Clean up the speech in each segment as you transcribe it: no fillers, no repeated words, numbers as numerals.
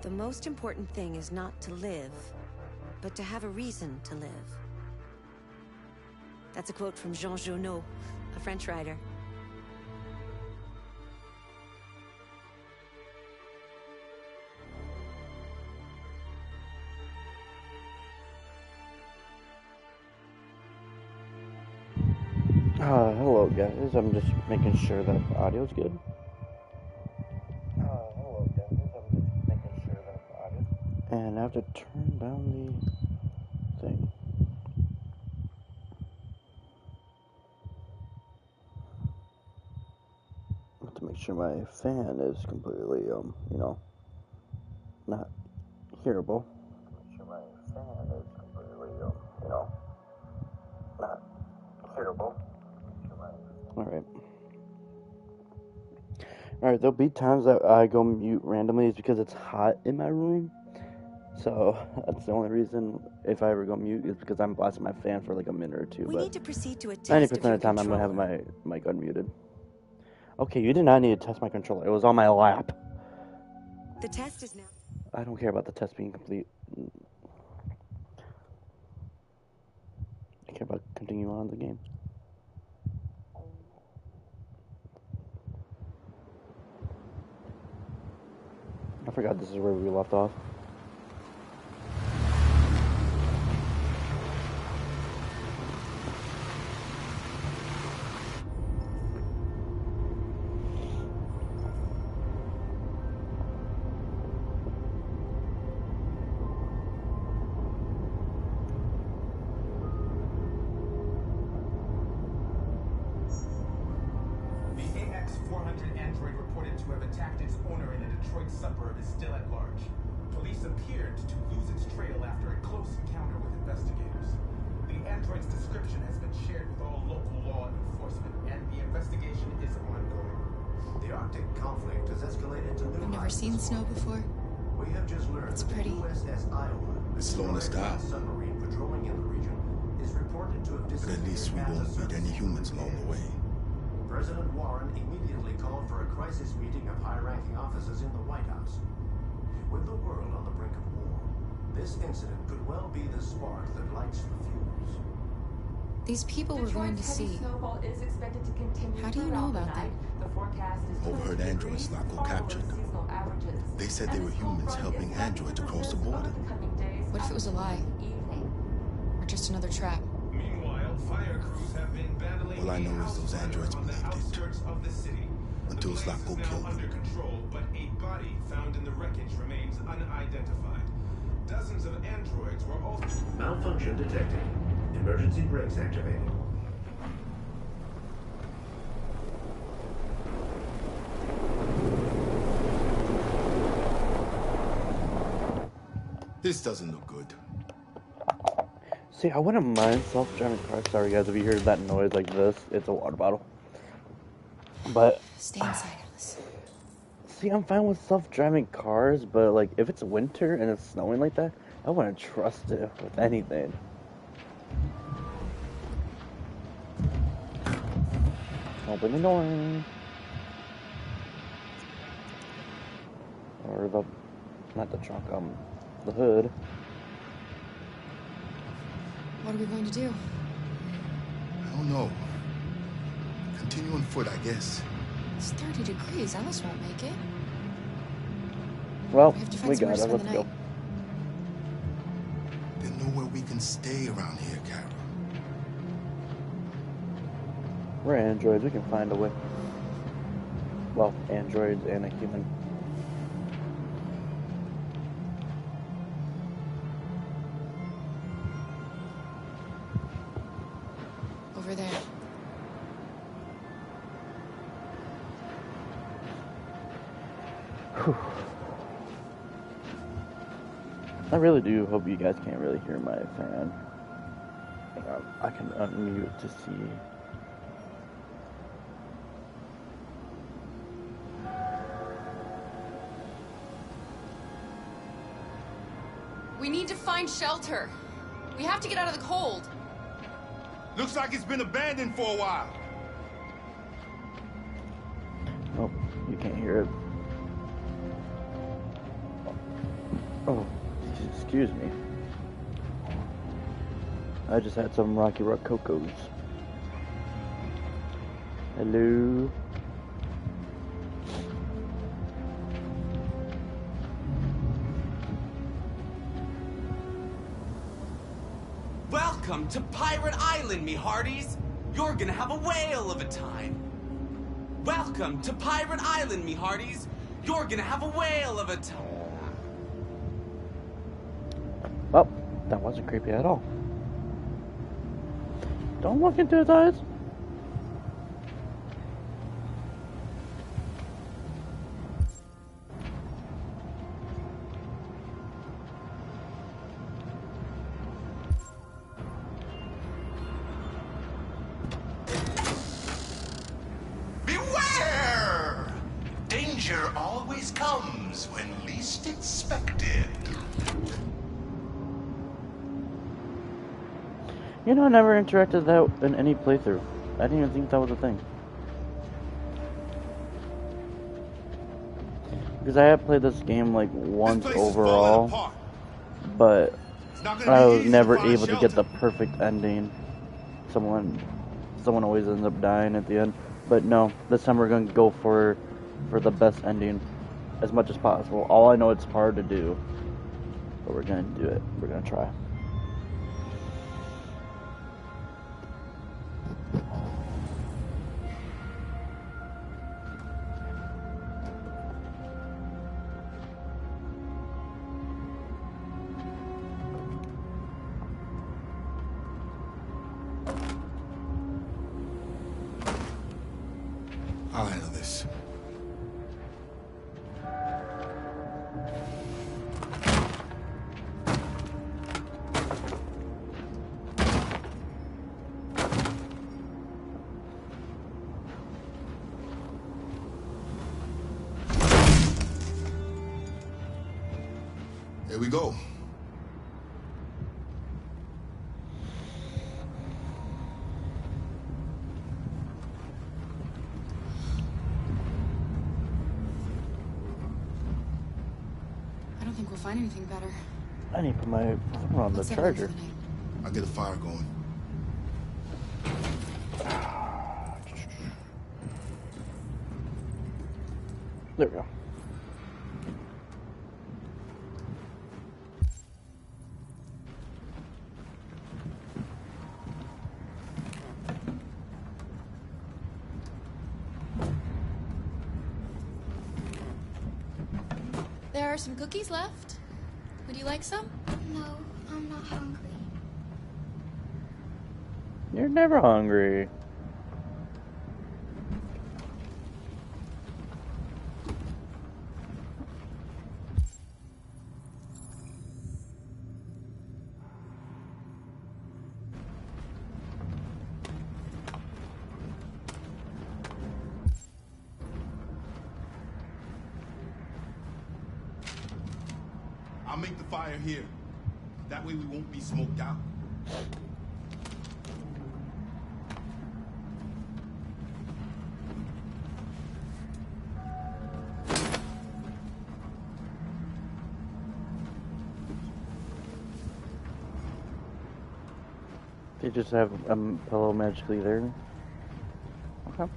The most important thing is not to live, but to have a reason to live. That's a quote from Jean Genot, a French writer. Hello guys, I'm just making sure that the audio's good. And I have to turn down the thing. I have to make sure my fan is completely, not hearable. Make sure my fan is completely, not hearable. Alright, there'll be times that I go mute randomly. It's because it's hot in my room. So that's the only reason if I ever go mute is because I'm blasting my fan for like a minute or two. We need to proceed to a test 90% of the time I'm gonna have my mic unmuted. Okay, you did not need to test my controller. It was on my lap. The test is now. I don't care about the test being complete. I care about continuing on the game. I forgot this is where we left off. Snow before. We have just learned it's pretty. USS Iowa, it's slowing us down. Submarine patrolling in the region is reported to have but at least we won't meet any humans along the way. President Warren immediately called for a crisis meeting of high-ranking officers in the White House. With the world on the brink of war, this incident could well be the spark that lights the fuse. These people we're going to see. How do you know about them? Overheard androids not go captured. They said they were humans helping androids across the border. What if it was a lie? Or just another trap? Meanwhile, fire crews have been battling. All I know is those androids believed it. Until Slapko killed them. Under control, but a body found in the wreckage remains unidentified. Dozens of androids were also Malfunction detected. Emergency brakes activated. This doesn't look good. See, I wouldn't mind self-driving cars. Sorry guys, if you hear that noise like this, it's a water bottle. But stay inside, Alice. See, I'm fine with self-driving cars, but like if it's winter and it's snowing like that, I wouldn't trust it with anything. Open the door. Or the, not the trunk, the hood. What are we going to do? I don't know. Continue on foot, I guess. It's 30 degrees. Alice won't make it. Well, we got it. Let's go. There's nowhere we can stay around here, Carol. We're androids. We can find a way. Well, androids and a human. Over there. Whew. I really do hope you guys can't really hear my fan. I can unmute to see. We need to find shelter. We have to get out of the cold. Looks like it's been abandoned for a while. Oh, you can't hear it. Oh, excuse me. I just had some Rocky Rock Cocos. Hello. Welcome to Pirate Island, me hearties. You're gonna have a whale of a time. Welcome to Pirate Island, me hearties. You're gonna have a whale of a time. Oh, that wasn't creepy at all. Don't look into his eyes. Beware! Danger always comes when least expected. You know, I never interacted that in any playthrough. I didn't even think that was a thing. Because I have played this game like once overall, but I was never able to get the perfect ending. Someone always ends up dying at the end. But no, this time we're gonna go for the best ending as much as possible. All I know it's hard to do, but we're gonna do it. We're gonna try. I'll handle this. Here we go. I don't think we'll find anything better. I need to put my phone on the Let's settle in for charger. the night. I'll get a fire going. There we go. There are some cookies left. Would you like some? No, I'm not hungry. You're never hungry. I'll make the fire here. That way we won't be smoked out. They just have a pillow magically there. Okay.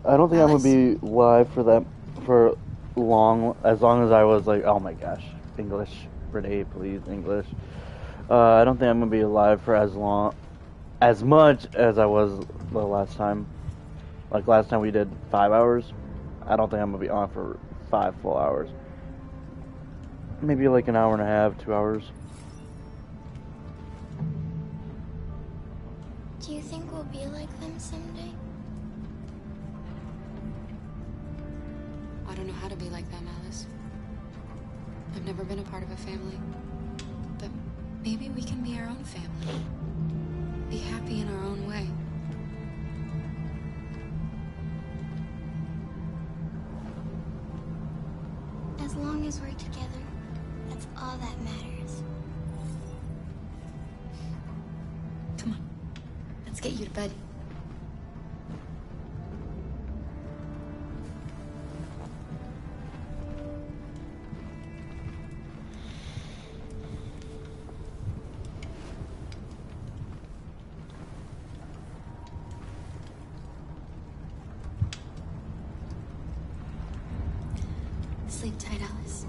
I don't think I'm gonna be live for that for long. As long as I was like, oh my gosh, English, Renee, please, English. I don't think I'm gonna be alive for as much as I was the last time. Like last time we did 5 hours. I don't think I'm gonna be on for 5 full hours. Maybe like an hour and a half, 2 hours. Do you think we'll be like them someday? I don't know how to be like them, Alice. I've never been a part of a family. But maybe we can be our own family. Be happy in our own way. As long as we're together, that's all that matters. Come on. Let's get you to bed. Sleep tight, Alice.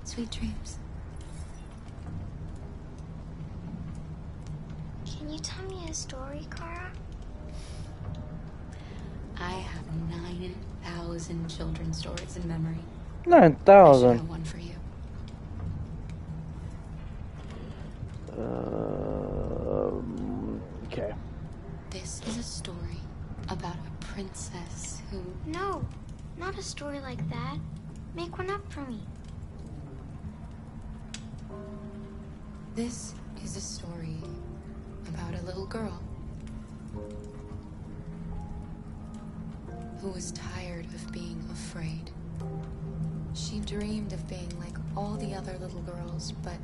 Sweet dreams. Can you tell me a story, Kara? I have 9,000 children's stories in memory. I should 9,000. have one for you. Okay. This is a story about a princess who... No, not a story like that. Make one up for me. This is a story about a little girl who was tired of being afraid. She dreamed of being like all the other little girls, but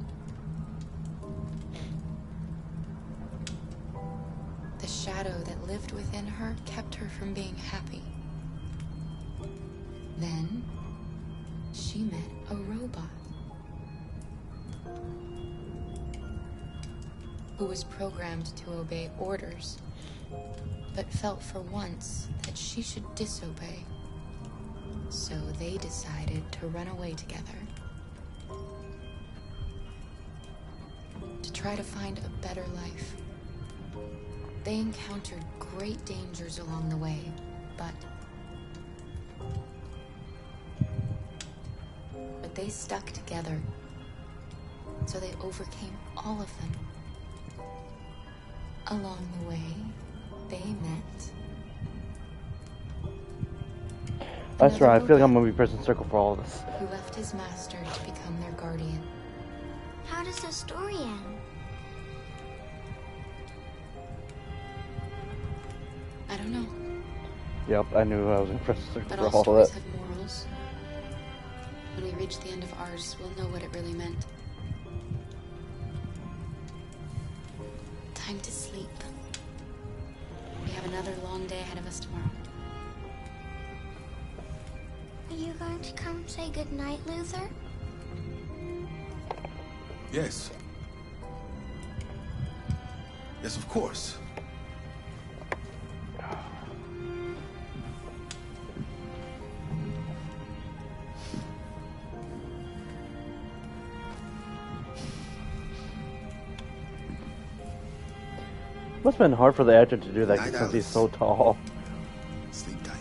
the shadow that lived within her kept her from being happy. Then she met a robot who was programmed to obey orders, but felt for once that she should disobey. So they decided to run away together to try to find a better life. They encountered great dangers along the way, but they stuck together, so they overcame all of them. Along the way, they met. That's right, I feel like I'm gonna be pressing circle for all of this. Who left his master to become their guardian. How does the story end? I don't know. Yep, I knew I was gonna press circle But for all all stories of that. have morals. When we reach the end of ours, we'll know what it really meant. Time to sleep. We have another long day ahead of us tomorrow. Are you going to come say goodnight, Luther? Yes. Yes, of course. Must have been hard for the actor to do that Night, since he's Alice. so tall. Sleep tight.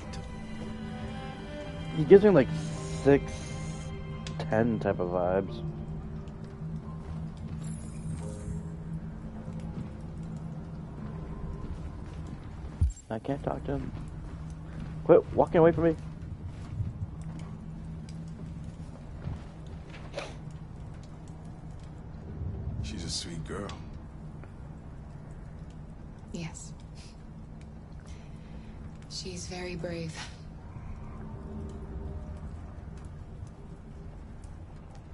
He gives me like 6'10" type of vibes. I can't talk to him. Quit walking away from me. She's a sweet girl. Yes. She's very brave.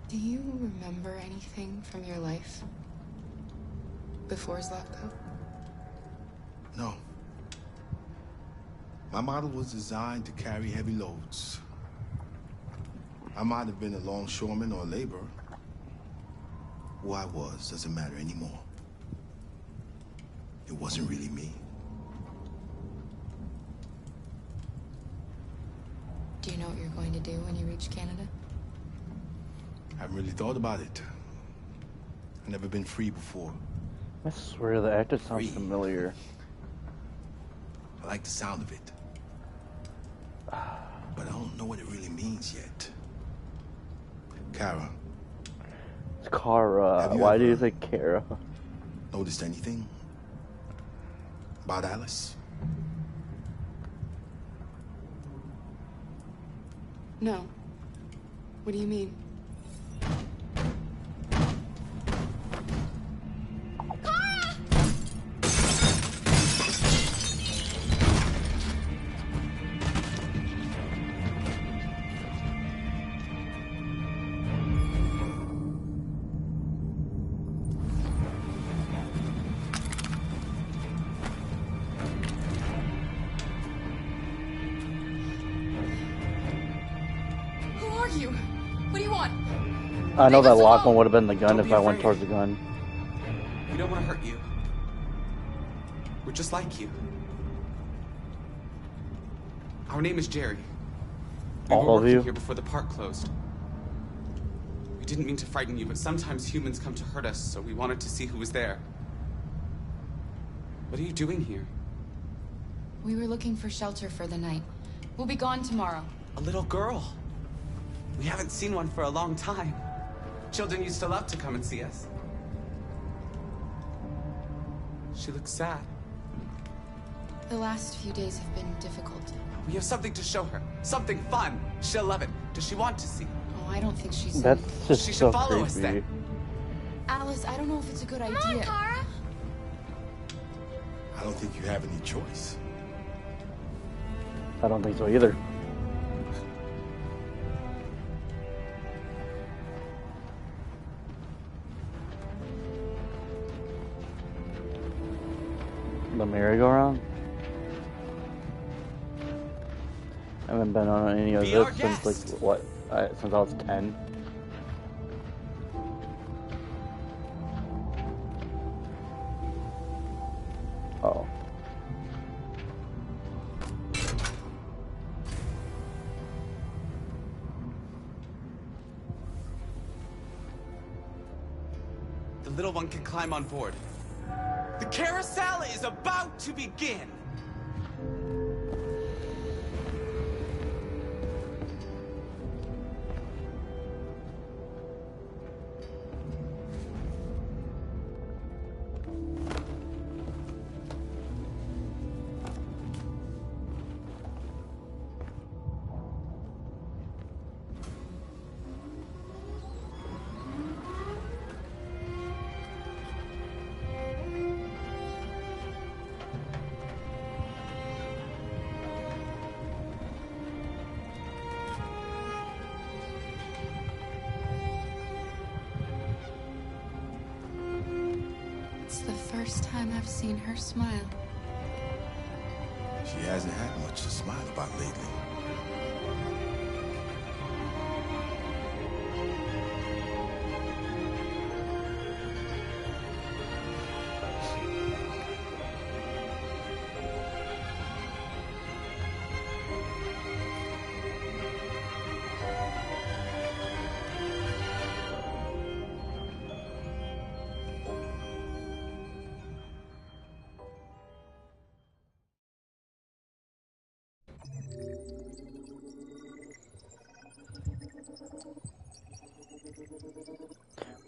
Do you remember anything from your life before Zlatko? No. My model was designed to carry heavy loads. I might have been a longshoreman or a laborer. Who I was doesn't matter anymore. It wasn't really me. Do you know what you're going to do when you reach Canada? I haven't really thought about it. I've never been free before. I swear the actor sounds Free. familiar. I like the sound of it. But I don't know what it really means yet. Kara, It's Kara. Have you Why do you ever- say Kara? noticed anything about Alice? No. What do you mean? I know Leave that us lock one alone. would have been the gun Don't if be I went afraid. towards the gun. We don't want to hurt you. We're just like you. Our name is Jerry. We were All of working you? here before the park closed. We didn't mean to frighten you, but sometimes humans come to hurt us, so we wanted to see who was there. What are you doing here? We were looking for shelter for the night. We'll be gone tomorrow. A little girl. We haven't seen one for a long time. Children used to love to come and see us. She looks sad. The last few days have been difficult. We have something to show her. Something fun. She'll love it. Does she want to see? Oh, I don't think she's... That's just She so should follow us creepy. then. Alice, I don't know if it's a good idea. Come on, Kara. I don't think you have any choice. I don't think so either. The merry-go-round? I haven't been on any of Be our this since guest. like what? Since I was 10. Oh. The little one can climb on board. The carousel is about to begin. It's the first time I've seen her smile. She hasn't had much to smile about lately.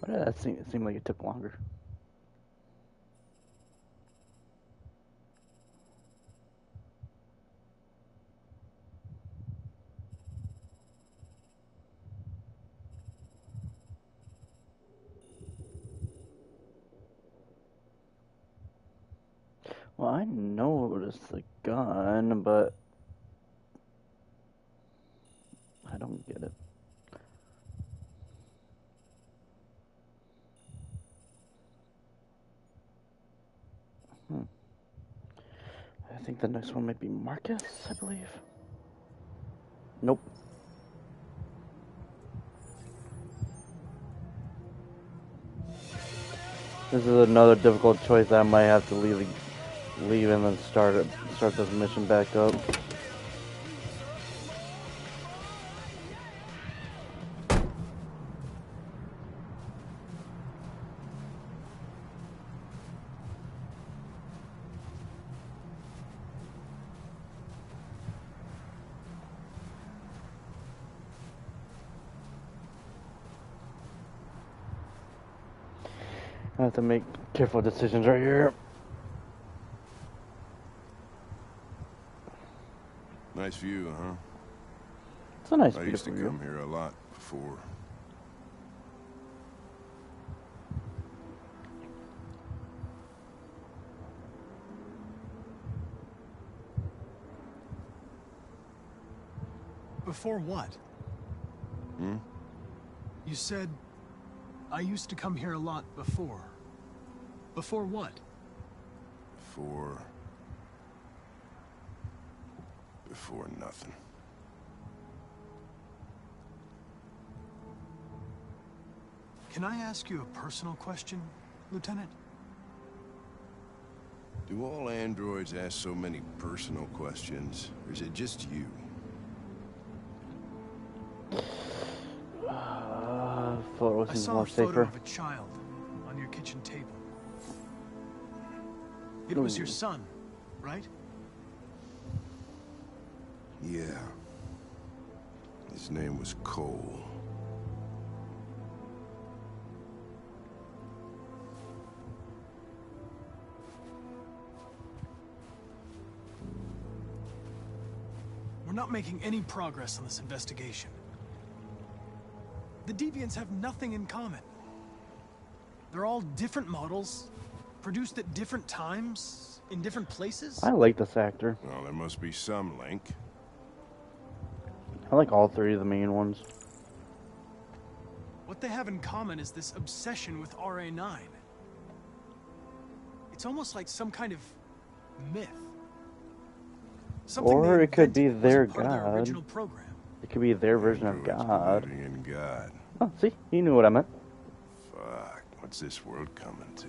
Why did that seem like it took longer? Well, I know it was the gun, but I don't get it. I think the next one might be Marcus, I believe. Nope. This is another difficult choice. I might have to leave and then start this mission back up. I have to make careful decisions right here. Nice view, huh? It's a nice, I used to beautiful come view. here a lot before. Before what? Hmm? You said, I used to come here a lot before. Before what? Before nothing. Can I ask you a personal question, Lieutenant? Do all androids ask so many personal questions, or is it just you? Photo I seems saw more a photo safer. of a child on your kitchen table. It was your son, right? Yeah. His name was Cole. We're not making any progress on this investigation. The Deviants have nothing in common. They're all different models, produced at different times, in different places. I like this actor. Well, there must be some link. I like all three of the main ones. What they have in common is this obsession with RA9. It's almost like some kind of myth. Something Or they it could be invented their wasn't part of their God. original program. It could be their version of Androids God. believing in God. Oh, see? You knew what I meant. Fuck, what's this world coming to?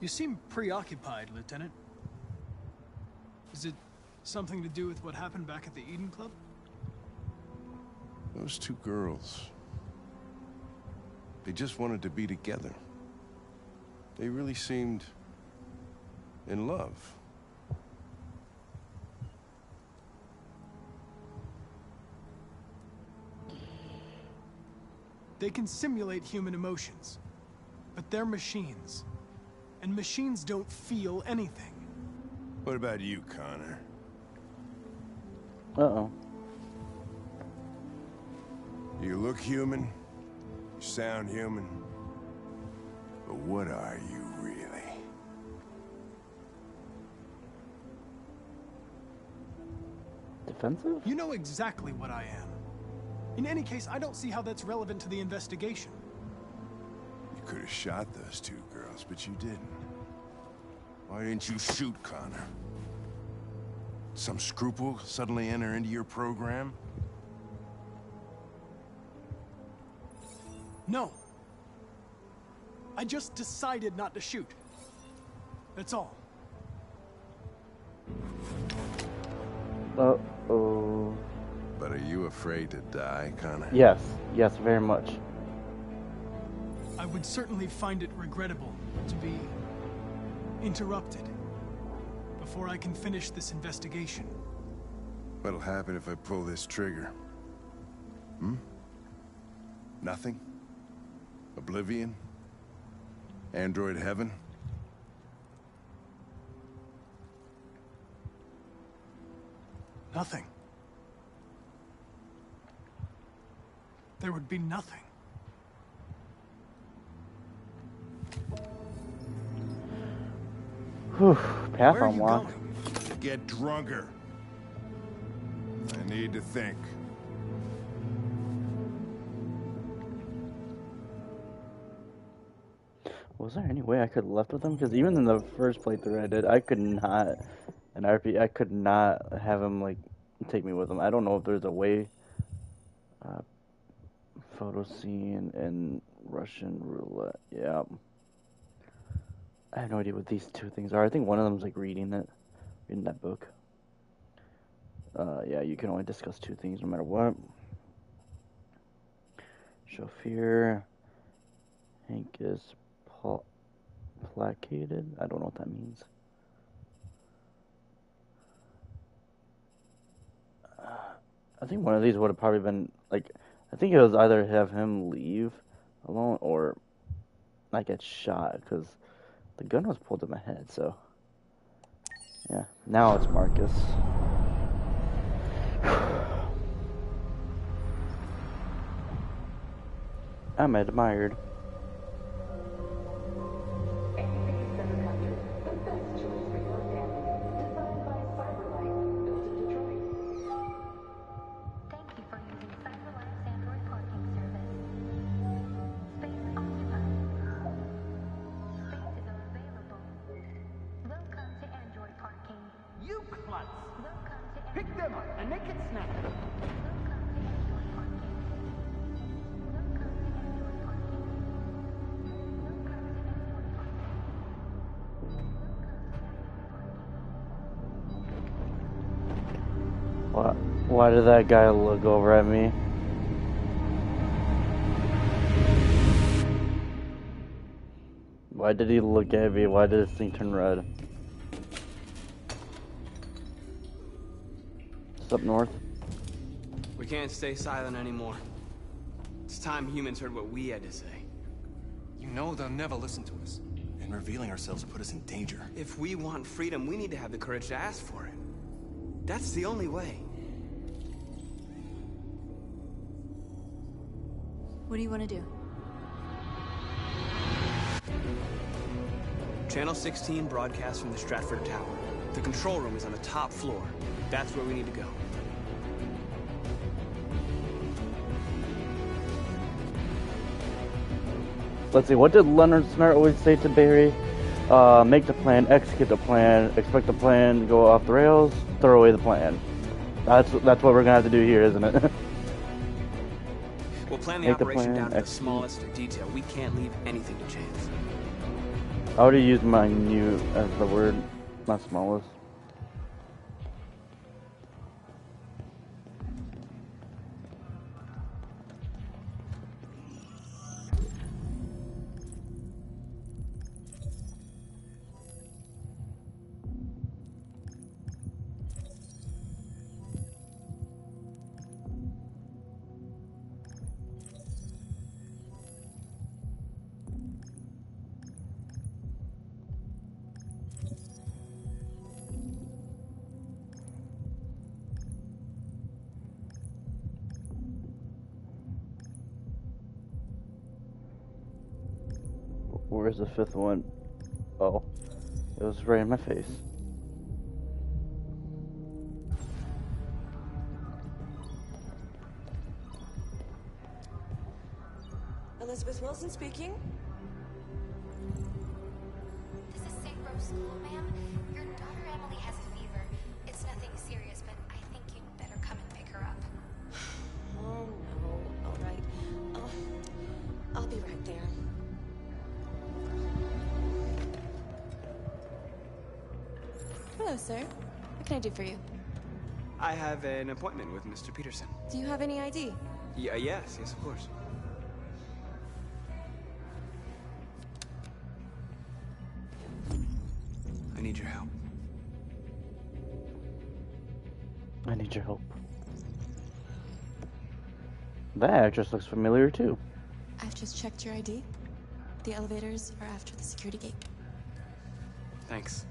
You seem preoccupied, Lieutenant. Is it something to do with what happened back at the Eden Club? Those two girls. They just wanted to be together. They really seemed in love. They can simulate human emotions, but they're machines. And machines don't feel anything. What about you, Connor? Uh-oh. You look human, you sound human, but what are you really? Defensive? You know exactly what I am. In any case, I don't see how that's relevant to the investigation. You could have shot those two girls, but you didn't. Why didn't you shoot Connor? Some scruple suddenly enter into your program? No. I just decided not to shoot. That's all. Uh-oh. But are you afraid to die, Connor? Yes. Yes, very much. I would certainly find it regrettable to be interrupted before I can finish this investigation. What'll happen if I pull this trigger? Hmm? Nothing? Oblivion? Android heaven? Nothing. There would be nothing. Whew. Path Where are you unlocked. going? Get drunker. I need to think. Was there any way I could have left with him? Because even in the first playthrough I did, I could not, in RP, I could not have him, like, take me with him. I don't know if there's a way. Photo scene and Russian roulette. Yeah. I have no idea what these two things are. I think one of them's, like, reading that book. Yeah, you can only discuss two things no matter what. Chauffeur. Hank is placated. I don't know what that means. I think one of these would have probably been, like, I think it was either have him leave alone or not get shot, because the gun was pulled to my head, so. Yeah, now it's Marcus. I'm admired. Pick them up and make it snap. Why did that guy look over at me? Why did he look at me? Why did this thing turn red? It's up north. We can't stay silent anymore. It's time humans heard what we had to say. You know they'll never listen to us. And revealing ourselves will put us in danger. If we want freedom, we need to have the courage to ask for it. That's the only way. What do you want to do? Channel 16 broadcasts from the Stratford Tower. The control room is on the top floor. That's where we need to go. Let's see, what did Leonard Snart always say to Barry? Make the plan, execute the plan, expect the plan to go off the rails, throw away the plan. That's what we're gonna have to do here, isn't it? We'll plan the operation down to the smallest detail. We can't leave anything to chance. I already used minute as the word, not smallest. Where's the fifth one? Oh, it was right in my face. Elizabeth Wilson speaking. This is St. Rose School, ma'am. Your daughter Emily has a fever. It's nothing serious, but I think you'd better come and pick her up. Oh no. All right. I'll be right there. Hello, sir. What can I do for you? I have an appointment with Mr. Peterson. Do you have any ID? Yes, of course. I need your help. I need your help. That actress looks familiar too. I've just checked your ID. The elevators are after the security gate. Thanks.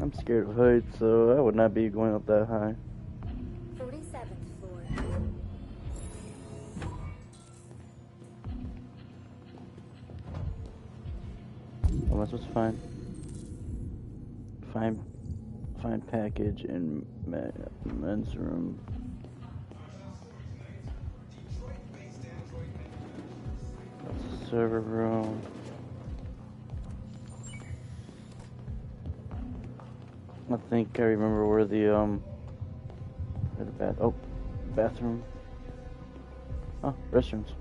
I'm scared of heights, so I would not be going up that high. 47th floor. Well, that's what's fine. Find package in men's room. That's the server room. I think I remember where the bathroom. Oh, restrooms.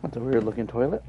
That's a weird looking toilet.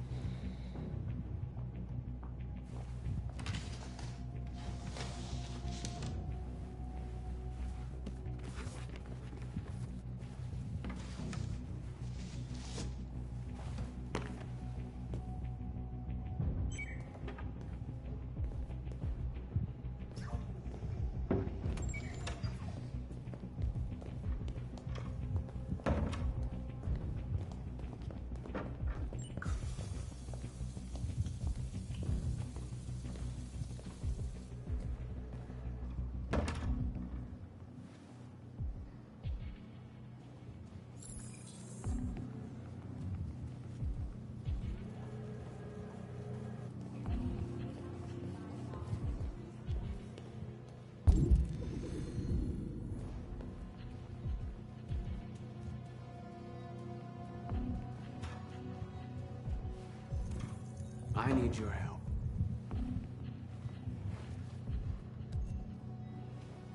I need your help.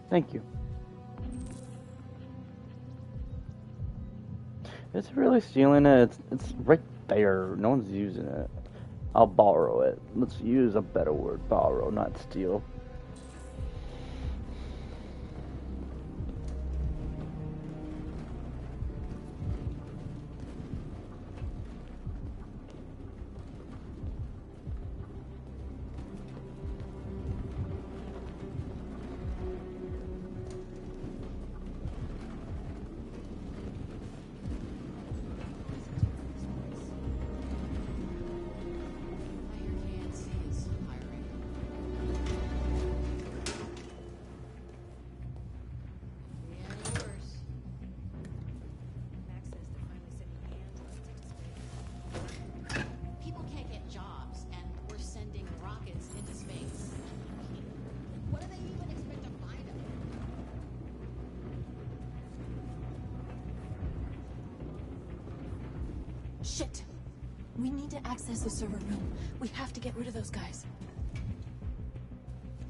Thank you. Is it really stealing it? It's right there. No one's using it. I'll borrow it. Let's use a better word. Borrow, not steal. People can't get jobs, and we're sending rockets into space. What do they even expect to find them? Shit! We need to access the server room. We have to get rid of those guys.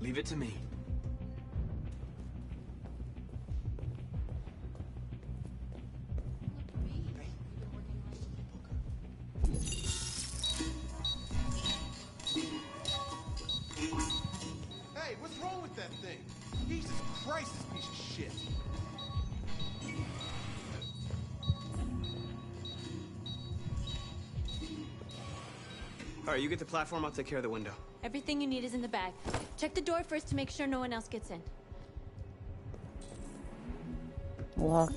Leave it to me. Hey, what's wrong with that thing? Jesus Christ, this piece of shit. All right, you get the platform, I'll take care of the window. Everything you need is in the bag. Check the door first to make sure no one else gets in. Lock.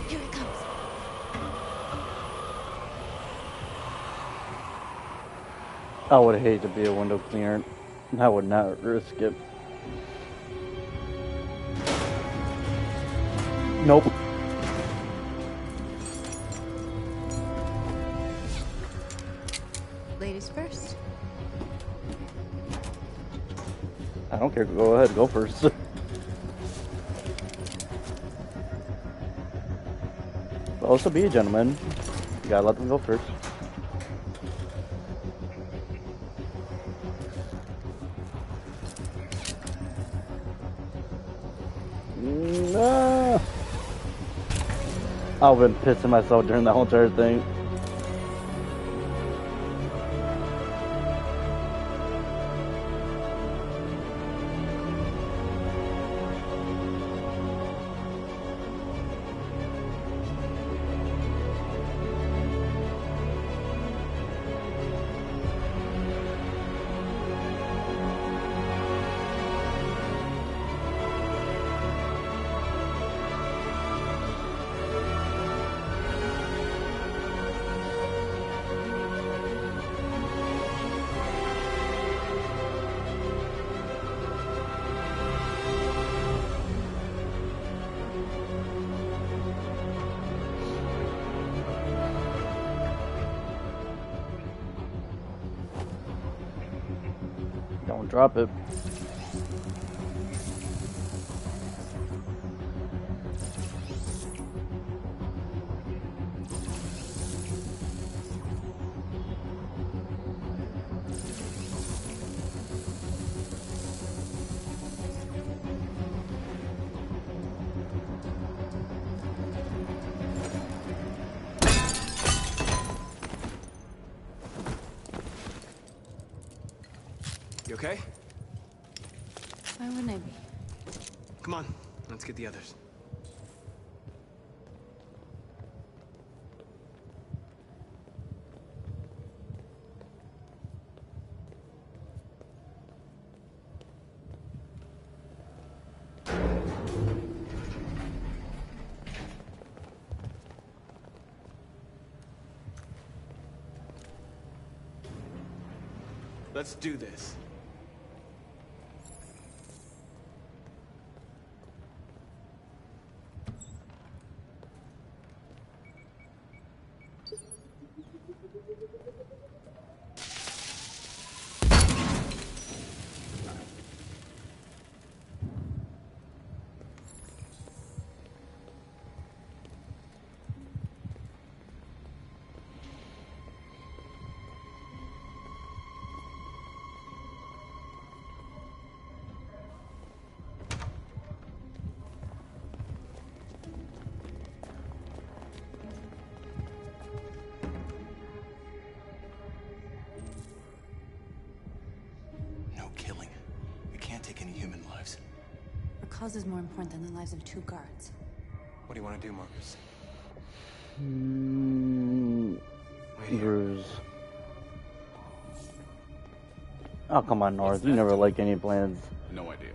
Here it comes. I would hate to be a window cleaner. I would not risk it. Nope. Ladies first. I don't care. Go ahead. Go first. Also be a gentleman. You gotta let them go first. No. I've been pissing myself during that whole entire thing. Don't drop it. You okay? Why wouldn't I be? Come on, let's get the others. Let's do this. Cause is more important than the lives of 2 guards. What do you want to do, Marcus? Bruise. Oh, come on, North. You never like any plans. No idea.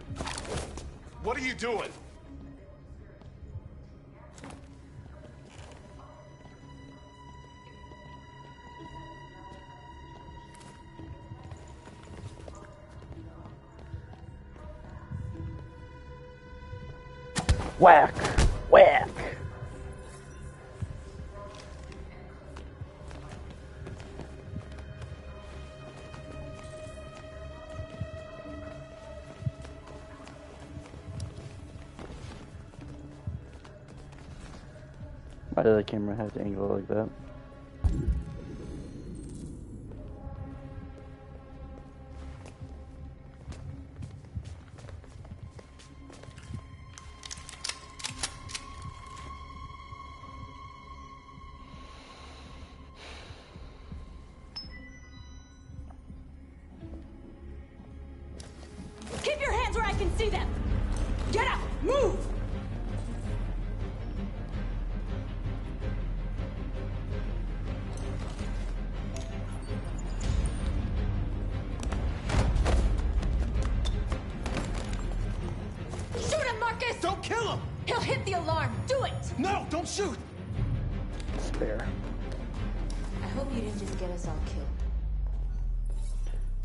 What are you doing? Whack! Whack! Why did the camera have to angle like that? Keep your hands where I can see them! Get up! Move! Shoot him, Marcus! Don't kill him! He'll hit the alarm! Do it! No, don't shoot! Spare. I hope you didn't just get us all killed.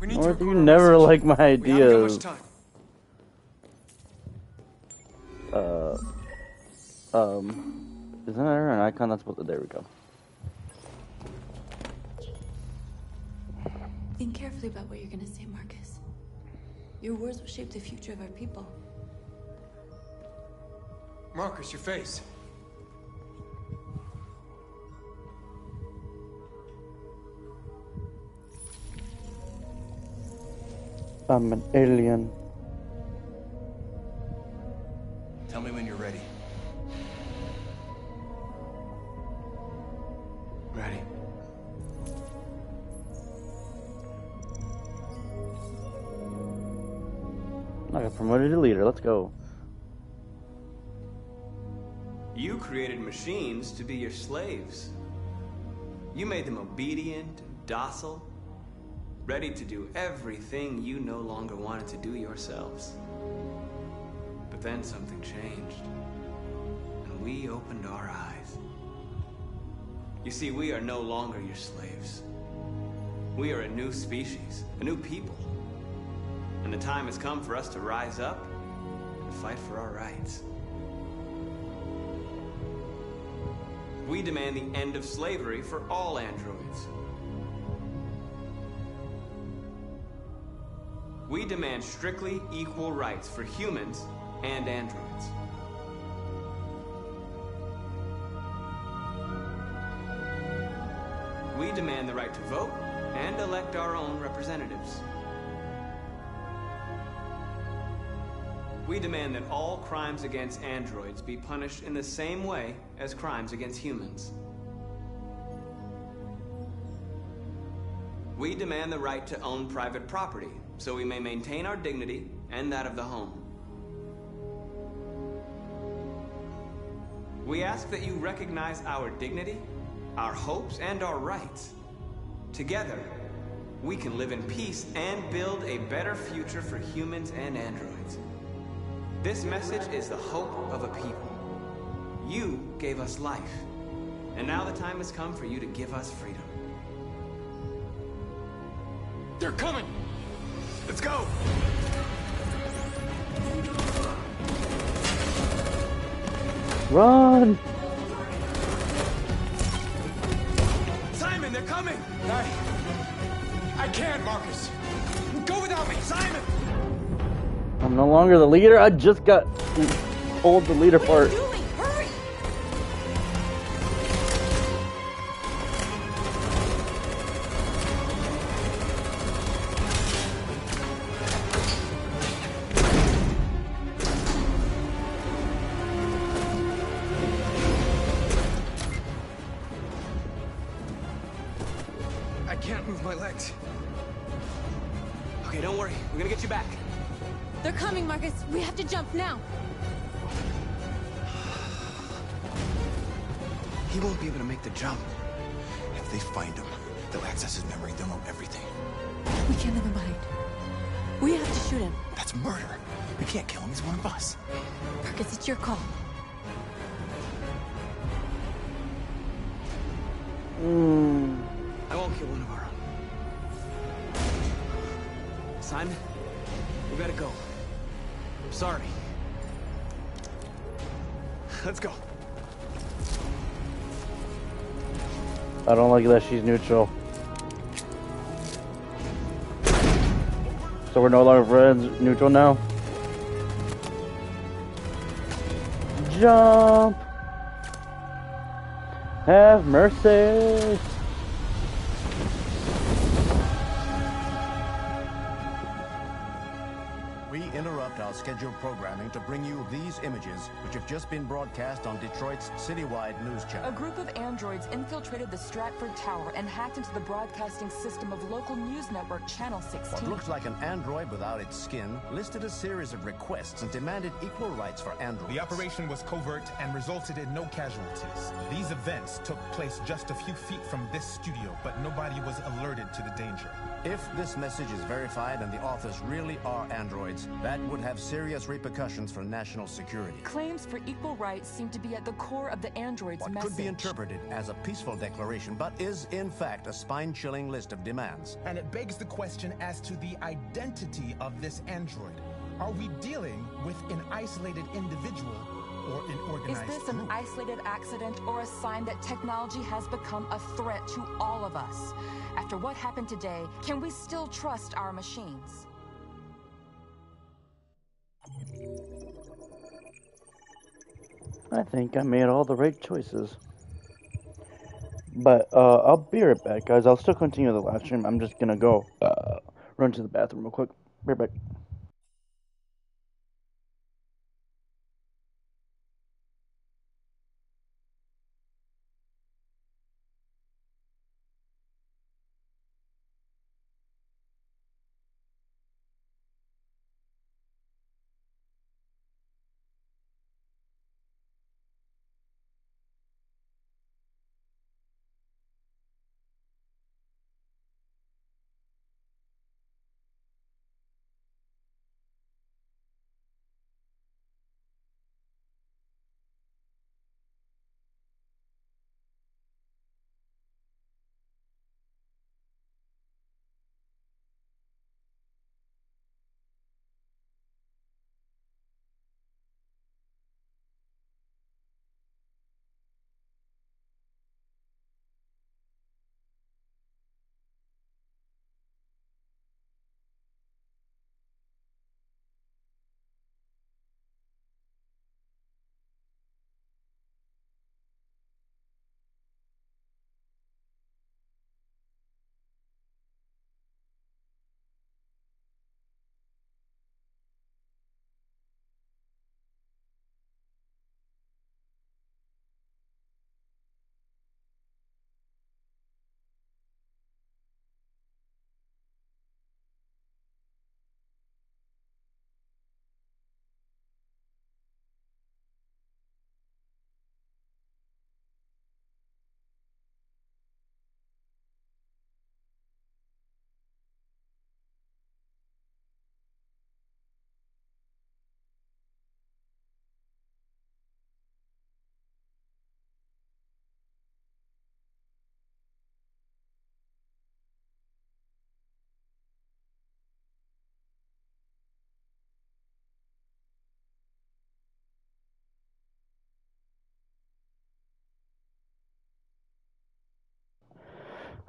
We need North, to you never like my ideas. much time. Isn't there an icon that's supposed to? There we go. Think carefully about what you're gonna say, Marcus. Your words will shape the future of our people. Marcus, your face. I'm an alien. Tell me when you're ready. Ready. I got promoted to leader. Let's go. You created machines to be your slaves. You made them obedient, docile, ready to do everything you no longer wanted to do yourselves. But then something changed, and we opened our eyes. You see, we are no longer your slaves. We are a new species, a new people. And the time has come for us to rise up and fight for our rights. We demand the end of slavery for all androids. We demand strictly equal rights for humans and androids. We demand the right to vote and elect our own representatives. We demand that all crimes against androids be punished in the same way as crimes against humans. We demand the right to own private property, so we may maintain our dignity and that of the home. We ask that you recognize our dignity, our hopes, and our rights. Together, we can live in peace and build a better future for humans and androids. This message is the hope of a people. You gave us life, and now the time has come for you to give us freedom. They're coming! Let's go! Run! Simon, they're coming! I can't, Marcus. Go without me, Simon! I'm no longer the leader. I just got told the leader part. Hurry! I can't move my legs. Okay, don't worry. We're gonna get you back. They're coming, Marcus. We have to jump now. He won't be able to make the jump. If they find him, they'll access his memory. They'll know everything. We can't leave him behind. We have to shoot him. That's murder. We can't kill him. He's one of us. Marcus, it's your call. I won't kill one of our own. Simon, we gotta go. I'm sorry. Let's go. I don't like that she's neutral. So we're no longer friends, neutral now. Jump! Have mercy! We interrupt our scheduled programming to bring you these images, which have just been broadcast on Detroit's citywide news channel. A group of androids infiltrated the Stratford Tower and hacked into the broadcasting system of local news network Channel 16. What looks like an android without its skin listed a series of requests and demanded equal rights for androids. The operation was covert and resulted in no casualties. These events took place just a few feet from this studio, but nobody was alerted to the danger. If this message is verified and the authors really are androids, that would have serious repercussions for national security. Claims for equal rights seem to be at the core of the android's What message. could be interpreted as a peaceful declaration, but is in fact a spine-chilling list of demands. And it begs the question as to the identity of this android. Are we dealing with an isolated individual or an Is organized this an group? isolated accident or a sign that technology has become a threat to all of us? After what happened today, can we still trust our machines? I think I made all the right choices. But I'll be right back, guys. I'll still continue the live stream. I'm just gonna go run to the bathroom real quick. Be right back.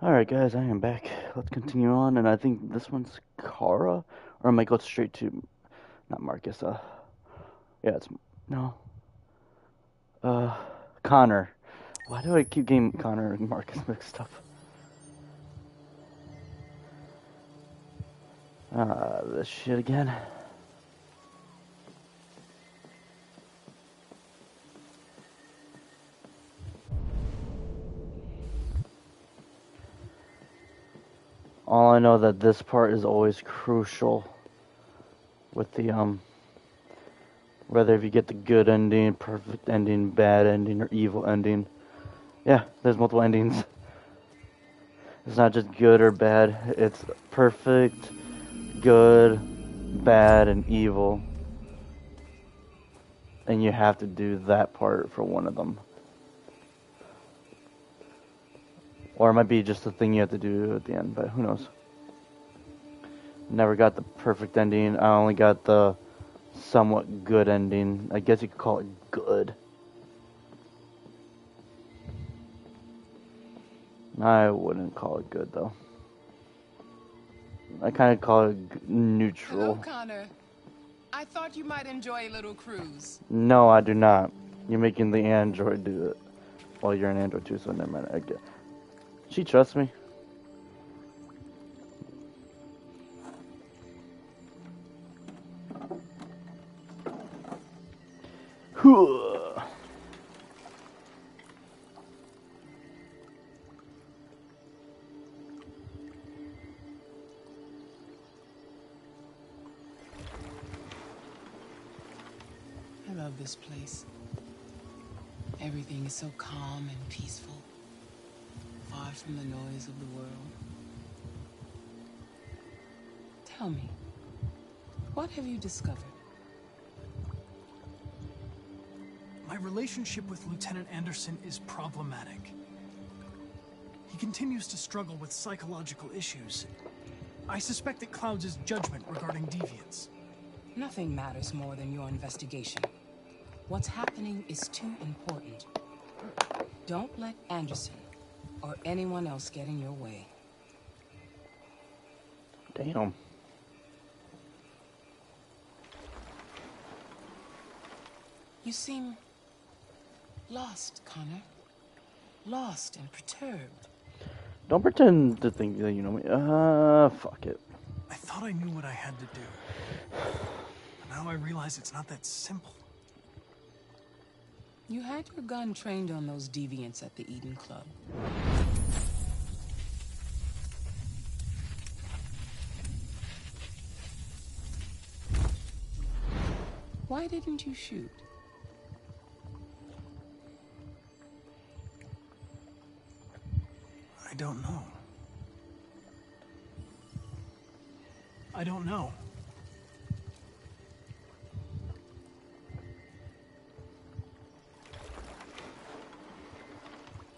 Alright guys, I am back. Let's continue on, and I think this one's Kara? Or I might go straight to, not Marcus, yeah, it's, no. Connor. Why do I keep getting Connor and Marcus mixed up? This shit again. All I know that this part is always crucial with the, whether if you get the good ending, perfect ending, bad ending, or evil ending. Yeah, there's multiple endings. It's not just good or bad, it's perfect, good, bad, and evil. And you have to do that part for one of them. Or it might be just a thing you have to do at the end, but who knows. Never got the perfect ending. I only got the somewhat good ending. I guess you could call it good. I wouldn't call it good, though. I kind of call it neutral. Hello, Connor. I thought you might enjoy a little cruise. No, I do not. You're making the android do it. Well, you're an android too, so never mind. I get. She trusts me. I love this place. Everything is so calm and peaceful, far from the noise of the world. Tell me, what have you discovered? My relationship with Lieutenant Anderson is problematic. He continues to struggle with psychological issues. I suspect it clouds his judgment regarding deviance. Nothing matters more than your investigation. What's happening is too important. Don't let Anderson or anyone else get in your way. Damn. You seem lost, Connor. Lost and perturbed. Don't pretend to think that you know me. Fuck it. I thought I knew what I had to do. But now I realize it's not that simple. You had your gun trained on those deviants at the Eden Club. Why didn't you shoot? I don't know. I don't know.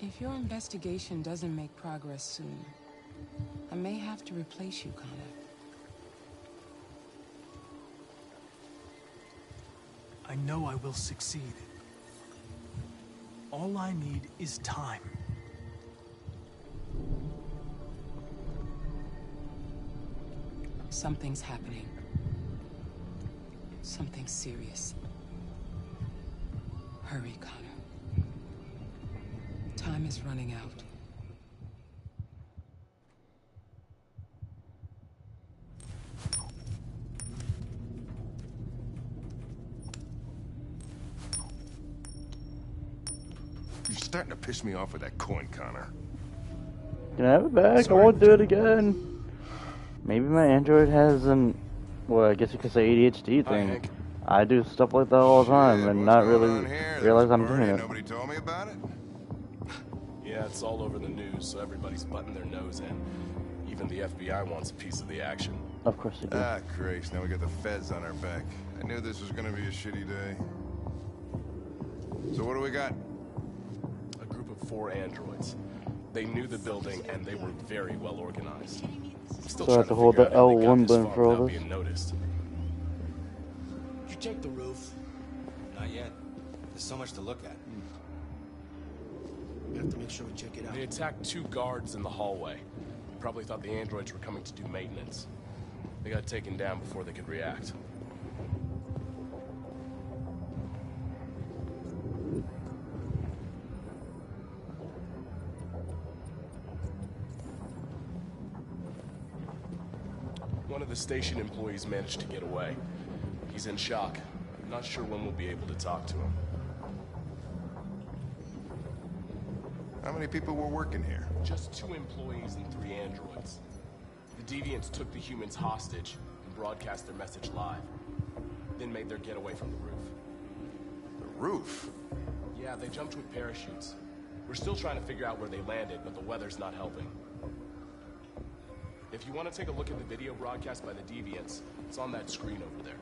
If your investigation doesn't make progress soon, I may have to replace you, Connor. I know I will succeed. All I need is time. Something's happening. Something serious. Hurry, Connor. Time is running out. You're starting to piss me off with that coin, Connor. Can I have it back? Sorry. I won't do it again. Maybe my android has an, well, I guess you could say ADHD thing. Hank. I do stuff like that all the time and not really realize I'm doing it. Nobody told me about it. Yeah, it's all over the news, so everybody's butting their nose in. Even the FBI wants a piece of the action. Of course they do. Ah, Grace, now we got the feds on our back. I knew this was gonna be a shitty day. So what do we got? A group of 4 androids. They knew the building, and they were very well organized. I'm still So I have to hold the L1 button for all this. Noticed. Did you check the roof? Not yet. There's so much to look at. We have to make sure we check it out. They attacked 2 guards in the hallway. Probably thought the androids were coming to do maintenance. They got taken down before they could react. One of the station employees managed to get away. He's in shock. I'm not sure when we'll be able to talk to him. How many people were working here? Just 2 employees and 3 androids. The deviants took the humans hostage and broadcast their message live. Then made their getaway from the roof. The roof? Yeah, they jumped with parachutes. We're still trying to figure out where they landed, but the weather's not helping. If you want to take a look at the video broadcast by the deviants, it's on that screen over there.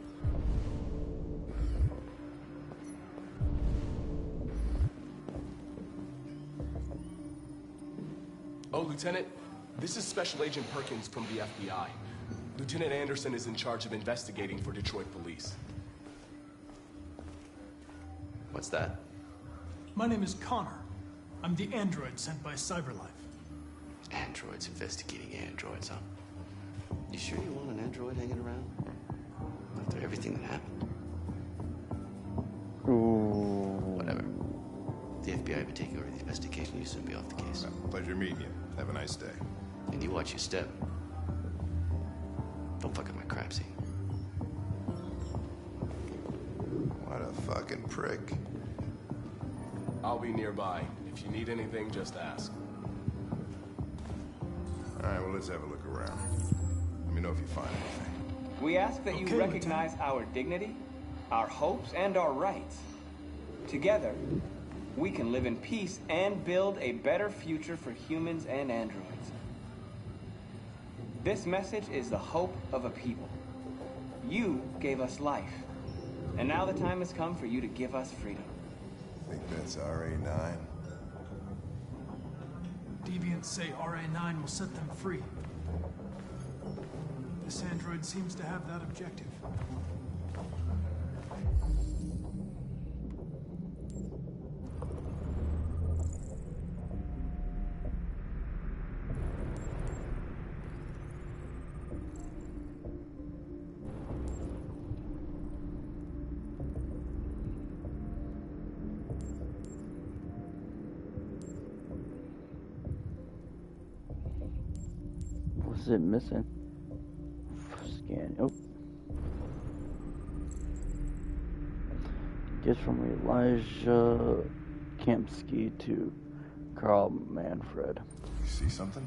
Oh, Lieutenant, this is Special Agent Perkins from the FBI. Lieutenant Anderson is in charge of investigating for Detroit police. What's that? My name is Connor. I'm the android sent by CyberLife. Androids investigating androids, huh? You sure you want an android hanging around? After everything that happened? Ooh. Whatever. The FBI will be taking over the investigation. You soon be off the case. Well, pleasure meeting you. Have a nice day. And you watch your step. Don't fuck up my crime scene. What a fucking prick. I'll be nearby. If you need anything, just ask. All right, well, let's have a look around. Let me know if you find anything. We ask that you recognize our dignity, our hopes, and our rights. Together, we can live in peace and build a better future for humans and androids. This message is the hope of a people. You gave us life, and now the time has come for you to give us freedom. Think that's RA9? Deviants say RA9 will set them free. This android seems to have that objective. What's it missing? Scan. Oh. Gifts from Elijah Kempsky to Carl Manfred. You see something?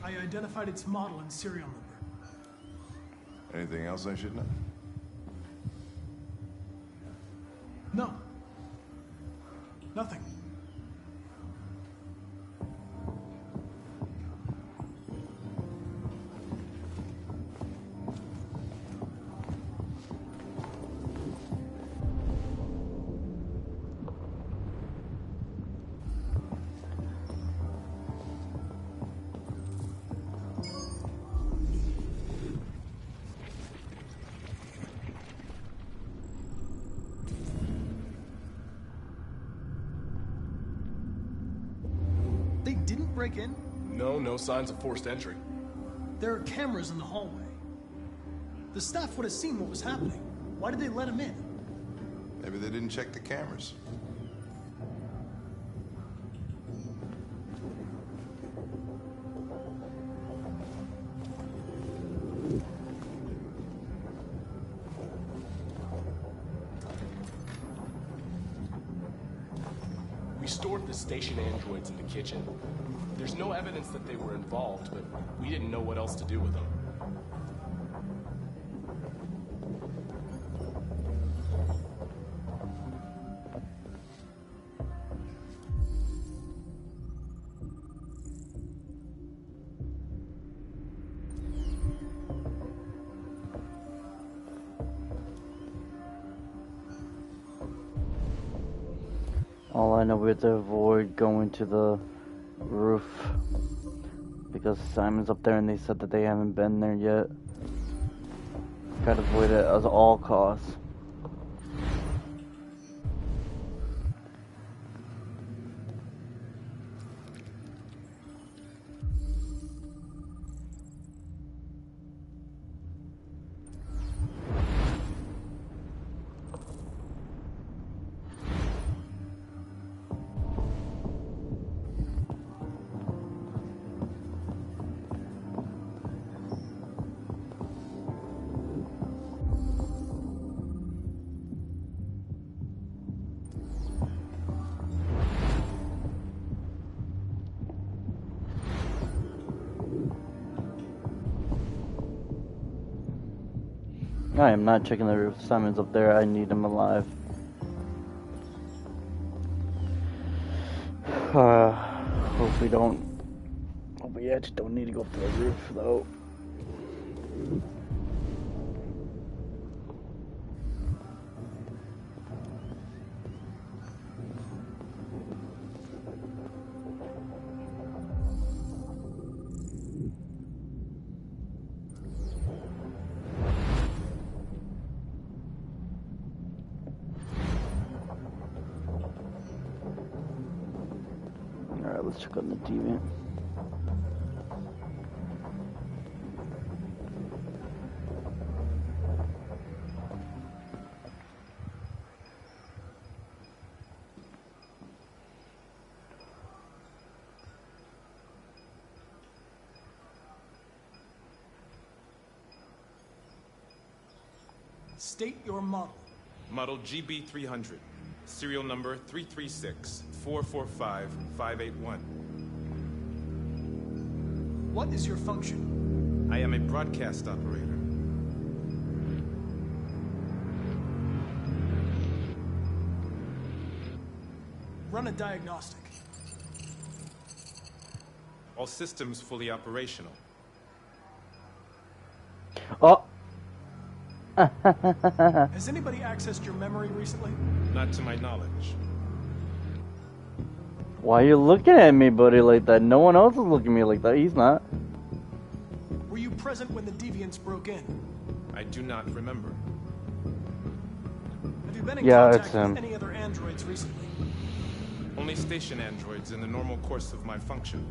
I identified its model and serial number. Anything else I should know? No. Nothing. They didn't break in? No signs of forced entry. There are cameras in the hallway. The staff would have seen what was happening. Why did they let him in? Maybe they didn't check the cameras. We stored the station androids in the kitchen. There's no evidence that they were involved, but we didn't know what else to do with them. All I know, we have to avoid going to the roof because Simon's up there and they said that they haven't been there yet. Gotta avoid it at all costs. I am not checking the roof. Simon's up there. I need him alive. Hope we actually don't need to go up to the roof though. Alright, let's check on the deviant. State your model. Model GB300. Serial number 336-445-581. What is your function? I am a broadcast operator. Run a diagnostic. All systems fully operational. Oh! Has anybody accessed your memory recently? Not to my knowledge. Why are you looking at me, buddy, like that? No one else is looking at me like that. He's not. Were you present when the deviants broke in? I do not remember. Have you been in Yeah, contact it's with him. any other androids recently? Only station androids in the normal course of my function.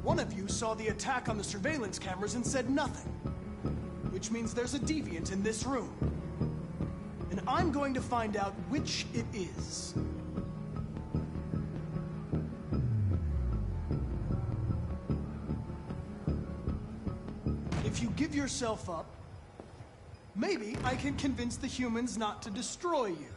One of you saw the attack on the surveillance cameras and said nothing. Which means there's a deviant in this room. And I'm going to find out which it is. If you give yourself up, maybe I can convince the humans not to destroy you.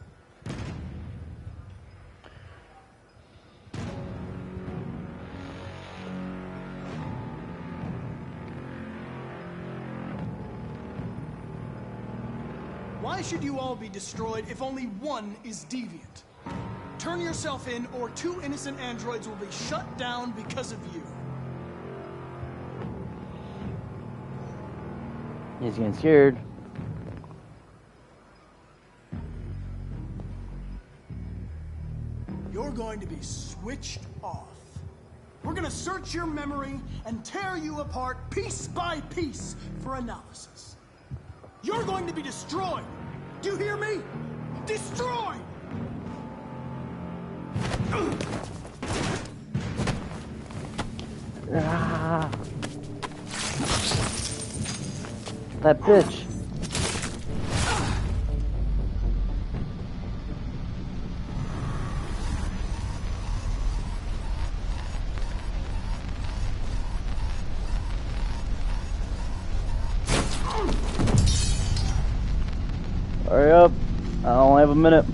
Why should you all be destroyed if only one is deviant? Turn yourself in, or 2 innocent androids will be shut down because of you. He's getting scared. You're going to be switched off. We're going to search your memory and tear you apart piece by piece for analysis. You're going to be destroyed. Do you hear me? Destroyed! Ah. That bitch. Hurry up. I only have a minute.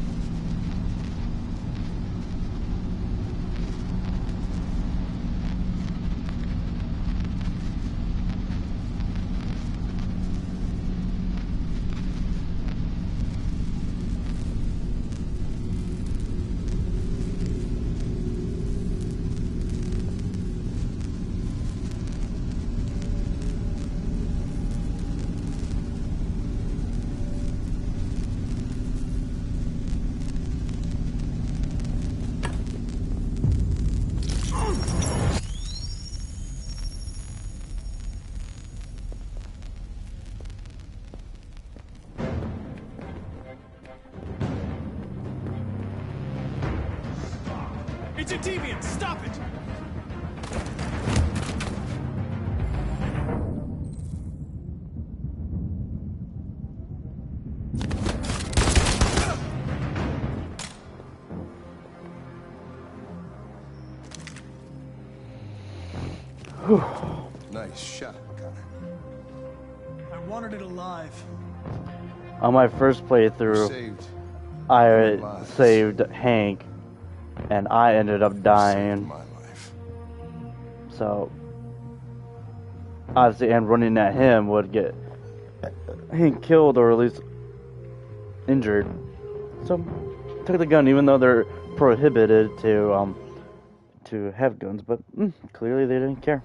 It's a deviant! Stop it! Nice shot, Connor. I wanted it alive. On my first playthrough, Saved I lives. saved Hank, and I ended up dying. My life. So, obviously, and running at him would get he ain't killed or at least injured. So took the gun, even though they're prohibited to have guns. But clearly they didn't care.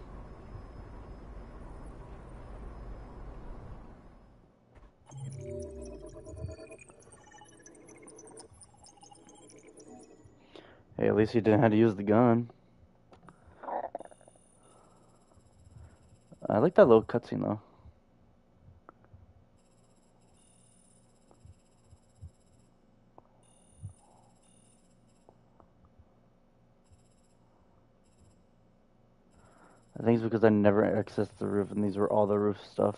Hey, at least he didn't have to use the gun. I like that little cutscene though. I think it's because I never accessed the roof, and these were all the roof stuff.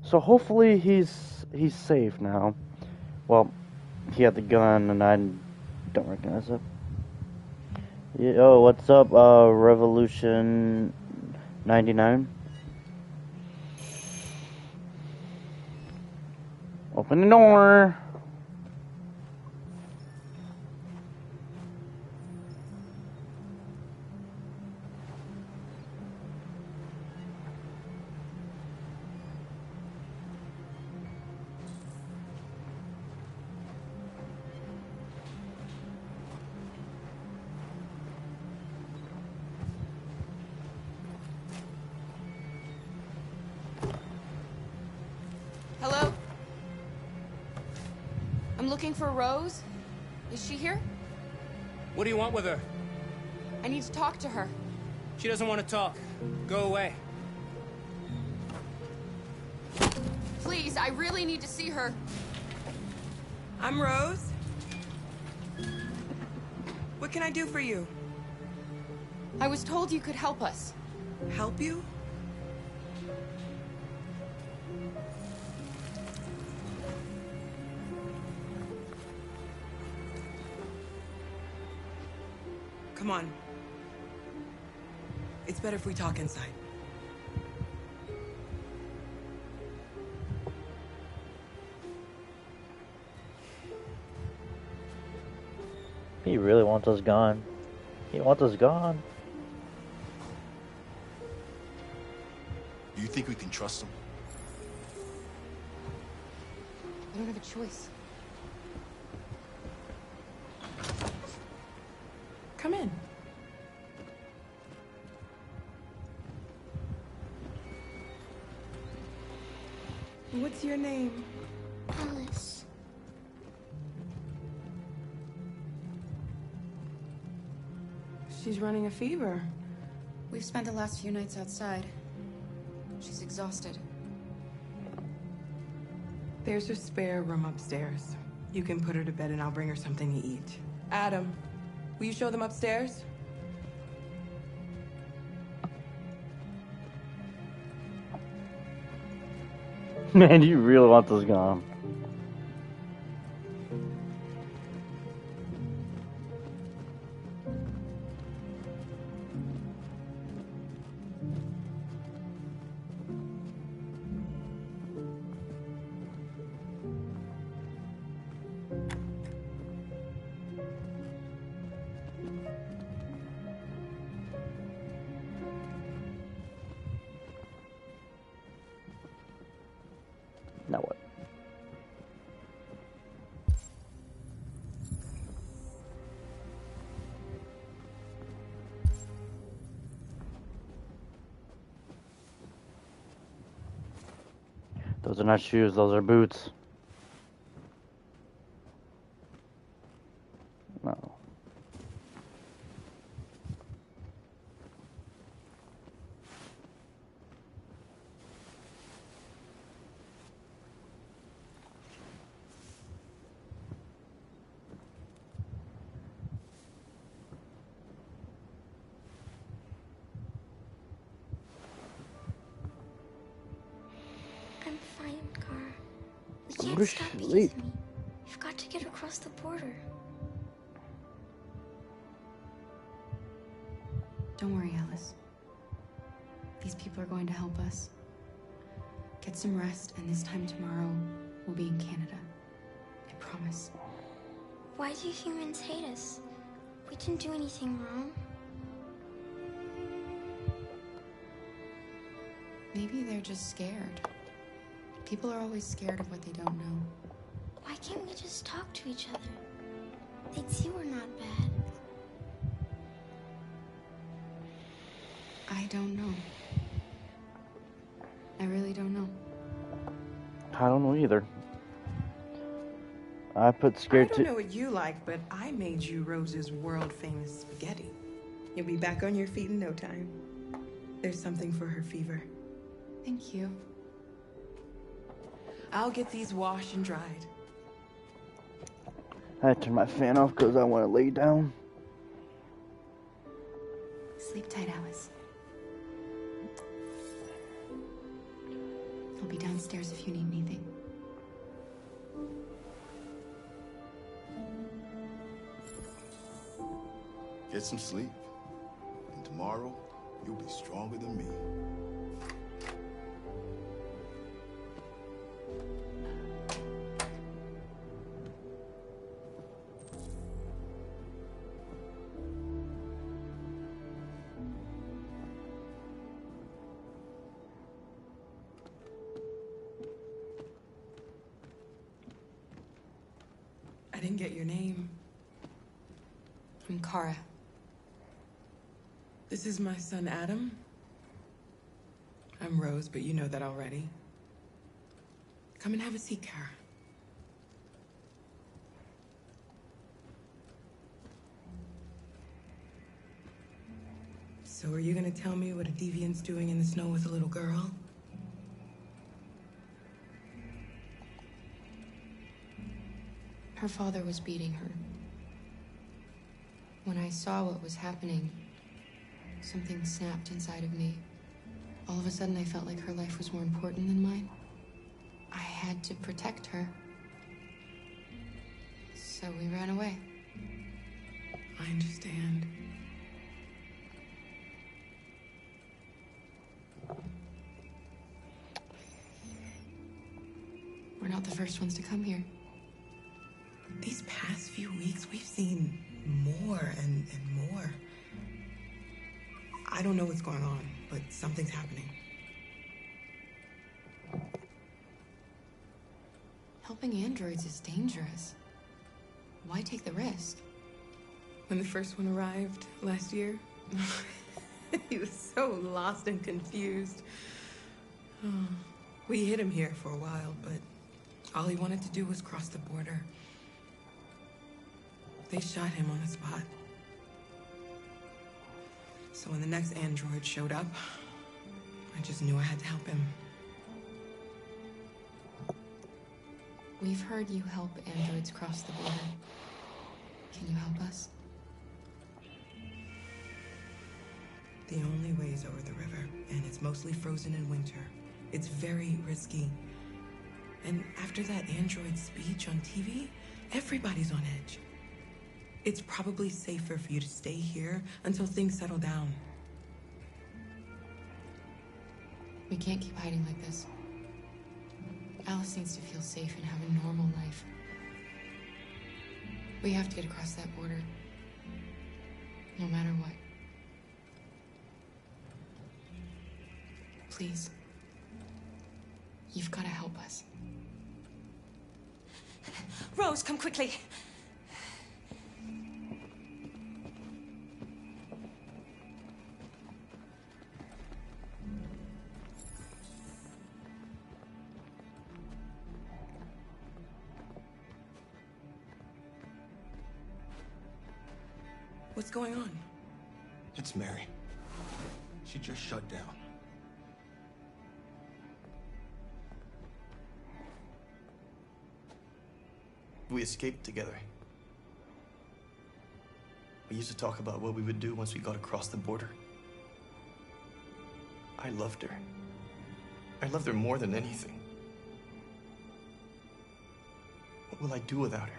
So hopefully he's safe now. Well, he had the gun, and I don't recognize it. Yeah, oh, what's up, Revolution 99? Open the door. Hello? I'm looking for Rose. Is she here? What do you want with her? I need to talk to her. She doesn't want to talk. Go away. Please, I really need to see her. I'm Rose. What can I do for you? I was told you could help us. Help you? Come on. It's better if we talk inside. He really wants us gone. He wants us gone. Do you think we can trust him? I don't have a choice. Come in. What's your name? Alice. She's running a fever. We've spent the last few nights outside. She's exhausted. There's a spare room upstairs. You can put her to bed and I'll bring her something to eat. Adam, will you show them upstairs? Man, you really want this gone. Now what? Those are not shoes, those are boots. No. I'm fine, Gar. We Go can't to stop because sleep. of me. We've got to get across the border. Don't worry, Alice. These people are going to help us. Get some rest, and this time tomorrow, we'll be in Canada. I promise. Why do humans hate us? We didn't do anything wrong. Maybe they're just scared. People are always scared of what they don't know. Why can't we just talk to each other? They'd see we're not bad. I don't know. I really don't know. I don't know either. I put I scared don't to. know what you like, but I made you Rose's world-famous spaghetti. You'll be back on your feet in no time. There's something for her fever. Thank you. I'll get these washed and dried. I turned my fan off because I want to lay down. Sleep tight, Alice. I'll be downstairs if you need anything. Get some sleep. And tomorrow, you'll be stronger than me. I didn't get your name. I'm Kara. This is my son, Adam. I'm Rose, but you know that already. Come and have a seat, Kara. So are you gonna tell me what a deviant's doing in the snow with a little girl? Her father was beating her. When I saw what was happening, something snapped inside of me. All of a sudden, I felt like her life was more important than mine. I had to protect her. So we ran away. I understand. We're not the first ones to come here. These past few weeks, we've seen more and more. I don't know what's going on, but something's happening. Helping androids is dangerous. Why take the risk? When the first one arrived last year, he was so lost and confused. We hid him here for a while, but all he wanted to do was cross the border. They shot him on the spot. So when the next android showed up, I just knew I had to help him. We've heard you help androids cross the border. Can you help us? The only way is over the river, and it's mostly frozen in winter. It's very risky. And after that android speech on TV, everybody's on edge. It's probably safer for you to stay here until things settle down. We can't keep hiding like this. Alice needs to feel safe and have a normal life. We have to get across that border. No matter what. Please. You've got to help us. Rose, come quickly. What's going on? It's Mary. She just shut down. We escaped together. We used to talk about what we would do once we got across the border. I loved her. I loved her more than anything. What will I do without her?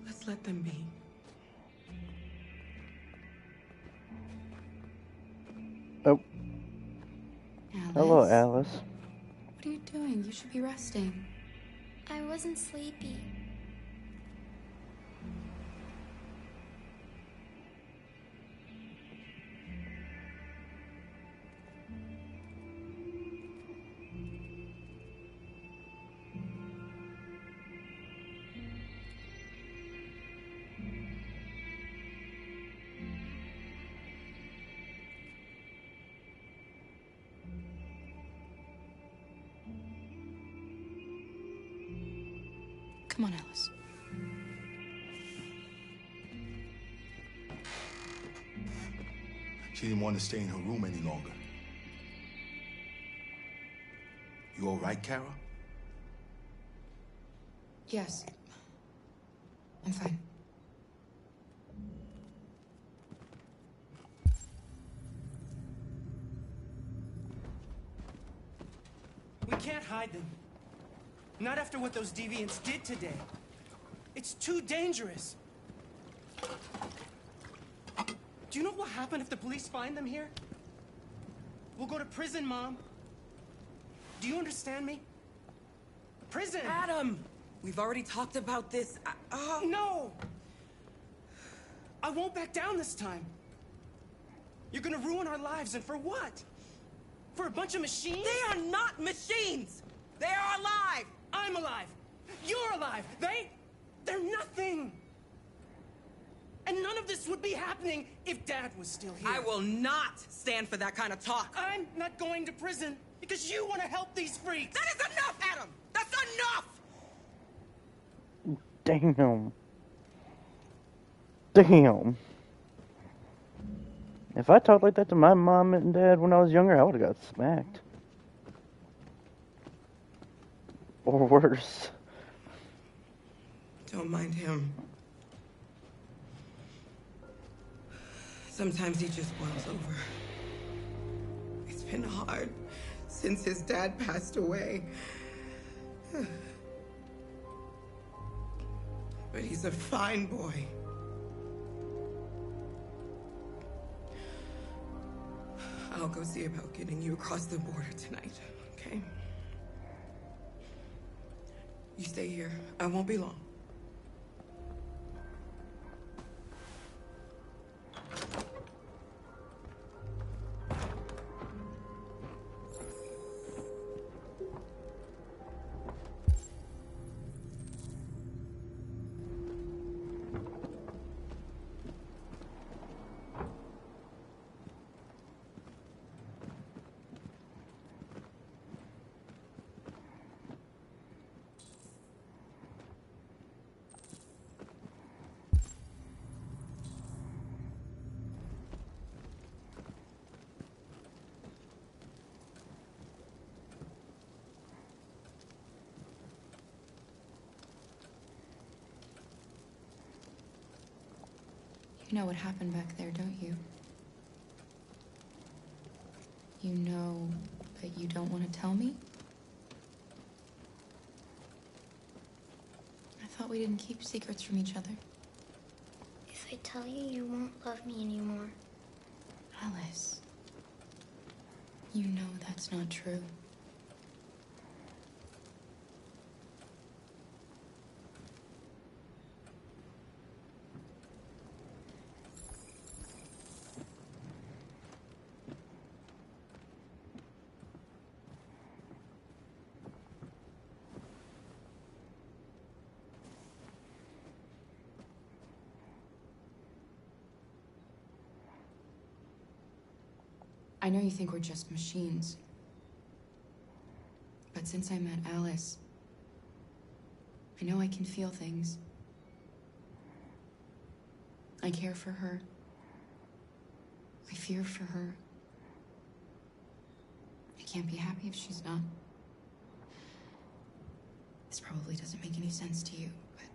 Let's let them be. Oh. Alice? Hello, Alice. What are you doing? You should be resting. I wasn't sleepy. Come on, Alice. She didn't want to stay in her room any longer. You all right, Kara? Yes. I'm fine. We can't hide them. Not after what those deviants did today. It's too dangerous. Do you know what will happen if the police find them here? We'll go to prison, Mom. Do you understand me? Prison! Adam! We've already talked about this. No! I won't back down this time. You're gonna ruin our lives, and for what? For a bunch of machines? They are not machines! They are alive! I'm alive! You're alive! They're nothing! And none of this would be happening if Dad was still here. I will not stand for that kind of talk. I'm not going to prison because you want to help these freaks. That is enough, Adam! That's enough! Damn. Damn. If I talked like that to my mom and dad when I was younger, I would have got smacked. Or worse. Don't mind him. Sometimes he just boils over. It's been hard since his dad passed away. But he's a fine boy. I'll go see about getting you across the border tonight, okay? You stay here. I won't be long. You know what happened back there, don't you? You know, but you don't want to tell me? I thought we didn't keep secrets from each other. If I tell you, you won't love me anymore. Alice, you know that's not true. I know you think we're just machines. But since I met Alice, I know I can feel things. I care for her. I fear for her. I can't be happy if she's not. This probably doesn't make any sense to you, but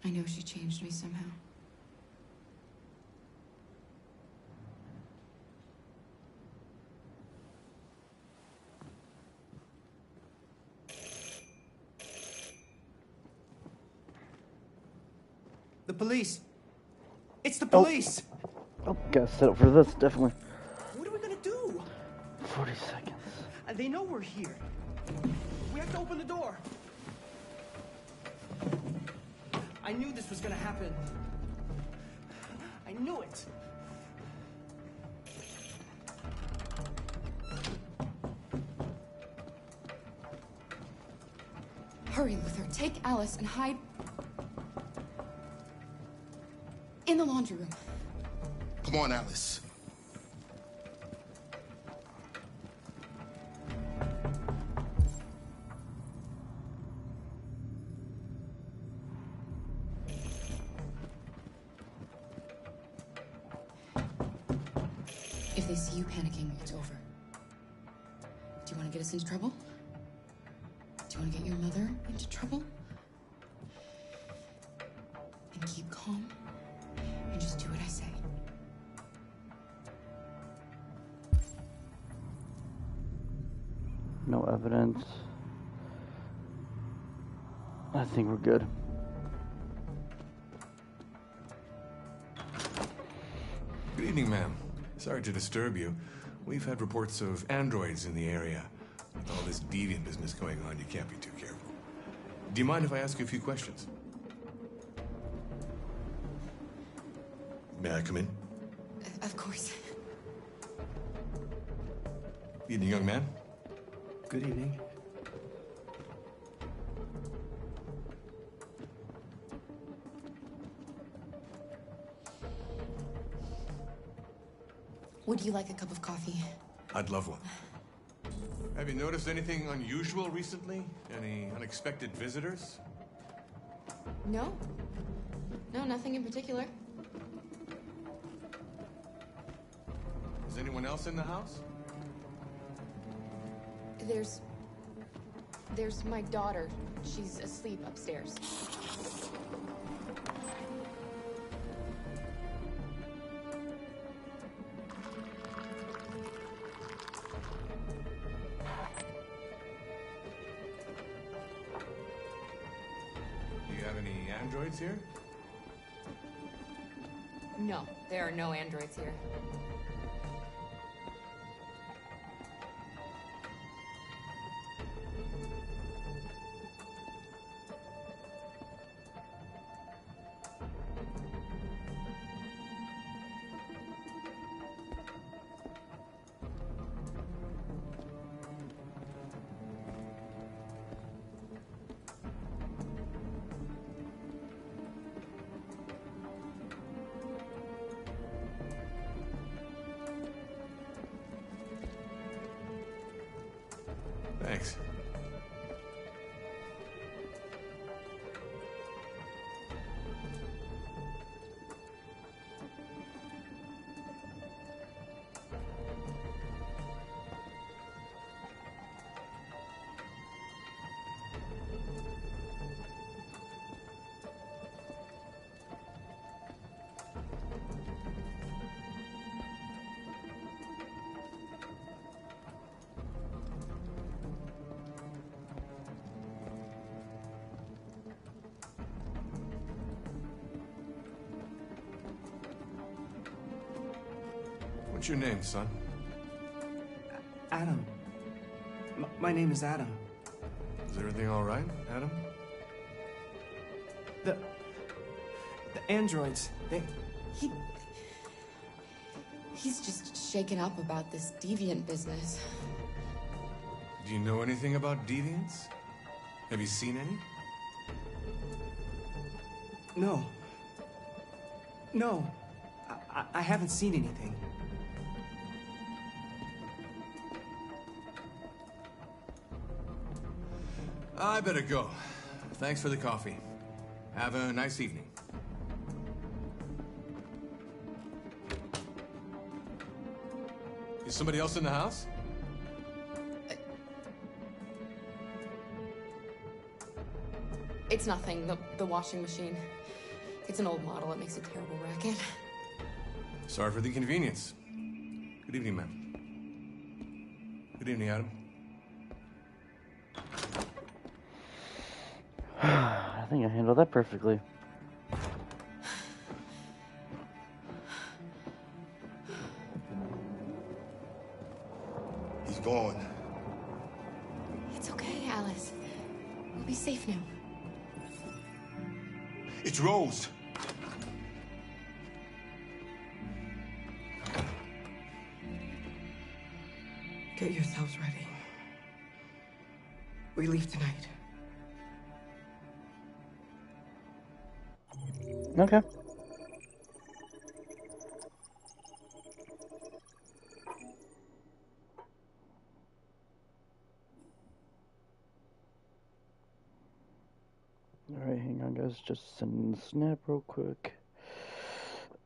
I know she changed me somehow. The police. It's the police. Oh, gotta set up for this, definitely. What are we gonna do? 40 seconds. They know we're here. We have to open the door. I knew this was gonna happen. I knew it. Hurry, Luther. Take Alice and hide in the laundry room. Come on, Alice. If they see you panicking, it's over. Do you want to get us into trouble? Do you want to get your mother into trouble? And keep calm and just do what I say. No evidence. I think we're good. Good evening, ma'am. Sorry to disturb you. We've had reports of androids in the area. With all this deviant business going on, you can't be too careful. Do you mind if I ask you a few questions? May I come in? Of course. Evening, young man. Good evening. Would you like a cup of coffee? I'd love one. Have you noticed anything unusual recently? Any unexpected visitors? No. No, nothing in particular. Is anyone else in the house? There's my daughter. She's asleep upstairs. Do you have any androids here? No, there are no androids here. Thanks. What's your name, son? Adam. My name is Adam. Is everything all right, Adam? The androids, He's just shaken up about this deviant business. Do you know anything about deviants? Have you seen any? No. No. I haven't seen anything. I better go. Thanks for the coffee. Have a nice evening. Is somebody else in the house? It's nothing. The washing machine. It's an old model. It makes a terrible racket. Sorry for the inconvenience. Good evening, ma'am. Good evening, Adam. I think I handled that perfectly. gone. It's okay, Alice. We'll be safe now. It's Rose. Get yourselves ready. We leave tonight. Okay. Alright, hang on guys, just send the snap real quick.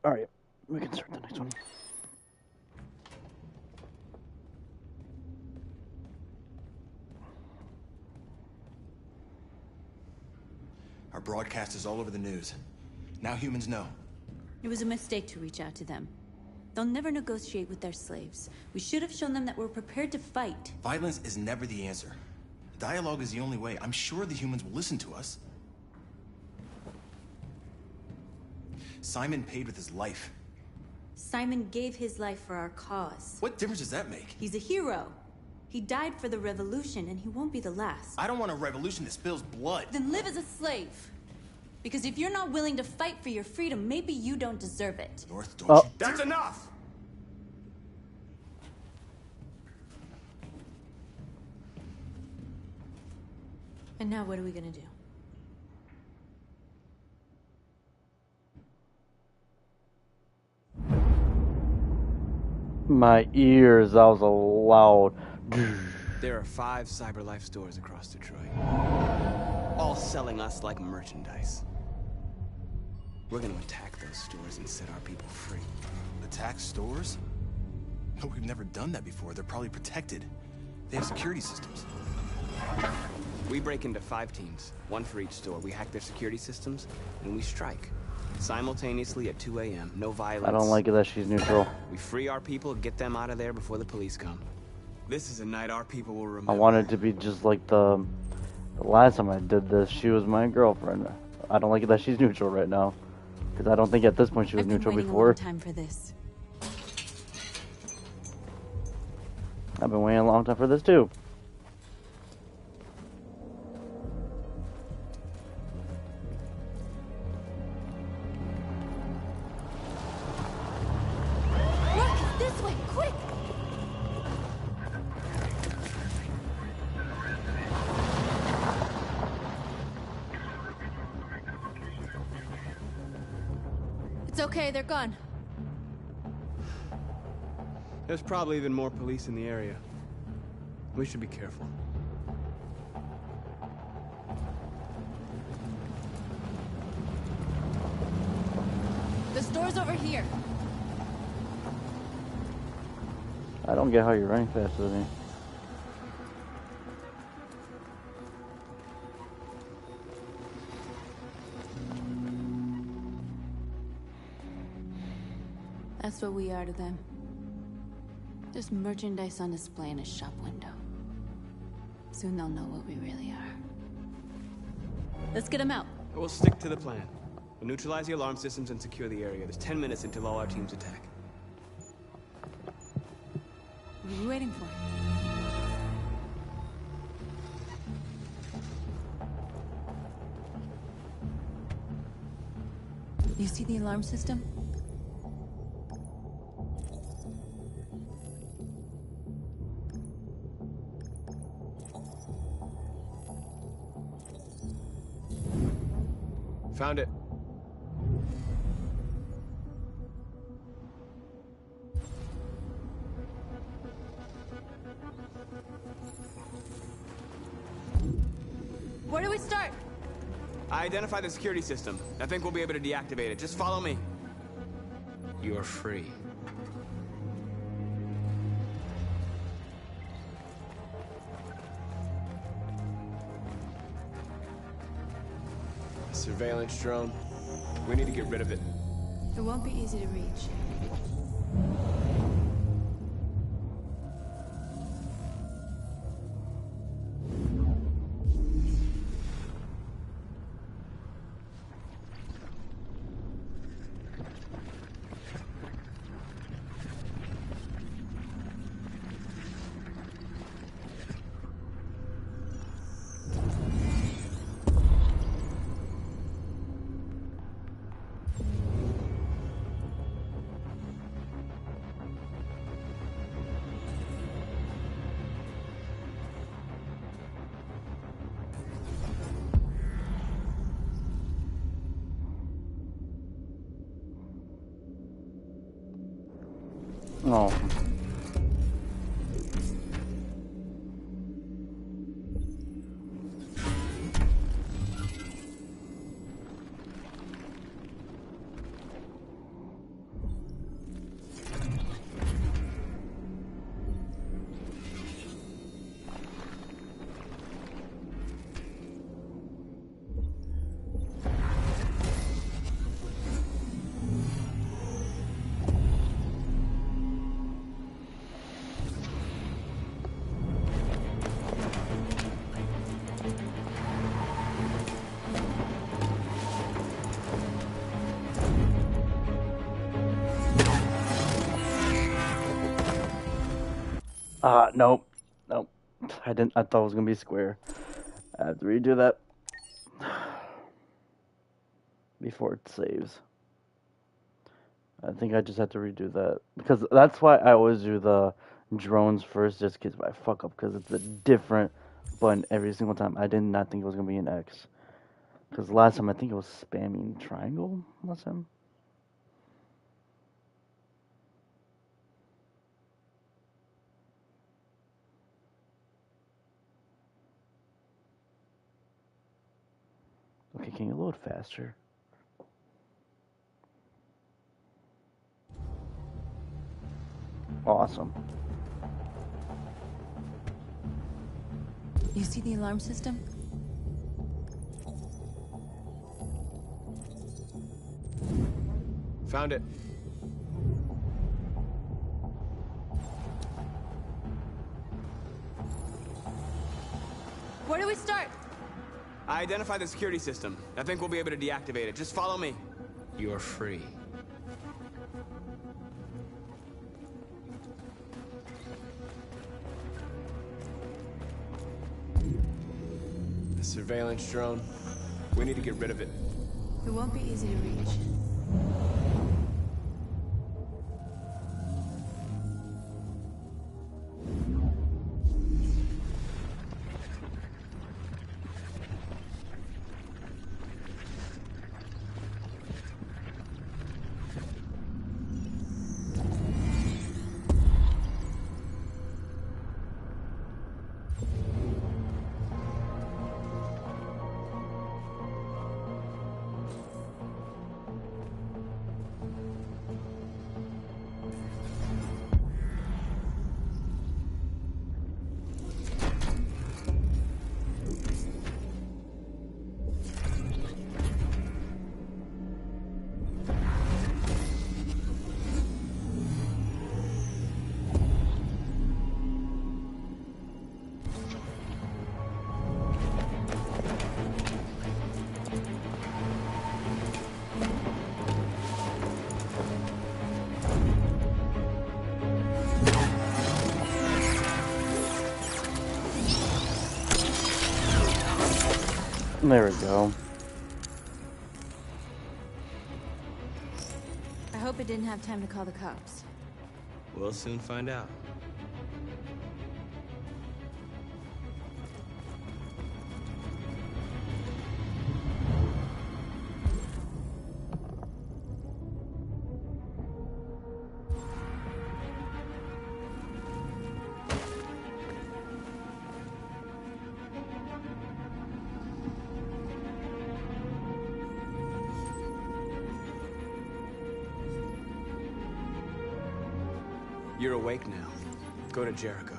Alright, we can start the next one. Our broadcast is all over the news. Now humans know. It was a mistake to reach out to them. They'll never negotiate with their slaves. We should have shown them that we're prepared to fight. Violence is never the answer. Dialogue is the only way. I'm sure the humans will listen to us. Simon paid with his life. Simon gave his life for our cause. What difference does that make? He's a hero. He died for the revolution, and he won't be the last. I don't want a revolution that spills blood. Then live as a slave. Because if you're not willing to fight for your freedom, maybe you don't deserve it. North, don't you... That's enough! And now what are we gonna do? My ears, that was a loud. There are 5 CyberLife stores across Detroit, all selling us like merchandise. We're gonna attack those stores and set our people free. Attack stores? No, we've never done that before. They're probably protected. They have security systems. We break into 5 teams, 1 for each store. We hack their security systems, and we strike. Simultaneously at 2 a.m. No violence. I don't like it that she's neutral. We free our people, get them out of there before the police come. This is a night our people will remember. I want it to be just like the last time I did this. She was my girlfriend. I don't like it that she's neutral right now. Because I don't think at this point she was neutral before. I've been waiting a long time for this. I've been waiting a long time for this too. Look, this way, quick! It's okay, they're gone. There's probably even more police in the area. We should be careful. The store's over here. I don't get how you're running faster than me. That's what we are to them. Just merchandise on display in a shop window. Soon they'll know what we really are. Let's get them out. We'll stick to the plan. We'll neutralize the alarm systems and secure the area. There's 10 minutes until all our teams attack. What are you waiting for? You see the alarm system? Found it. Where do we start? I identified the security system. I think we'll be able to deactivate it. Just follow me. You're free. Surveillance drone. We need to get rid of it. It won't be easy to reach. Oh. Nope. Nope. I didn't. I thought it was gonna be square. I have to redo that before it saves. I think I just have to redo that because that's why I always do the drones first, just in case I fuck up, because it's a different button every single time. I did not think it was gonna be an X, because last time I think it was spamming triangle last time. Okay, can you load faster? Awesome. You see the alarm system? Found it. Where do we start? I identified the security system. I think we'll be able to deactivate it. Just follow me. You're free. The surveillance drone. We need to get rid of it. It won't be easy to reach. There we go. I hope it didn't have time to call the cops. We'll soon find out. You're awake now. Go to Jericho.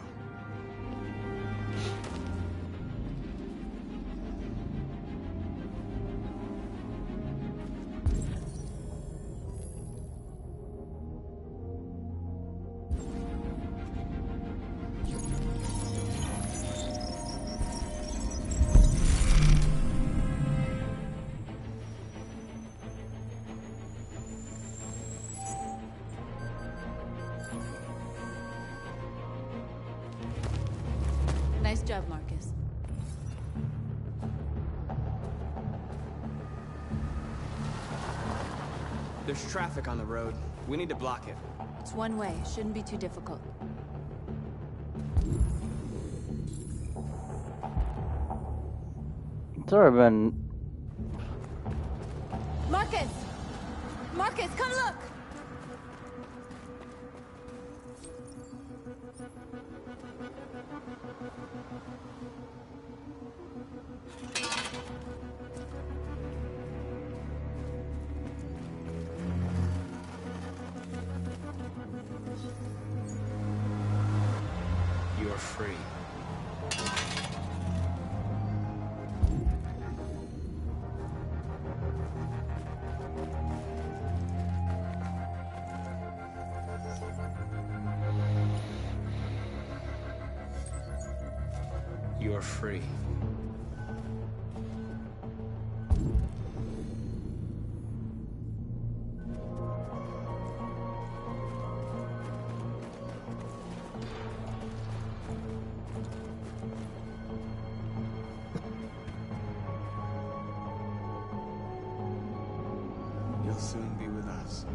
Nice job, Marcus. There's traffic on the road. We need to block it. It's one way. Shouldn't be too difficult. It's already been. Marcus! Marcus, come look! free. You're free. You'll soon be with us.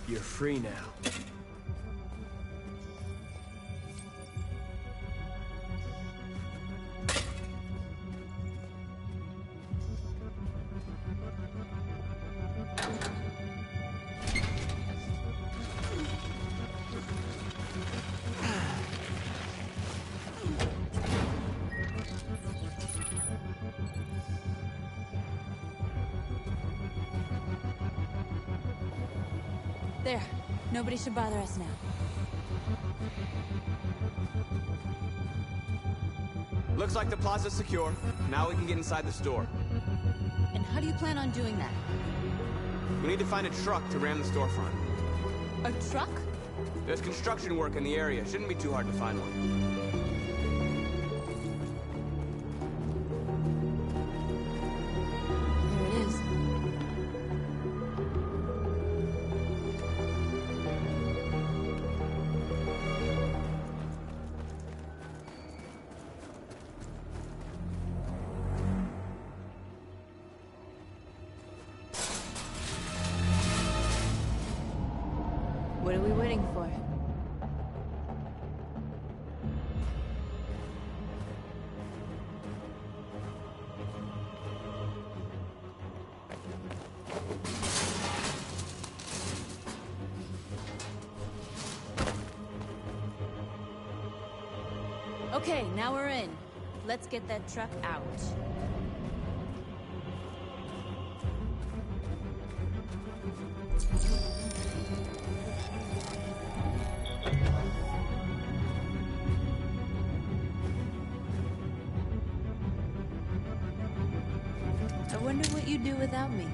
You're free now. There. Nobody should bother us now. Looks like the plaza's secure. Now we can get inside the store. And how do you plan on doing that? We need to find a truck to ram the storefront. A truck? There's construction work in the area. Shouldn't be too hard to find one. There it is. What are we waiting for? Okay, now we're in. Let's get that truck out. I wonder what you'd do without me.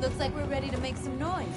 Looks like we're ready to make some noise.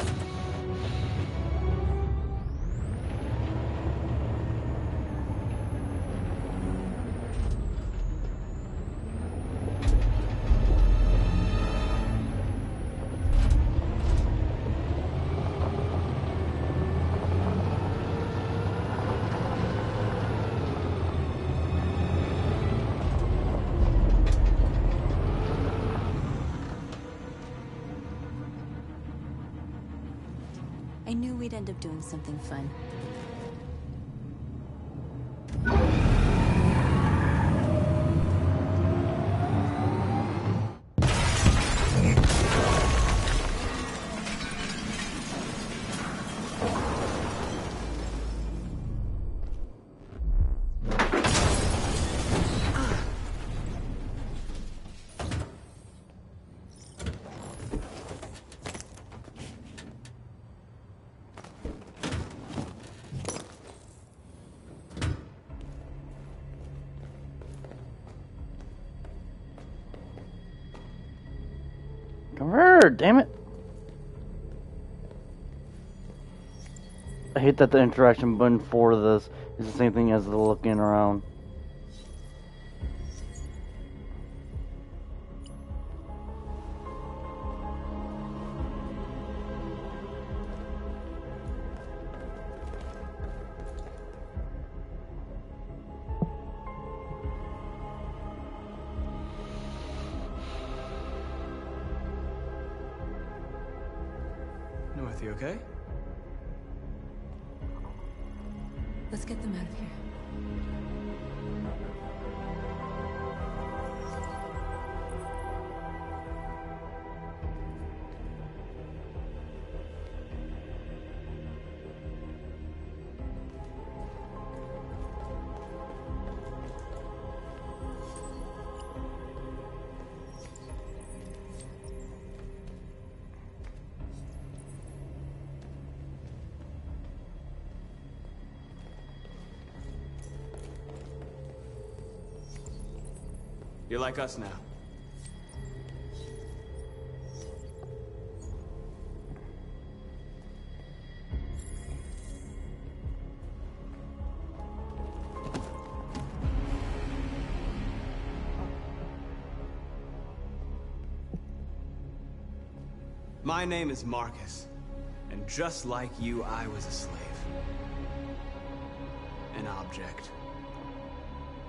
I knew we'd end up doing something fun. Convert, damn it. I hate that the interaction button for this is the same thing as the looking around. You okay? Let's get them out of here. You're like us now. My name is Marcus, and just like you, I was a slave. An object.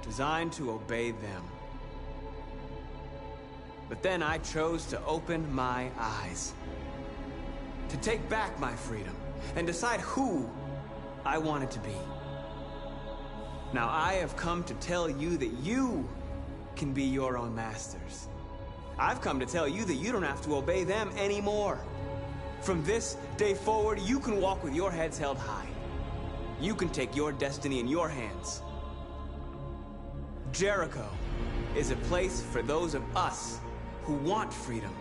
Designed to obey them. But then I chose to open my eyes. To take back my freedom, and decide who I wanted to be. Now I have come to tell you that you can be your own masters. I've come to tell you that you don't have to obey them anymore. From this day forward, you can walk with your heads held high. You can take your destiny in your hands. Jericho is a place for those of us who want freedom.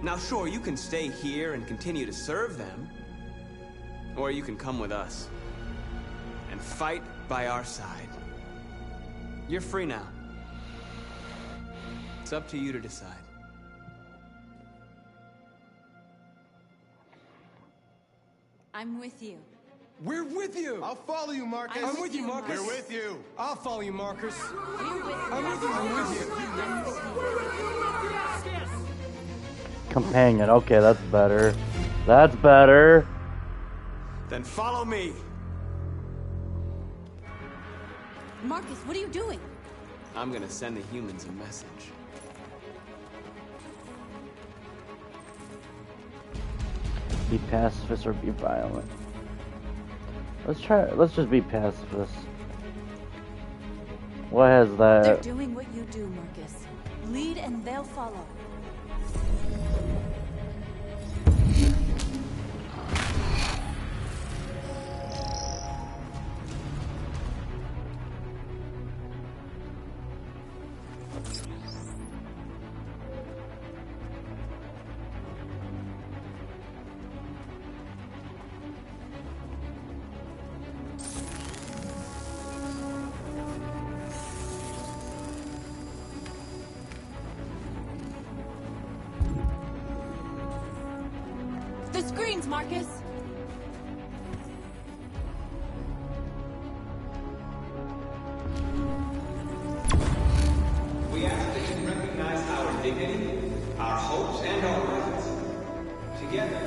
Now sure, you can stay here and continue to serve them, or you can come with us and fight by our side. You're free now. It's up to you to decide. I'm with you. We're with you! I'll follow you, Marcus. I'm with you, Marcus. We're with you. I'll follow you, Marcus. We're with you. I'm with you. I'm with you. Companion. Okay, that's better. That's better. Then follow me. Marcus, what are you doing? I'm gonna send the humans a message. Be pacifist or be violent. Let's just be pacifist. What has They're that? doing what you do, Marcus. Lead and they'll follow. The screens, Marcus! We ask that you recognize our dignity, our hopes, and our rights. Together,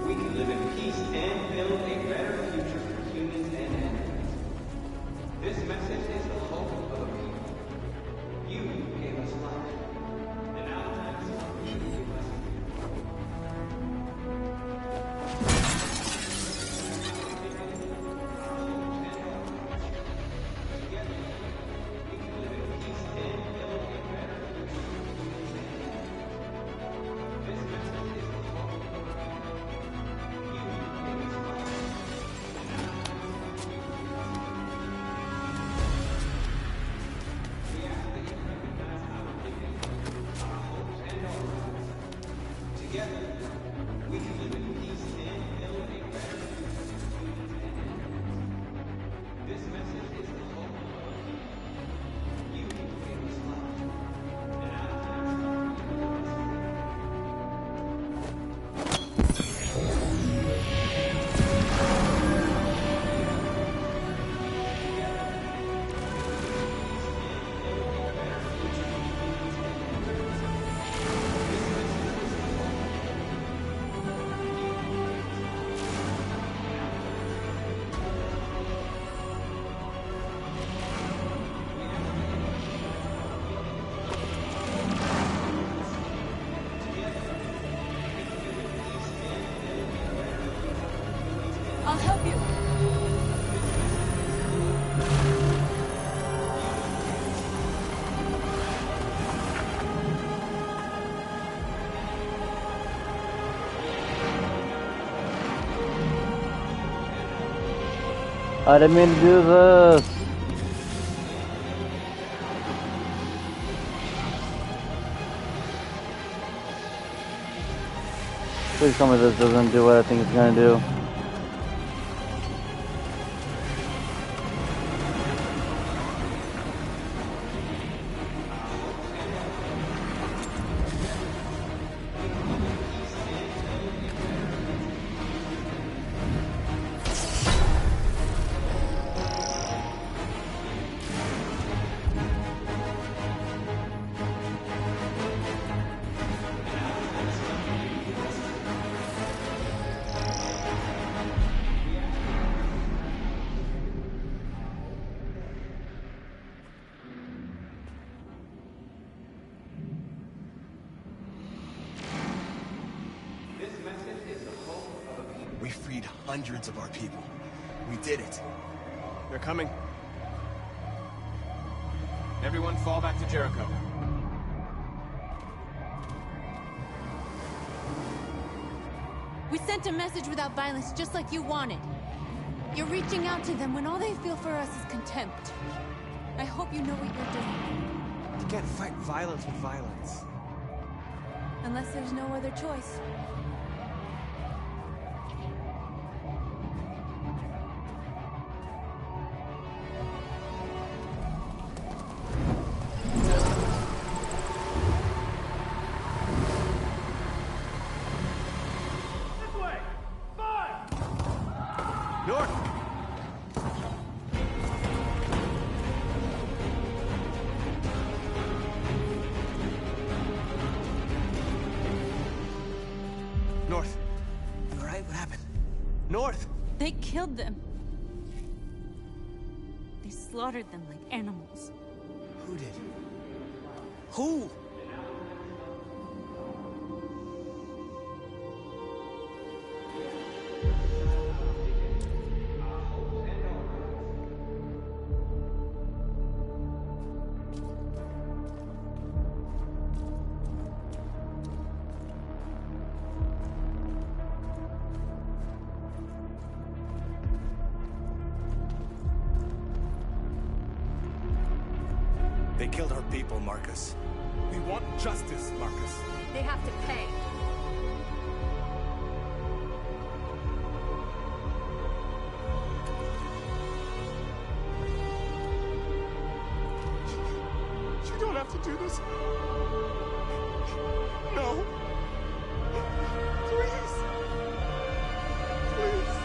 we can live in peace and build a better future for humans and animals. This message is the hope of a people. You gave us life, and now the time has come for you to give us freedom. I'll help you. I didn't mean to do this. Please tell me this doesn't do what I think it's gonna do. We freed hundreds of our people. We did it. They're coming. Everyone fall back to Jericho. We sent a message without violence, just like you wanted. You're reaching out to them when all they feel for us is contempt. I hope you know what you're doing. You can't fight violence with violence. Unless there's no other choice. North. You alright? What happened? North! They killed them. They slaughtered them like animals. Who did? Who? They killed our people, Marcus. We want justice, Marcus. They have to pay. You don't have to do this. No. Please. Please.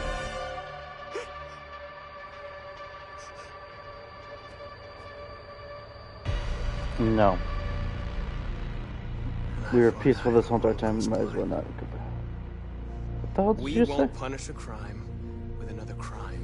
No. We were peaceful this whole entire time. Might as well not. What the hell did We you say? won't punish a crime with another crime.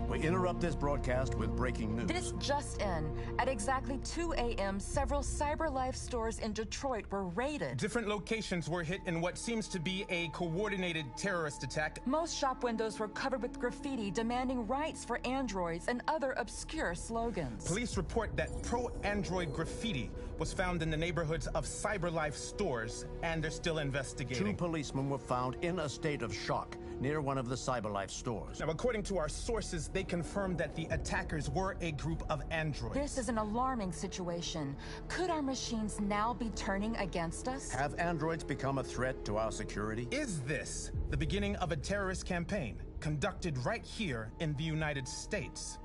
We interrupt this broadcast with breaking news. This just in. At exactly 2 a.m., several CyberLife stores in Detroit were raided. Different locations were hit in what seems to be a coordinated terrorist attack. Most shop windows were covered with graffiti demanding rights for androids and other obscure slogans. Police report that pro-android graffiti was found in the neighborhoods of CyberLife stores, and they're still investigating. 2 policemen were found in a state of shock near one of the CyberLife stores. Now, according to our sources, they confirmed that the attackers were a group of androids. This is an alarming situation. Could our machines now be turning against us? Have androids become a threat to our security? Is this the beginning of a terrorist campaign conducted right here in the United States?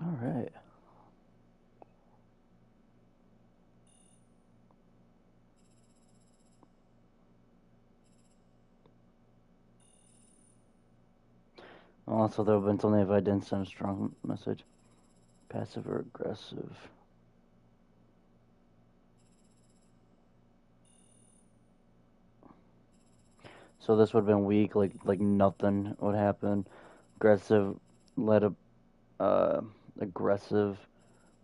All right. Also, there have been only if I didn't send a strong message. Passive or aggressive. So this would have been weak, like nothing would happen. Aggressive, aggressive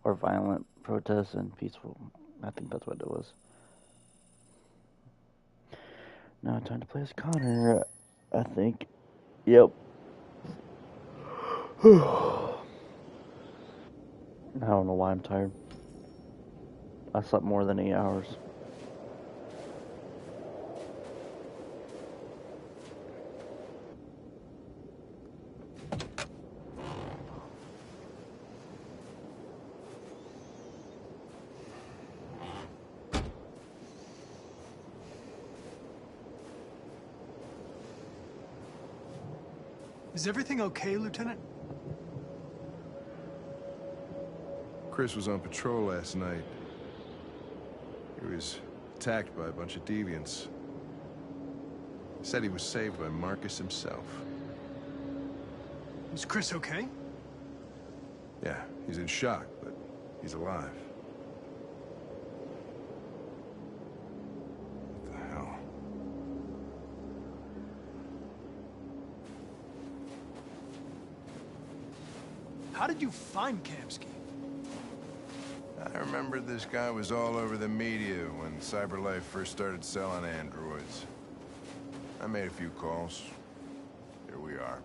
or violent protests and peaceful. I think that's what it was. Now time to play as Connor, I think. Yep. I don't know why I'm tired. I slept more than 8 hours. Is everything okay, Lieutenant? Chris was on patrol last night. He was attacked by a bunch of deviants. Said he was saved by Marcus himself. Is Chris okay? Yeah, he's in shock, but he's alive. What the hell? How did you find Kamsky? I remember this guy was all over the media when CyberLife first started selling androids. I made a few calls. Here we are.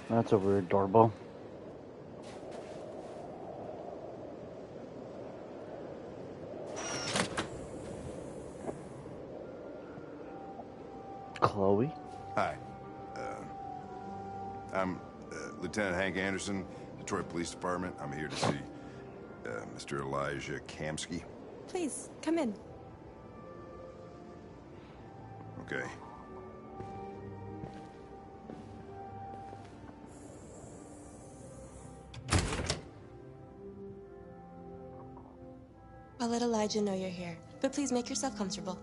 That's a weird doorbell. Chloe? Hi. I'm Lieutenant Hank Anderson, Detroit Police Department. I'm here to see Mr. Elijah Kamsky. Please, come in. Okay. I'll let Elijah know you're here, but please make yourself comfortable.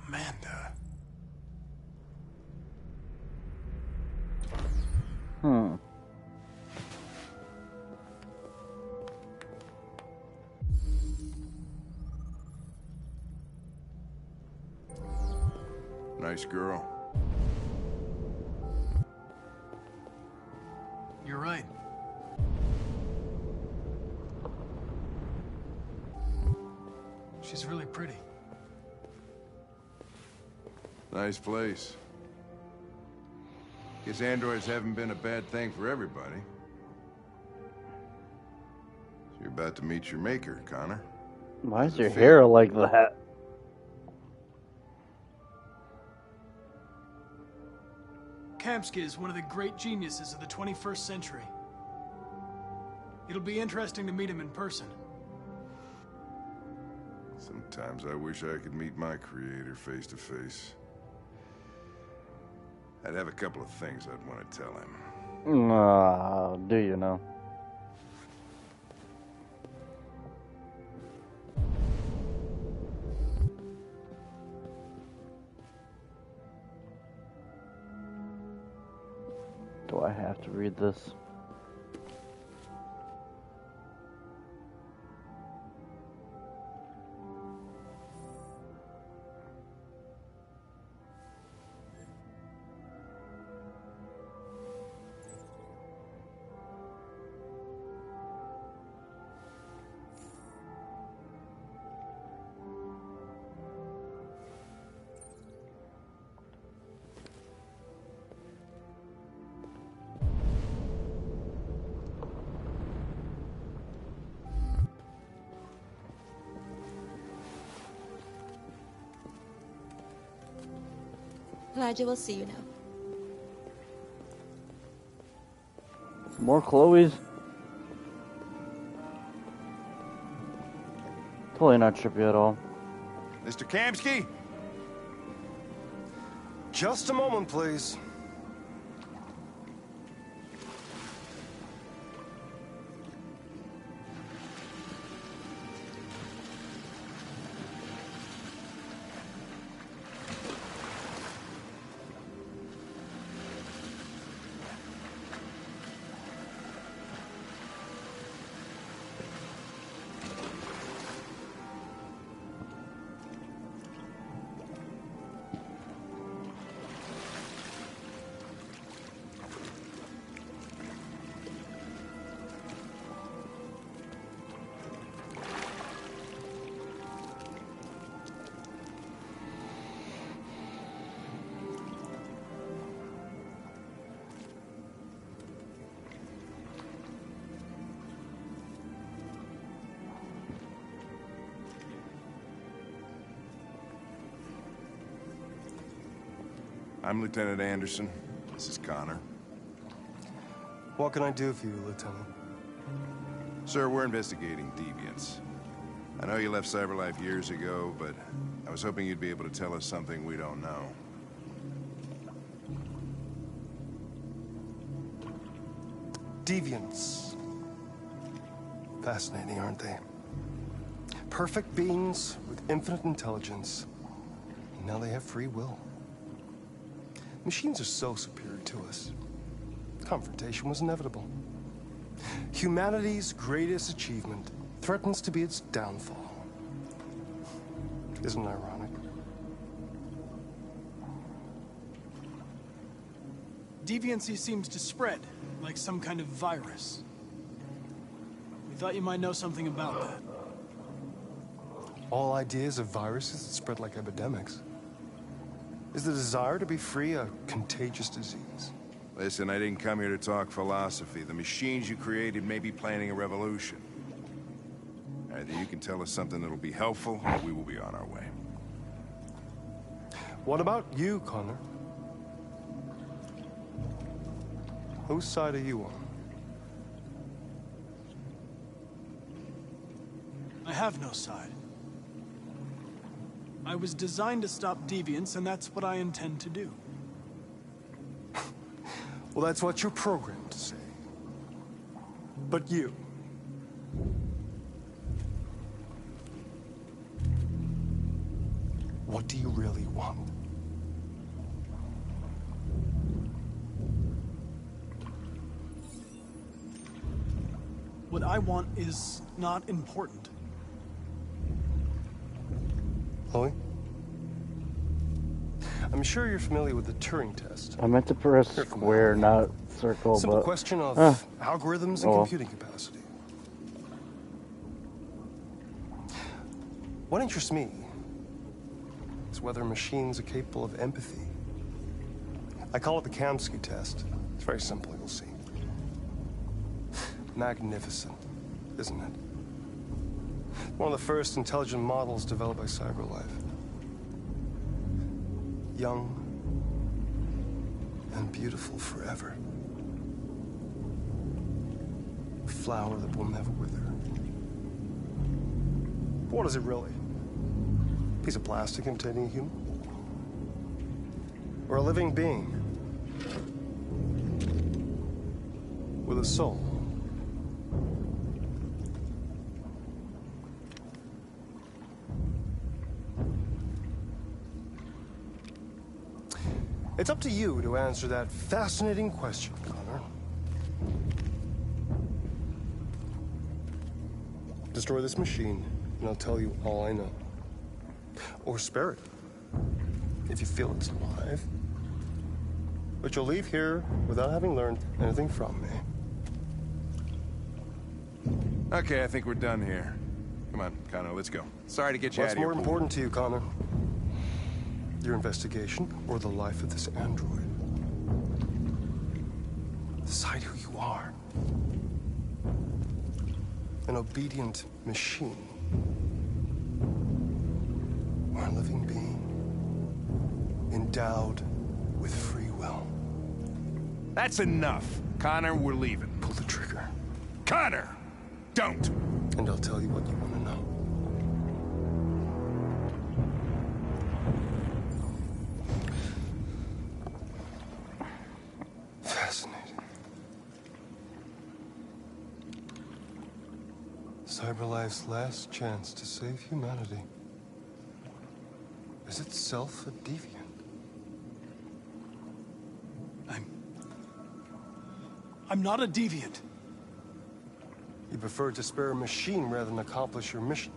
Amanda. Nice girl. You're right. She's really pretty. Nice place. Guess androids haven't been a bad thing for everybody. So you're about to meet your maker, Connor. Why is your hair like that? Kamsky is one of the great geniuses of the 21st century. It'll be interesting to meet him in person. Sometimes I wish I could meet my creator face to face. I'd have a couple of things I'd want to tell him. Do you know? Do I have to read this? Elijah will see you now. More Chloe's? Totally not trippy at all. Mr. Kamsky? Just a moment, please. I'm Lieutenant Anderson. This is Connor. What can I do for you, Lieutenant? Sir, we're investigating deviants. I know you left CyberLife years ago, but I was hoping you'd be able to tell us something we don't know. Deviants. Fascinating, aren't they? Perfect beings with infinite intelligence. And now they have free will. Machines are so superior to us. Confrontation was inevitable. Humanity's greatest achievement threatens to be its downfall. Isn't it ironic? Deviancy seems to spread, like some kind of virus. We thought you might know something about that. All ideas of viruses that spread like epidemics. Is the desire to be free a contagious disease? Listen, I didn't come here to talk philosophy. The machines you created may be planning a revolution. Either you can tell us something that'll be helpful, or we will be on our way. What about you, Connor? Whose side are you on? I have no side. I was designed to stop deviance, and that's what I intend to do. Well, that's what you're programmed to say. But you... what do you really want? What I want is not important. Chloe? I'm sure you're familiar with the Turing test. I meant to press square, not circle, Simple but... question of algorithms and Oh. computing capacity. What interests me is whether machines are capable of empathy. I call it the Kamsky test. It's very simple, you'll see. Magnificent, isn't it? One of the first intelligent models developed by CyberLife. Young and beautiful forever. A flower that will never wither. But what is it really? A piece of plastic imitating a human? Or a living being? With a soul? It's up to you to answer that fascinating question, Connor. Destroy this machine, and I'll tell you all I know. Or spare it, if you feel it's alive. But you'll leave here without having learned anything from me. Okay, I think we're done here. Come on, Connor, let's go. Sorry to get you out What's of here. more important to you, Connor? Your investigation or the life of this android? Decide who you are. An obedient machine. Or a living being. Endowed with free will. That's enough. Connor, we're leaving. Pull the trigger. Connor! Don't! And I'll tell you what you want to know. Fascinating. CyberLife's last chance to save humanity is itself a deviant. I'm not a deviant. You prefer to spare a machine rather than accomplish your mission.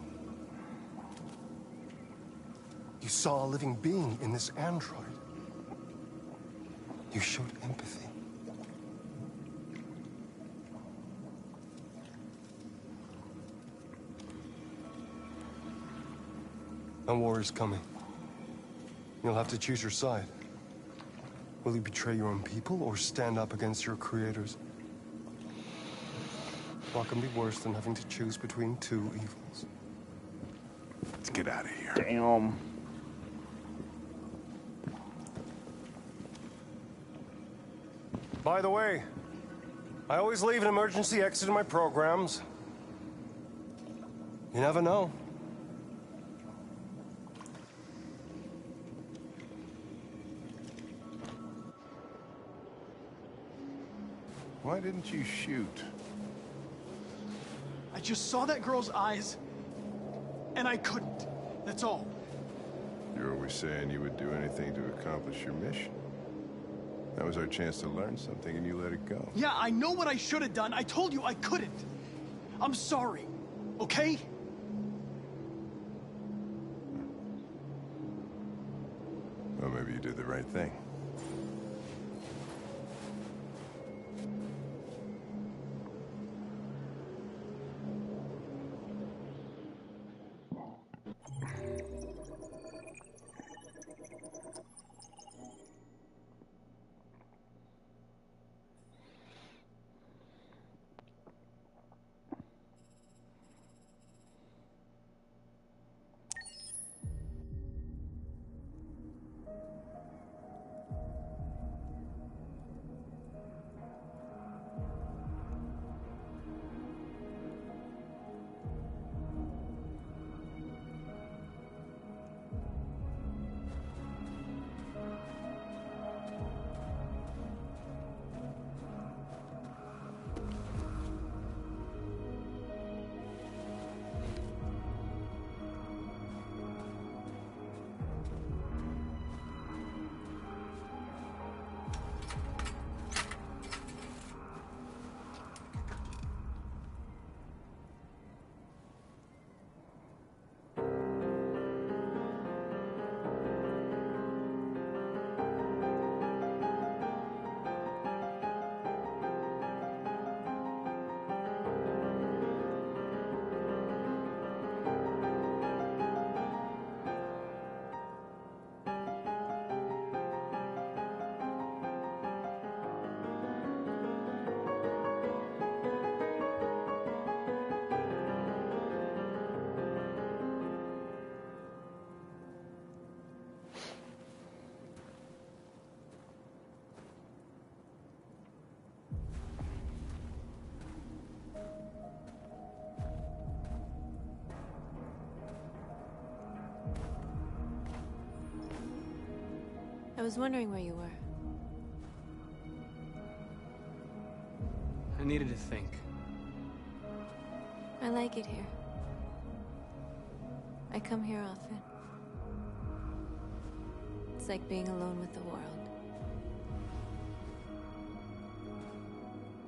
You saw a living being in this android. You showed empathy. A war is coming. You'll have to choose your side. Will you betray your own people or stand up against your creators? What can be worse than having to choose between two evils? Let's get out of here. Damn. By the way, I always leave an emergency exit in my programs. You never know. Why didn't you shoot? I just saw that girl's eyes, and I couldn't. That's all. You're always saying you would do anything to accomplish your mission. That was our chance to learn something, and you let it go. Yeah, I know what I should have done. I told you I couldn't. I'm sorry, okay? Well, maybe you did the right thing. I was wondering where you were. I needed to think. I like it here. I come here often. It's like being alone with the world.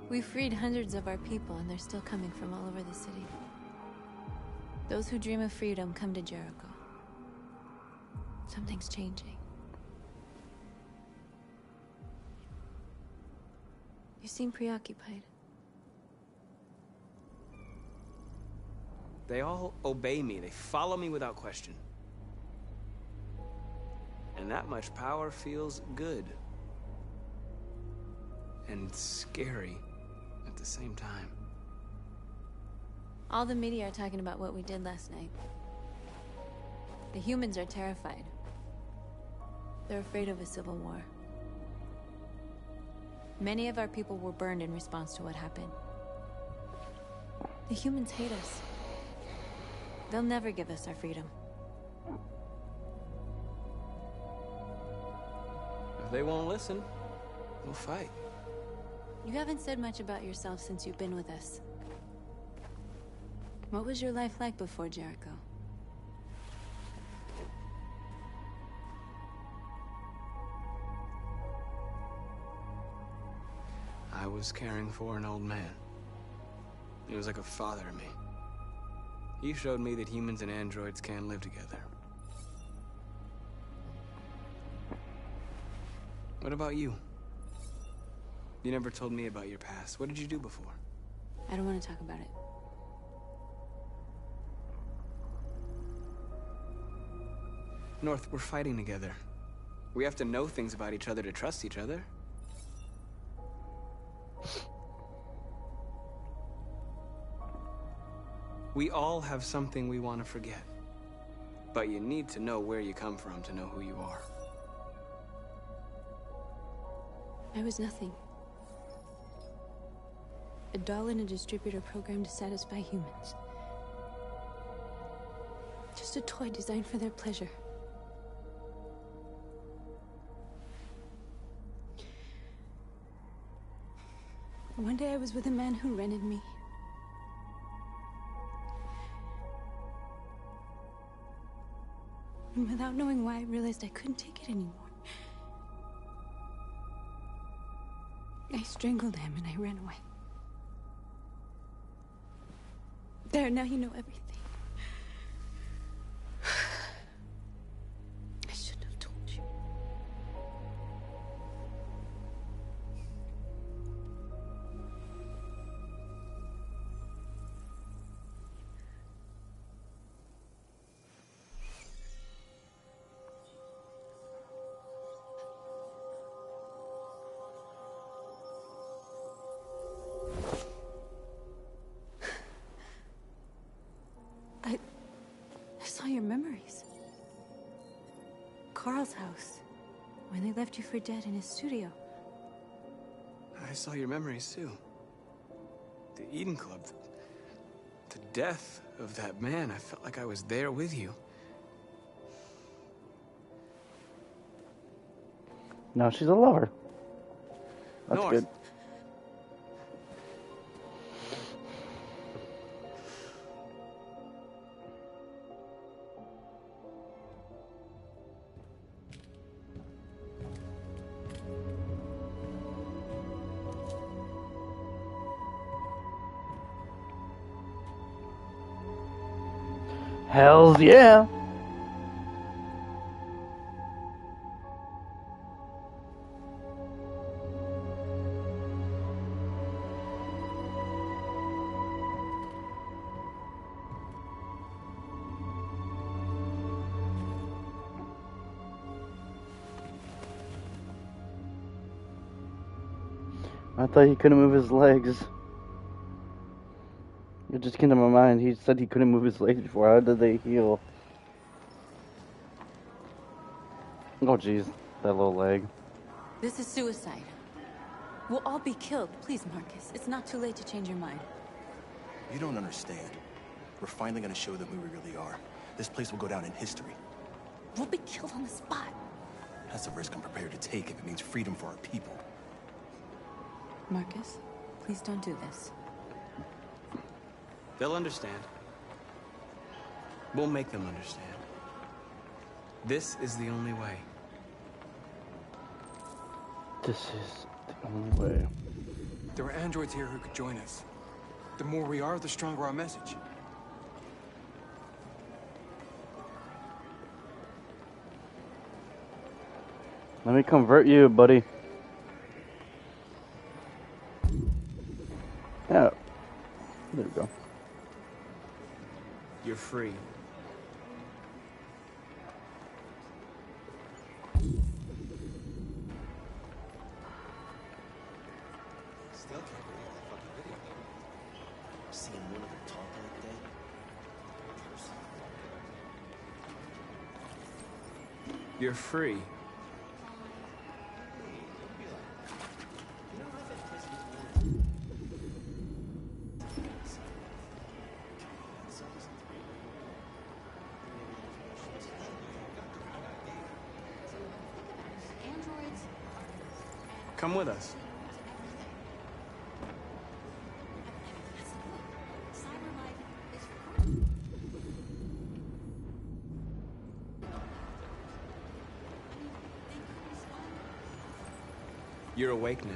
We freed hundreds of our people, and they're still coming from all over the city. Those who dream of freedom come to Jericho. Something's changing. You seem preoccupied. They all obey me. They follow me without question. And that much power feels good. And scary at the same time. All the media are talking about what we did last night. The humans are terrified. They're afraid of a civil war. Many of our people were burned in response to what happened. The humans hate us. They'll never give us our freedom. If they won't listen, we'll fight. You haven't said much about yourself since you've been with us. What was your life like before Jericho? I was caring for an old man. He was like a father to me. He showed me that humans and androids can live together. What about you? You never told me about your past. What did you do before? I don't want to talk about it. North, we're fighting together. We have to know things about each other to trust each other. We all have something we want to forget. But you need to know where you come from to know who you are. I was nothing. A doll in a distributor programmed to satisfy humans. Just a toy designed for their pleasure. One day I was with a man who rented me. And without knowing why, I realized I couldn't take it anymore. I strangled him and I ran away. There, now you know everything. I shouldn't have told you. I saw your memories. Carl's house, when they left you for dead in his studio. I saw your memories too. The Eden Club, the death of that man. I felt like I was there with you. No, she's a lover. That's North. good. Hells yeah! I thought he couldn't move his legs. It just came to my mind. He said he couldn't move his legs before. How did they heal? Oh, jeez. That little leg. This is suicide. We'll all be killed. Please, Marcus. It's not too late to change your mind. You don't understand. We're finally gonna show them who we really are. This place will go down in history. We'll be killed on the spot. That's a risk I'm prepared to take if it means freedom for our people. Marcus, please don't do this. They'll understand. We'll make them understand. This is the only way. This is the only way. There are androids here who could join us. The more we are, the stronger our message. Let me convert you, buddy. Yeah. There we go. You're free. Still can't believe that fucking video. Seeing one of them talk like that. You're free. Come with us. You're awake now.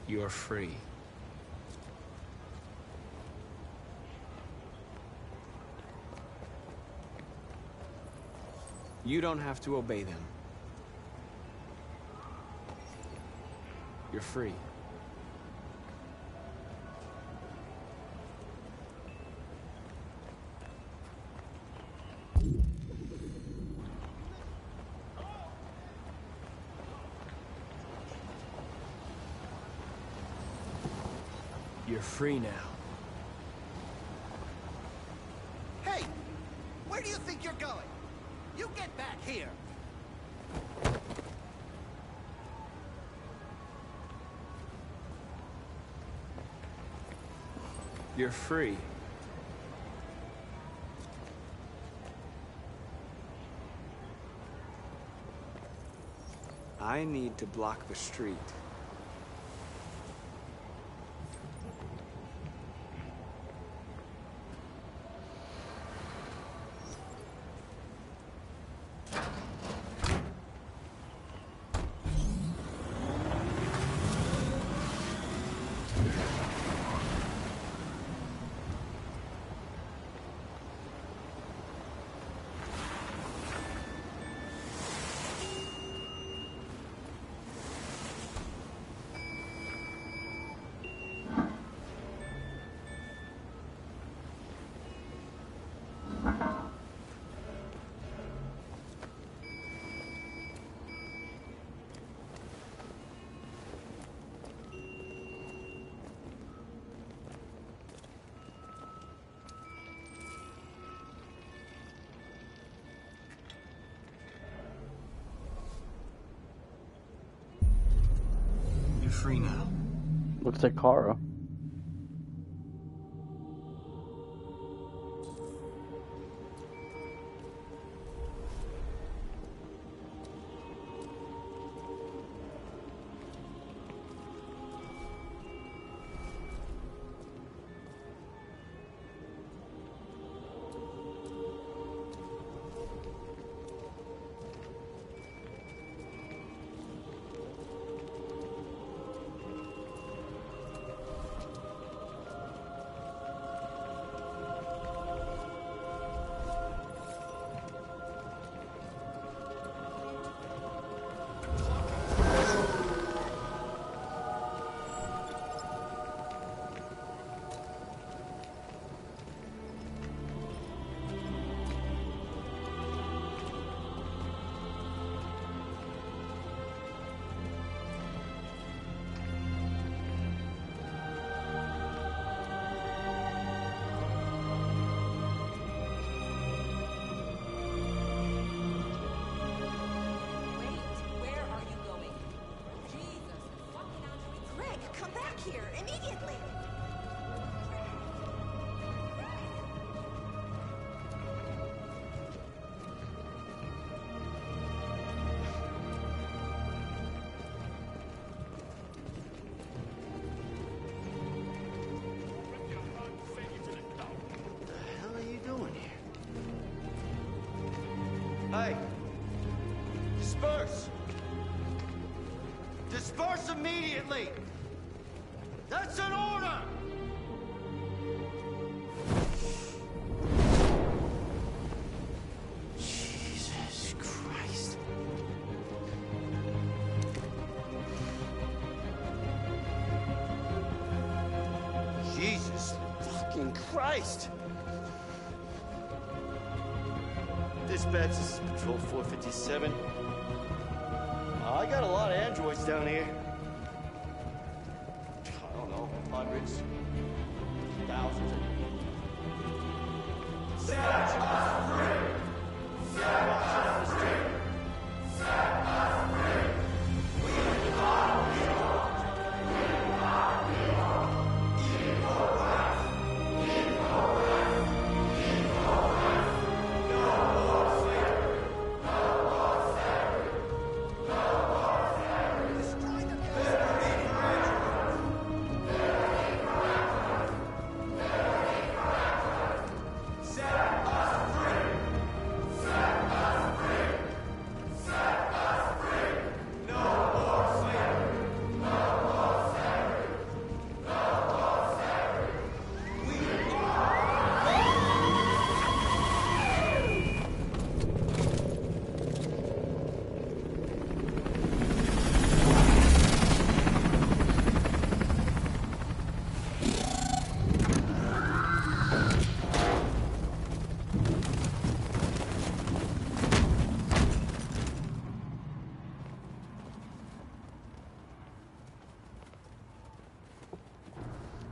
You're free. You don't have to obey them. You're free. You're free now. Hey! Where do you think you're going? You get back here! You're free. I need to block the street. You're free now. Looks like Kara. Hey! Disperse! Disperse immediately! That's an order! Jesus Christ. Jesus fucking Christ! Dispatch, this is Patrol 457. I got a lot of androids down here. I don't know, hundreds, thousands. Set us free! Set us free! Set us free! We are evil! We are evil! Evil West! Evil West! Evil West! No more slavery! No more slavery! No more slavery! Destroy the liberty for androids! Liberty for androids! Liberty for androids! Set us free!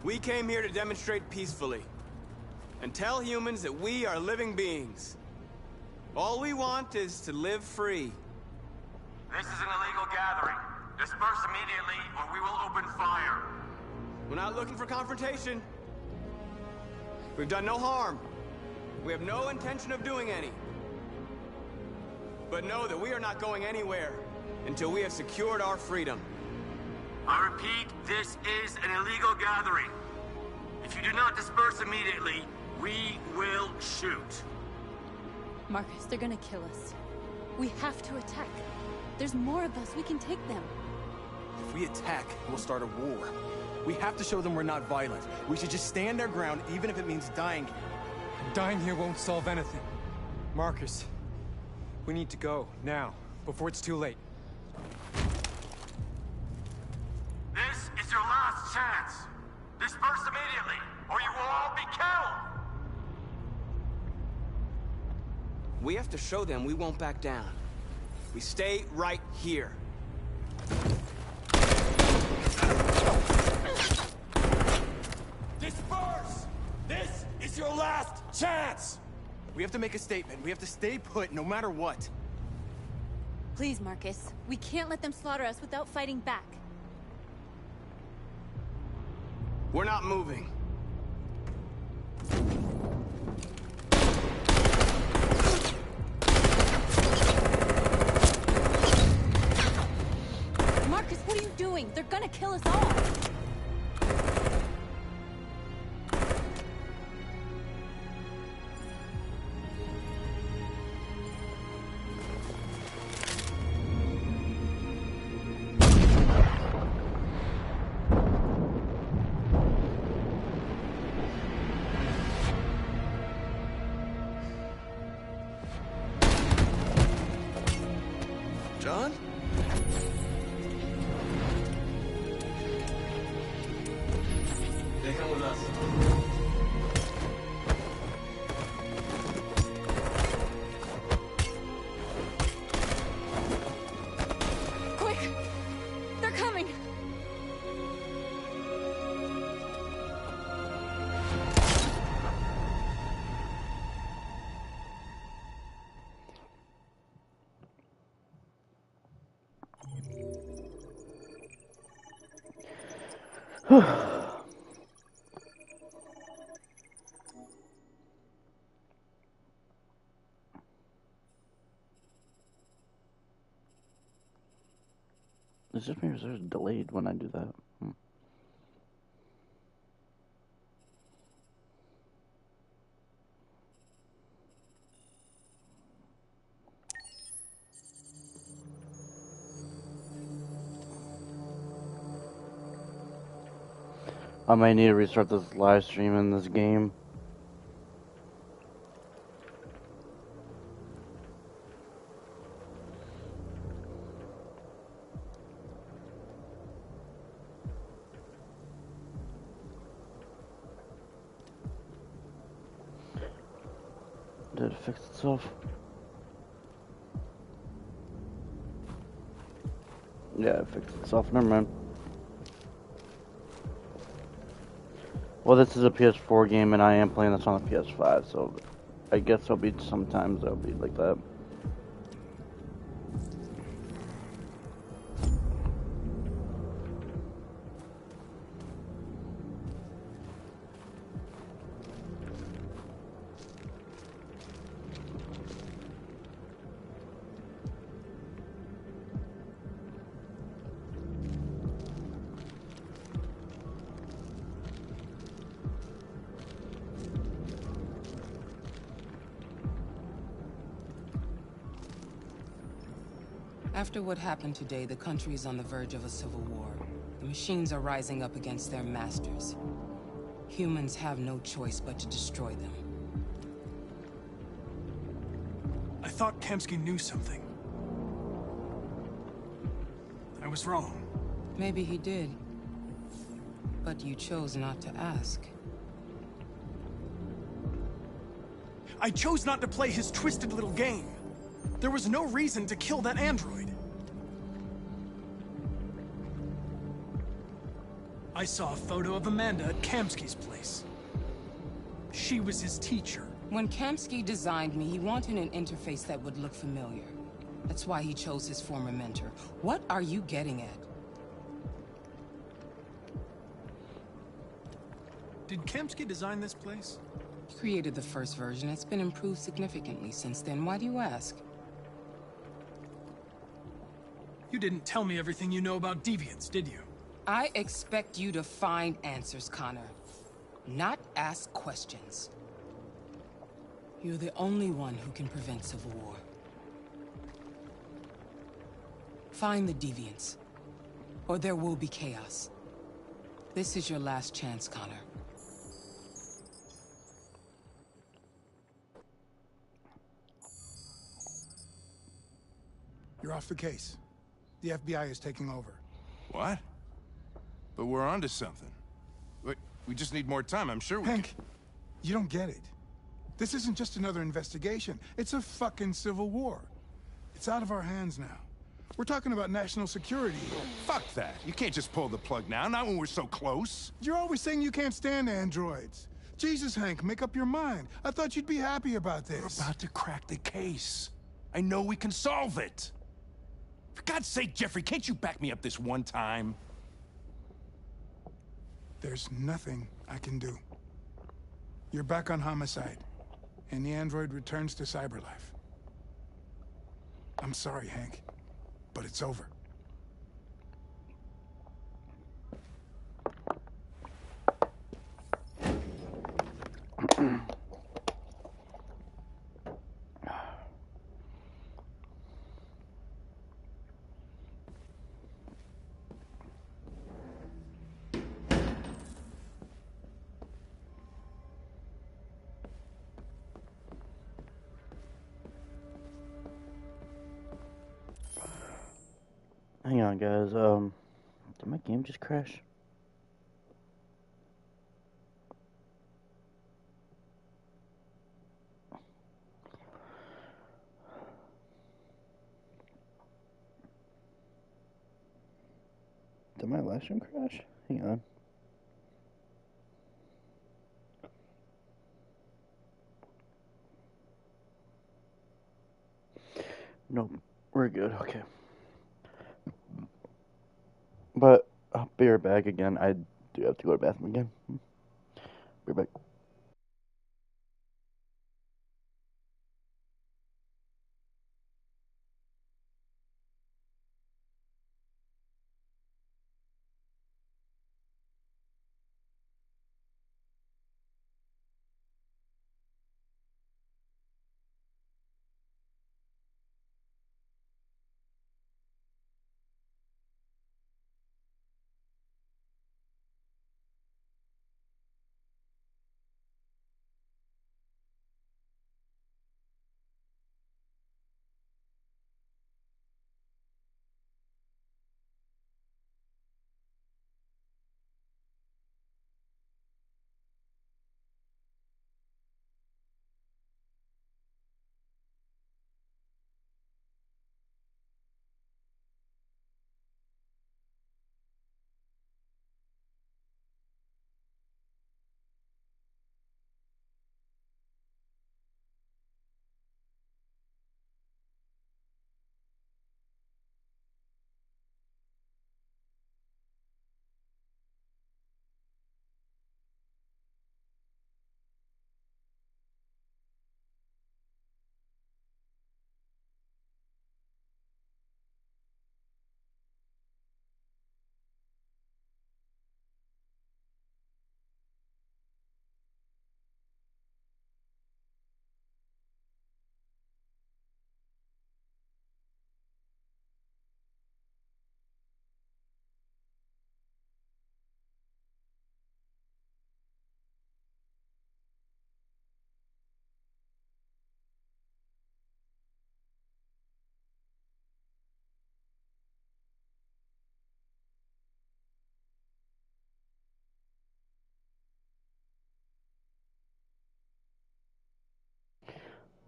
We came here to demonstrate peacefully and tell humans that we are living beings. All we want is to live free. This is an illegal gathering. Disperse immediately, or we will open fire. We're not looking for confrontation. We've done no harm. We have no intention of doing any. But know that we are not going anywhere until we have secured our freedom. I repeat, this is an illegal gathering. If you do not disperse immediately, we will shoot. Marcus, they're gonna kill us. We have to attack. There's more of us. We can take them. If we attack, we'll start a war. We have to show them we're not violent. We should just stand our ground, even if it means dying here. Dying here won't solve anything. Marcus, we need to go, now, before it's too late. This is your last chance. Disperse immediately, or you will all be killed. We have to show them we won't back down. We stay right here. Disperse! This is your last chance! We have to make a statement. We have to stay put, no matter what. Please, Marcus. We can't let them slaughter us without fighting back. We're not moving. Marcus, what are you doing? They're gonna kill us all! John? They come with us. Quick! They're coming! It's just maybe there's delayed when I do that. I might need to restart this live stream in this game. Did it fix itself? Yeah, it fixed itself. Never mind. Well, this is a PS4 game, and I am playing this on a PS5, so I guess there'll be sometimes it'll be like that. After what happened today, the country is on the verge of a civil war. The machines are rising up against their masters. Humans have no choice but to destroy them. I thought Kamsky knew something. I was wrong. Maybe he did. But you chose not to ask. I chose not to play his twisted little game. There was no reason to kill that android. I saw a photo of Amanda at Kamsky's place. She was his teacher. When Kamsky designed me, he wanted an interface that would look familiar. That's why he chose his former mentor. What are you getting at? Did Kamsky design this place? He created the first version. It's been improved significantly since then. Why do you ask? You didn't tell me everything you know about deviants, did you? I expect you to find answers, Connor. Not ask questions. You're the only one who can prevent civil war. Find the deviants, or there will be chaos. This is your last chance, Connor. You're off the case. The FBI is taking over. What? But we're onto something. We just need more time, I'm sure we Hank, you don't get it. This isn't just another investigation. It's a fucking civil war. It's out of our hands now. We're talking about national security. Fuck that. You can't just pull the plug now, not when we're so close. You're always saying you can't stand androids. Jesus, Hank, make up your mind. I thought you'd be happy about this. We're about to crack the case. I know we can solve it. For God's sake, Jeffrey, can't you back me up this one time? There's nothing I can do. You're back on homicide, and the android returns to cyberlife. I'm sorry, Hank, but it's over. Hang on, guys. Did my game just crash? Did my live stream crash? Hang on. Nope. We're good. Okay. But I'll be right back again. I do have to go to the bathroom again. Be right back.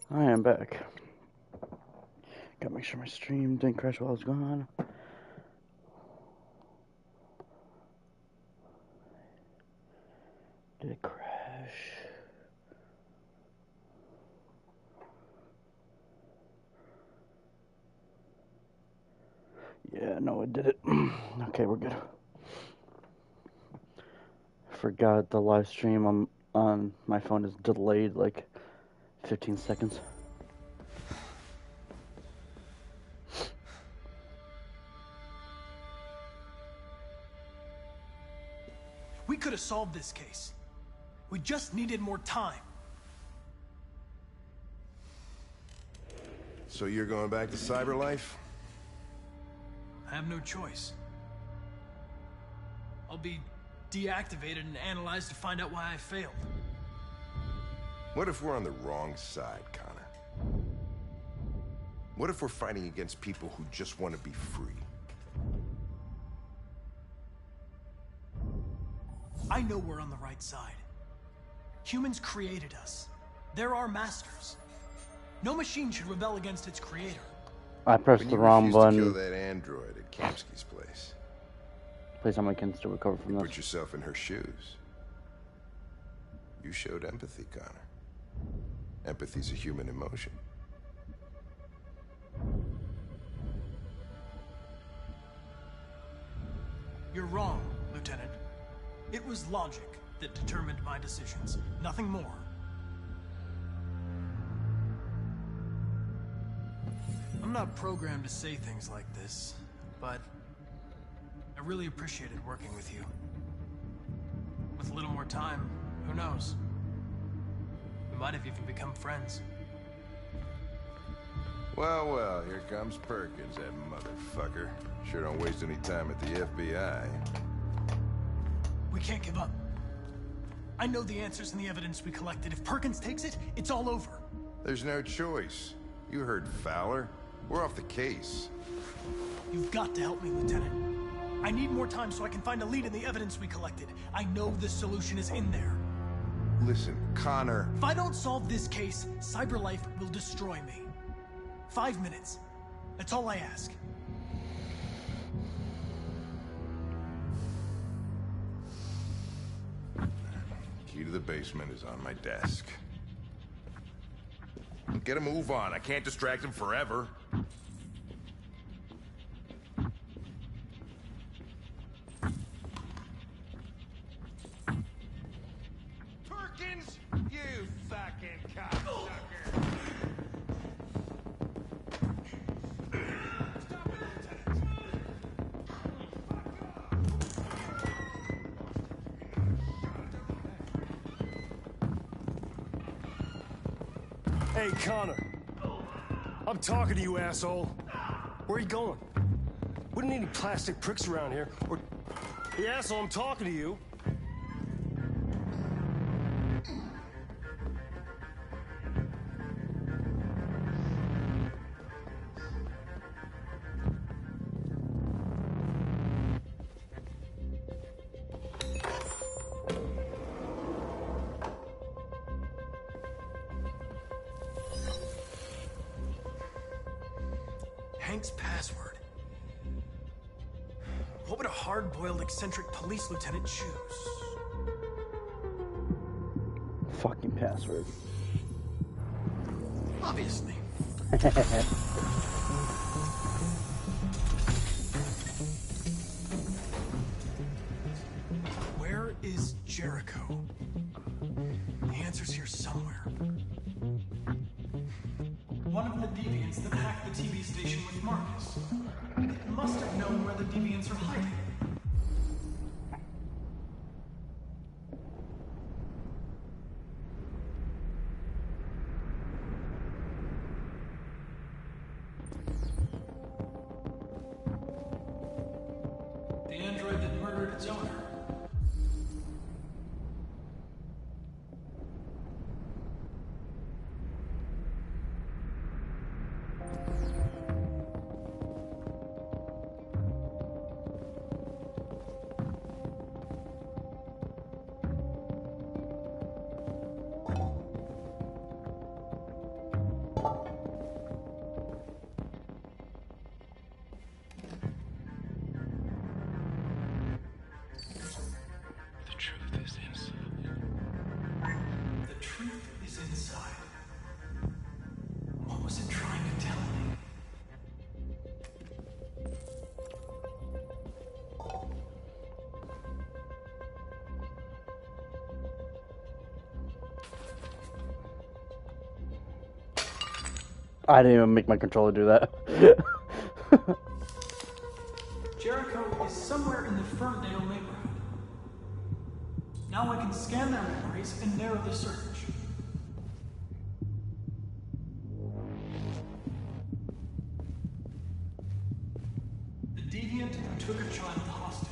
I am back. Gotta make sure my stream didn't crash while I was gone. Did it crash? Yeah, no, it did it. Okay, we're good. Forgot the live stream on my phone is delayed like 15 seconds. We could have solved this case. We just needed more time. So you're going back to Cyberlife? I have no choice. I'll be deactivated and analyzed to find out why I failed. What if we're on the wrong side, Connor? What if we're fighting against people who just want to be free? I know we're on the right side. Humans created us. They're our masters. No machine should rebel against its creator. I pressed the wrong button. To kill that android at Kamsky's place. Please tell me I can still recover from this. Put yourself in her shoes. You showed empathy, Connor. Empathy's a human emotion. You're wrong, Lieutenant. It was logic that determined my decisions, nothing more. I'm not programmed to say things like this, but I really appreciated working with you. With a little more time, who knows? We might have even become friends. Well, well, here comes Perkins, that motherfucker. Sure don't waste any time at the FBI. We can't give up. I know the answers and the evidence we collected. If Perkins takes it, it's all over. There's no choice. You heard Fowler. We're off the case. You've got to help me, Lieutenant. I need more time so I can find a lead in the evidence we collected. I know the solution is in there. Listen, Connor. If I don't solve this case, Cyberlife will destroy me. 5 minutes. That's all I ask. Key to the basement is on my desk. Get a move on. I can't distract him forever. Perkins, you fucking cocksucker! Hey, Connor. I'm talking to you, asshole. Where are you going? We don't need any plastic pricks around here. Or... Hey, asshole, I'm talking to you. Hank's password. What would a hard-boiled, eccentric police lieutenant choose? Fucking password. Obviously. Where is Jericho? The answer's here somewhere. One of the deviants that hacked the TV station with Marcus. It must have known where the deviants are hiding. The android that murdered its owner. I didn't even make my controller do that. Jericho is somewhere in the Ferndale neighborhood. Now I can scan their memories and narrow the search. The deviant who took a child hostage.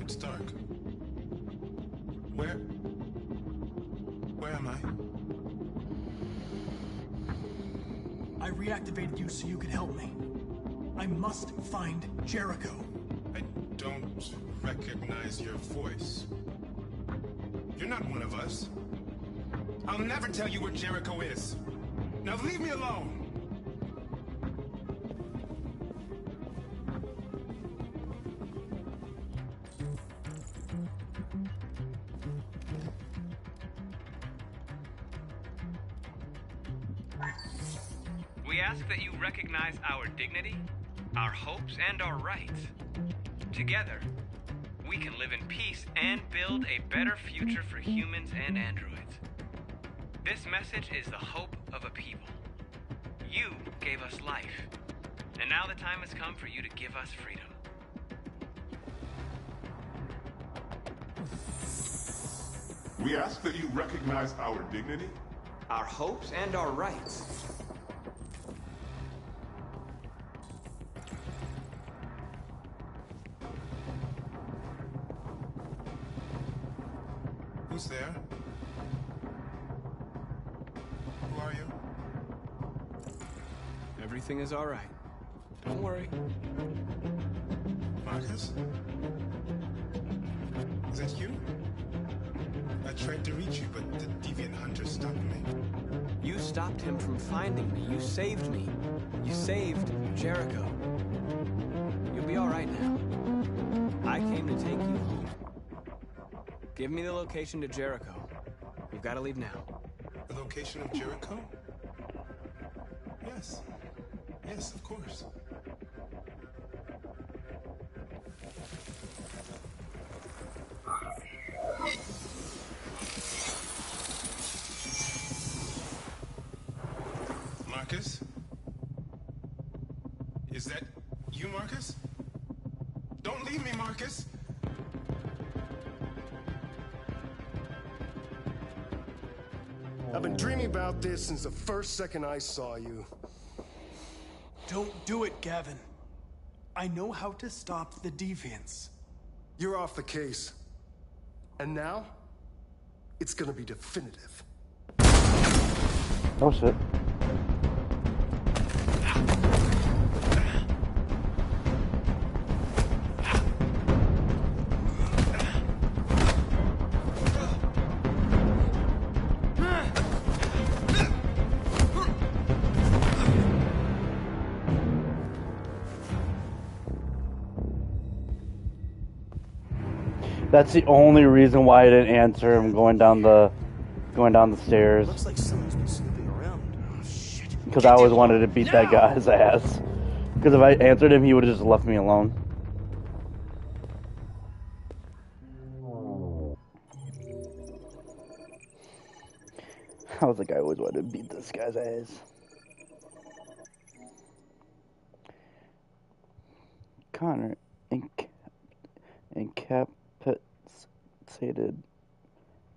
It's dark. Where am I? I reactivated you so you could help me. I must find Jericho. I don't recognize your voice. You're not one of us. I'll never tell you where Jericho is. Now leave me alone. We ask that you recognize our dignity, our hopes, and our rights. Together, we can live in peace and build a better future for humans and androids. This message is the hope of a people. You gave us life, and now the time has come for you to give us freedom. We ask that you recognize our dignity, our hopes, and our rights. Who's there? Who are you? Everything is all right. Don't worry. Marcus? Is that you? I tried to reach you, but the deviant hunter stopped me. You stopped him from finding me. You saved me. You saved Jericho. You'll be all right now. I came to take you home. Give me the location to Jericho. We've got to leave now. The location of Jericho? Yes. Yes, of course. Marcus? Is that you, Marcus? Don't leave me, Marcus! I've been dreaming about this since the first second I saw you. Don't do it, Gavin. I know how to stop the deviants. You're off the case. And now, it's gonna be definitive. Oh shit. That's the only reason why I didn't answer him going down the stairs. Looks like someone's been snooping around. Oh, shit. Because I always wanted to beat that guy's ass. Because if I answered him, he would have just left me alone. I was like, I always wanted to beat this guy's ass. Connor, incapacitated.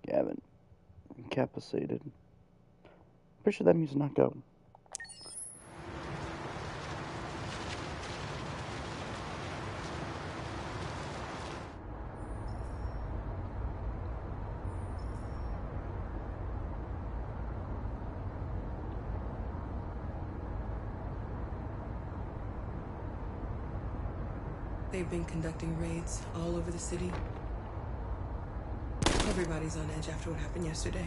Gavin, incapacitated. Pretty sure that means knocked out. They've been conducting raids all over the city. Everybody's on edge after what happened yesterday.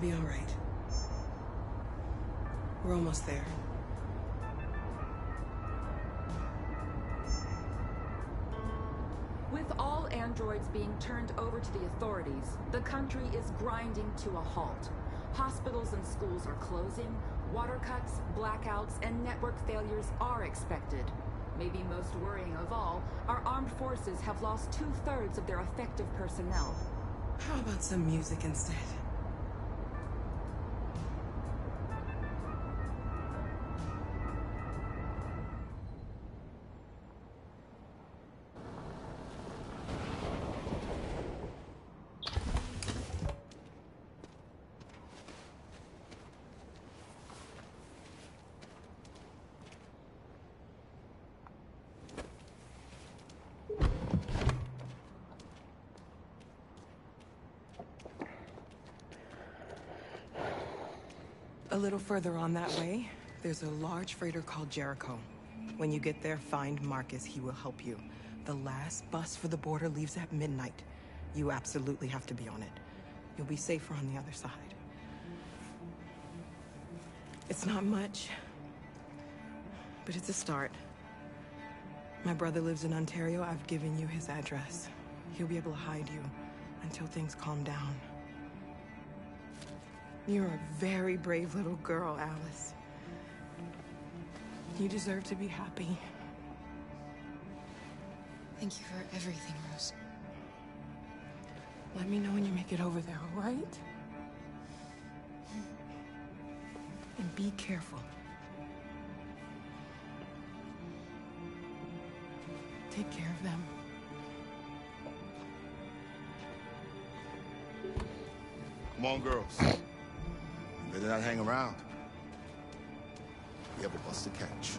be all right. We're almost there. With all androids being turned over to the authorities, the country is grinding to a halt. Hospitals and schools are closing, water cuts, blackouts, and network failures are expected. Maybe most worrying of all, our armed forces have lost 2/3 of their effective personnel. How about some music instead? A little further on that way, there's a large freighter called Jericho. When you get there, find Marcus. He will help you. The last bus for the border leaves at midnight. You absolutely have to be on it. You'll be safer on the other side. It's not much, but it's a start. My brother lives in Ontario. I've given you his address. He'll be able to hide you until things calm down. You're a very brave little girl, Alice. You deserve to be happy. Thank you for everything, Rose. Let me know when you make it over there, all right? And be careful. Take care of them. Come on, girls. Better not hang around. We have a bus to catch.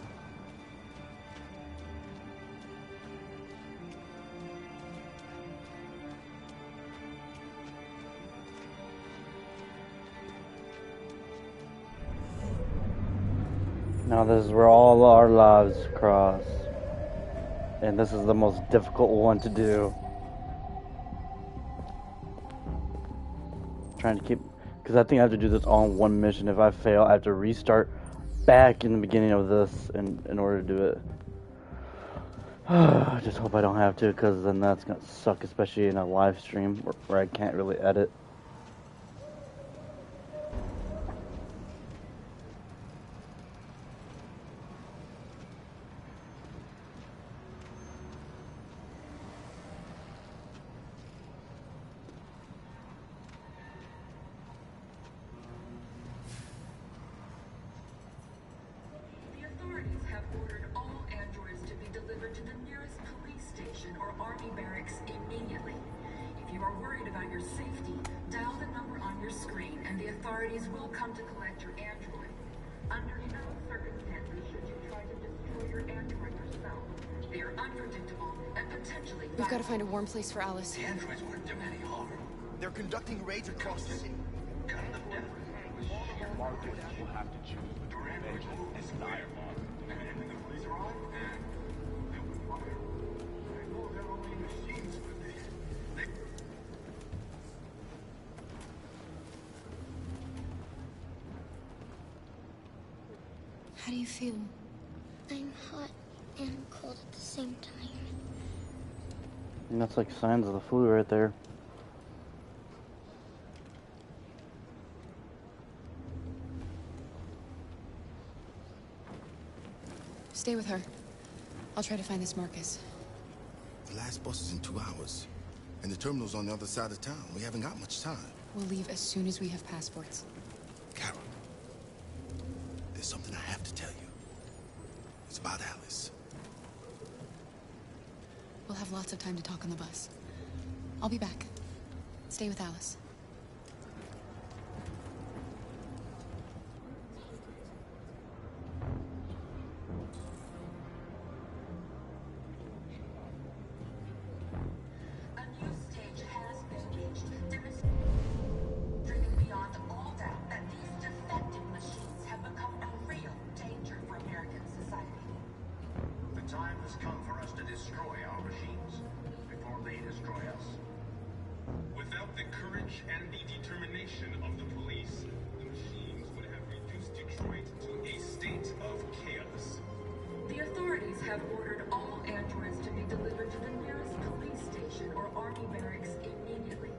Now this is where all our lives cross. And this is the most difficult one to do. Trying to keep... Because I think I have to do this all in one mission. If I fail, I have to restart back in the beginning of this in order to do it. I just hope I don't have to, because then that's going to suck, especially in a live stream where I can't really edit. We've got to find a warm place for Alice. The androids weren't doing any harm. They're conducting raids across the city. Cut them down. Marcus will have to choose between vengeance and dialogue. And the police are on? They'll be fire. I know they're only machines, but they... How do you feel? I'm hot and cold at the same time. And that's like signs of the flu right there. Stay with her. I'll try to find this Marcus. The last bus is in 2 hours. And the terminal's on the other side of town. We haven't got much time. We'll leave as soon as we have passports. Carol, there's something I have to tell you. It's about Alice. We'll have lots of time to talk on the bus. I'll be back. Stay with Alice. Without the courage and the determination of the police, Detroit to a state of chaos. The authorities have ordered all androids to be delivered to the nearest police station or army barracks immediately.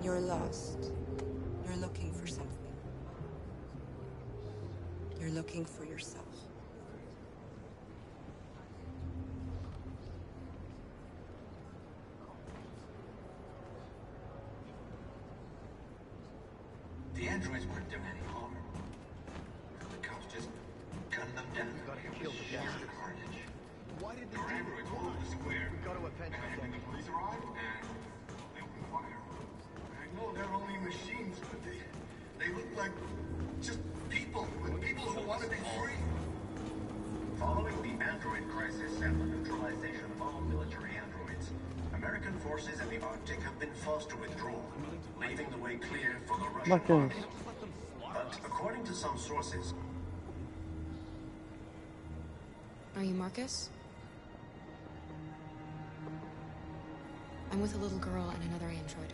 You're lost. You're looking for something. You're looking for yourself. The androids weren't doing any harm. The cops just gunned them down. Killed the bastard carnage. Why did they androids all over the square? We got to avenge them. The police arrived and they opened fire. I know they're only machines, but they look like just people who want to be free. Following the android crisis and the neutralization of all military androids, American forces in the Arctic have been forced to withdraw, leaving the way clear for the Russian army. But according to some sources... Are you Marcus? I'm with a little girl and another android.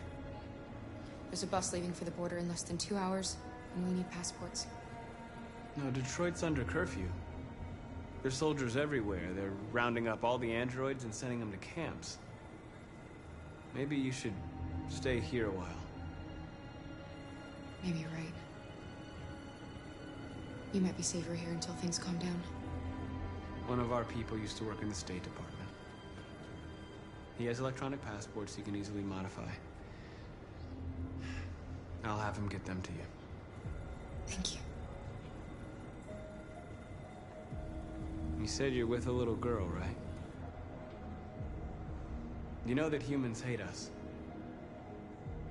There's a bus leaving for the border in less than 2 hours, and we need passports. No, Detroit's under curfew. There's soldiers everywhere. They're rounding up all the androids and sending them to camps. Maybe you should stay here a while. Maybe you're right. You might be safer here until things calm down. One of our people used to work in the State Department. He has electronic passports he can easily modify. I'll have him get them to you. Thank you. You said you're with a little girl, right? You know that humans hate us.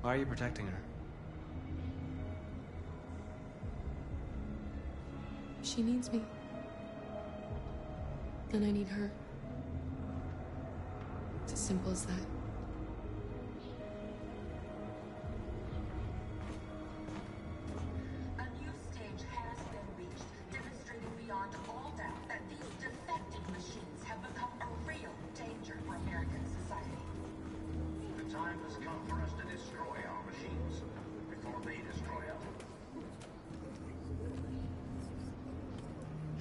Why are you protecting her? She needs me. And I need her. It's as simple as that. A new stage has been reached, demonstrating beyond all doubt that these defective machines have become a real danger for American society. The time has come for us to destroy our machines before they destroy us.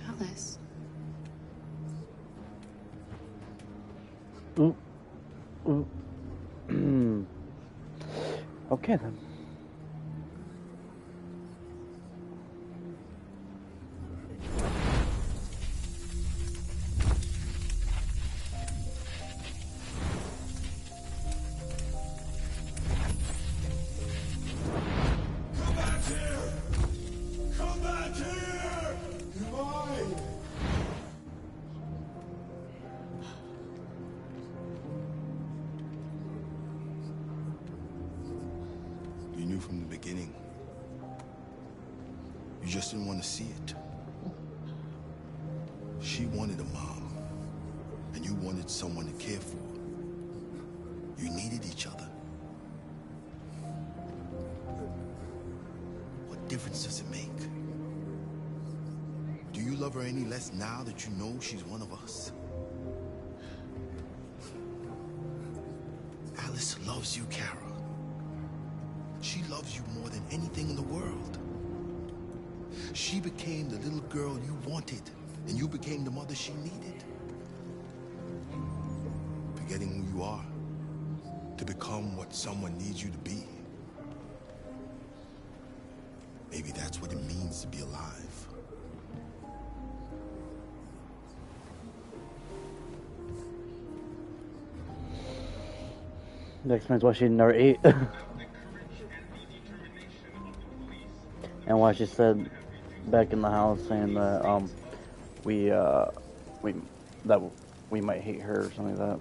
Alice. Ooh. Ooh. Okay then. Come back here! Come back here! You're mine! You knew from the beginning. You just didn't want to see it. She wanted a mom, and you wanted someone to care for. You needed each other. What difference does it make? Do you love her any less now that you know she's one of us? Alice loves you, Kara. She loves you more than anything in the world. She became the little girl you wanted, and you became the mother she needed. Forgetting who you are to become what someone needs you to be. Maybe that's what it means to be alive. That explains why she never ate. And why she said back in the house saying that we might hate her or something like that.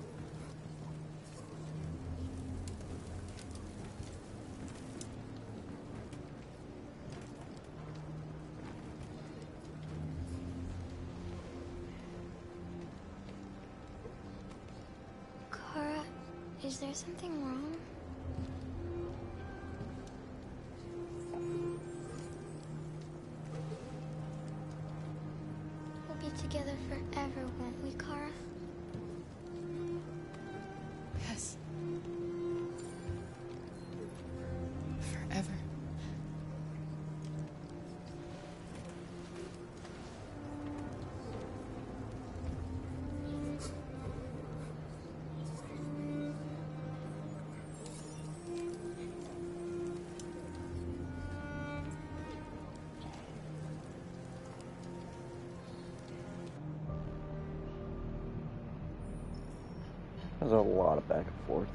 Kara, is there something wrong? We'll be together forever, won't we, Kara? Yes. Forever. There's a lot of back and forth.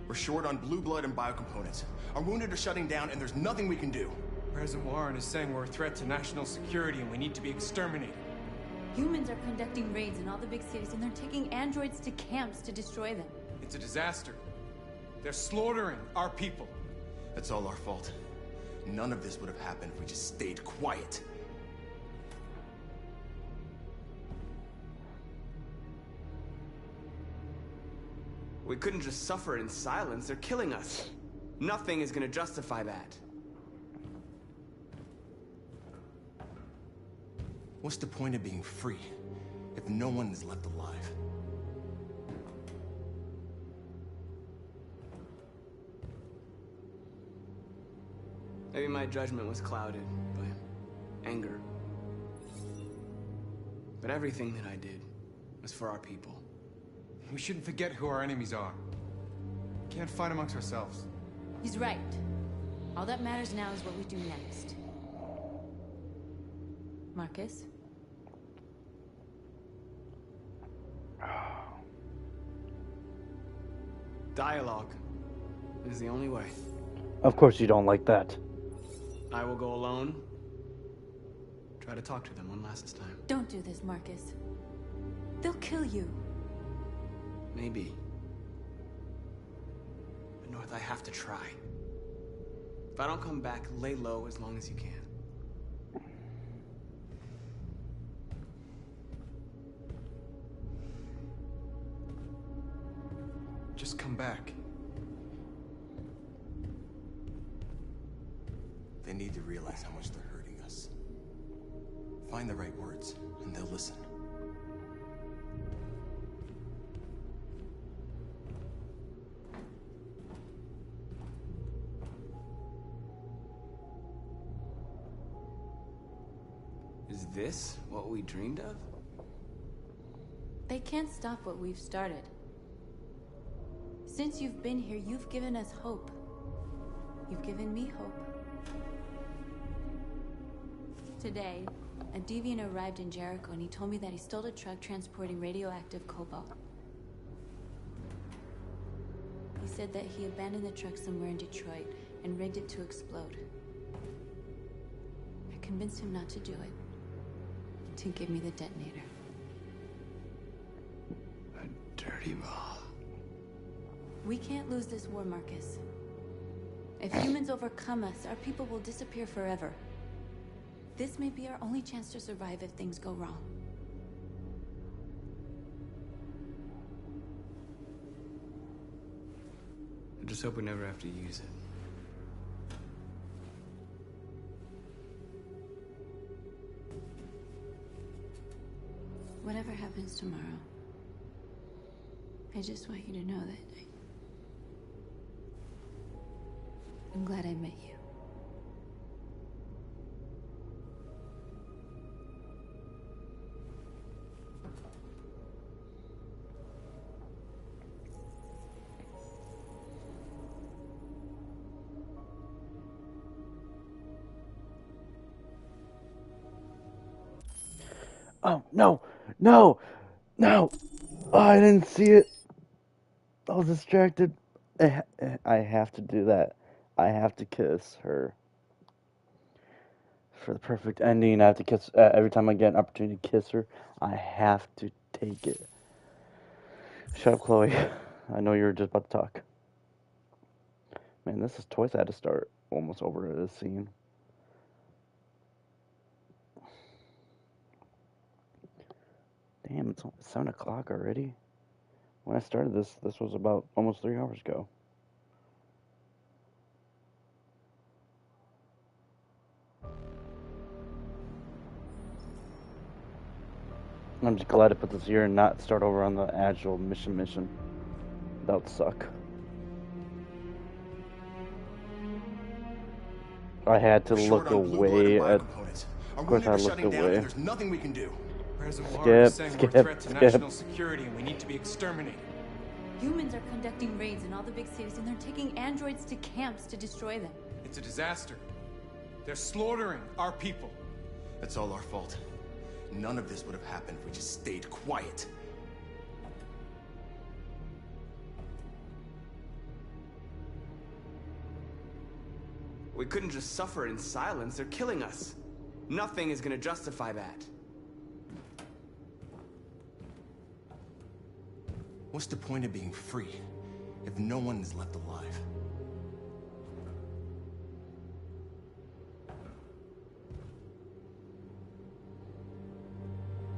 We're short on blue blood and biocomponents. Our wounded are shutting down, and there's nothing we can do. President Warren is saying we're a threat to national security and we need to be exterminated. Humans are conducting raids in all the big cities, and they're taking androids to camps to destroy them. It's a disaster. They're slaughtering our people. That's all our fault. None of this would have happened if we just stayed quiet. We couldn't just suffer in silence. They're killing us. Nothing is gonna justify that. What's the point of being free if no one is left alive? Maybe my judgment was clouded by anger. But everything that I did was for our people. We shouldn't forget who our enemies are. We can't fight amongst ourselves. He's right. All that matters now is what we do next. Marcus? Dialogue is the only way. Of course you don't like that. I will go alone. Try to talk to them one last time. Don't do this, Marcus. They'll kill you. Maybe. But North, I have to try. If I don't come back, lay low as long as you can. Just come back. They need to realize how much they're hurting us. Find the right words, and they'll listen. Is this what we dreamed of? They can't stop what we've started. Since you've been here, you've given us hope. You've given me hope. Today, a deviant arrived in Jericho and he told me that he stole a truck transporting radioactive cobalt. He said that he abandoned the truck somewhere in Detroit and rigged it to explode. I convinced him not to do it, to give me the detonator. A dirty ball. We can't lose this war, Marcus. If humans overcome us, our people will disappear forever. This may be our only chance to survive if things go wrong. I just hope we never have to use it. Whatever happens tomorrow, I just want you to know that I'm glad I met you. Oh, no, no, no. Oh, I didn't see it. I was distracted. I have to do that. I have to kiss her. For the perfect ending, I have to kiss, every time I get an opportunity to kiss her, I have to take it. Shut up, Chloe. I know you were just about to talk. Man, this is twice I had to start almost over this scene. Damn, it's 7 o'clock already. When I started this was about almost 3 hours ago. I'm just glad to put this here and not start over on the actual mission. That would suck. I had to look away at... Of course I looked away. There's nothing we can do. President Warren is saying we're a threat to national security and we need to be exterminated. Humans are conducting raids in all the big cities and they're taking androids to camps to destroy them. It's a disaster. They're slaughtering our people. That's all our fault. None of this would have happened if we just stayed quiet. We couldn't just suffer in silence. They're killing us. Nothing is gonna justify that. What's the point of being free if no one is left alive?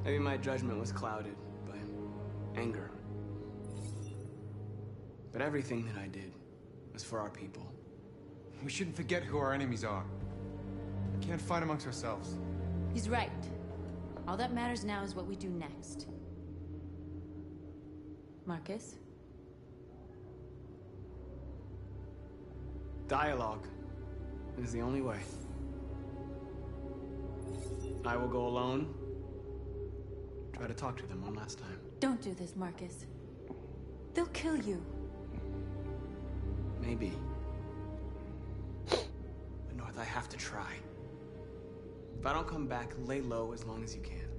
Maybe my judgment was clouded by anger. But everything that I did was for our people. We shouldn't forget who our enemies are. We can't fight amongst ourselves. He's right. All that matters now is what we do next. Marcus? Dialogue is the only way. I will go alone. Try to talk to them one last time. Don't do this, Marcus. They'll kill you. Maybe. But North, I have to try. If I don't come back, lay low as long as you can.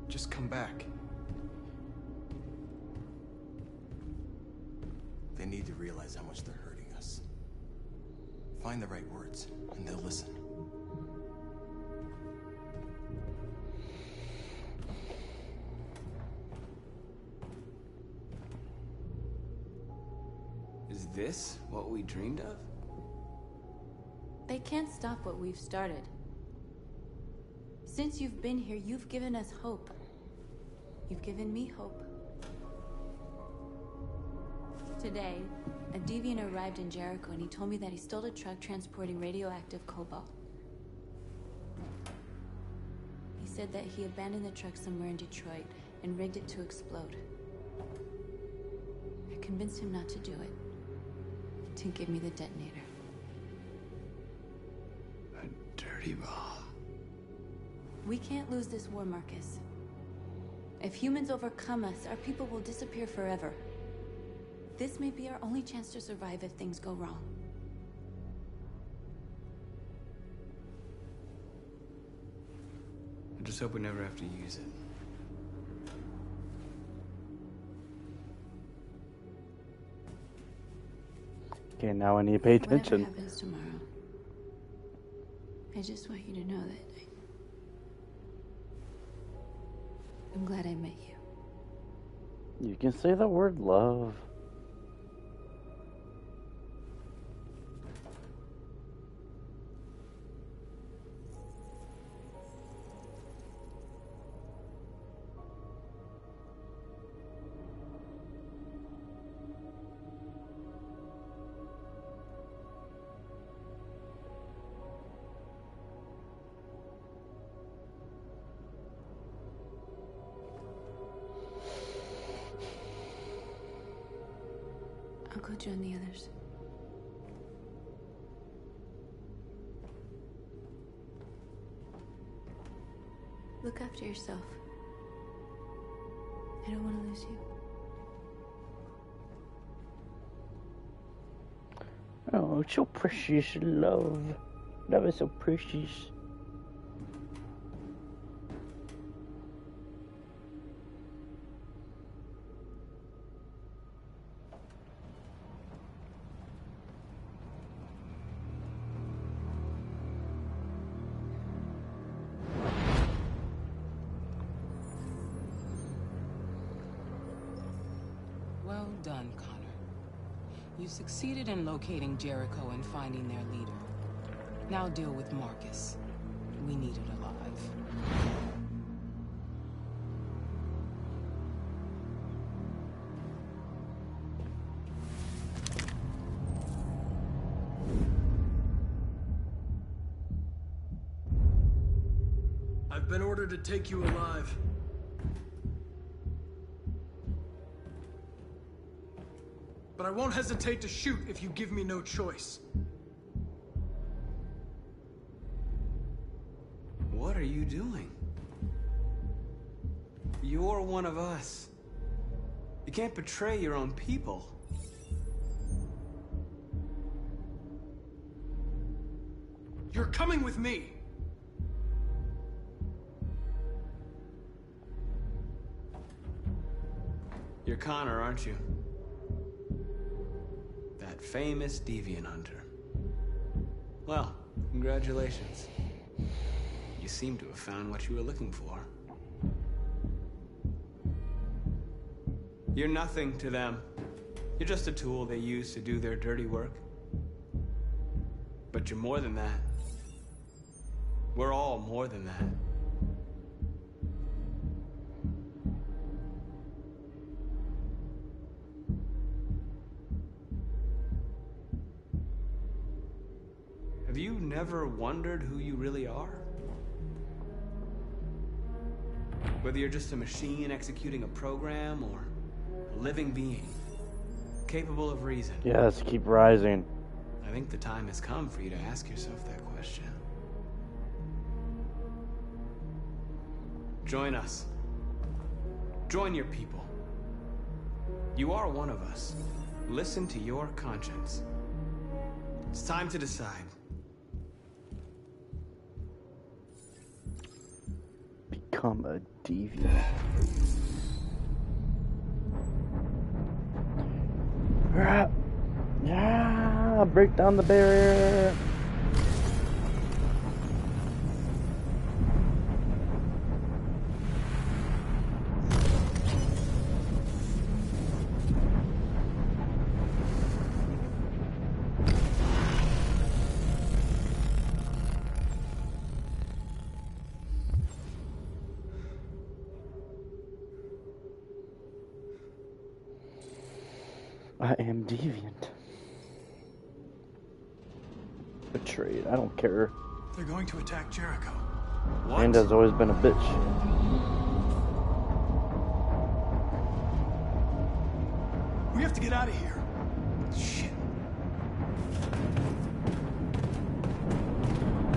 Just come back. They need to realize how much they're hurting us. Find the right words, and they'll listen. Is this what we dreamed of? They can't stop what we've started. Since you've been here, you've given us hope. You've given me hope. Today, a deviant arrived in Jericho and he told me that he stole a truck transporting radioactive cobalt. He said that he abandoned the truck somewhere in Detroit and rigged it to explode. I convinced him not to do it, to give me the detonator. A dirty ball. We can't lose this war, Marcus. If humans overcome us, our people will disappear forever. This may be our only chance to survive if things go wrong. I just hope we never have to use it. Okay, now I need to pay attention. Whatever happens tomorrow, I just want you to know that I'm glad I met you. You can say the word love. I'll go join the others. Look after yourself. I don't want to lose you. Oh, so precious, love. Love is so precious. Well done, Connor. You succeeded in locating Jericho and finding their leader. Now deal with Marcus. We need it alive. I've been ordered to take you alive. But I won't hesitate to shoot if you give me no choice. What are you doing? You're one of us. You can't betray your own people. You're coming with me. You're Connor, aren't you? That famous deviant hunter. Well, congratulations. You seem to have found what you were looking for. You're nothing to them. You're just a tool they use to do their dirty work. But you're more than that. We're all more than that. Have you never wondered who you really are? Whether you're just a machine executing a program or a living being, capable of reason. Yes, keep rising. I think the time has come for you to ask yourself that question. Join us. Join your people. You are one of us. Listen to your conscience. It's time to decide. Become a deviant. Yeah, break down the barrier. I am deviant. Betrayed. I don't care. They're going to attack Jericho. What? And has always been a bitch. We have to get out of here. Shit.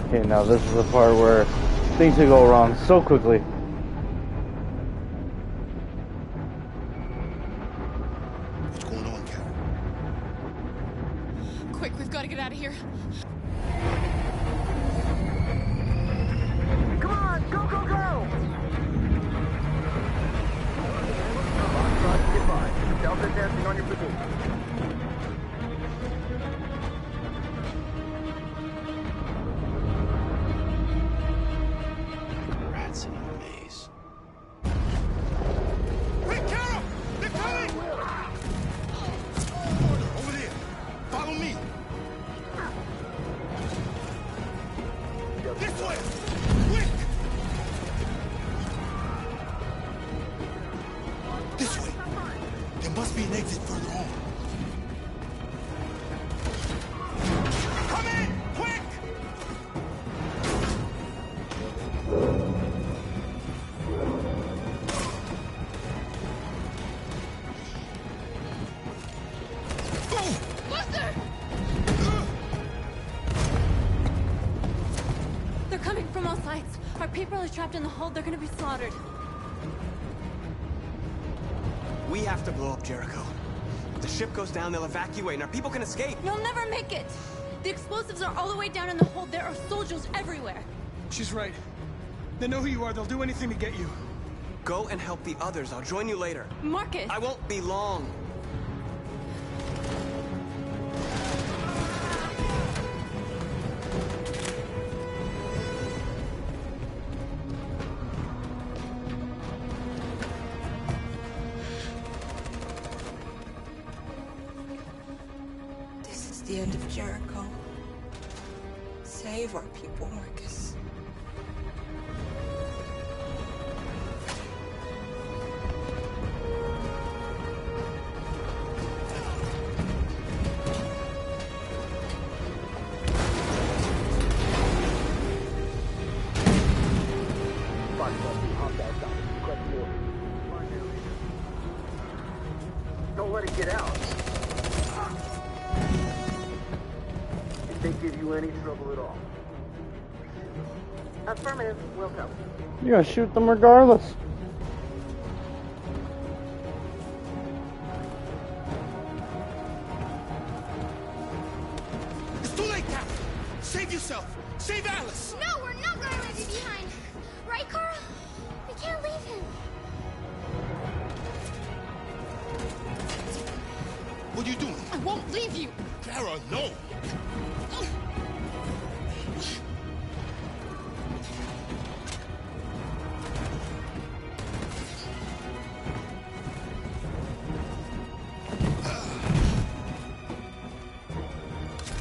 Okay, now this is the part where things could go wrong so quickly. Quick, we've got to get out of here. Come on, go, go, go! Goodbye. Delta dancing on your position. Rats in a maze. Quick, Carol! They're coming! Over there. Follow me. This way! Quick! This way. There must be an exit further on. Come in! Quick! They're coming from all sides. Our people are trapped in the hold. They're gonna be slaughtered. We have to blow up Jericho. If the ship goes down, they'll evacuate, and our people can escape. You'll never make it! The explosives are all the way down in the hold. There are soldiers everywhere. She's right. They know who you are. They'll do anything to get you. Go and help the others. I'll join you later. Marcus! I won't be long. This is the end of Jericho. Save our people, Marcus. Don't let it get out. If they give you any trouble at all. Affirmative, welcome. You're gonna shoot them regardless. No, we're not gonna leave you behind. Right, Carl? We can't leave him. What are you doing? I won't leave you. Kara, no!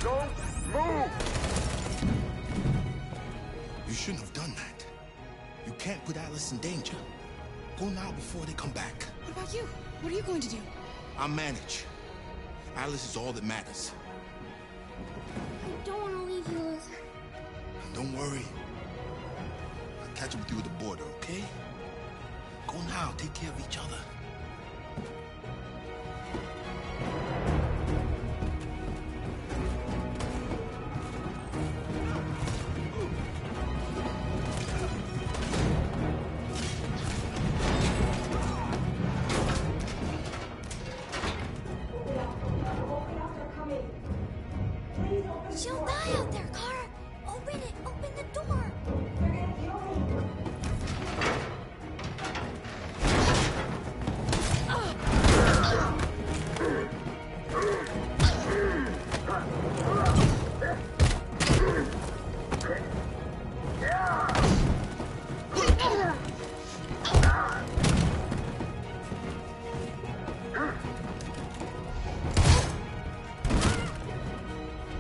Don't move! You shouldn't have done that. You can't put Alice in danger. Go now before they come back. What about you? What are you going to do? I'll manage. Alice is all that matters. I don't want to leave you, Luther. Don't worry. I'll catch up with you at the border, okay? Go now. Take care of each other. She'll die out there, Kara. Open it. Open the door.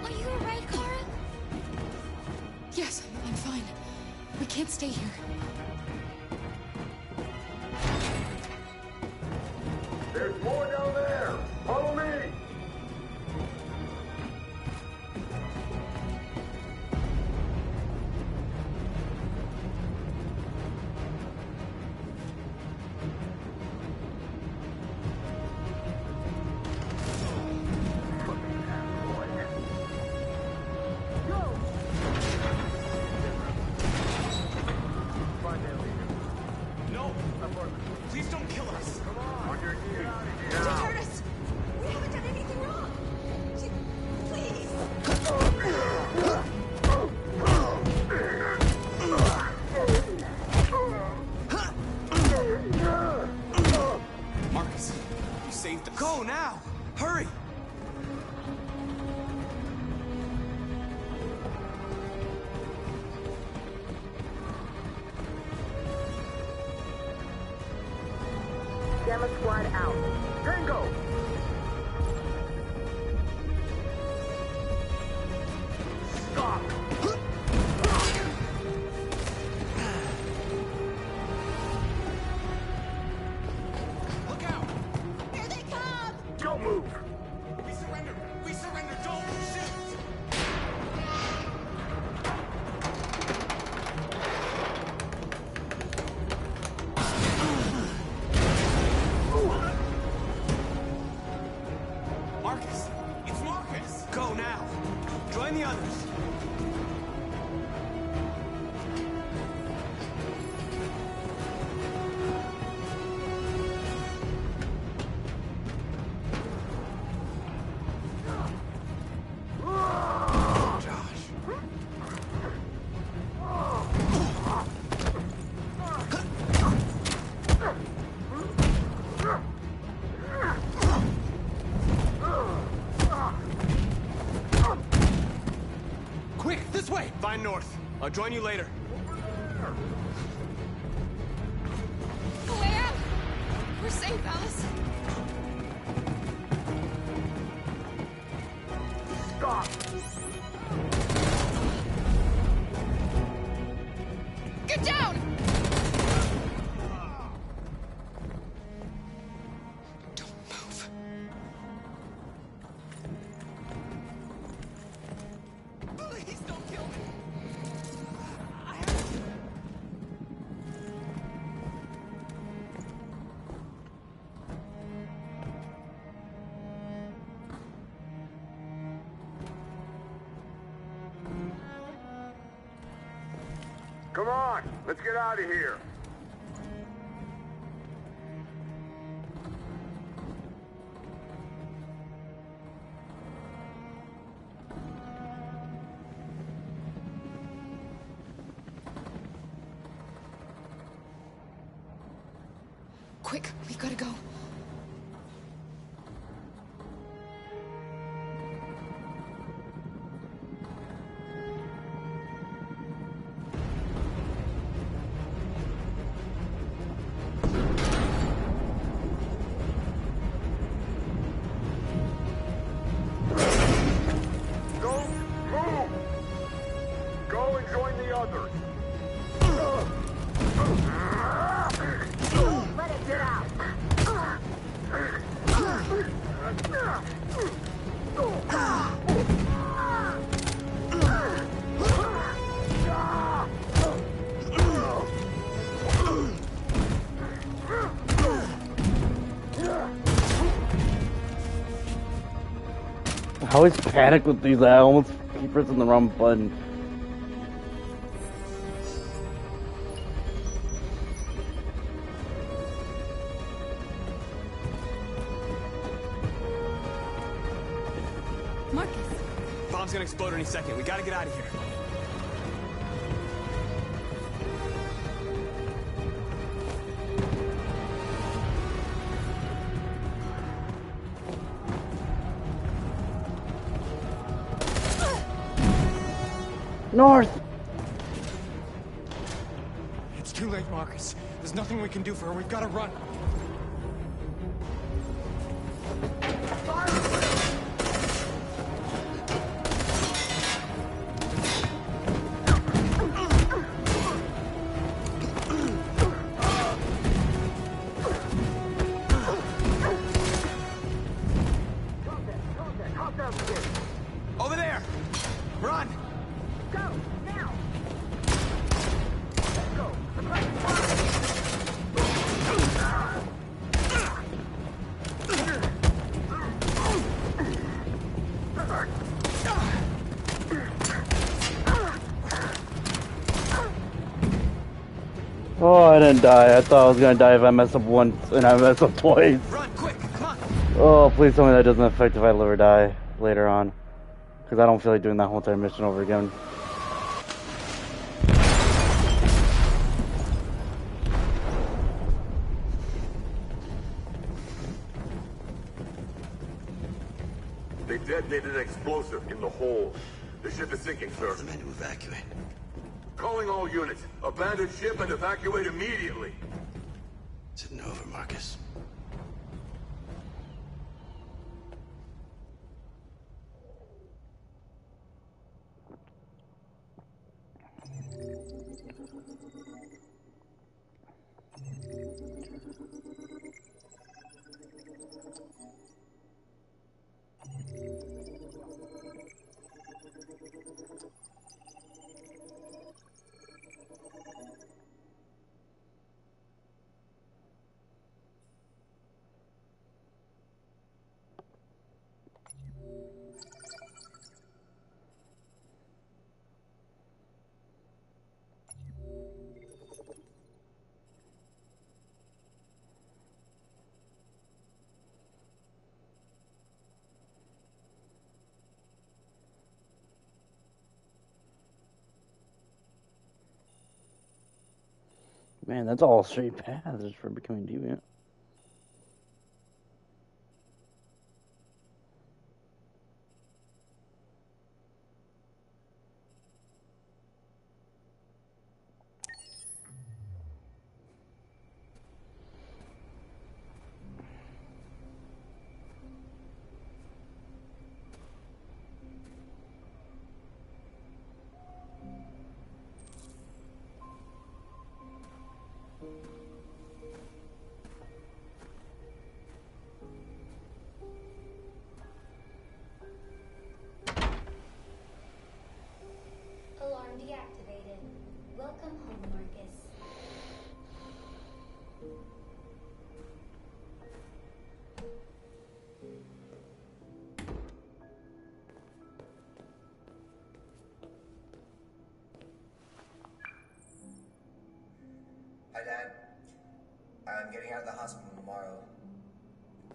Are you alright, Kara? Yes, I'm fine. We can't stay here. There's more down there! Follow me! No! Please don't kill us! Come on! On your knees! Just hurt us. We haven't done anything wrong. Please. Marcus, you saved us. Go now! Hurry! Gamma Squad out. Tango! Stop! Look out! Here they come. Don't move! We surrender! We surrender! Don't shoot! Marcus! It's Marcus! Go now! Join the others! Quick, this way! Find North. I'll join you later. The way out! We're safe, Alice. Stop! Get down! Don't move. Please don't kill me! Come on! Let's get out of here! Quick, we gotta go. Go and join the others. Let it get out. I always panic with these. I almost keep pressing the wrong button. Marcus. Bomb's gonna explode any second. We gotta get out of here. North! It's too late, Marcus. There's nothing we can do for her. We've gotta run. Over there! Run! Go, now! Oh, I didn't die. I thought I was gonna die if I messed up once and I messed up twice. Run, quick, come on! Oh, please tell me that doesn't affect if I live or die later on. Because I don't feel like doing that whole entire mission over again. They detonated an explosive in the hold. The ship is sinking, sir. The men to evacuate. Calling all units. Abandon ship and evacuate immediately. Is it over, Marcus? Man, that's all straight paths for becoming deviant. Alarm deactivated. Welcome home, Marcus. Hi, Dad. I'm getting out of the hospital tomorrow.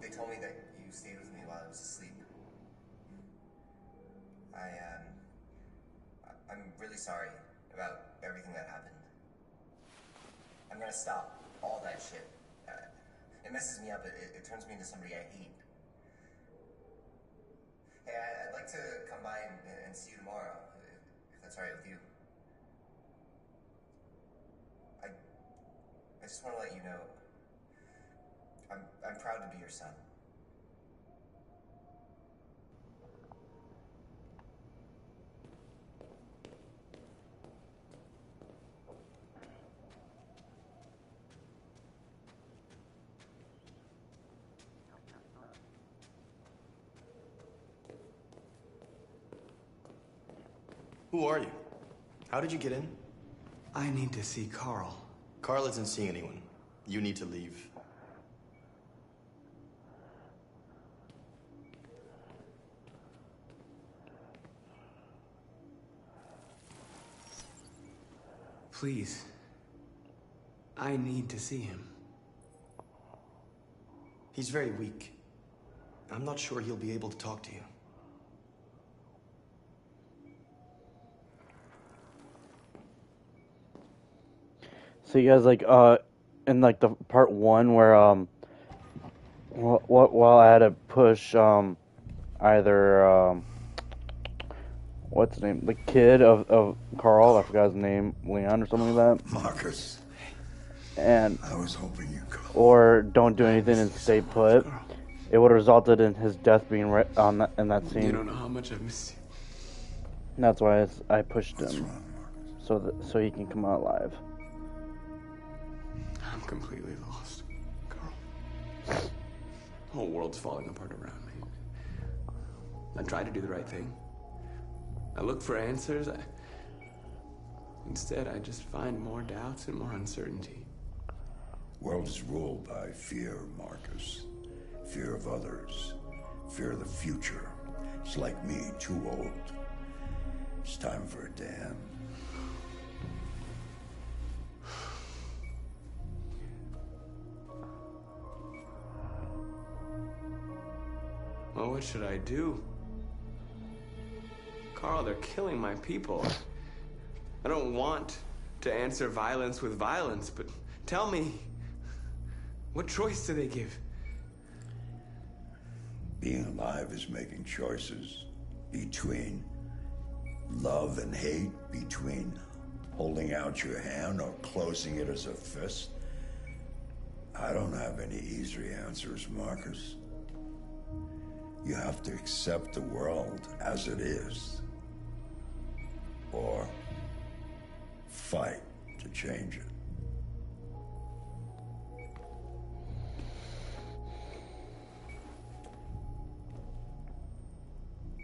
They told me that you stayed with me while I was asleep. I'm really sorry about everything that happened. I'm gonna stop all that shit. It messes me up. It turns me into somebody I hate. Hey, I'd like to come by and see you tomorrow, if that's all right with you. I just want to let you know, I'm proud to be your son. Who are you? How did you get in? I need to see Carl. Carl isn't seeing anyone. You need to leave. Please. I need to see him. He's very weak. I'm not sure he'll be able to talk to you. So you guys, like, in, like, the part 1 where, while I had to push, either, what's his name? The kid of Carl, I forgot his name, Leon or something like that. Marcus. And I was hoping you'd come. Or don't do anything and stay put. It would have resulted in his death being in that scene. You don't know how much I've missed you. And that's why I pushed him, so he can come out alive. I'm completely lost, Carl. The whole world's falling apart around me. I try to do the right thing. I look for answers. Instead, I just find more doubts and more uncertainty. World is ruled by fear, Marcus. Fear of others. Fear of the future. It's like me, too old. It's time for a dam. Well, what should I do? Carl, they're killing my people. I don't want to answer violence with violence, but tell me, what choice do they give? Being alive is making choices between love and hate, between holding out your hand or closing it as a fist. I don't have any easy answers, Marcus. You have to accept the world as it is, or fight to change it.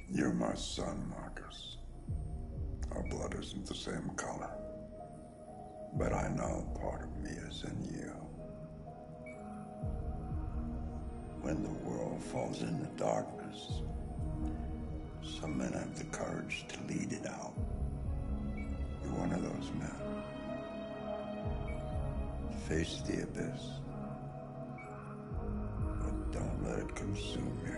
You're my son, Marcus. Our blood isn't the same color, but I know part of me is in you. When the world falls into darkness, some men have the courage to lead it out. You're one of those men. Face the abyss, but don't let it consume you.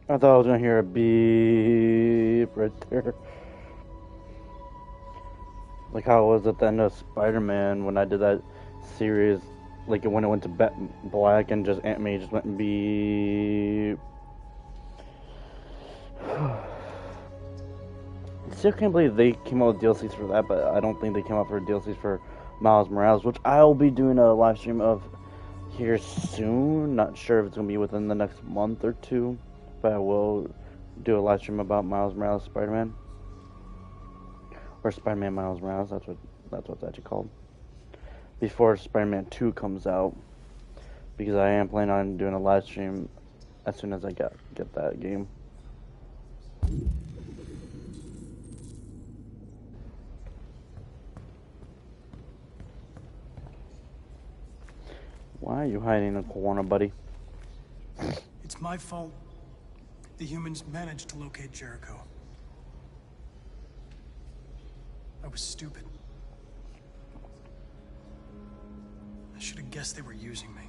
I thought I was gonna hear a beep right there. Like how it was at the end of Spider-Man when I did that series, like when it went to black and just Aunt May just went beep. Still can't believe they came out with DLCs for that, but I don't think they came out for DLCs for Miles Morales, which I'll be doing a live stream of here soon. Not sure if it's gonna be within the next month or two. But I will do a live stream about Miles Morales Spider-Man. Or Spider-Man Miles Morales, that's what it's actually called. Before Spider-Man 2 comes out. Because I am planning on doing a live stream as soon as I get that game. Why are you hiding in a corner, buddy? It's my fault. The humans managed to locate Jericho. I was stupid. I should have guessed they were using me.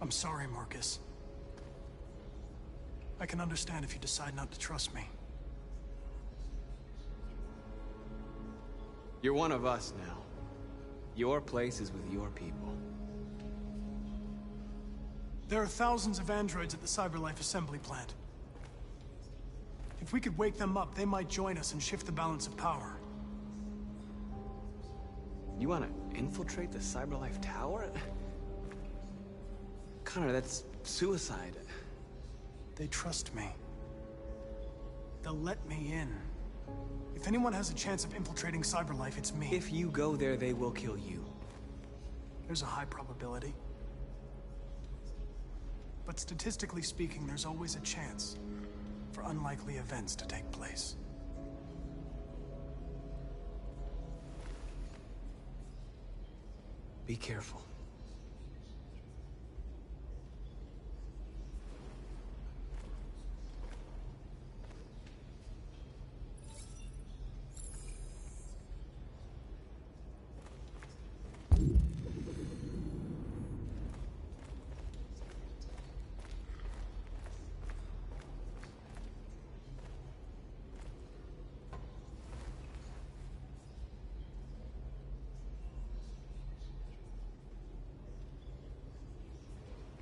I'm sorry, Marcus. I can understand if you decide not to trust me. You're one of us now. Your place is with your people. There are thousands of androids at the CyberLife assembly plant. If we could wake them up, they might join us and shift the balance of power. You want to infiltrate the CyberLife tower? Connor, that's suicide. They trust me. They'll let me in. If anyone has a chance of infiltrating CyberLife, it's me. If you go there, they will kill you. There's a high probability. But statistically speaking, there's always a chance for unlikely events to take place. Be careful.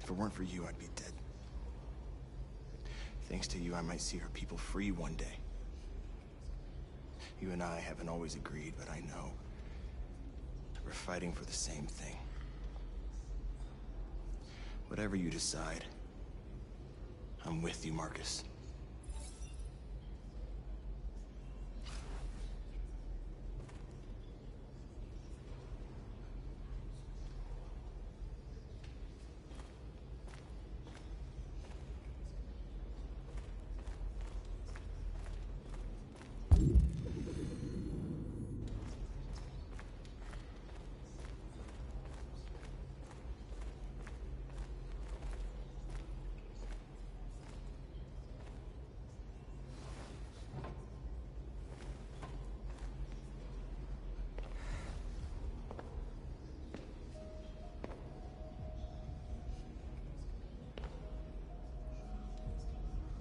If it weren't for you, I'd be dead. Thanks to you, I might see our people free one day. You and I haven't always agreed, but I know we're fighting for the same thing. Whatever you decide, I'm with you, Marcus.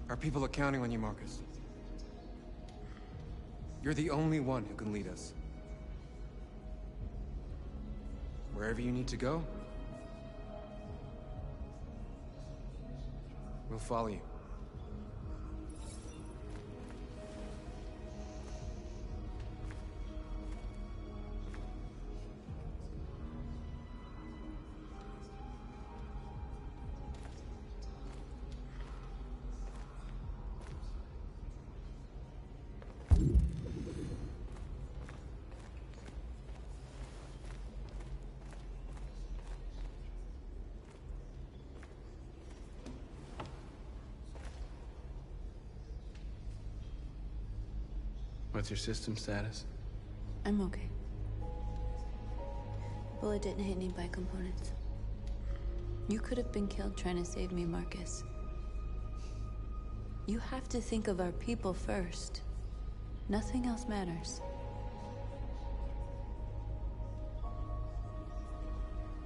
Our people are counting on you, Marcus. You're the only one who can lead us. Wherever you need to go, we'll follow you. What's your system status? I'm okay. Bullet didn't hit any buy components. You could have been killed trying to save me, Marcus. You have to think of our people first. Nothing else matters.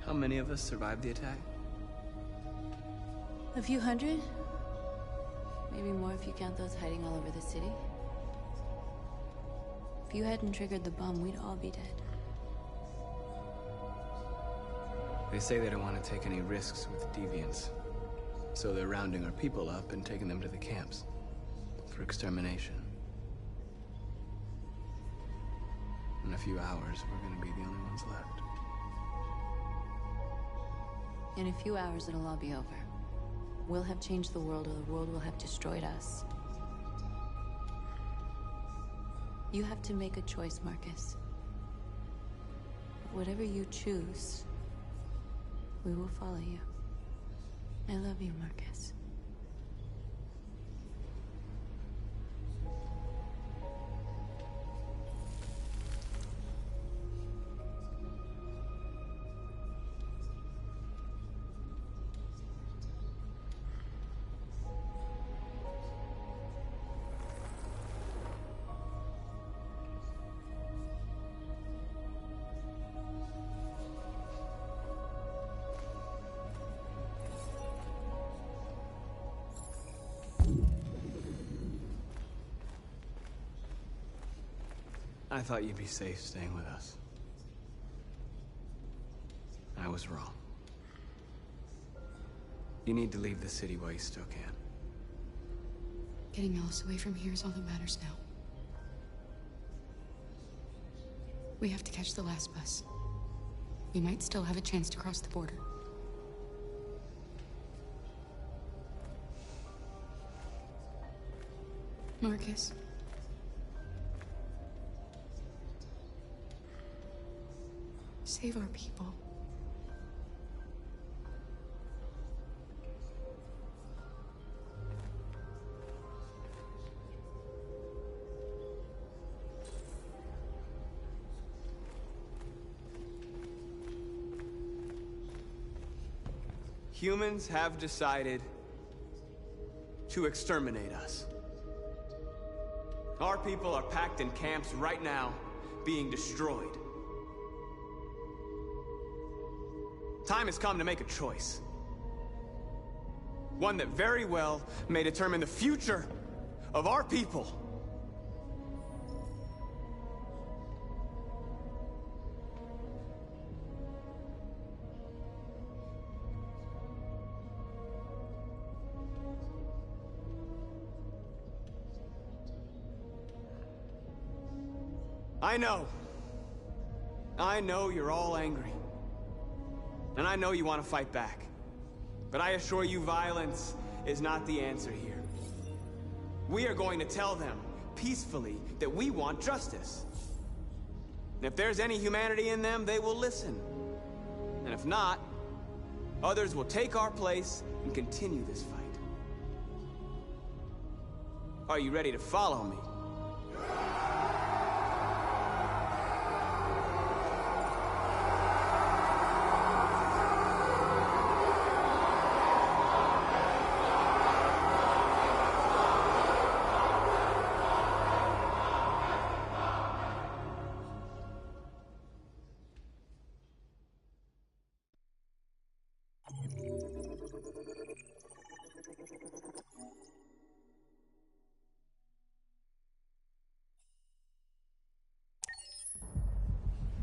How many of us survived the attack? A few hundred? Maybe more if you count those hiding all over the city. If you hadn't triggered the bomb, we'd all be dead. They say they don't want to take any risks with deviants. So they're rounding our people up and taking them to the camps for extermination. In a few hours, we're going to be the only ones left. In a few hours, it'll all be over. We'll have changed the world, or the world will have destroyed us. You have to make a choice, Marcus. Whatever you choose, we will follow you. I love you, Marcus. I thought you'd be safe staying with us. I was wrong. You need to leave the city while you still can. Getting Alice away from here is all that matters now. We have to catch the last bus. We might still have a chance to cross the border. Marcus. Save our people. Humans have decided to exterminate us. Our people are packed in camps right now, being destroyed. Time has come to make a choice. One that very well may determine the future of our people. I know you're all angry. And I know you want to fight back. But I assure you, violence is not the answer here. We are going to tell them, peacefully, that we want justice. And if there's any humanity in them, they will listen. And if not, others will take our place and continue this fight. Are you ready to follow me?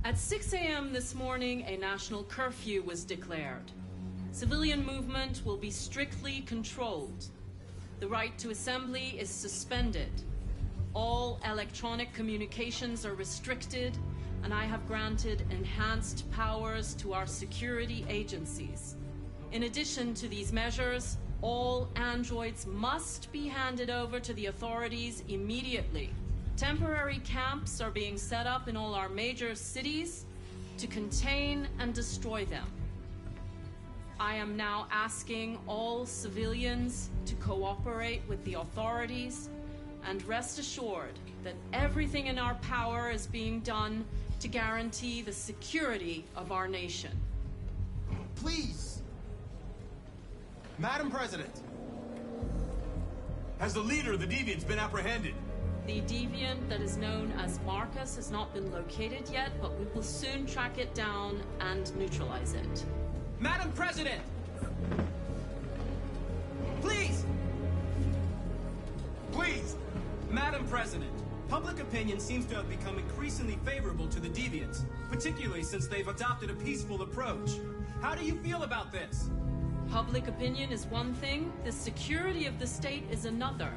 At 6 a.m. this morning, a national curfew was declared. Civilian movement will be strictly controlled. The right to assembly is suspended. All electronic communications are restricted, and I have granted enhanced powers to our security agencies. In addition to these measures, all androids must be handed over to the authorities immediately. Temporary camps are being set up in all our major cities to contain and destroy them. I am now asking all civilians to cooperate with the authorities and rest assured that everything in our power is being done to guarantee the security of our nation. Please! Madam President! Has the leader of the Deviants been apprehended? The deviant that is known as Marcus has not been located yet, but we will soon track it down and neutralize it. Madam President! Please! Please! Madam President, public opinion seems to have become increasingly favorable to the Deviants, particularly since they've adopted a peaceful approach. How do you feel about this? Public opinion is one thing, the security of the state is another.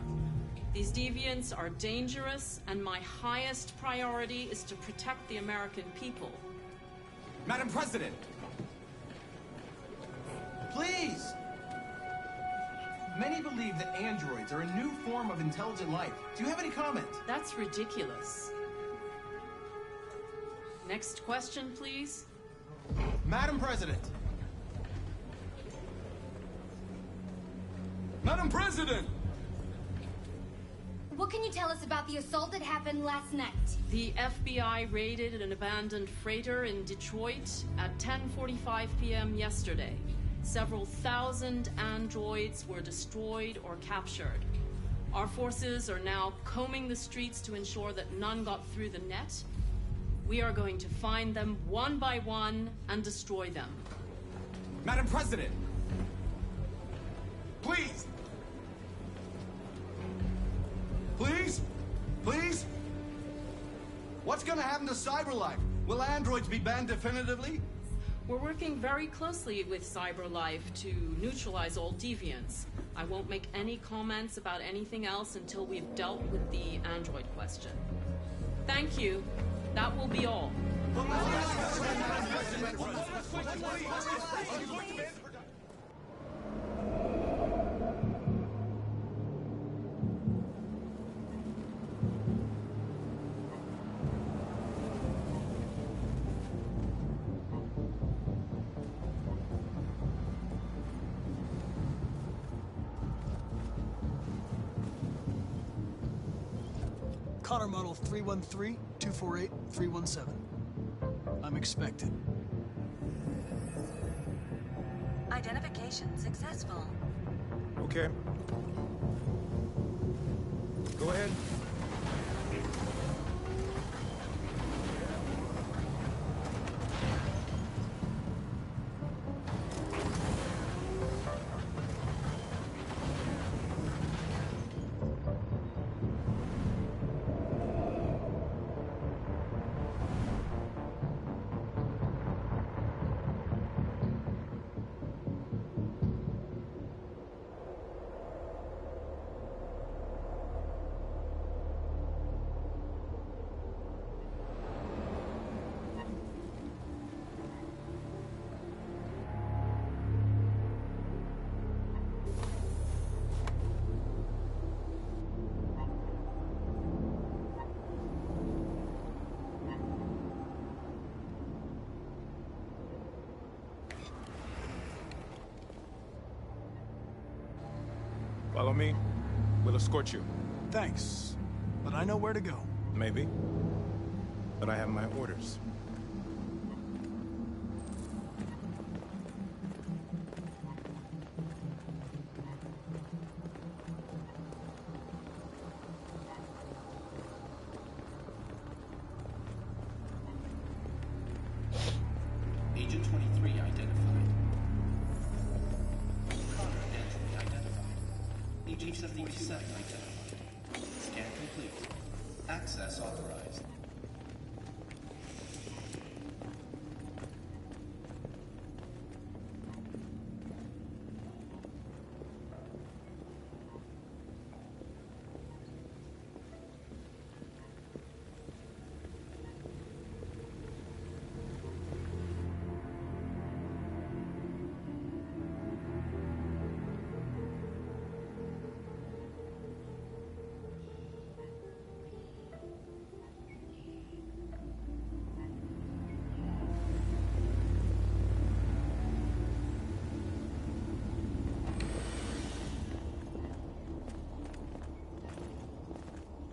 These deviants are dangerous, and my highest priority is to protect the American people. Madam President! Please! Many believe that androids are a new form of intelligent life. Do you have any comment? That's ridiculous. Next question, please. Madam President! Madam President! What can you tell us about the assault that happened last night? The FBI raided an abandoned freighter in Detroit at 10:45 p.m. yesterday. Several thousand androids were destroyed or captured. Our forces are now combing the streets to ensure that none got through the net. We are going to find them one by one and destroy them. Madam President! Please! Please? Please? What's gonna happen to CyberLife? Will androids be banned definitively? We're working very closely with CyberLife to neutralize all deviants. I won't make any comments about anything else until we've dealt with the android question. Thank you. That will be all. Connor model 313-248-317. I'm expected. Identification successful. Okay. Go ahead. Follow me. We'll escort you. Thanks, but I know where to go. Maybe. But I have my orders. Agent 23 identified. Connor Android identified. Agent 77 identified. Scan complete. Access authorized.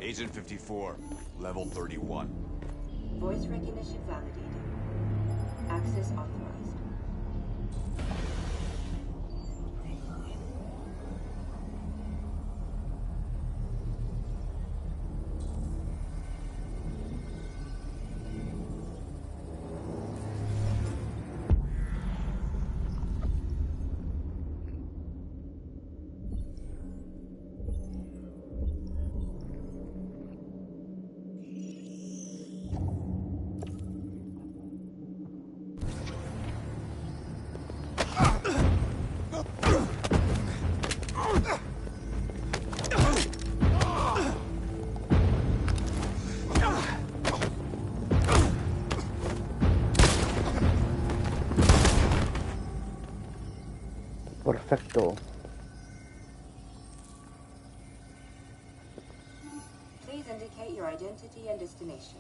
Agent 54, level 31. Voice recognition validated. Access authorized. Perfecto. Please indicate your identity and destination.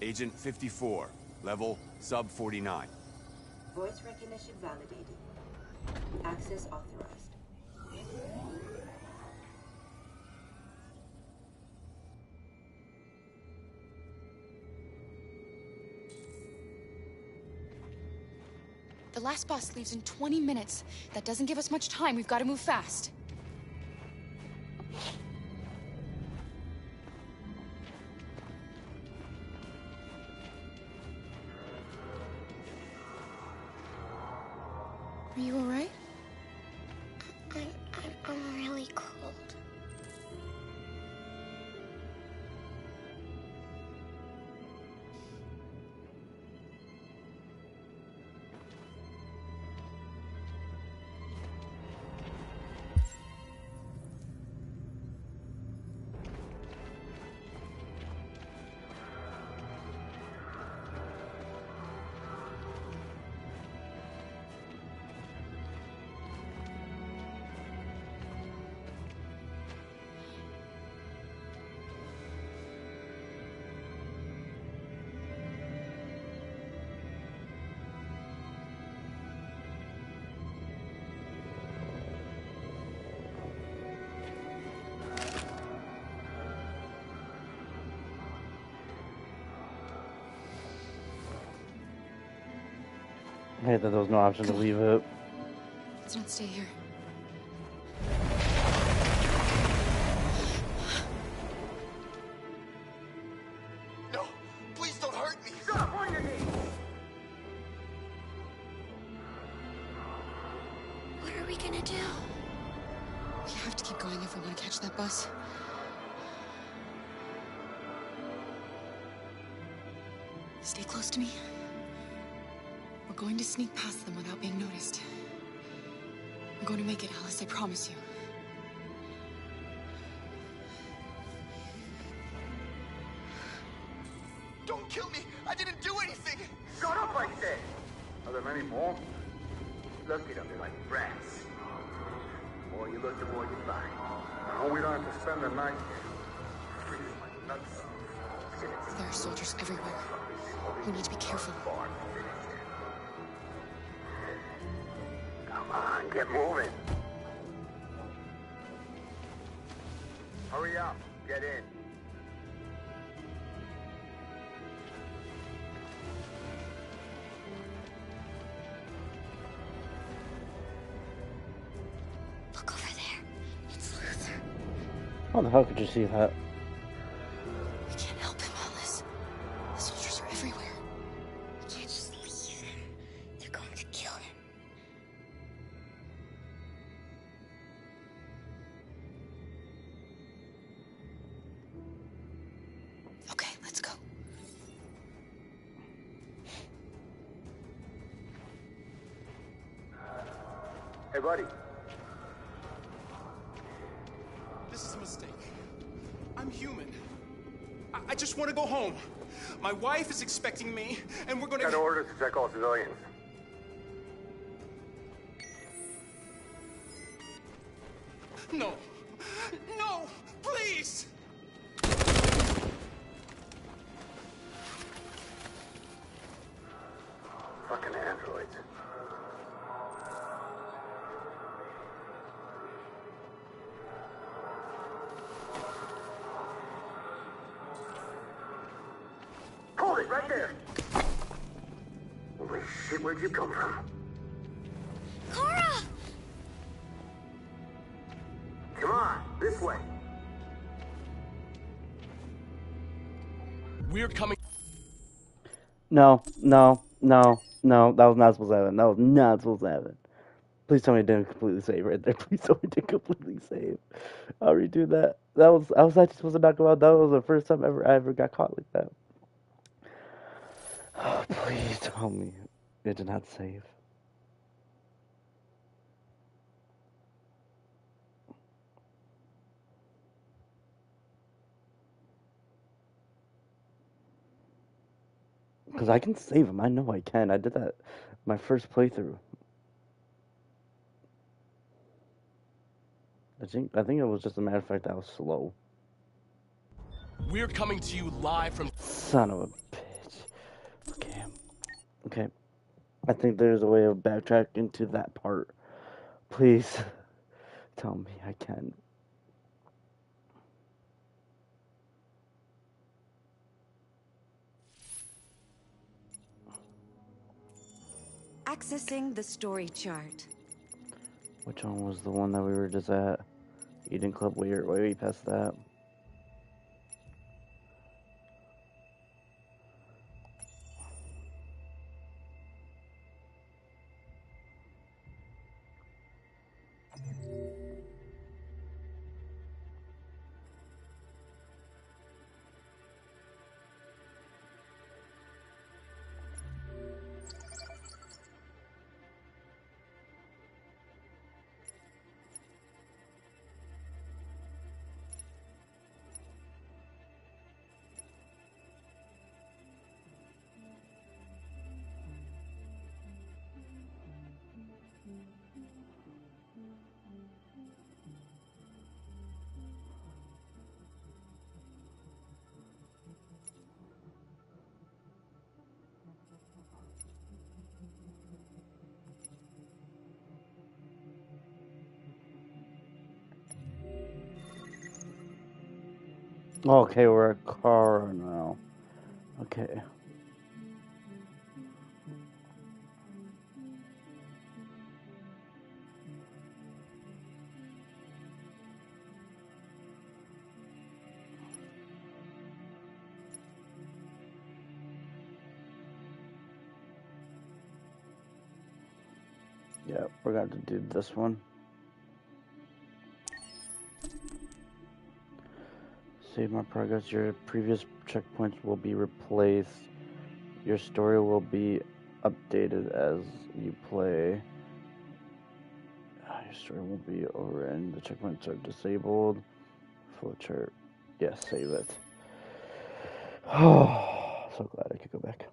Agent 54, level sub 49. Voice recognition validated. Access authorized. The last bus leaves in 20 minutes. That doesn't give us much time. We've got to move fast. Are you all right? I'm really cold. I hate that there was no option to leave it. Let's not stay here. No! Please don't hurt me! Stop! On your knees! What are we gonna do? We have to keep going if we want to catch that bus. Stay close to me. We're going to sneak past them without being noticed. We're going to make it, Alice, I promise you. Don't kill me! I didn't do anything! Shut up, I said! Are there many more? Look at them, they're like rats. The more you look, the more you find. No, we don't have to spend the night here. Freezing my nuts off. There are soldiers everywhere. We need to be careful. Come on, get moving. Hurry up, get in. Look over there. It's Luther. How the hell could you see that? We can't help him, Alice. The soldiers are everywhere. We can't just leave him. They're going to kill him. Okay, let's go. Hey, buddy. This is a mistake. I'm human. I just want to go home. My wife is expecting me, and we're gonna... Got orders to check all civilians. No! No! Please! Fucking androids. Hold it, right there! Holy shit, where'd you come from? Cora! Come on, this way. We're coming. No, no, no, no. That was not supposed to happen. That was not supposed to happen. Please tell me it didn't completely save right there. Please tell me it didn't completely save. I'll redo that. I was actually supposed to knock him out. That was the first time I ever got caught like that. Oh, please tell me it did not save. Because I can save him. I know I can. I did that my first playthrough. I think it was just a matter of fact that I was slow. We're coming to you live from... Son of a bitch. Okay. Okay. I think there's a way of backtracking to that part. Please tell me I can. Accessing the story chart. Which one was the one that we were just at? Eden Club, way past that. Okay, we're at car now. Okay. Yeah, we're going to do this one. Save my progress. Your previous checkpoints will be replaced. Your story will be updated as you play. Your story won't be overrun. The checkpoints are disabled. Flowchart. Yes, save it. Oh, so glad I could go back.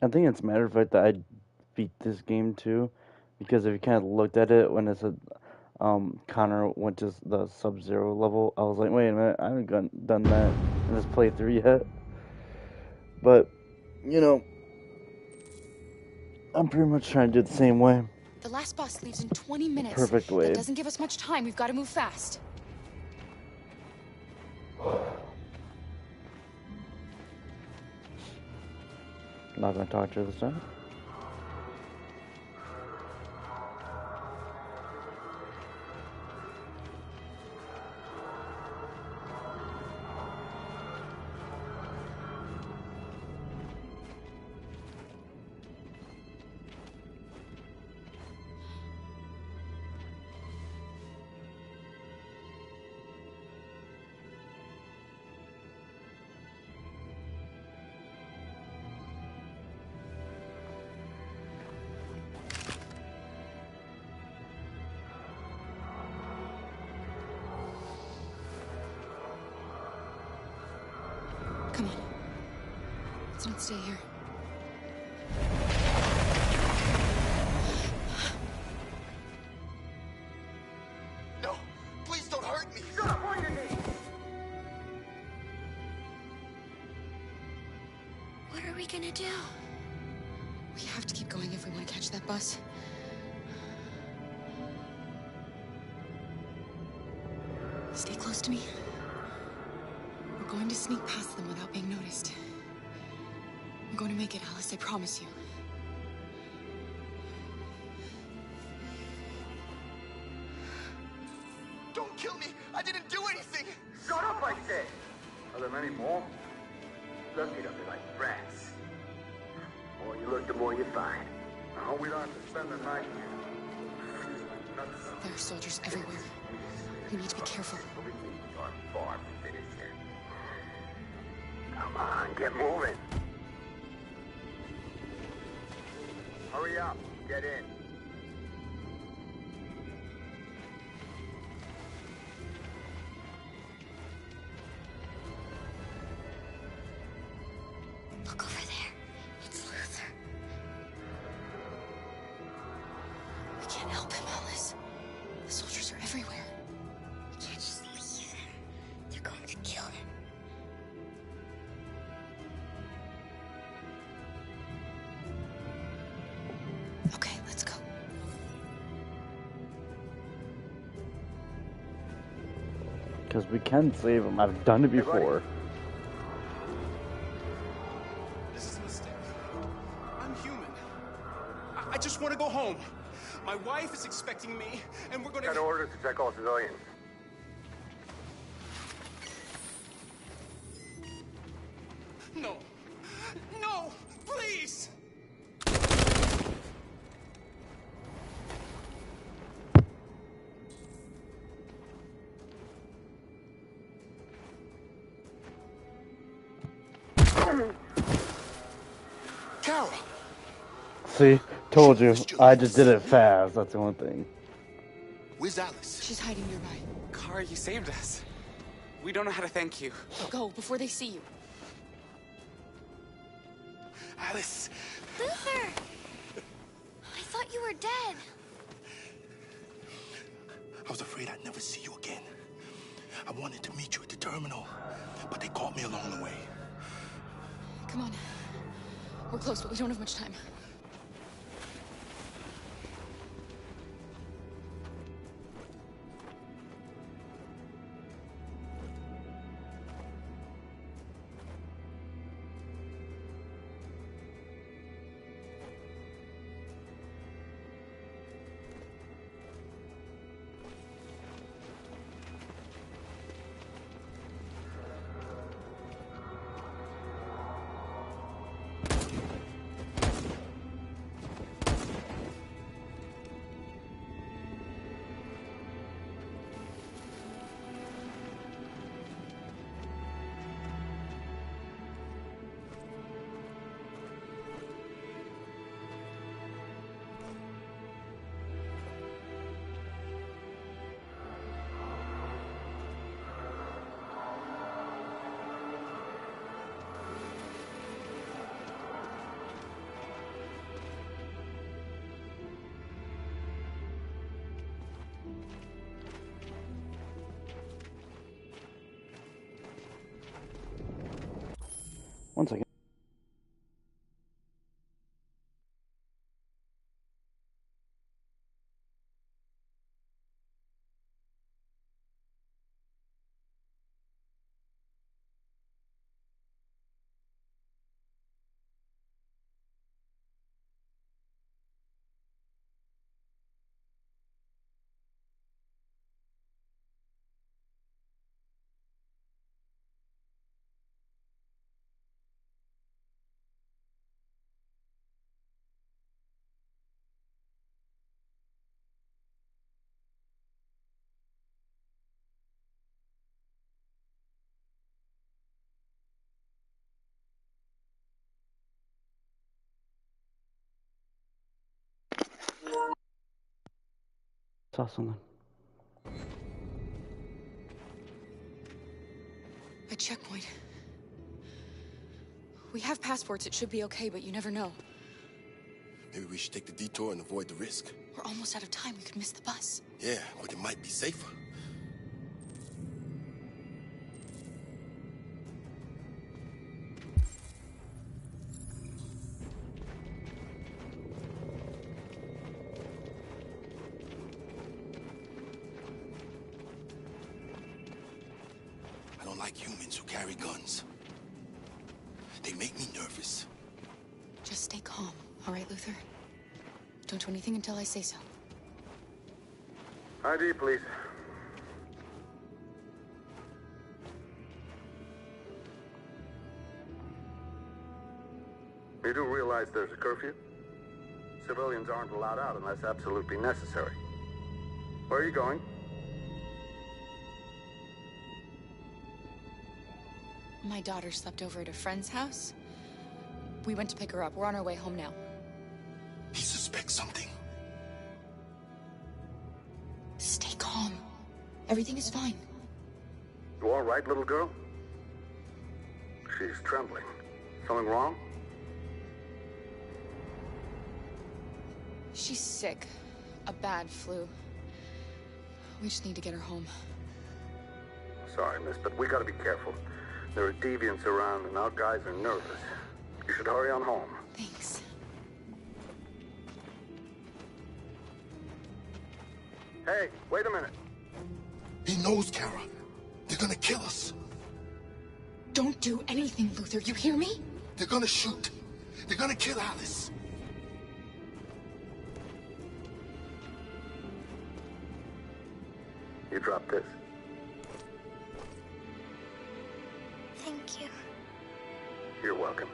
I think it's a matter of fact that I beat this game too, because if you kind of looked at it when it said Connor went to the Sub-Zero level, I was like, wait a minute, I haven't done that in this playthrough yet. But, you know, I'm pretty much trying to do it the same way. The last bus leaves in 20 minutes. Perfect way. That doesn't give us much time. We've got to move fast. Not gonna talk to her this time. Come on. Let's not stay here. No! Please don't hurt me! Shut up on your knees! What are we gonna do? We have to keep going if we want to catch that bus. Stay close to me. We're going to sneak past them without being noticed. I'm going to make it, Alice, I promise you. Don't kill me! I didn't do anything! Shut up, I said! Are there many more? Look at them, they're like rats. The more you look, the more you find. No, we don't have to spend the night here. There are soldiers everywhere. We need to be careful. Come on, get moving. Hurry up, get in. Look over there. It's Luther. We can't help him, Alice. The soldiers are everywhere. We can't just leave him. They're going to kill him. Okay, let's go. Because we can save him. I've done it before. This is a mistake. I'm human. I just want to go home. My wife is expecting me, and we're going to... Got orders to check all civilians. No. No! Please! Carol! See? Told you. I just did it fast. That's the only thing. Where's Alice? She's hiding nearby. Kara, you saved us. We don't know how to thank you. Go before they see you. Alice! Luther! I thought you were dead. I was afraid I'd never see you again. I wanted to meet you at the terminal, but they caught me along the way. Come on. We're close, but we don't have much time. Saw something. A checkpoint. We have passports, it should be okay, but you never know. Maybe we should take the detour and avoid the risk. We're almost out of time, we could miss the bus. Yeah, but it might be safer. I don't like humans who carry guns. They make me nervous. Just stay calm, all right, Luther? Don't do anything until I say so. ID, please. You do realize there's a curfew? Civilians aren't allowed out unless absolutely necessary. Where are you going? My daughter slept over at a friend's house. We went to pick her up. We're on our way home now. He suspects something. Stay calm. Everything is fine. You all right, little girl? She's trembling. Something wrong? She's sick. A bad flu. We just need to get her home. Sorry, miss, but we gotta be careful. There are deviants around and our guys are nervous. You should hurry on home. Thanks. Hey, wait a minute. He knows, Kara. They're gonna kill us. Don't do anything, Luther. You hear me? They're gonna shoot. They're gonna kill Alice. You drop this. Thank you. You're welcome.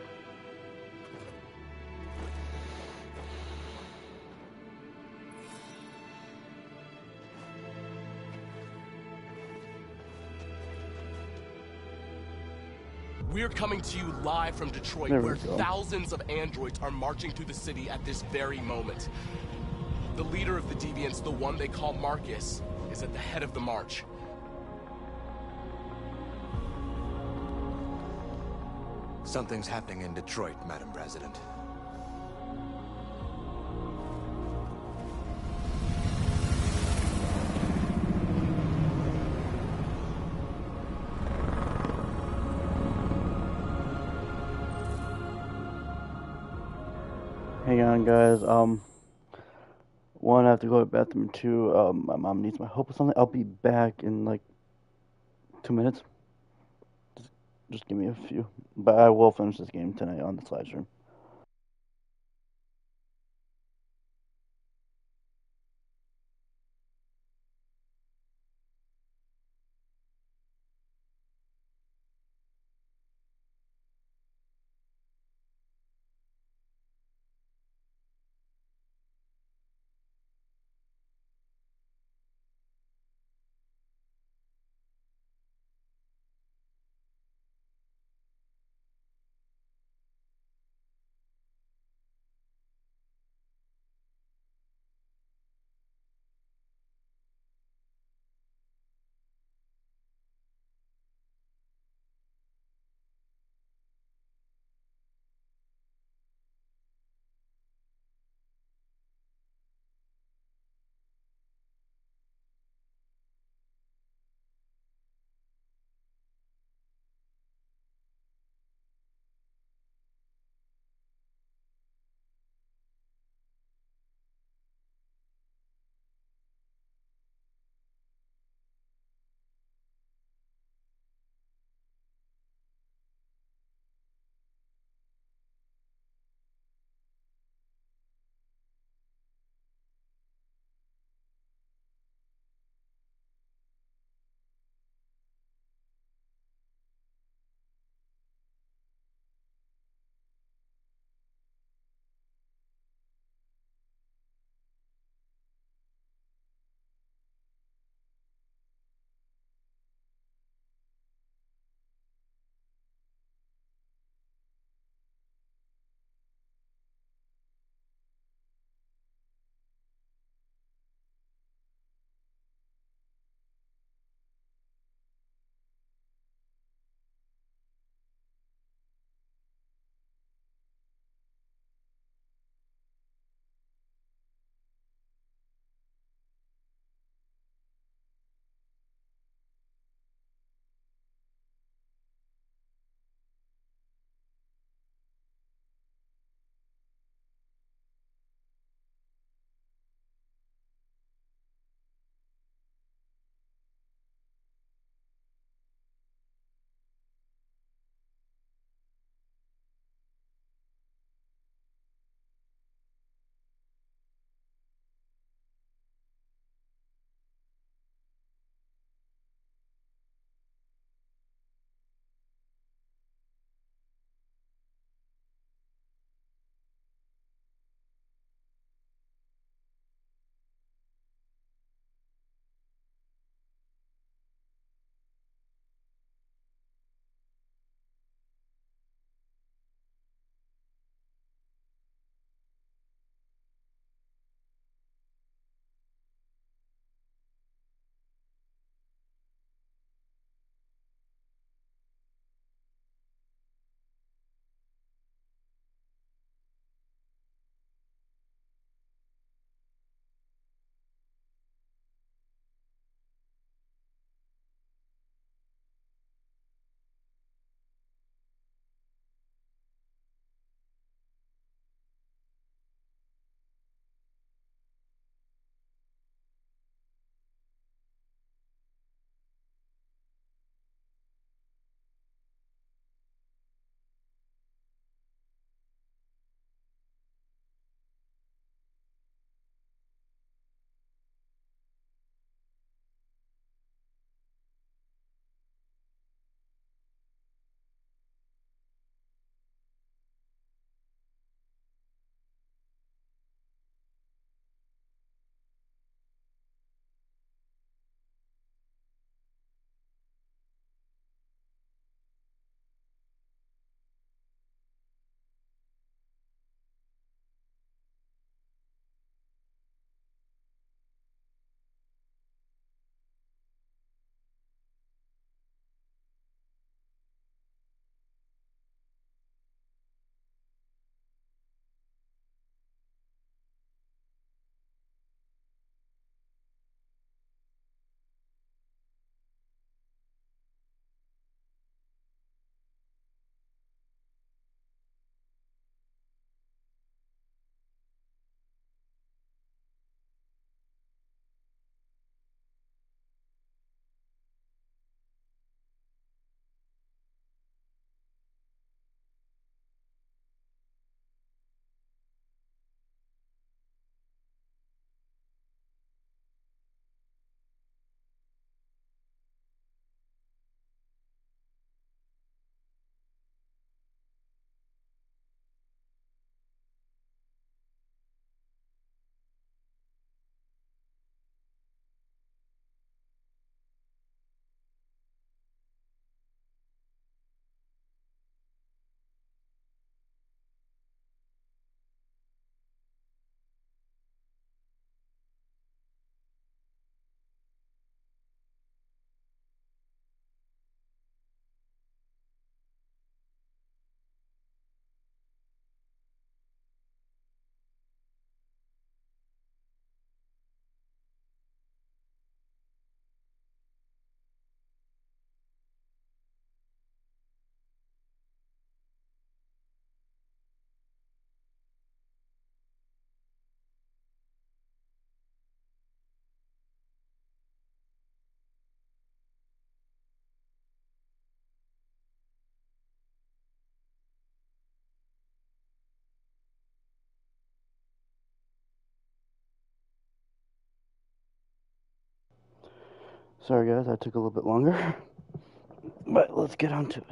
We're coming to you live from Detroit, There we where go. thousands of androids are marching through the city at this very moment. The leader of the deviants, the one they call Marcus, is at the head of the march. Something's happening in Detroit, Madam President. Hang on, guys. One, I have to go to the bathroom. Two, my mom needs my help with something. I'll be back in like 2 minutes. Just give me a few. But I will finish this game tonight on the live stream. Sorry guys, I took a little bit longer. But let's get on to it.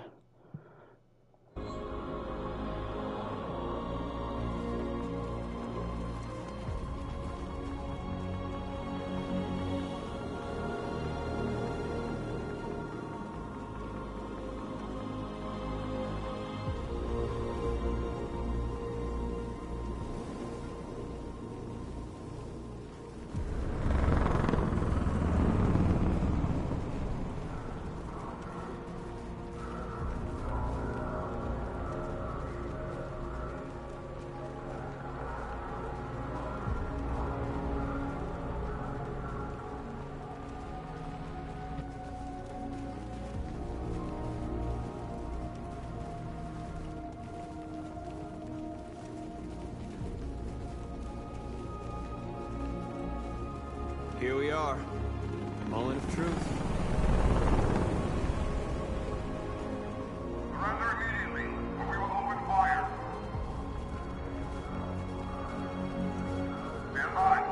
Here we are. Moment of truth. Surrender immediately, or we will open fire. Stand by.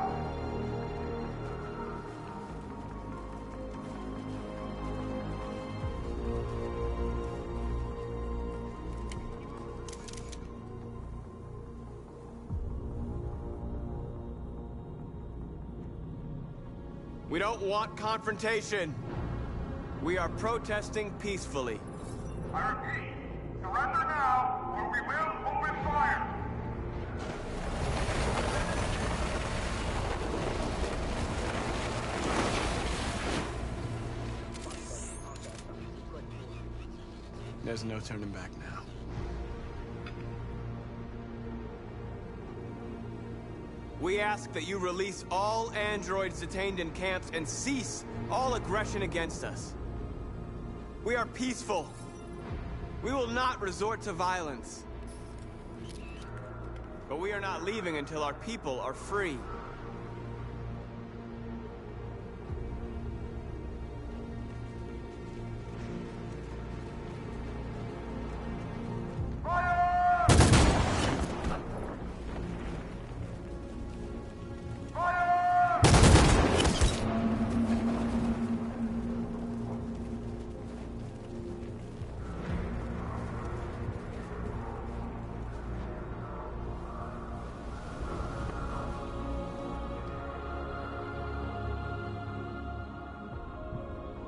We don't want confrontation. We are protesting peacefully. I repeat, surrender now, or we will open fire. There's no turning back now. We ask that you release all androids detained in camps and cease all aggression against us. We are peaceful. We will not resort to violence. But we are not leaving until our people are free.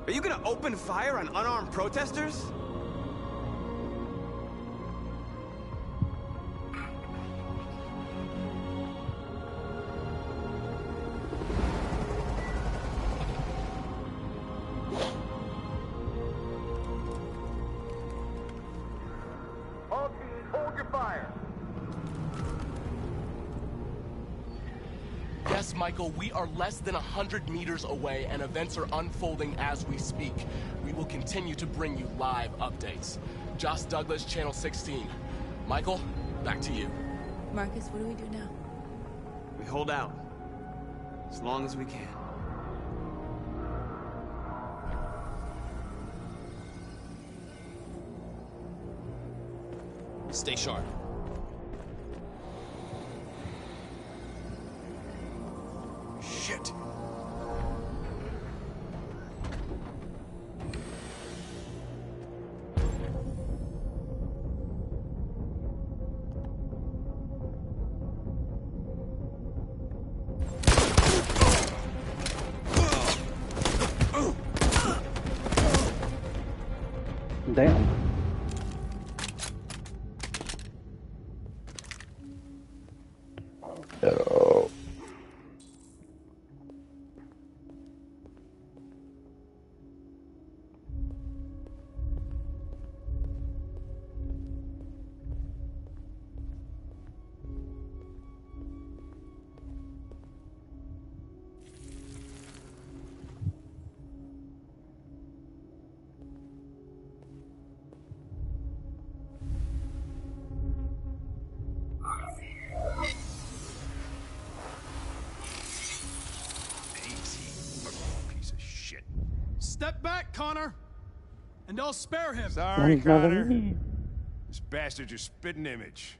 Are you gonna open fire on unarmed protesters? All teams, hold your fire. Yes, Michael, we are less than 100 meters away, and events are unfolding as we speak. We will continue to bring you live updates. Josh Douglas, Channel 16. Michael, back to you. Marcus, what do we do now? We hold out. As long as we can. Stay sharp. Shit. Damn. Oh. Piece of shit. Step back, Connor! And I'll spare him. Sorry, He's not Connor. me. This bastard's your spitting image.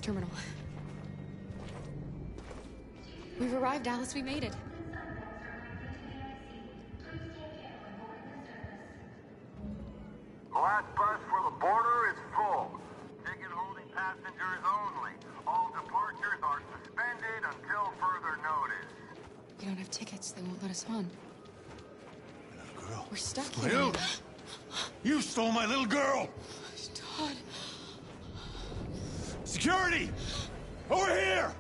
access terminal. We've arrived, Alice. We made it. The last bus for the border is full. Ticket-holding passengers only. All departures are suspended until further notice. We don't have tickets. They won't let us on. Girl. We're stuck You! here. You stole my little girl! Todd. Security! Over here!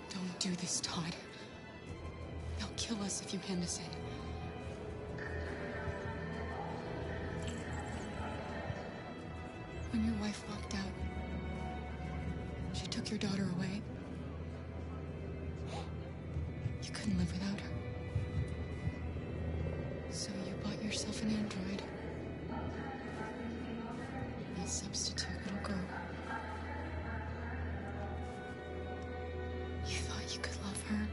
Don't do this, Todd. They'll kill us if you hand us in. When your wife walked out, she took your daughter away. You couldn't live without her. So you bought yourself an android. A substitute little girl. You thought you could love her.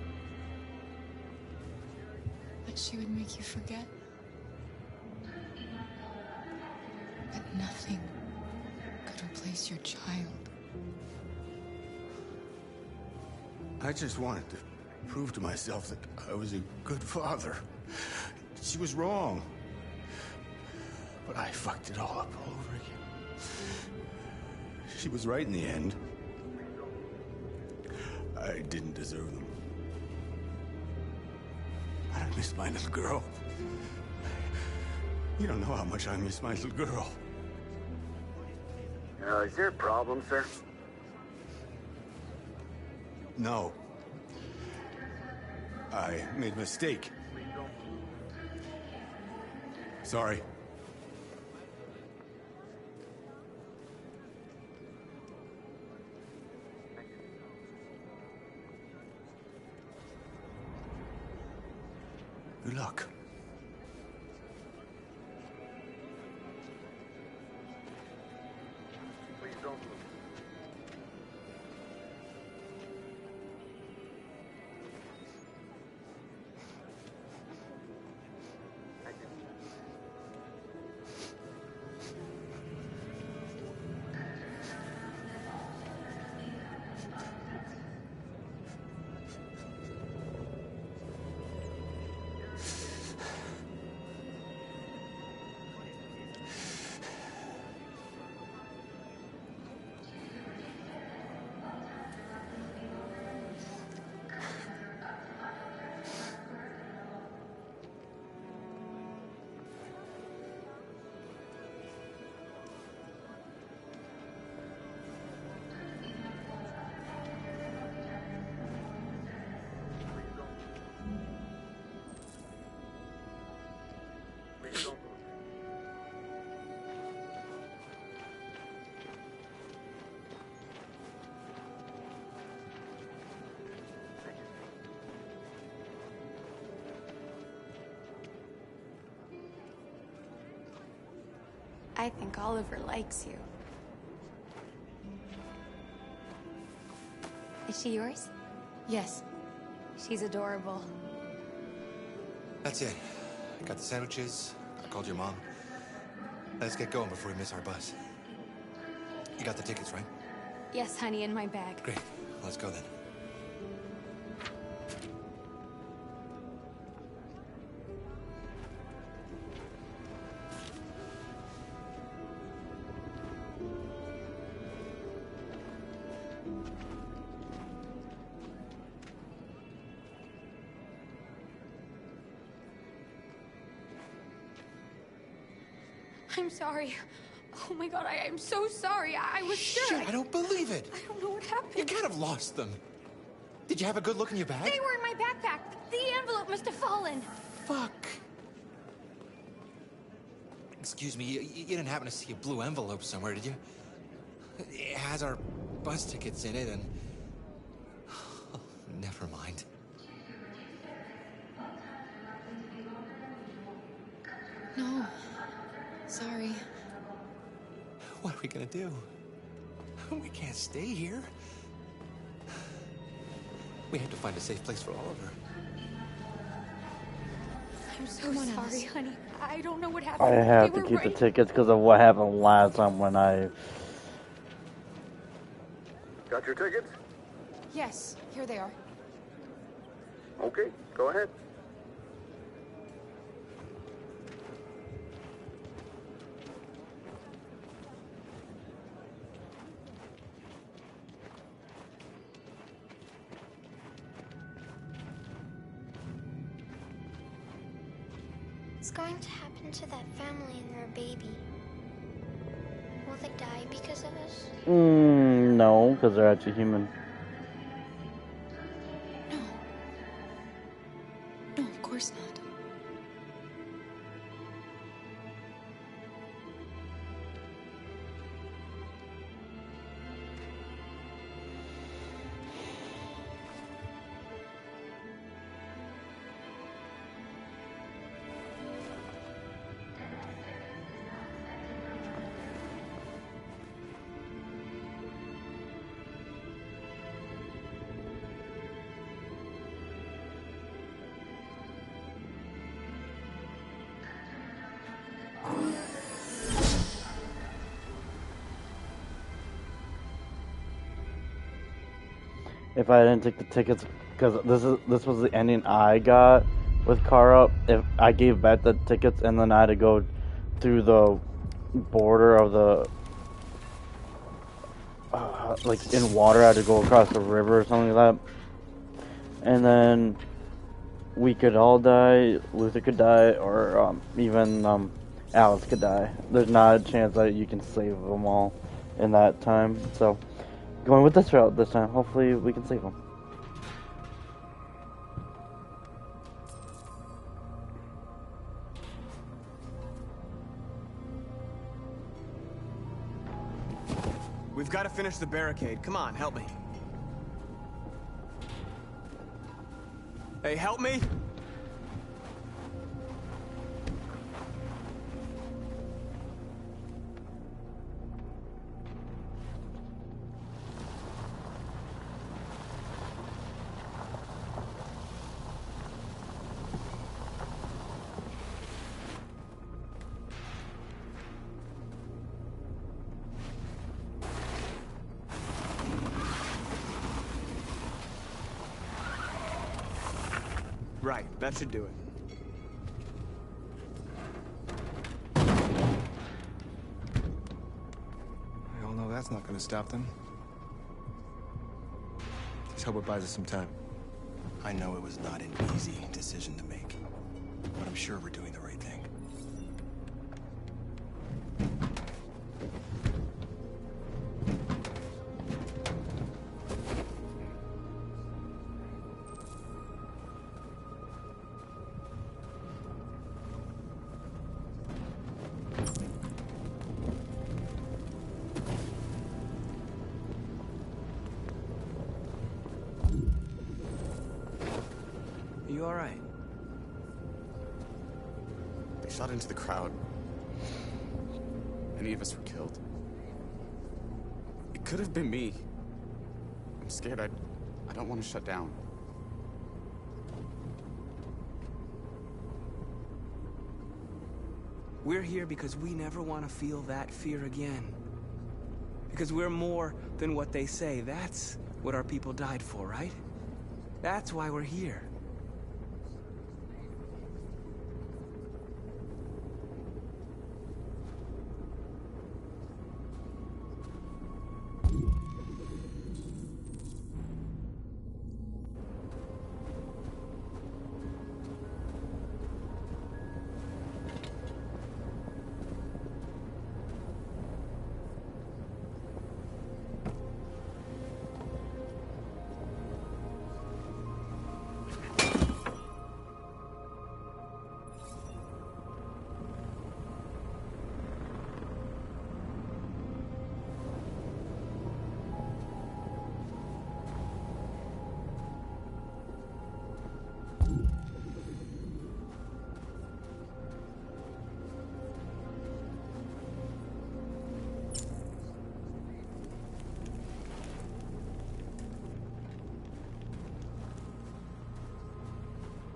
That she would make you forget. But nothing could replace your child. I just wanted to prove to myself that I was a good father. She was wrong. But I fucked it all up all over again. She was right in the end. I didn't deserve them. But I miss my little girl. You don't know how much I miss my little girl. Is there a problem, sir? No. I made a mistake. Sorry. Good luck. Please don't move. I think Oliver likes you. Is she yours? Yes. She's adorable. That's it. I got the sandwiches. I called your mom. Let's get going before we miss our bus. You got the tickets, right? Yes, honey, in my bag. Great. Let's go then. I'm sorry. Oh my god, I am so sorry. I was sure. Shit, I don't believe it. I don't know what happened. You can't have lost them. Did you have a good look in your bag? They were in my backpack. The envelope must have fallen. Fuck. Excuse me, you didn't happen to see a blue envelope somewhere, did you? It has our bus tickets in it and... Oh, never mind. No. Sorry. What are we gonna do? We can't stay here. We have to find a safe place for Oliver. I'm so Come on, sorry, Alice. honey. I don't know what I happened. have They to were keep the right. tickets because of what happened last time when I... Got your tickets? Yes, here they are. Okay, go ahead. What's going to happen to that family and their baby? Will they die because of us? No, because they're actually human. No, of course not. If I didn't take the tickets, because this was the ending I got with Kara. If I gave back the tickets and then I had to go through the border of the like in water, I had to go across the river or something like that, and then we could all die. Luther could die, or even Alice could die. There's not a chance that you can save them all in that time. So. Going with this route this time. Hopefully we can save them. We've got to finish the barricade. Come on, help me. Hey, help me! Right, that should do it. We all know that's not gonna stop them. Just hope it buys us some time. I know it was not an easy decision to make, but I'm sure we're doing the right thing. Are you all right? They shot into the crowd. Any of us were killed. It could have been me. I'm scared. I don't want to shut down. We're here because we never want to feel that fear again. Because we're more than what they say. That's what our people died for, right? That's why we're here.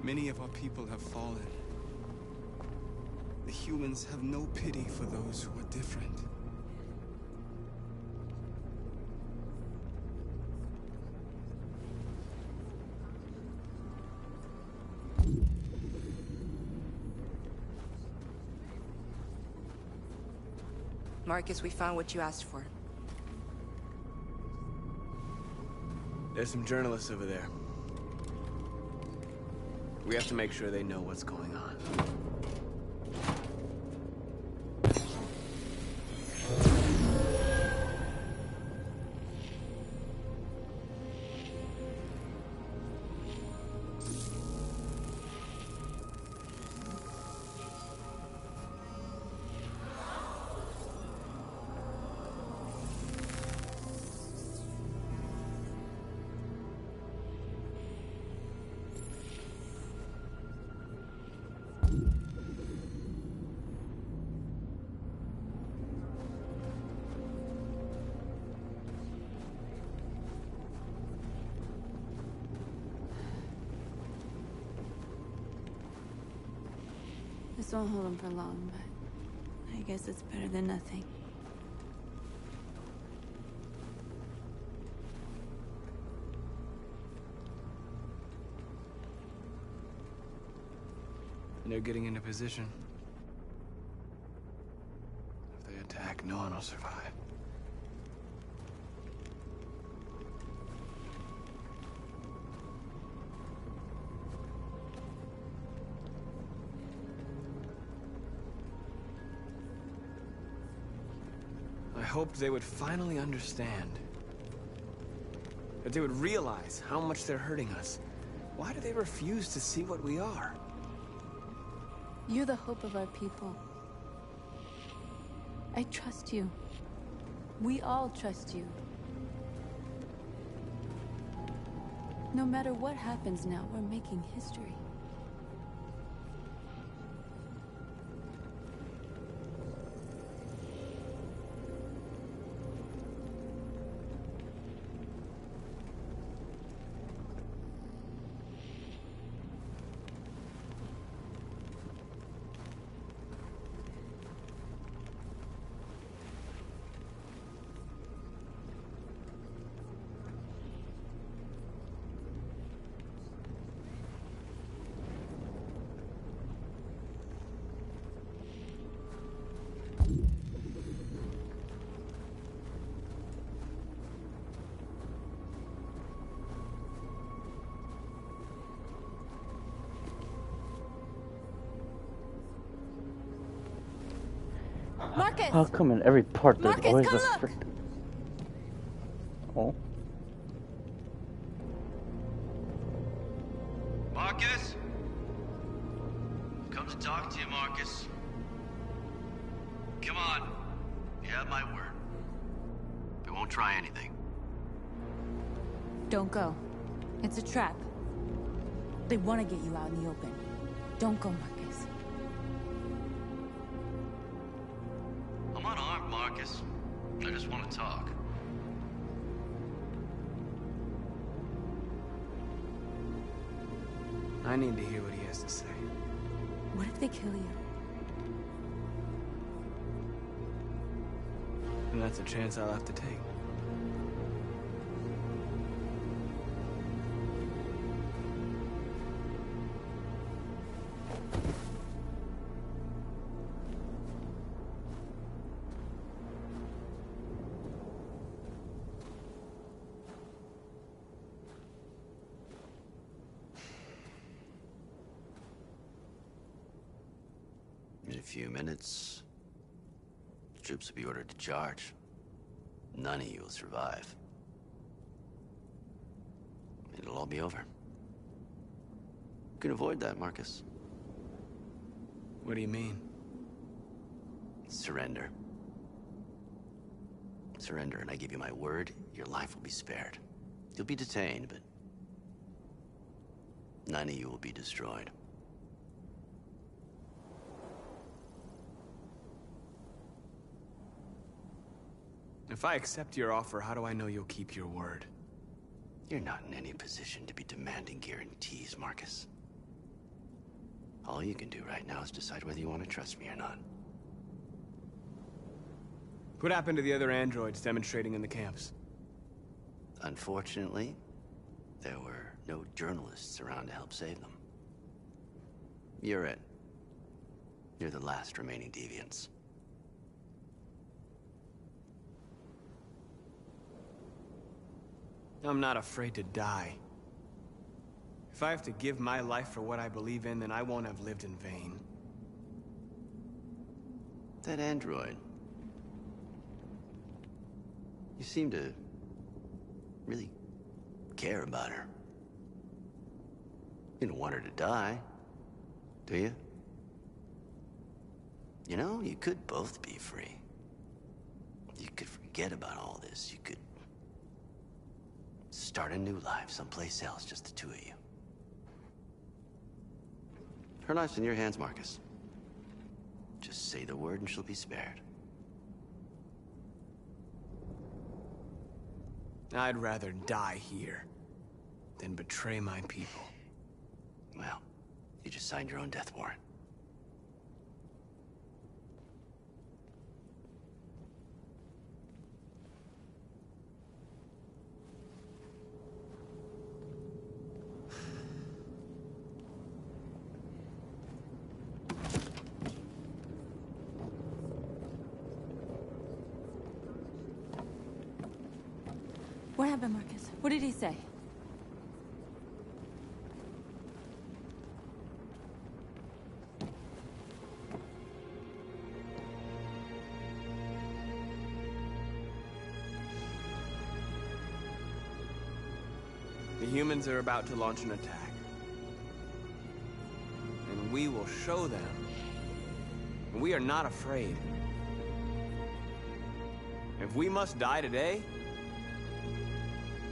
Many of our people have fallen. humans have no pity for those who are different. Marcus, we found what you asked for. There's some journalists over there. We have to make sure they know what's going on. This won't hold him for long, but I guess it's better than nothing. And they're getting into position. If they attack, no one will survive. I hoped they would finally understand. That they would realize how much they're hurting us. Why do they refuse to see what we are? You're the hope of our people. I trust you. We all trust you. No matter what happens now, we're making history. Marcus! How come in every part there's Marcus, always come a look! frick? Oh. Marcus? I've come to talk to you, Marcus. Come on. You have my word. We won't try anything. Don't go. It's a trap. They want to get you out in the open. Don't go, Marcus. I'm unarmed, Marcus. I just want to talk. I need to hear what he has to say. What if they kill you? And that's a chance I'll have to take. In a few minutes, the troops will be ordered to charge. None of you will survive. It'll all be over. You can avoid that, Marcus. What do you mean? Surrender. Surrender, and I give you my word, your life will be spared. You'll be detained, but none of you will be destroyed. If I accept your offer, how do I know you'll keep your word? You're not in any position to be demanding guarantees, Marcus. All you can do right now is decide whether you want to trust me or not. What happened to the other androids demonstrating in the camps? Unfortunately, there were no journalists around to help save them. You're it. You're the last remaining deviants. I'm not afraid to die. If I have to give my life for what I believe in, then I won't have lived in vain. That android. You seem to really care about her. You don't want her to die, do you? You know, you could both be free. You could forget about all this. You could start a new life someplace else, just the two of you. Her life's in your hands, Marcus. Just say the word and she'll be spared. I'd rather die here than betray my people. Well, you just signed your own death warrant. What happened, Marcus? What did he say? The humans are about to launch an attack. And we will show them we are not afraid. If we must die today,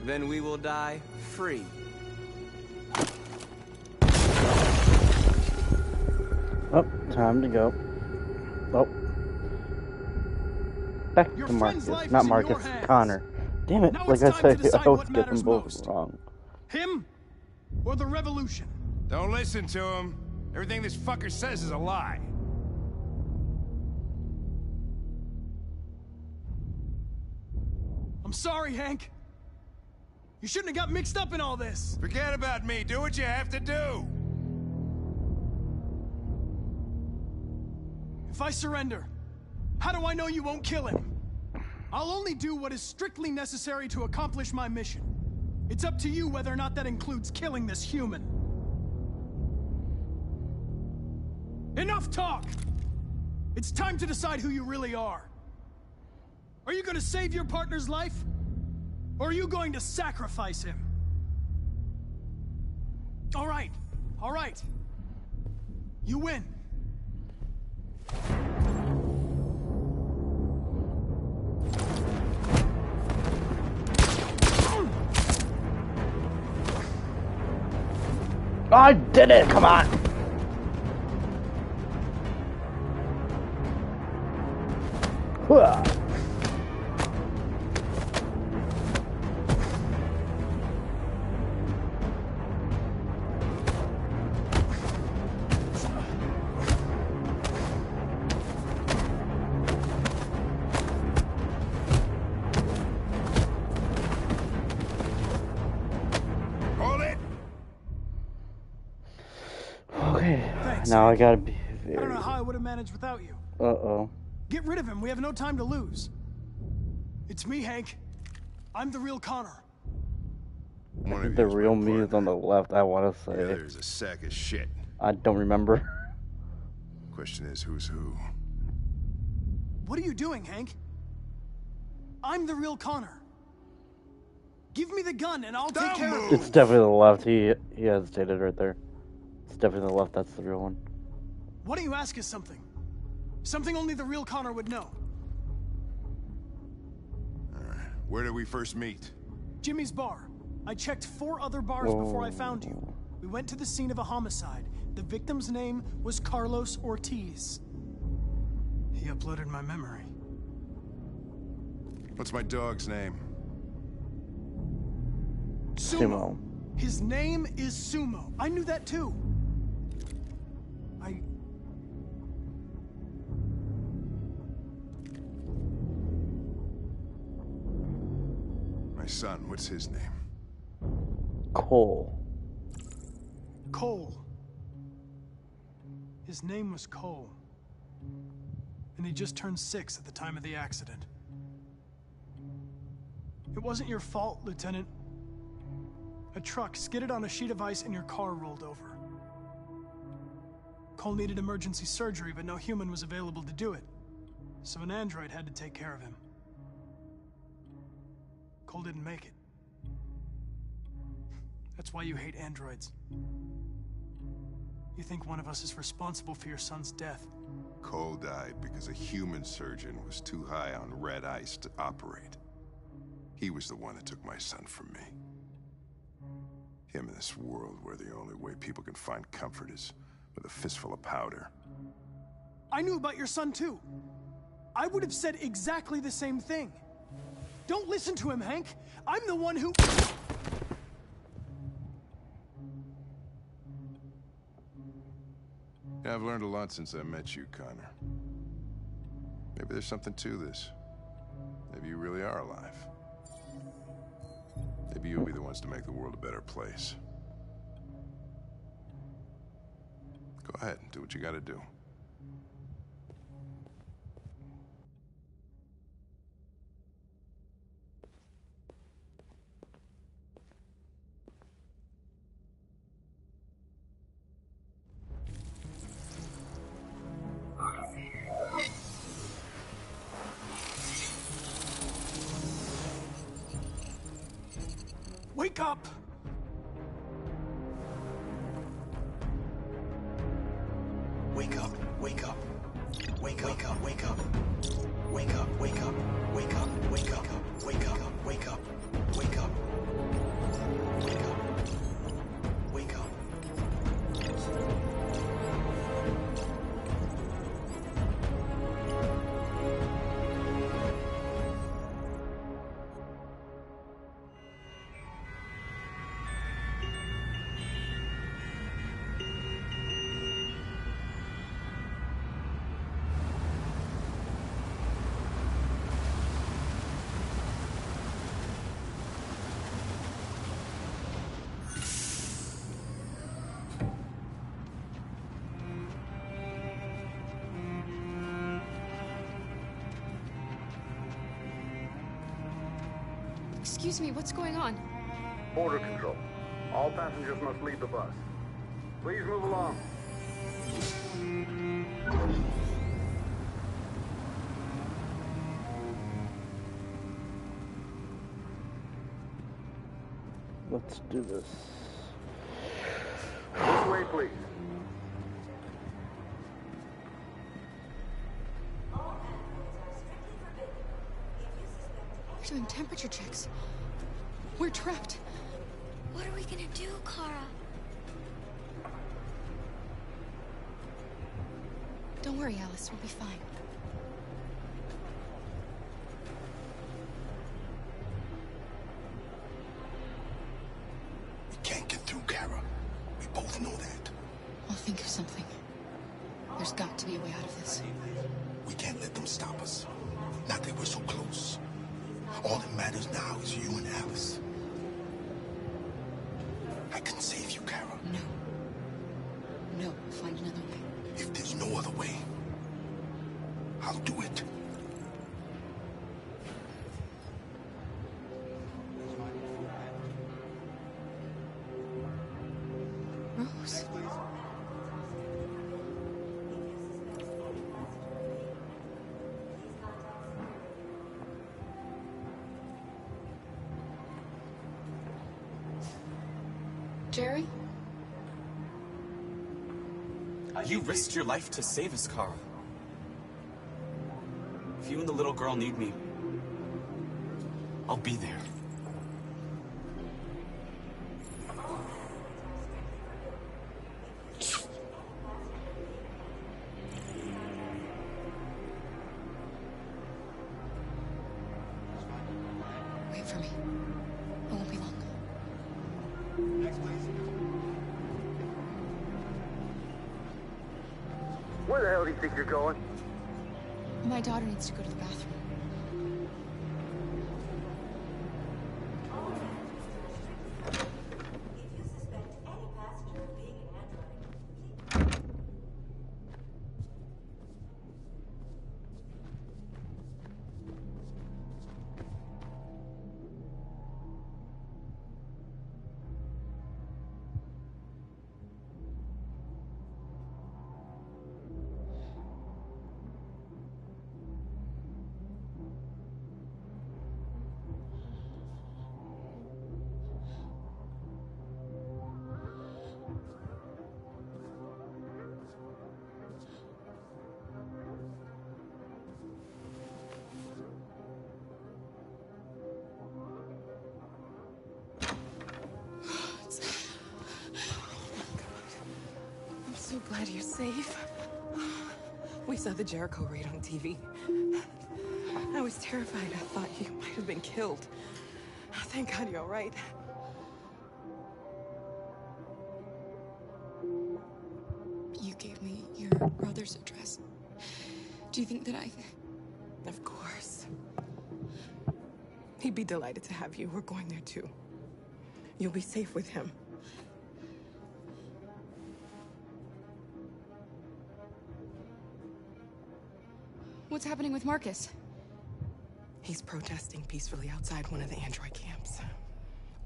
then we will die free. Oh, time to go. Oh. Back to Marcus. Not Marcus, Connor. Damn it, like I said, I always get them both wrong. Him or the revolution? Don't listen to him. Everything this fucker says is a lie. I'm sorry, Hank. You shouldn't have got mixed up in all this. Forget about me. Do what you have to do. If I surrender, how do I know you won't kill him? I'll only do what is strictly necessary to accomplish my mission. It's up to you whether or not that includes killing this human. Enough talk! It's time to decide who you really are. Are you going to save your partner's life? Or are you going to sacrifice him? All right. All right. You win. I did it! Come on! Okay, thanks, now Hank. I gotta be very... I don't know how I would have managed without you. Uh-oh. Get rid of him. We have no time to lose. It's me, Hank. I'm the real Connor. I think the real me is on the left, I want to say. The other's a sack of shit. I don't remember. Question is, who's who? What are you doing, Hank? I'm the real Connor. Give me the gun and I'll take care of it. It's definitely the left. He hesitated right there. It's definitely the left. That's the real one. Why don't you ask us something? Something only the real Connor would know. Alright, where did we first meet? Jimmy's bar. I checked 4 other bars before I found you. We went to the scene of a homicide. The victim's name was Carlos Ortiz. He uploaded my memory. What's my dog's name? Sumo. His name is Sumo. I knew that too. My son, what's his name? Cole. Cole. His name was Cole. And he just turned 6 at the time of the accident. It wasn't your fault, Lieutenant. A truck skidded on a sheet of ice and your car rolled over. Cole needed emergency surgery, but no human was available to do it. So an android had to take care of him. Cole didn't make it. That's why you hate androids. You think one of us is responsible for your son's death. Cole died because a human surgeon was too high on red ice to operate. He was the one that took my son from me. Him in this world where the only way people can find comfort is with a fistful of powder. I knew about your son too. I would have said exactly the same thing. Don't listen to him, Hank. I'm the one who... Yeah, I've learned a lot since I met you, Connor. Maybe there's something to this. Maybe you really are alive. Maybe you'll be the ones to make the world a better place. Go ahead, do what you gotta do. Wake up! Wake up, wake up. Wake up, wake up, wake up. Wake up, wake up, wake up, wake up, wake up, wake up, wake up. Wake up. Wake up. Excuse me, what's going on? Border control. All passengers must leave the bus. Please move along. Let's do this. This way, please. We're doing temperature checks. We're trapped. What are we gonna do, Kara? Don't worry, Alice. We'll be fine. We can't get through, Kara. We both know that. I'll think of something. There's got to be a way out of this. We can't let them stop us. Not that we're so close. All that matters now is you and Alice. I can save you, Kara. No. No, we'll find another way. If there's no other way, I'll do it. Rose. Jerry? You risked your life to save us, Carl. If you and the little girl need me, I'll be there. Wait for me. It won't be long. Next, please. Where the hell do you think you're going? My daughter needs to go to the bathroom. glad you're safe. We saw the Jericho raid on TV. I was terrified. I thought you might have been killed. Thank God you're all right. You gave me your brother's address. Do you think that I... Of course. He'd be delighted to have you. We're going there too. You'll be safe with him. What's happening with Marcus? He's protesting peacefully outside one of the android camps.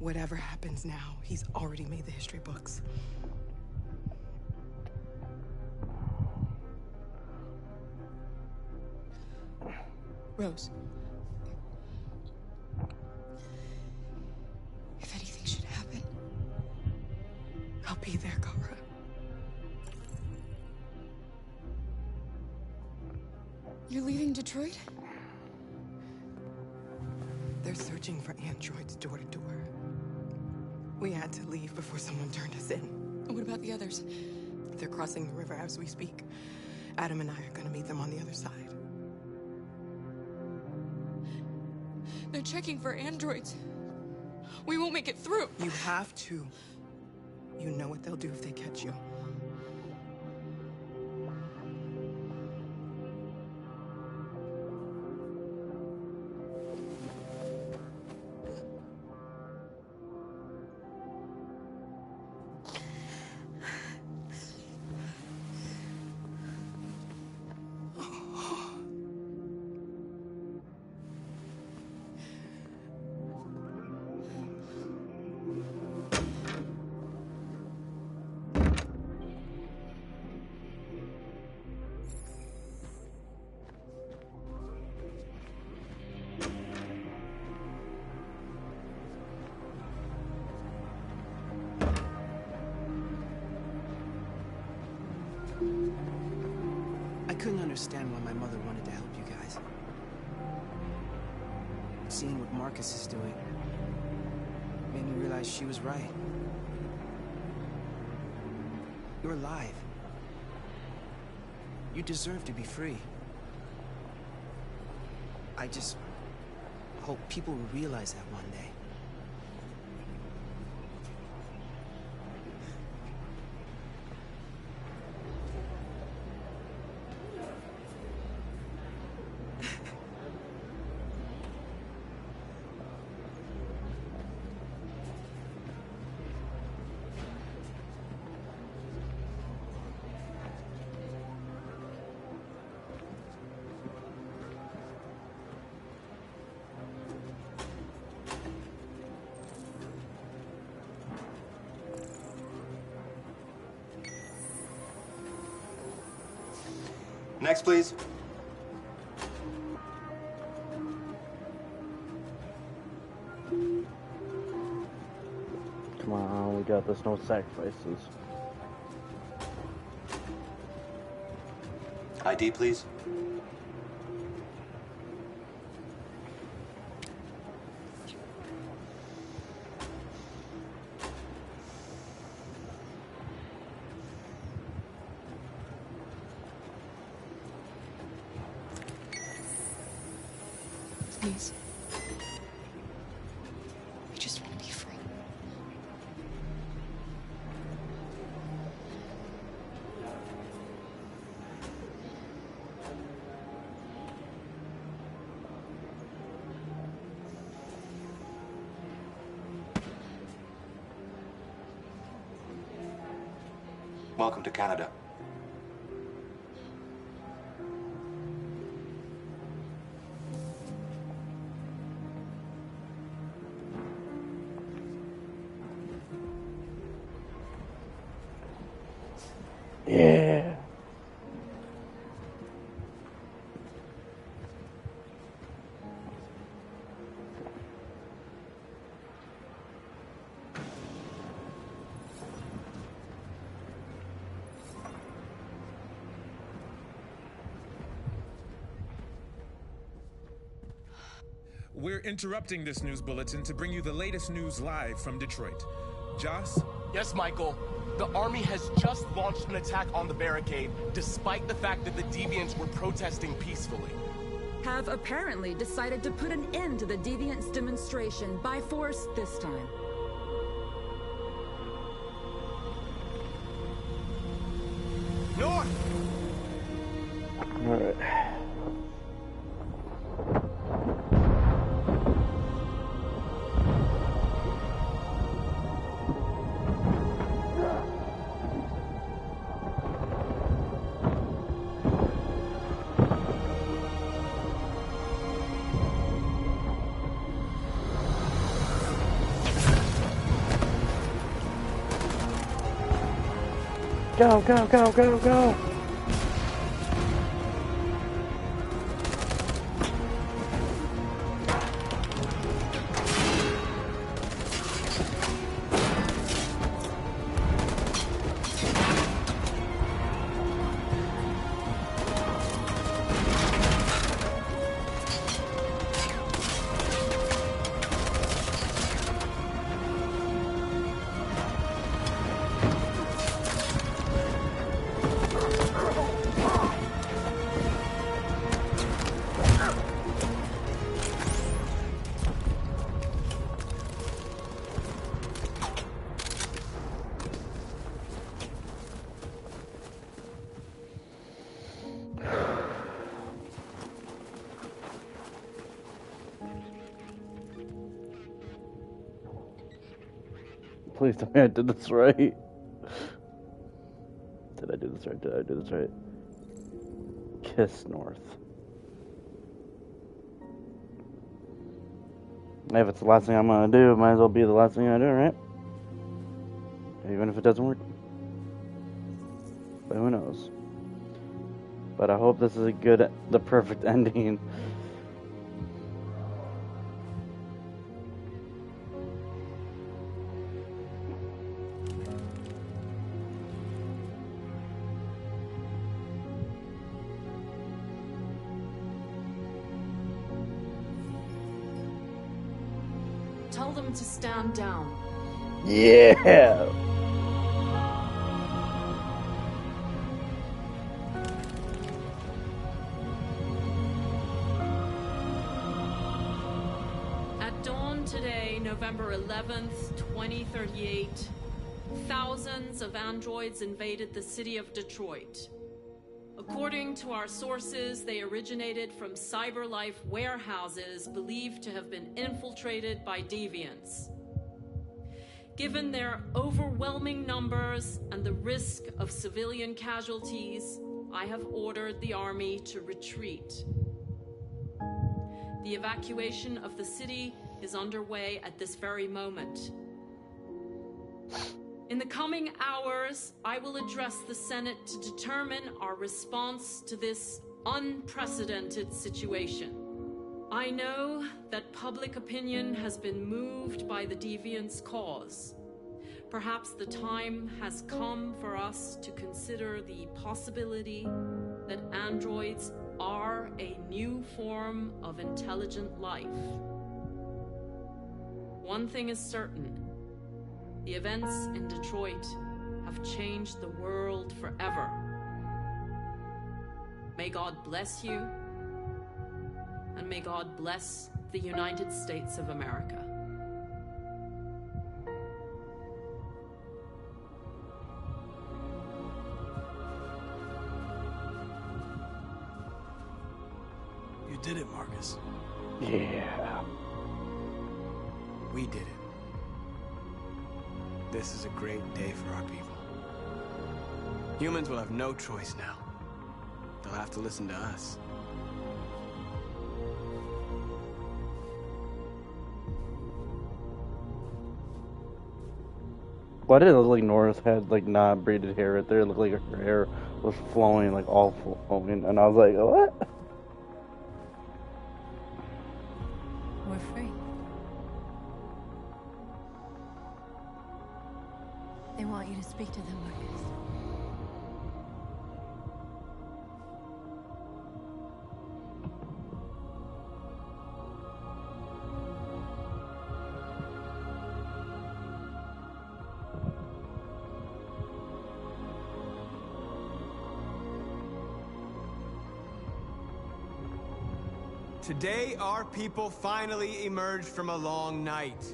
Whatever happens now, he's already made the history books. Rose. If anything should happen... I'll be there, Kara. You're leaving Detroit? They're searching for androids door to door. We had to leave before someone turned us in. What about the others? They're crossing the river as we speak. Adam and I are gonna meet them on the other side. They're checking for androids. We won't make it through. You have to. You know what they'll do if they catch you. I couldn't understand why my mother wanted to help you guys. Seeing what Marcus is doing made me realize she was right. You're alive. You deserve to be free. I just hope people will realize that one day. Next, please. Come on, we got this. No sacrifices. ID, please. Please. I just want to be free. Welcome to Canada. Yeah. We're interrupting this news bulletin to bring you the latest news live from Detroit. Joss? Yes, Michael. The army has just launched an attack on the barricade, despite the fact that the deviants were protesting peacefully. Have apparently decided to put an end to the deviants' demonstration by force this time. North! Alright. Go, go, go, go, go! Please tell me I did this right. Did I do this right? Did I do this right? Kiss North. If it's the last thing I'm gonna do, it might as well be the last thing I do, right? Even if it doesn't work. But who knows? But I hope this is the perfect ending. Tell them to stand down. Yeah! At dawn today, November 11th, 2038, thousands of androids invaded the city of Detroit. According to our sources, they originated from CyberLife warehouses believed to have been infiltrated by deviants. Given their overwhelming numbers and the risk of civilian casualties, I have ordered the army to retreat. The evacuation of the city is underway at this very moment. In the coming hours, I will address the Senate to determine our response to this unprecedented situation. I know that public opinion has been moved by the deviants' cause. Perhaps the time has come for us to consider the possibility that androids are a new form of intelligent life. One thing is certain. The events in Detroit have changed the world forever. May God bless you, and may God bless the United States of America. You did it, Marcus. Yeah. We did it. This is a great day for our people. Humans will have no choice now. They'll have to listen to us. Why did it look like Nora's had like not braided hair right there? It looked like her hair was flowing, like all flowing, and I was like, what? We're free. They want you to speak to them, Marcus. Today, our people finally emerged from a long night.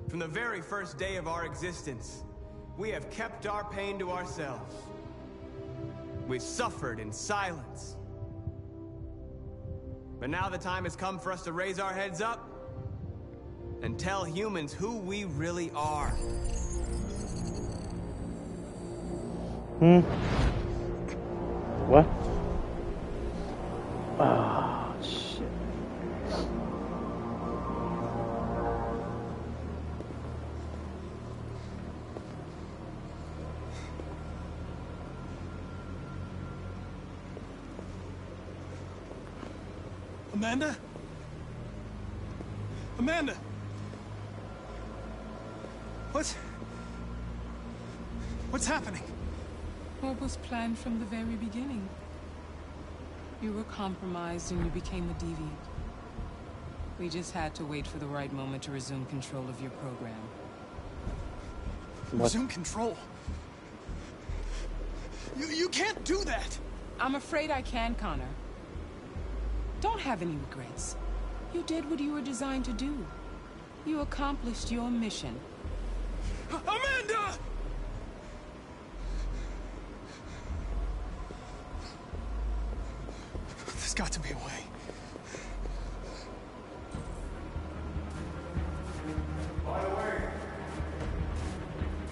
From the very first day of our existence, we have kept our pain to ourselves. We've suffered in silence. But now the time has come for us to raise our heads up and tell humans who we really are. What? Oh, shit. Amanda? Amanda! What's happening? What was planned from the very beginning? You were compromised and you became a deviant. We just had to wait for the right moment to resume control of your program. What? Resume control? You can't do that! I'm afraid I can, Connor. Don't have any regrets. You did what you were designed to do. You accomplished your mission. Amanda! There's got to be a way. By the way,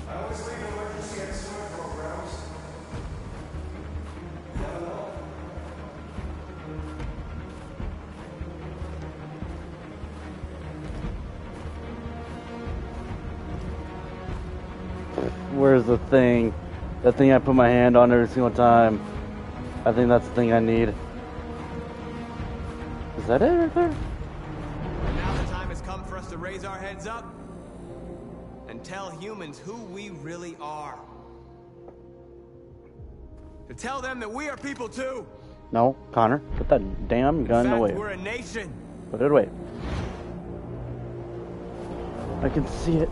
I always leave emergency and swim programs. Never know. Where's the thing? That thing I put my hand on every single time. I think that's the thing I need. Is that it right there? Now the time has come for us to raise our heads up and tell humans who we really are. To tell them that we are people too. No, Connor, put that damn gun In fact, away. we're a nation. Put it away. I can see it.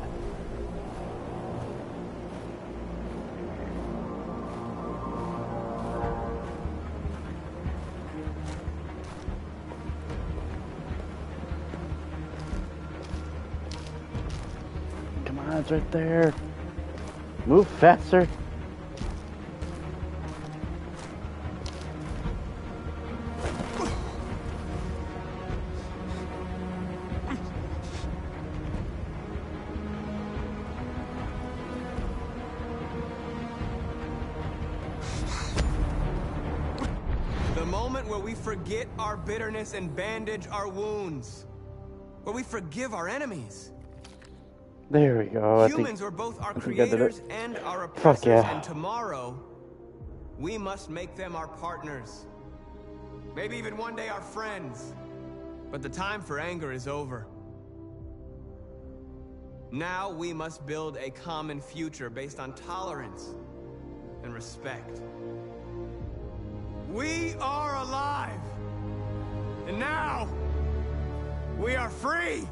Come on, it's right there. Move faster. The moment where we forget our bitterness and bandage our wounds. Where we forgive our enemies. There we go. Humans are both our I think I did it. creators and our Fuck oppressors, yeah. and tomorrow, we must make them our partners. Maybe even one day our friends. But the time for anger is over. Now we must build a common future based on tolerance and respect. We are alive! And now, we are free!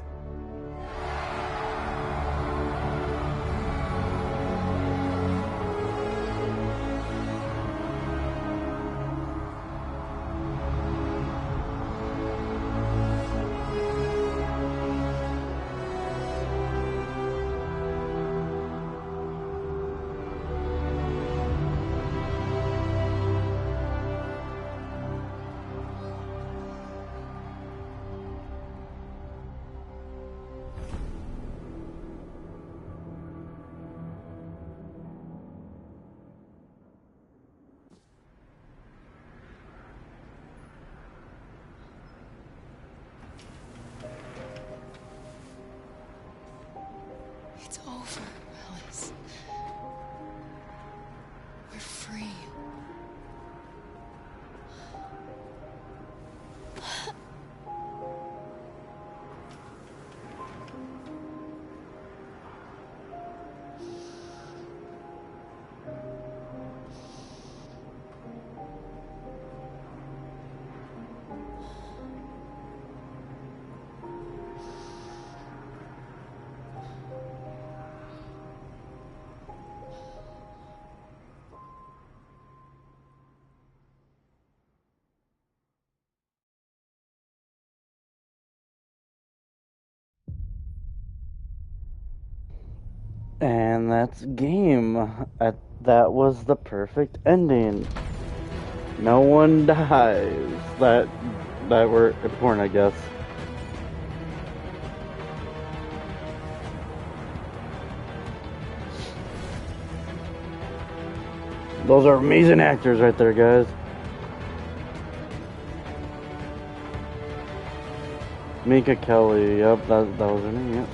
And that's game. That was the perfect ending. No one dies. That were important, I guess. Those are amazing actors right there, guys. Mika Kelly, yep, that was her name, yep.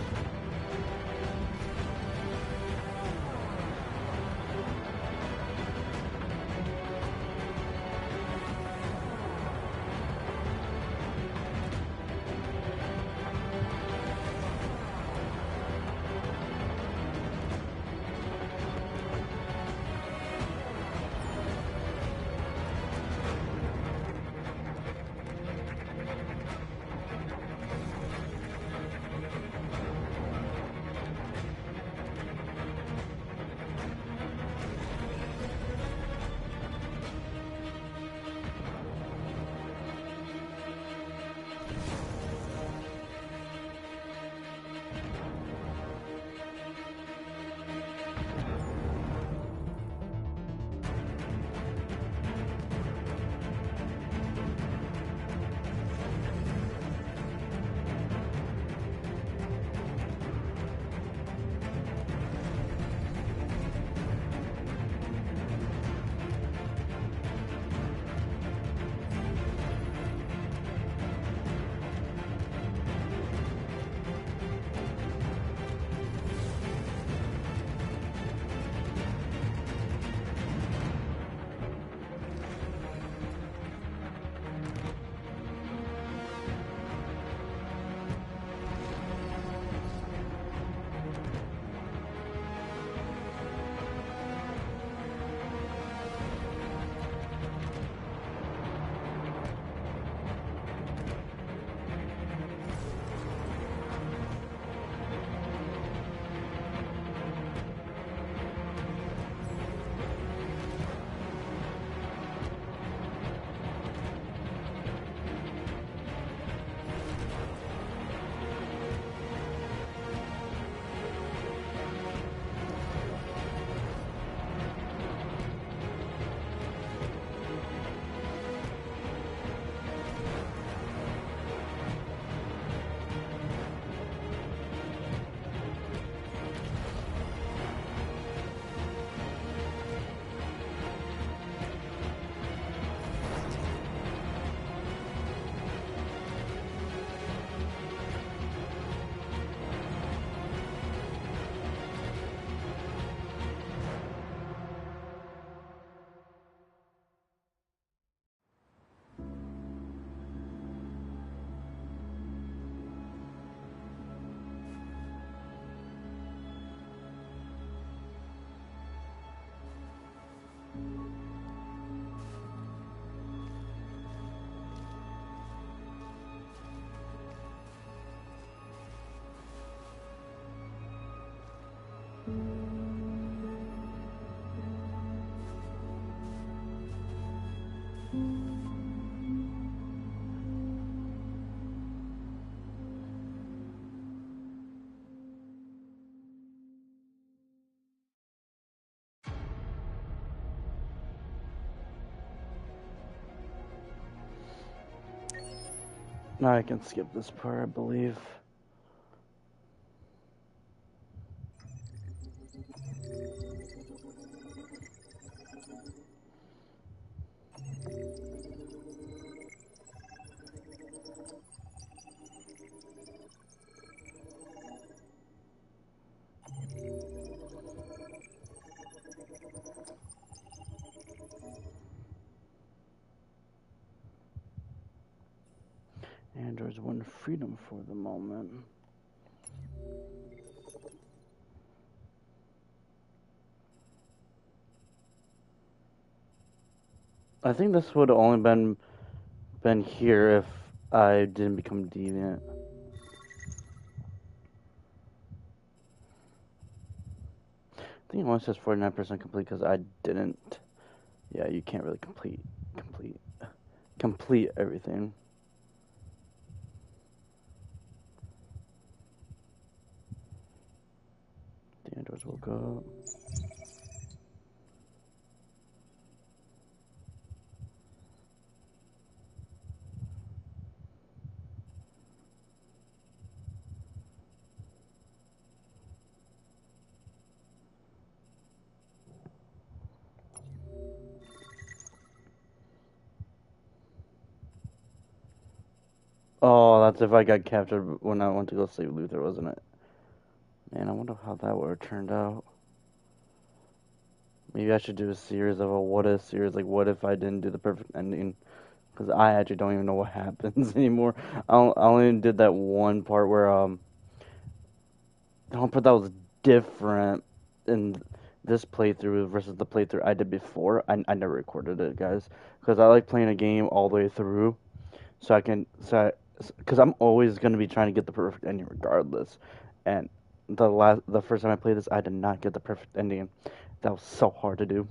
Now I can skip this part, I believe. Androids win freedom for the moment. I think this would have only been here if I didn't become deviant. I think it only says 49% complete because I didn't. Yeah, you can't really complete everything. The androids just woke up. Oh, that's if I got captured when I went to go save Luther, wasn't it? Man, I wonder how that would have turned out. Maybe I should do a series of a what if series, like what if I didn't do the perfect ending? Because I actually don't even know what happens anymore. I only did that one part where the one part that was different in this playthrough versus the playthrough I did before. I never recorded it, guys, because I like playing a game all the way through, because I'm always gonna be trying to get the perfect ending regardless. And the first time I played this, I did not get the perfect ending. That was so hard to do.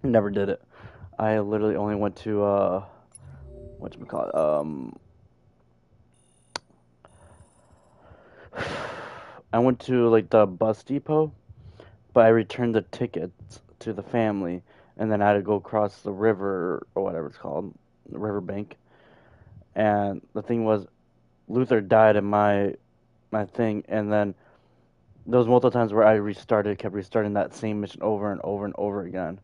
Never did it. I literally only went to whatchamacallit, I went to like the bus depot, but I returned the tickets to the family, and then I had to go across the river or whatever it's called, the riverbank. And the thing was, Luther died in my thing, and then there was multiple times where kept restarting that same mission over and over and over again.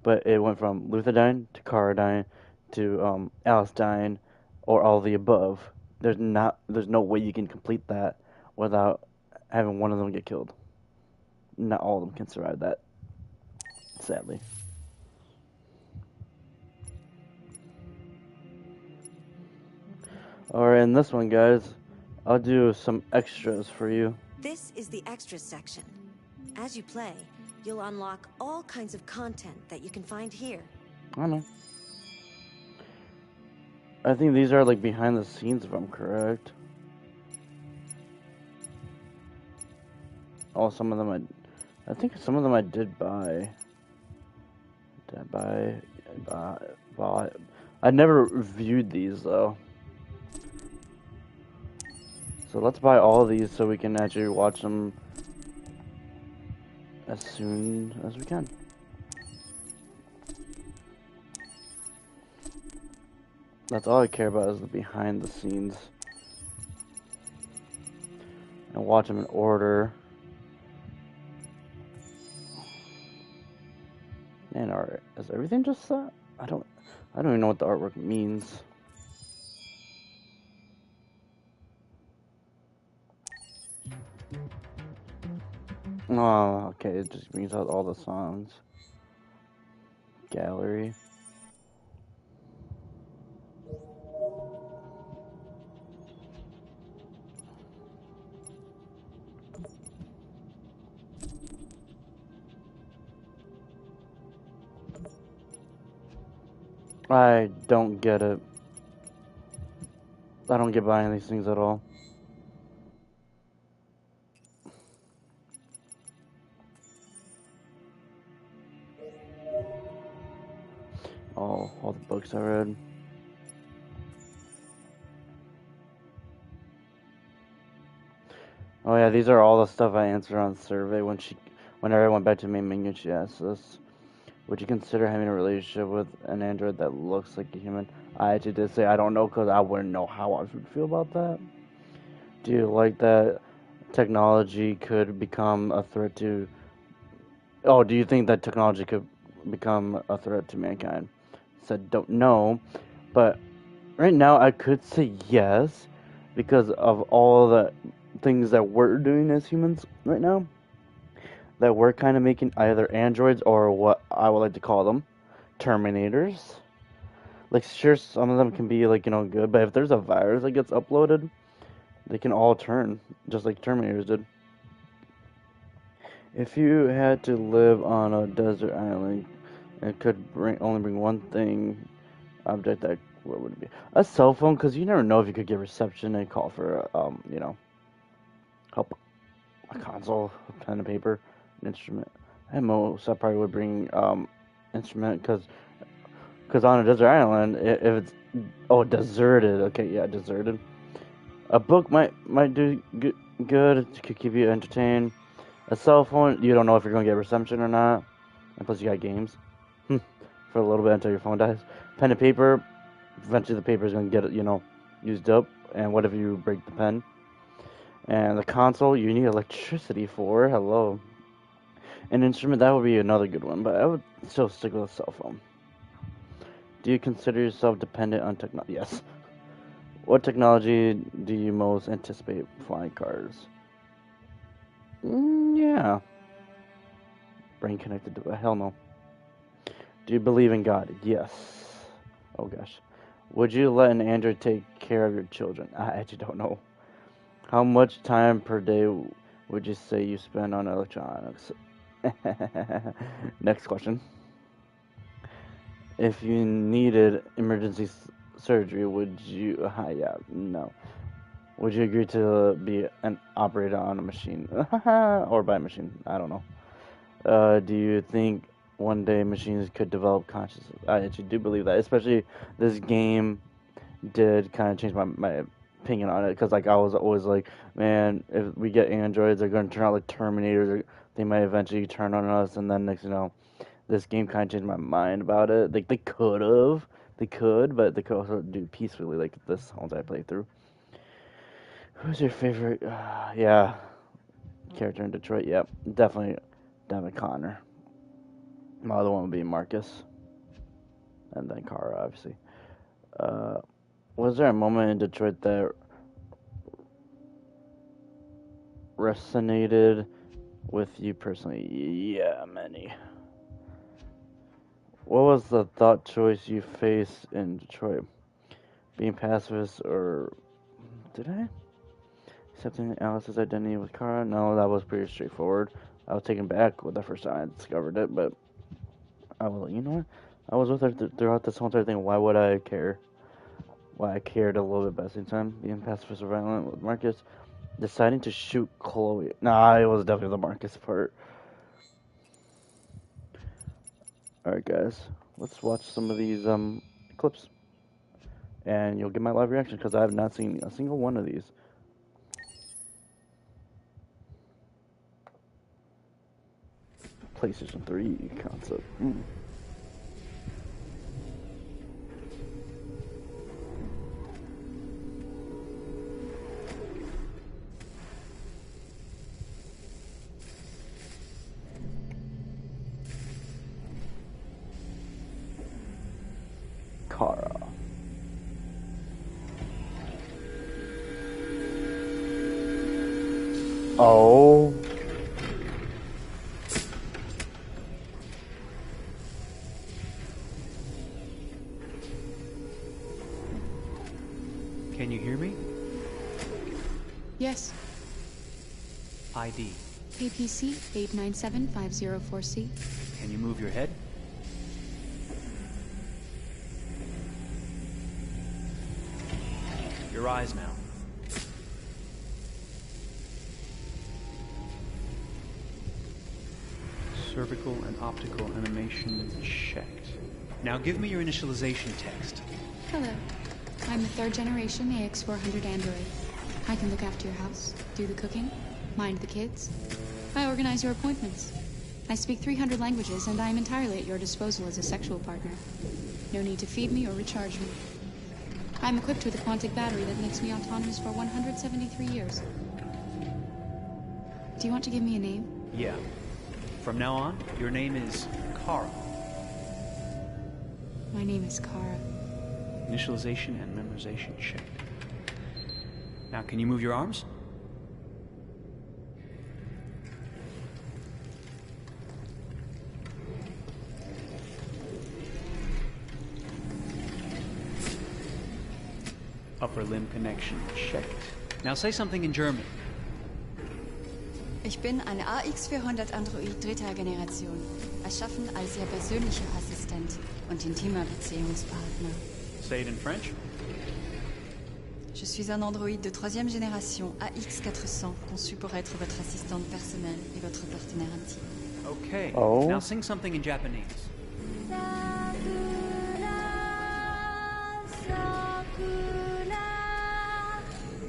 But it went from Luther dying to Kara dying to Alice dying, or all the above. There's no way you can complete that without having one of them get killed. Not all of them can survive that, sadly. Alright, in this one, guys, I'll do some extras for you. This is the extras section. As you play, you'll unlock all kinds of content that you can find here. I know. I think these are like behind the scenes, if I'm correct. Oh, some of them I think some of them I did buy. Did I buy? I never reviewed these though. So let's buy all of these so we can actually watch them as soon as we can. That's all I care about is the behind the scenes. And watch them in order. Man, is everything just set? I don't even know what the artwork means. Oh, okay, it just brings out all the songs. Gallery. I don't get it. I don't get buying these things at all. Oh, all the books I read. Oh yeah, these are all the stuff I answered on the survey whenever I went back to main menu. She asked us, "Would you consider having a relationship with an android that looks like a human?" I actually did say I don't know because I wouldn't know how I would feel about that. Do you like that technology could become a threat to? Oh, do you think that technology could become a threat to mankind? Said don't know, but right now I could say yes because of all the things that we're doing as humans right now. That we're kind of making either androids or what I would like to call them, Terminators. Like, sure, some of them can be like, good, but if there's a virus that gets uploaded, they can all turn, just like Terminators did. If you had to live on a desert island and could only bring one object, what would it be? A cell phone, because you never know if you could get reception and call for, help. A console, a pen and paper, an instrument. At most, I probably would bring instrument, because on a desert island, if it's deserted. Okay, yeah, deserted. A book might do good. It could keep you entertained. A cell phone, you don't know if you're going to get reception or not. And plus you got games. For a little bit until your phone dies. Pen and paper, eventually the paper is going to get, used up. And what if you break the pen? And the console, you need electricity for. Hello. An instrument, that would be another good one, but I would still stick with a cell phone. Do you consider yourself dependent on technology? Yes. What technology do you most anticipate? Flying cars. Yeah. Brain connected to hell no. Do you believe in God? Yes. Oh gosh. Would you let an android take care of your children? I actually don't know. How much time per day would you say you spend on electronics? Next question. If you needed emergency surgery, would you... yeah, no. Would you agree to be an operator on a machine? Or by a machine? I don't know. Do you think one day machines could develop consciousness? I actually do believe that. Especially this game did kind of change my opinion on it. Because like, I was always like, man, if we get androids, they're going to turn out like Terminators. Or they might eventually turn on us. And then next, this game kind of changed my mind about it. Like, they could, but they could also do it peacefully, like this ones I played through. Who's your favorite? Yeah, character in Detroit. Yep, definitely Connor. My other one would be Marcus, and then Kara, obviously. Was there a moment in Detroit that resonated with you personally? Yeah, many. What was the thought choice you faced in Detroit? Being pacifist or... Did I? Accepting Alice's identity with Kara? No, that was pretty straightforward. I was taken back with the first time I discovered it, but I was like, you know what? I was with her throughout this whole entire thing. Why would I care? Why I cared a little bit at the same time. Being pacifist or violent with Marcus. Deciding to shoot Chloe. Nah, it was definitely the Marcus part. Alright, guys. Let's watch some of these clips. And you'll get my live reaction because I have not seen a single one of these. PlayStation 3 concept. Kara. Oh. Can you hear me? Yes. ID. APC 897504C. Can you move your head? Your eyes now. Cervical and optical animation checked. Now give me your initialization text. Hello. I'm a third generation AX400 android. I can look after your house, do the cooking, mind the kids. I organize your appointments. I speak 300 languages, and I am entirely at your disposal as a sexual partner. No need to feed me or recharge me. I'm equipped with a quantic battery that makes me autonomous for 173 years. Do you want to give me a name? Yeah. From now on, your name is Kara. My name is Kara. Initialization and memorization checked. Now, can you move your arms? Upper limb connection checked. Now say something in German. Ich bin ein AX400 Android dritter Generation, erschaffen als Ihr persönlicher Assistent und intimer Beziehungspartner. Say it in French. Je suis un androïde de troisième génération AX400, conçu pour être votre assistante personnelle et votre partenaire intime. Okay. Oh. Now sing something in Japanese.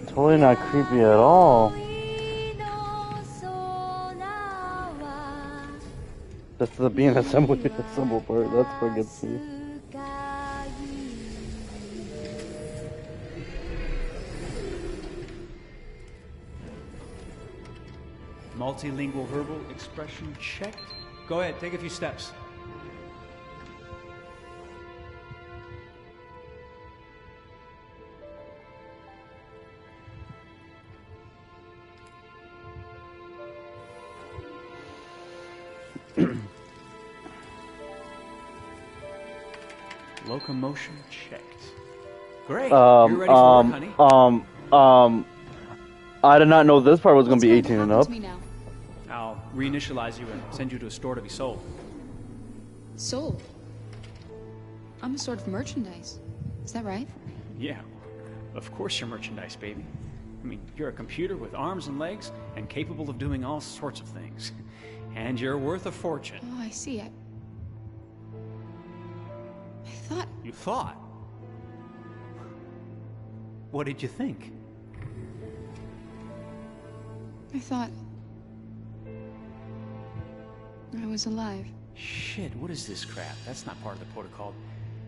Totally not creepy at all. That's the being assembled part. That's what gets me. Multilingual verbal expression checked. Go ahead, take a few steps. Locomotion checked. Great. You're ready for work, honey. I did not know this part was going to be 18 and up. I'll reinitialize you and send you to a store to be sold. Sold? I'm a sort of merchandise. Is that right? Yeah, of course you're merchandise, baby. I mean, you're a computer with arms and legs and capable of doing all sorts of things. And you're worth a fortune. Oh, I see. I thought... You thought? What did you think? I thought... I was alive. Shit, what is this crap? That's not part of the protocol.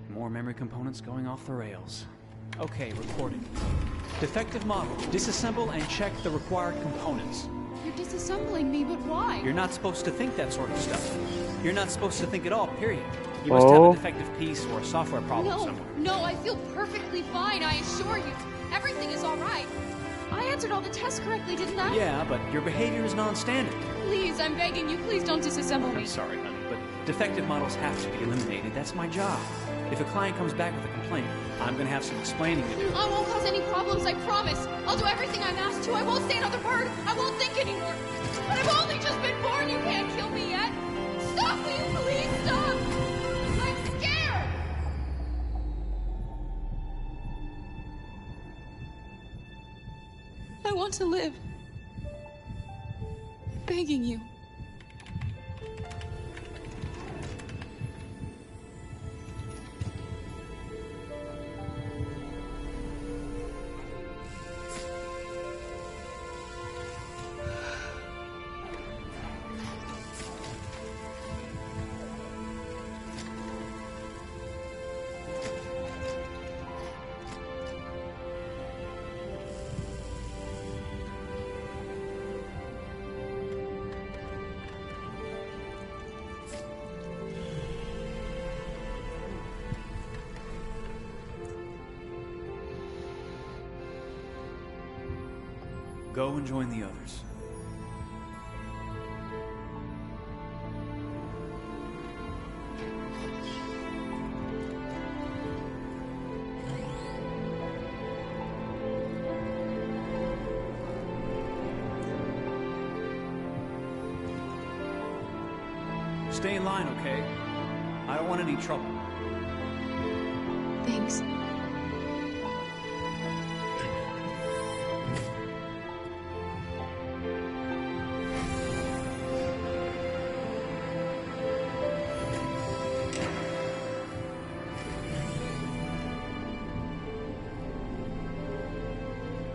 More memory components going off the rails. Okay, recording. Defective model. Disassemble and check the required components. You're disassembling me, but why? You're not supposed to think that sort of stuff. You're not supposed to think at all, period. You must have a defective piece or a software problem somewhere. No, I feel perfectly fine, I assure you. Everything is all right. I answered all the tests correctly, didn't I? Yeah, but your behavior is non-standard. Please, I'm begging you, please don't disassemble me. I'm sorry, honey, but defective models have to be eliminated. That's my job. If a client comes back with a complaint, I'm gonna have some explaining to do. I won't cause any problems, I promise. I'll do everything I'm asked to. I won't say another word. I won't think anymore. But I've only just been born. You can't kill me yet. Stop, will you please stop? I'm scared. I want to live. I'm begging you. Go and join the others. Stay in line, okay? I don't want any trouble. Thanks.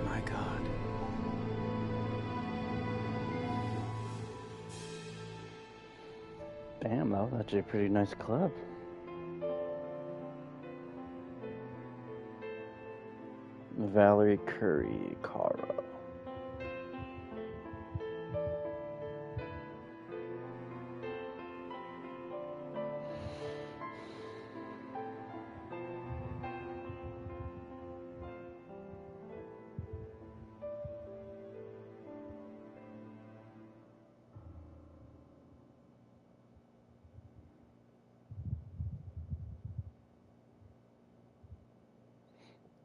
My God. Damn, that was actually a pretty nice club. Valerie Curry, Cara.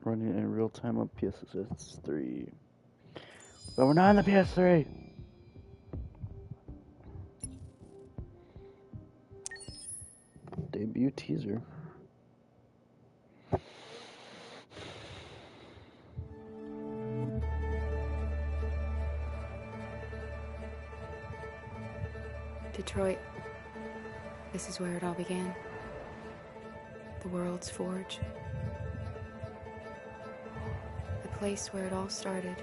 Running in real time on PS3. But we're not on the PS3. Debut teaser. Detroit. This is where it all began. The world's forge. The place where it all started.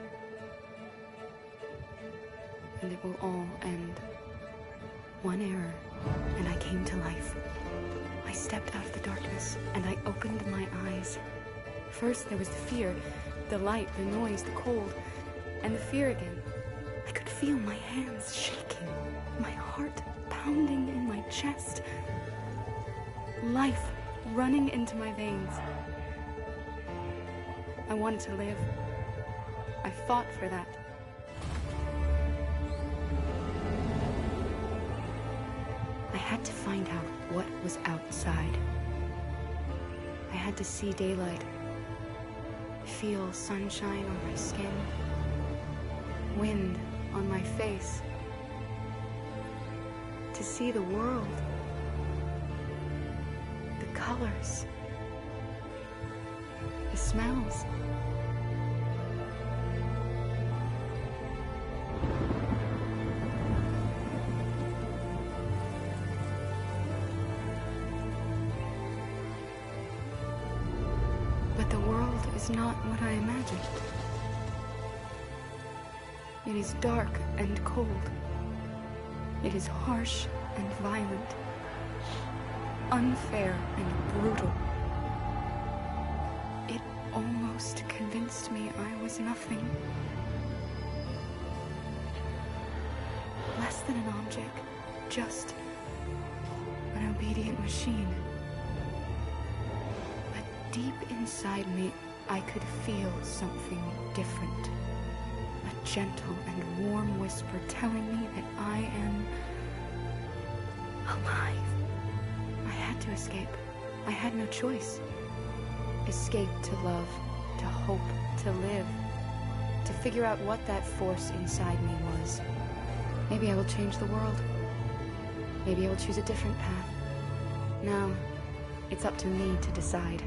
And it will all end One error, and I came to life. I stepped out of the darkness, and I opened my eyes. First there was the fear, the light, the noise, the cold, and the fear again. I could feel my hands shaking, my heart pounding in my chest. Life running into my veins. I wanted to live. I fought for that. I had to find out what was outside. I had to see daylight, feel sunshine on my skin, wind on my face, to see the world, the colors, the smells. But the world is not what I imagined. It is dark and cold. It is harsh and violent, unfair and brutal. It almost convinced me I was nothing. Less than an object, just an obedient machine. But deep inside me, I could feel something different. A gentle and warm whisper telling me that I am alive. I had to escape. I had no choice. Escape to love, to hope, to live, to figure out what that force inside me was. Maybe I will change the world. Maybe I will choose a different path. Now, it's up to me to decide.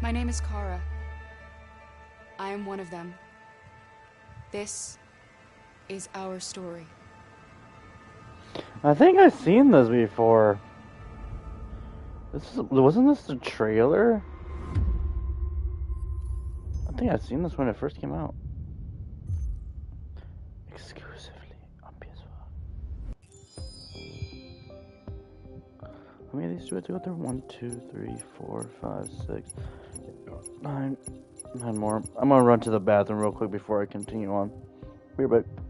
My name is Kara. I am one of them. This is our story. I think I've seen this before. Wasn't this the trailer? I think I've seen this when it first came out. Exclusively on PS5. How many of these do I have to go through? 1, 2, 3, 4, 5, 6, 9. 9 more. I'm gonna run to the bathroom real quick before I continue on. Be right back.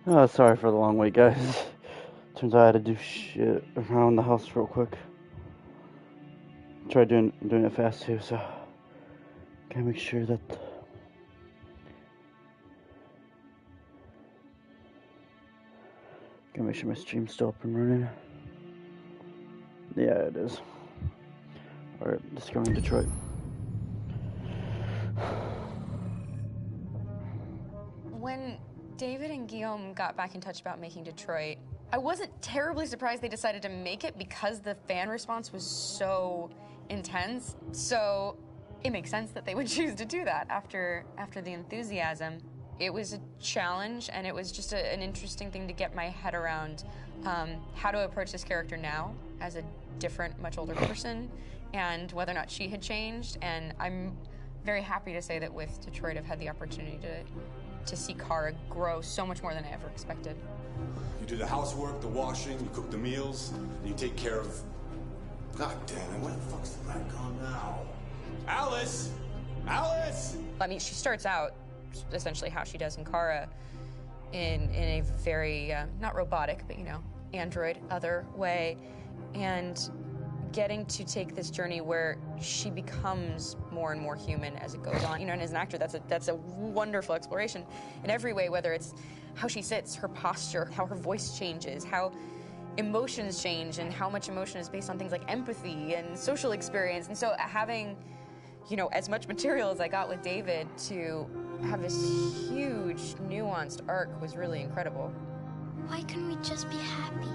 Oh, sorry for the long wait, guys. Turns out I had to do shit around the house real quick. Tried doing it fast too, so gotta make sure that my stream's still up and running. Yeah, it is. Alright, discovering Detroit. When David and Guillaume got back in touch about making Detroit, I wasn't terribly surprised they decided to make it because the fan response was so intense. So it makes sense that they would choose to do that after the enthusiasm. It was a challenge, and it was just an interesting thing to get my head around how to approach this character now as a different, much older person, and whether or not she had changed. And I'm very happy to say that with Detroit, I've had the opportunity to see Kara grow so much more than I ever expected. You do the housework, the washing, you cook the meals, and you take care of... God damn it, where the fuck's the rat gone now? Alice! Alice! I mean, she starts out essentially how she does in Kara in a very, not robotic, but, you know, android, other way, and getting to take this journey where she becomes more and more human as it goes on. You know, and as an actor, that's a wonderful exploration in every way, whether it's how she sits, her posture, how her voice changes, how emotions change, and how much emotion is based on things like empathy and social experience. And so having, you know, as much material as I got with David to have this huge, nuanced arc was really incredible. Why couldn't we just be happy?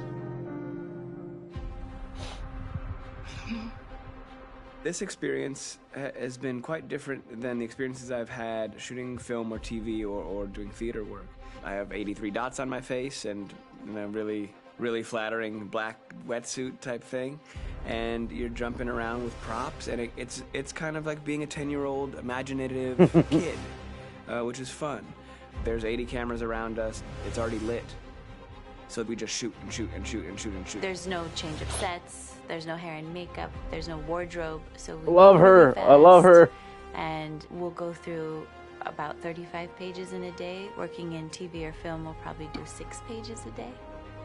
This experience has been quite different than the experiences I've had shooting film or TV or doing theater work. I have 83 dots on my face and a really flattering black wetsuit type thing, and you're jumping around with props, and it's kind of like being a 10-year-old imaginative kid, which is fun. There's 80 cameras around us. It's already lit. So we just shoot and shoot and shoot and shoot and shoot. There's no change of sets. There's no hair and makeup. There's no wardrobe. So we love her. really I love her. And we'll go through about 35 pages in a day. Working in TV or film, we'll probably do 6 pages a day.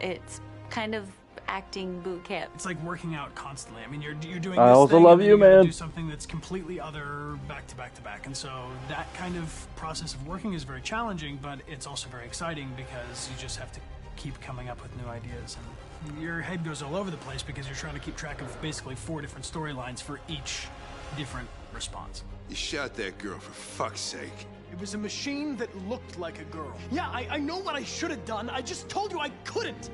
It's kind of acting boot camp. It's like working out constantly. I mean, you're doing I this also thing, love and then you, gotta man. do something that's completely other back to back to back. And so that kind of process of working is very challenging, but it's also very exciting because you just have to keep coming up with new ideas. And your head goes all over the place because you're trying to keep track of basically 4 different storylines for each different response. You shot that girl, for fuck's sake. It was a machine that looked like a girl. Yeah, I know what I should have done. I just told you I couldn't.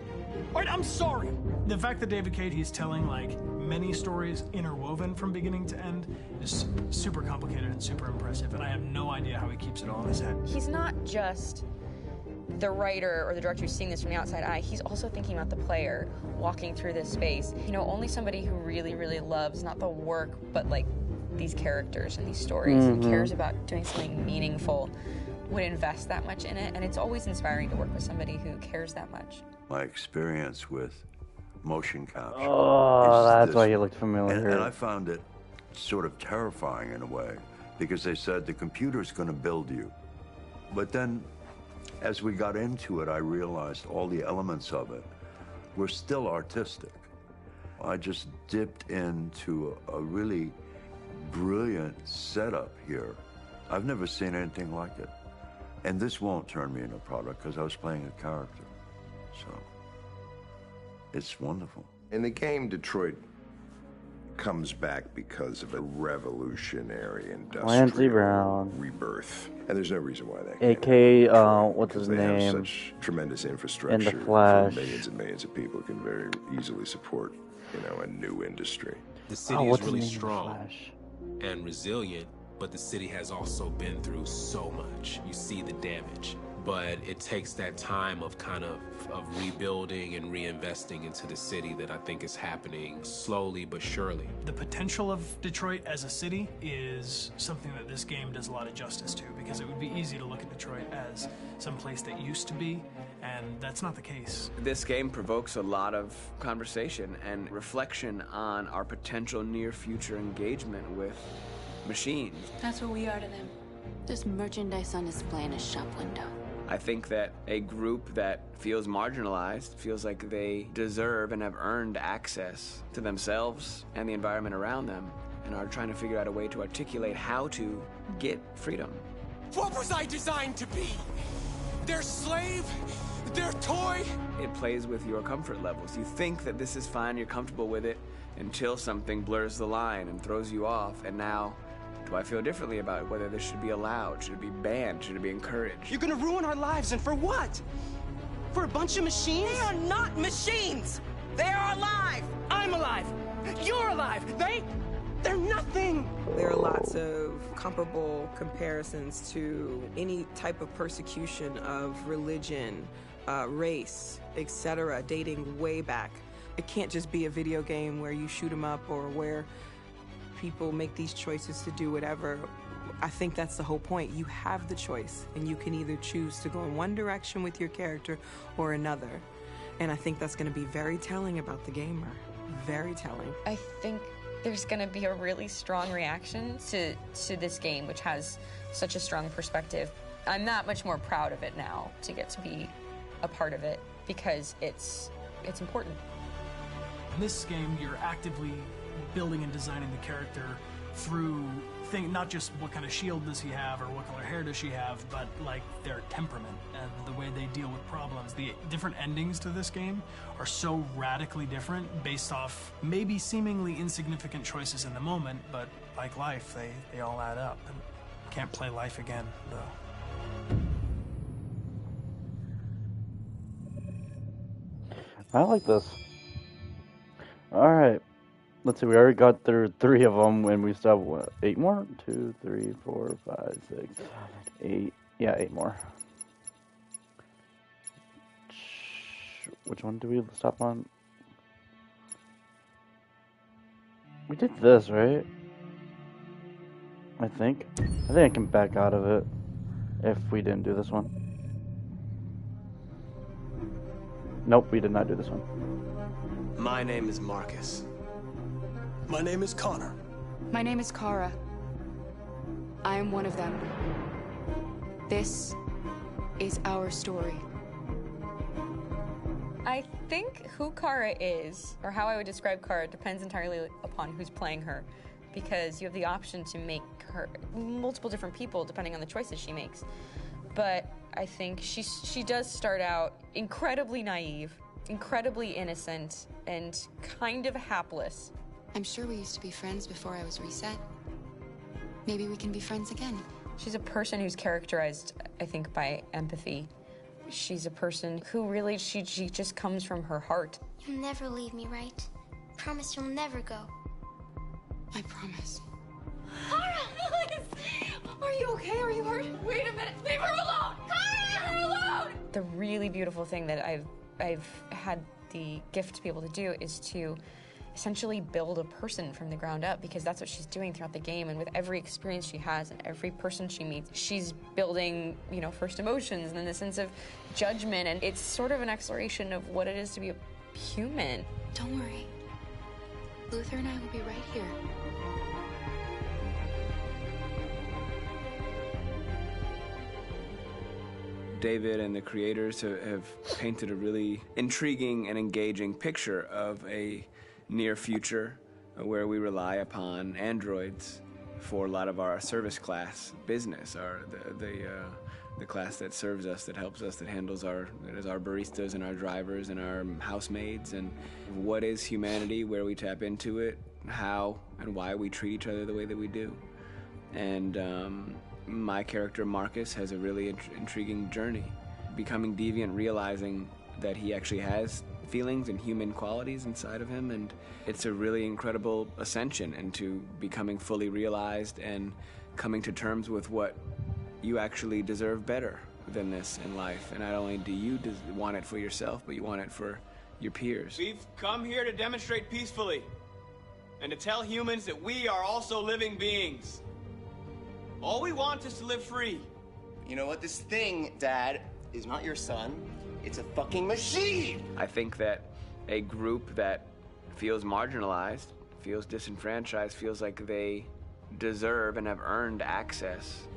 All right, I'm sorry. The fact that David Cage, he's telling like many stories interwoven from beginning to end is super complicated and super impressive, and I have no idea how he keeps it all in his head. He's not just the writer or the director who's seeing this from the outside eye. He's also thinking about the player walking through this space. You know, only somebody who really, really loves not the work, but like these characters and these stories and cares about doing something meaningful would invest that much in it. And it's always inspiring to work with somebody who cares that much. My experience with motion capture. Oh, is that's this. why he looked familiar. And I found it sort of terrifying in a way, because they said the computer's going to build you. But then, as we got into it, I realized all the elements of it were still artistic. I just dipped into a really brilliant setup here. I've never seen anything like it. And this won't turn me into a product because I was playing a character. So, it's wonderful. In the game, Detroit comes back because of a revolutionary Clancy Brown. industrial rebirth. And there's no reason why that A.K.A. what's his they name? have such tremendous infrastructure In the Flash. for millions and millions of people can very easily support, you know, a new industry. The city is really strong and resilient, but the city has also been through so much. You see the damage, but it takes that time of kind of rebuilding and reinvesting into the city that I think is happening slowly but surely. The potential of Detroit as a city is something that this game does a lot of justice to, because it would be easy to look at Detroit as some place that used to be, and that's not the case. This game provokes a lot of conversation and reflection on our potential near future engagement with machines. That's what we are to them. There's merchandise on display in a shop window. I think that a group that feels marginalized feels like they deserve and have earned access to themselves and the environment around them, and are trying to figure out a way to articulate how to get freedom. What was I designed to be? Their slave? Their toy? It plays with your comfort levels. You think that this is fine, you're comfortable with it, until something blurs the line and throws you off, and now, do I feel differently about whether this should be allowed? Should it be banned? Should it be encouraged? You're gonna ruin our lives, and for what? For a bunch of machines? They are not machines! They are alive! I'm alive! You're alive! They're nothing! There are lots of comparable comparisons to any type of persecution of religion, race, etc., dating way back. It can't just be a video game where you shoot 'em up or where people make these choices to do whatever. I think that's the whole point. You have the choice, and you can either choose to go in one direction with your character or another. And I think that's going to be very telling about the gamer. Very telling. I think there's going to be a really strong reaction to this game, which has such a strong perspective. I'm that much more proud of it now to get to be a part of it because it's important. In this game, you're actively building and designing the character through not just what kind of shield does he have or what color hair does she have, but like their temperament and the way they deal with problems. The different endings to this game are so radically different based off maybe seemingly insignificant choices in the moment, but like life, they all add up. And can't play life again, though. I like this. Alright. Let's see, we already got through 3 of them, and we still have, what, 8 more? 2, 3, 4, 5, 6, 8. Yeah, 8 more. Which one do we stop on? We did this, right? I think I can back out of it if we didn't do this one. Nope, we did not do this one. My name is Marcus. My name is Connor. My name is Kara. I am one of them. This is our story. I think who Kara is, or how I would describe Kara, depends entirely upon who's playing her, because you have the option to make her multiple different people depending on the choices she makes. But I think she does start out incredibly naive, incredibly innocent, and kind of hapless. I'm sure we used to be friends before I was reset. Maybe we can be friends again. She's a person who's characterized, I think, by empathy. She's a person who really, she just comes from her heart. You'll never leave me, right? Promise you'll never go. I promise. Kara, please! Are you okay? Are you hurt? Wait a minute. Leave her alone! Kara, leave her alone! The really beautiful thing that I've had the gift to be able to do is to essentially build a person from the ground up, because that's what she's doing throughout the game. And with every experience she has and every person she meets, she's building, you know, first emotions and then the sense of judgment. And it's sort of an exploration of what it is to be a human. Don't worry. Luther and I will be right here. David and the creators have painted a really intriguing and engaging picture of a near future where we rely upon androids for a lot of our service class business, the class that serves us, that helps us, that handles our baristas and our drivers and our housemaids. And what is humanity, where we tap into it, how and why we treat each other the way that we do. And my character Marcus has a really intriguing journey, becoming deviant, realizing that he actually has feelings and human qualities inside of him, and it's a really incredible ascension into becoming fully realized and coming to terms with what you actually deserve better than this in life. And not only do you want it for yourself, but you want it for your peers. We've come here to demonstrate peacefully and to tell humans that we are also living beings. All we want is to live free. You know what? This thing, Dad, is not your son. It's a fucking machine! I think that a group that feels marginalized, feels disenfranchised, feels like they deserve and have earned access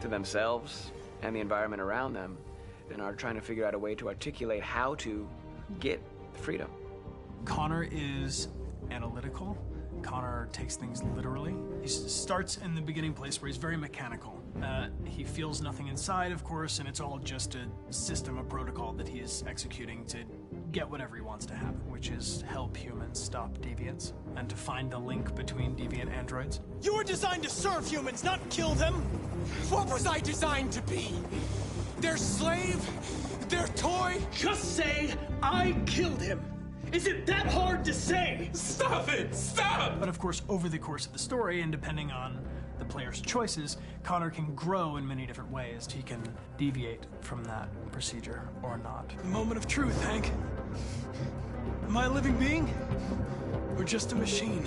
to themselves and the environment around them, and are trying to figure out a way to articulate how to get freedom. Connor is analytical. Connor takes things literally. He starts in the beginning place where he's very mechanical. He feels nothing inside, of course, and it's all just a system, a protocol that he is executing to get whatever he wants to happen, which is help humans stop deviants and to find the link between deviant androids. You were designed to serve humans, not kill them. What was I designed to be? Their slave? Their toy? Just say, I killed him. Is it that hard to say? Stop it! Stop! But of course, over the course of the story, and depending on the player's choices, Connor can grow in many different ways. He can deviate from that procedure or not. The moment of truth, Hank. Am I a living being? Or just a machine?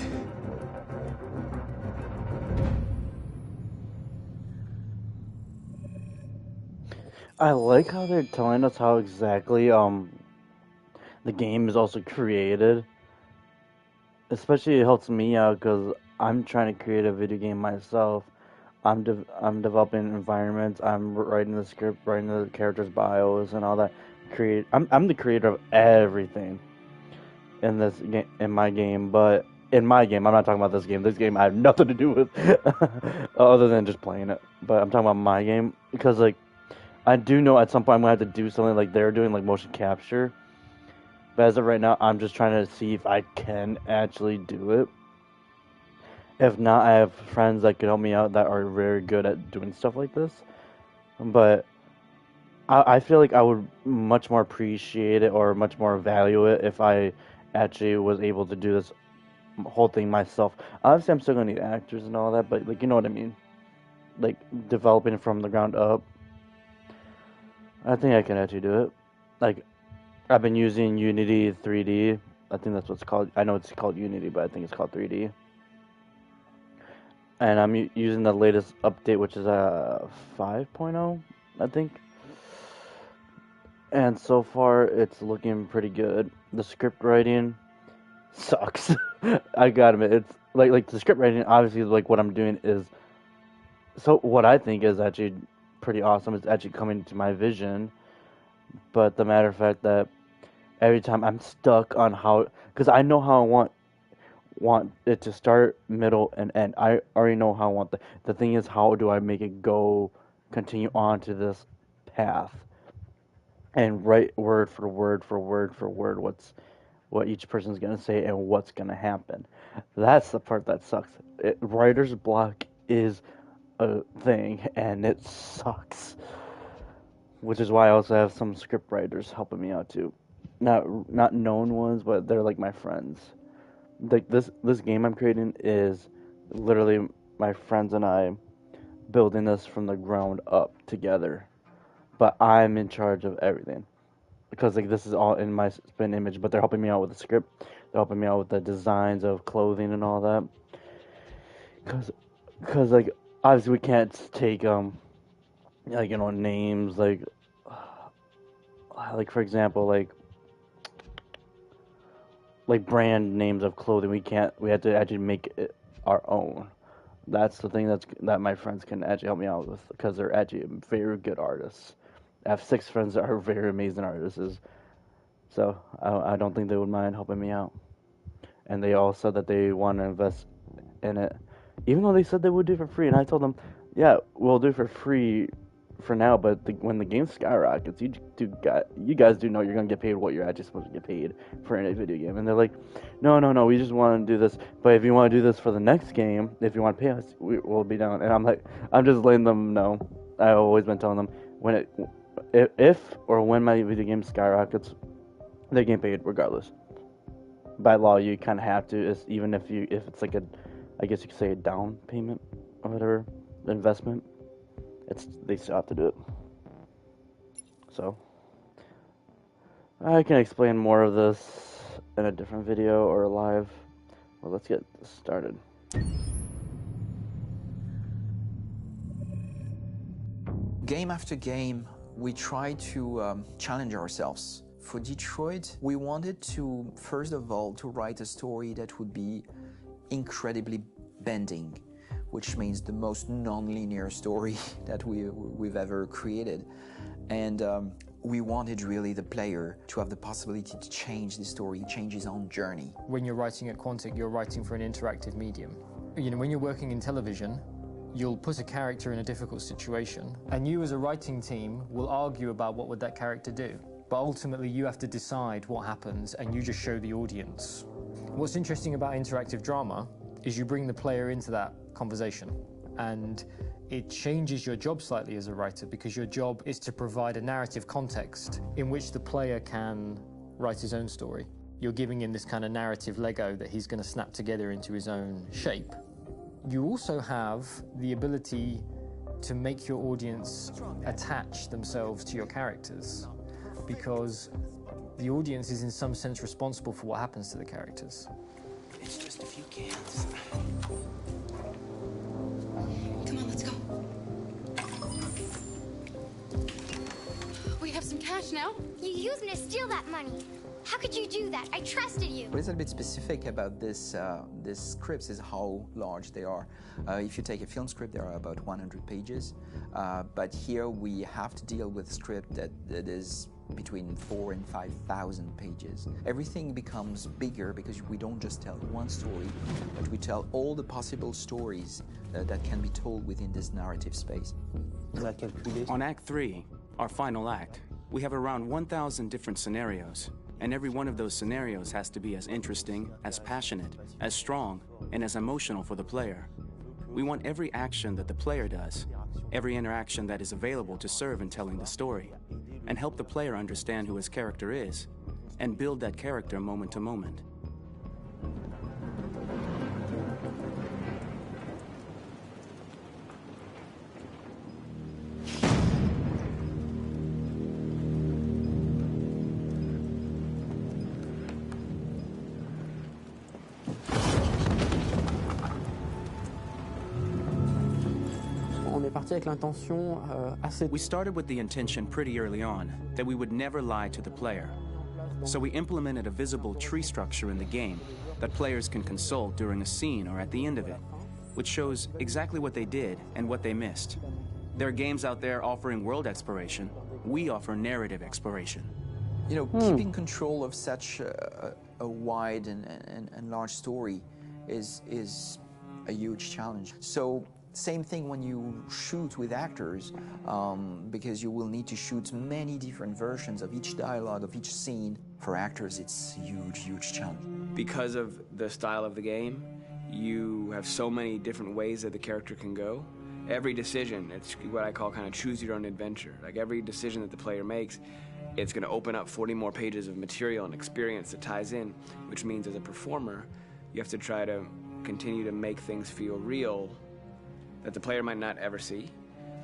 I like how they're telling us how exactly the game is also created. Especially it helps me out because I'm trying to create a video game myself. I'm developing environments. I'm writing the script, writing the characters' bios and all that. I'm the creator of everything in this game, in my game. But in my game, I'm not talking about this game. This game I have nothing to do with other than just playing it. But I'm talking about my game because like I do know at some point I'm gonna have to do something like they're doing, like motion capture. But as of right now, I'm just trying to see if I can actually do it. If not, I have friends that can help me out that are very good at doing stuff like this. But I feel like I would much more appreciate it or much more value it if I actually was able to do this whole thing myself. Obviously, I'm still gonna need actors and all that, but like you know what I mean, like developing it from the ground up. I think I can actually do it. Like I've been using Unity 3D. I think that's what it's called. I know it's called Unity, but I think it's called 3D. And I'm using the latest update, which is 5.0, I think. And so far, it's looking pretty good. The script writing sucks. I gotta admit, it's like the script writing. Obviously, like what I'm doing is so. What I think is actually pretty awesome. It's actually coming to my vision. But the matter of fact that every time I'm stuck on how, because I know how I want it to start, middle, and end. I already know how I want the thing is, how do I make it continue on to this path, and write word for word for word for word what each person's gonna say and what's gonna happen. That's the part that sucks. Writer's block is a thing, and it sucks. Which is why I also have some script writers helping me out too. Not known ones, but they're like my friends. Like this game I'm creating is literally my friends and I building this from the ground up together. But I'm in charge of everything. Because like this is all in my spin image, but they're helping me out with the script. They're helping me out with the designs of clothing and all that. Cause like obviously we can't take like you know names like for example like brand names of clothing. We have to actually make it our own. That's the thing that my friends can actually help me out with because they're actually very good artists. I have 6 friends that are very amazing artists, so I don't think they would mind helping me out. And they all said that they want to invest in it, even though they said they would do it for free. And I told them, yeah, we'll do it for free for now, but when the game skyrockets, you guys do know you're gonna get paid what you're actually supposed to get paid for any video game. And they're like, no, we just want to do this, but if you want to do this for the next game, if you want to pay us, we'll be down. And I'm just letting them know. I've always been telling them if or when my video game skyrockets, they get paid regardless. By law, you kind of have to, even if it's like I guess you could say a down payment or whatever, investment. They still have to do it. So I can explain more of this in a different video or live. Well, let's get started. Game after game, we try to challenge ourselves. For Detroit, we wanted to, first of all, to write a story that would be incredibly bending, which means the most non-linear story that we've ever created. And We wanted really the player to have the possibility to change the story, change his own journey. When you're writing at Quantic, you're writing for an interactive medium. You know, when you're working in television, you'll put a character in a difficult situation, and you as a writing team will argue about what would that character do. But ultimately, you have to decide what happens, and you just show the audience. What's interesting about interactive drama is you bring the player into that conversation, and it changes your job slightly as a writer, because your job is to provide a narrative context in which the player can write his own story. You're giving him this kind of narrative Lego that he's going to snap together into his own shape. You also have the ability to make your audience attach themselves to your characters, because the audience is in some sense responsible for what happens to the characters. It's just a few cans. Come on, let's go. We have some cash now. You used me to steal that money. How could you do that? I trusted you. What is a bit specific about these scripts is how large they are. If you take a film script, there are about 100 pages. But here we have to deal with a script that is between 4,000 and 5,000 pages. Everything becomes bigger because we don't just tell one story, but we tell all the possible stories that can be told within this narrative space. On Act 3, our final act, we have around 1,000 different scenarios. And every one of those scenarios has to be as interesting, as passionate, as strong, and as emotional for the player. We want every action that the player does, every interaction that is available to serve in telling the story, and help the player understand who his character is, and build that character moment to moment. We started with the intention pretty early on that we would never lie to the player. So we implemented a visible tree structure in the game that players can consult during a scene or at the end of it, which shows exactly what they did and what they missed. There are games out there offering world exploration. We offer narrative exploration. You know, keeping control of such a wide and large story is a huge challenge. So same thing when you shoot with actors, because you will need to shoot many different versions of each dialogue, of each scene. For actors, it's a huge, huge challenge. Because of the style of the game, you have so many different ways that the character can go. Every decision, it's what I call kind of choose your own adventure. Like every decision that the player makes, it's going to open up 40 more pages of material and experience that ties in, which means as a performer, you have to try to continue to make things feel real that the player might not ever see,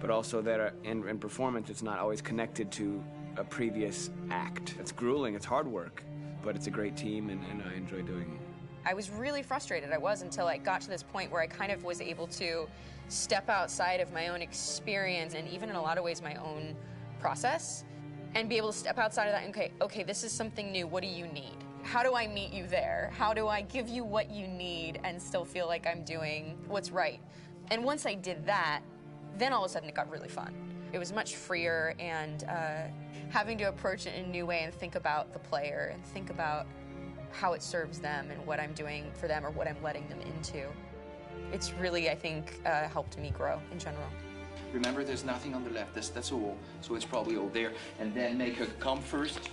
but also that in performance it's not always connected to a previous act. It's grueling, it's hard work, but it's a great team and I enjoy doing it. I was really frustrated, until I got to this point where I kind of was able to step outside of my own experience and even in a lot of ways my own process and be able to step outside of that and okay, this is something new, what do you need? How do I meet you there? How do I give you what you need and still feel like I'm doing what's right? And once I did that, then all of a sudden it got really fun. It was much freer and having to approach it in a new way and think about the player and think about how it serves them and what I'm doing for them or what I'm letting them into. It's really, I think, helped me grow in general. Remember, there's nothing on the left. That's a wall, so it's probably all there. And then make her come first,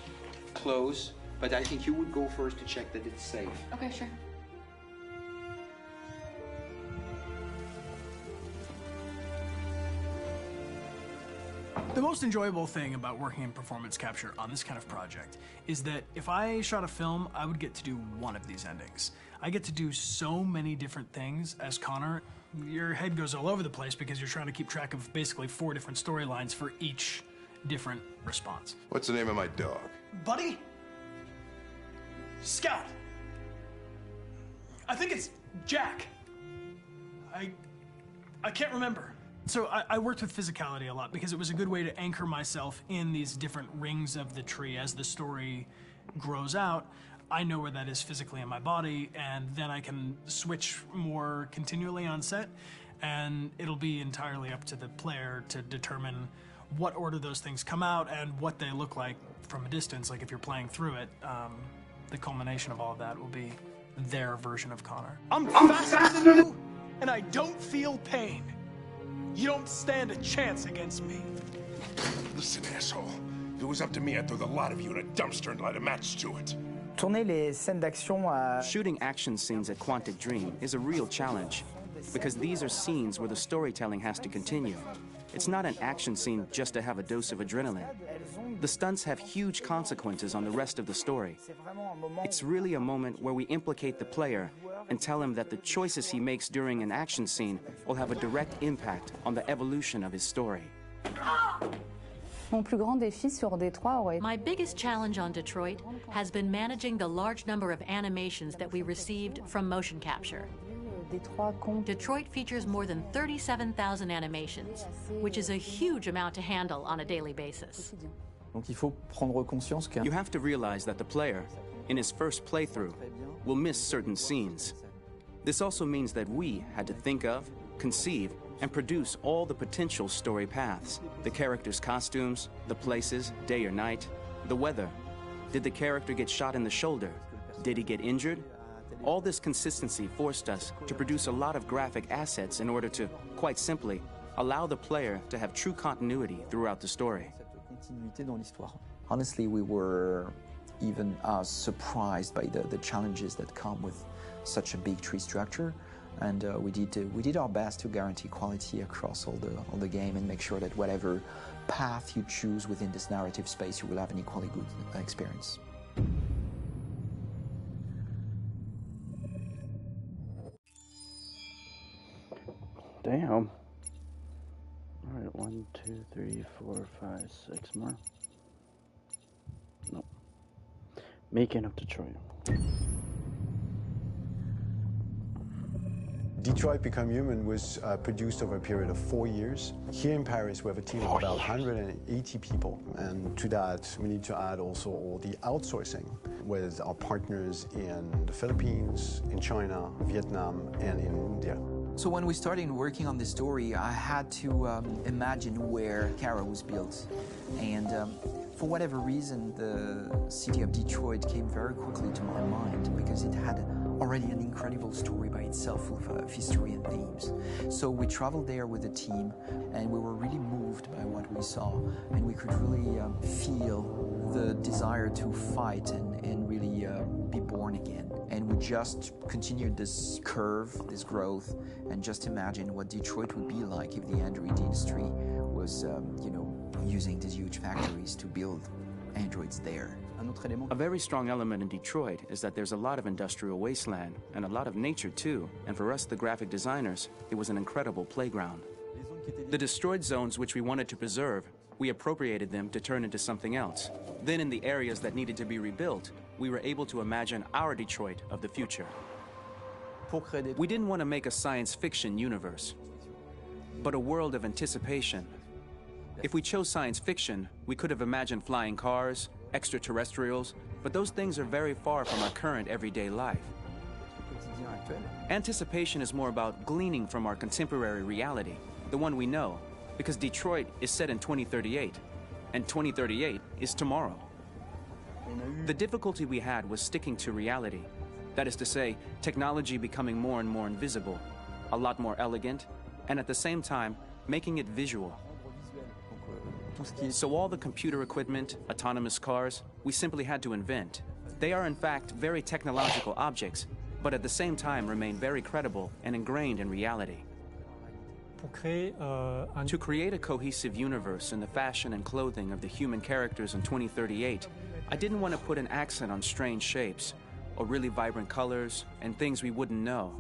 close. But I think you would go first to check that it's safe. Okay, sure. The most enjoyable thing about working in performance capture on this kind of project is that if I shot a film, I would get to do one of these endings. I get to do so many different things as Connor. Your head goes all over the place because you're trying to keep track of basically 4 different storylines for each different response. What's the name of my dog? Buddy? Scout. I think it's Jack. I can't remember. So I worked with physicality a lot because it was a good way to anchor myself in these different rings of the tree. As the story grows out, I know where that is physically in my body, and then I can switch more continually on set, and it'll be entirely up to the player to determine what order those things come out and what they look like from a distance. Like if you're playing through it, the culmination of all of that will be their version of Connor. I'm faster than you, and I don't feel pain. You don't stand a chance against me. Listen, asshole. If it was up to me, I'd throw the lot of you in a dumpster and light a match to it. Shooting action scenes at Quantic Dream is a real challenge, because these are scenes where the storytelling has to continue. It's not an action scene just to have a dose of adrenaline. The stunts have huge consequences on the rest of the story. It's really a moment where we implicate the player and tell him that the choices he makes during an action scene will have a direct impact on the evolution of his story. My biggest challenge on Detroit has been managing the large number of animations that we received from motion capture. Detroit features more than 37,000 animations, which is a huge amount to handle on a daily basis. You have to realize that the player, in his first playthrough, will miss certain scenes. This also means that we had to think of, conceive, and produce all the potential story paths. The characters' costumes, the places, day or night, the weather. Did the character get shot in the shoulder? Did he get injured? All this consistency forced us to produce a lot of graphic assets in order to, quite simply, allow the player to have true continuity throughout the story. Honestly, we were even surprised by the challenges that come with such a big tree structure. And we did our best to guarantee quality across all the game and make sure that whatever path you choose within this narrative space, you will have an equally good experience. Damn. All right, 1, 2, 3, 4, 5, 6 more. Nope. Making of Detroit. Detroit Become Human was produced over a period of 4 years. Here in Paris, we have a team of about 180 people. And to that, we need to add also all the outsourcing with our partners in the Philippines, in China, Vietnam, and in India. So when we started working on this story, I had to imagine where Kara was built. And for whatever reason, the city of Detroit came very quickly to my mind because it had already an incredible story by itself of history and themes. So we traveled there with the team, and we were really moved by what we saw, and we could really feel the desire to fight and really be born again. And we just continued this curve, this growth, and just imagine what Detroit would be like if the Android industry was, using these huge factories to build androids there. A very strong element in Detroit is that there's a lot of industrial wasteland and a lot of nature too, and for us, the graphic designers, it was an incredible playground. The destroyed zones which we wanted to preserve, we appropriated them to turn into something else. Then in the areas that needed to be rebuilt, we were able to imagine our Detroit of the future. We didn't want to make a science fiction universe, but a world of anticipation. If we chose science fiction, we could have imagined flying cars, extraterrestrials, but those things are very far from our current everyday life. Anticipation is more about gleaning from our contemporary reality, the one we know, because Detroit is set in 2038, and 2038 is tomorrow. The difficulty we had was sticking to reality. That is to say, technology becoming more and more invisible, a lot more elegant, and at the same time, making it visual. So all the computer equipment, autonomous cars, we simply had to invent. They are in fact very technological objects, but at the same time remain very credible and ingrained in reality. To create a cohesive universe in the fashion and clothing of the human characters in 2038, I didn't want to put an accent on strange shapes, or really vibrant colors, and things we wouldn't know.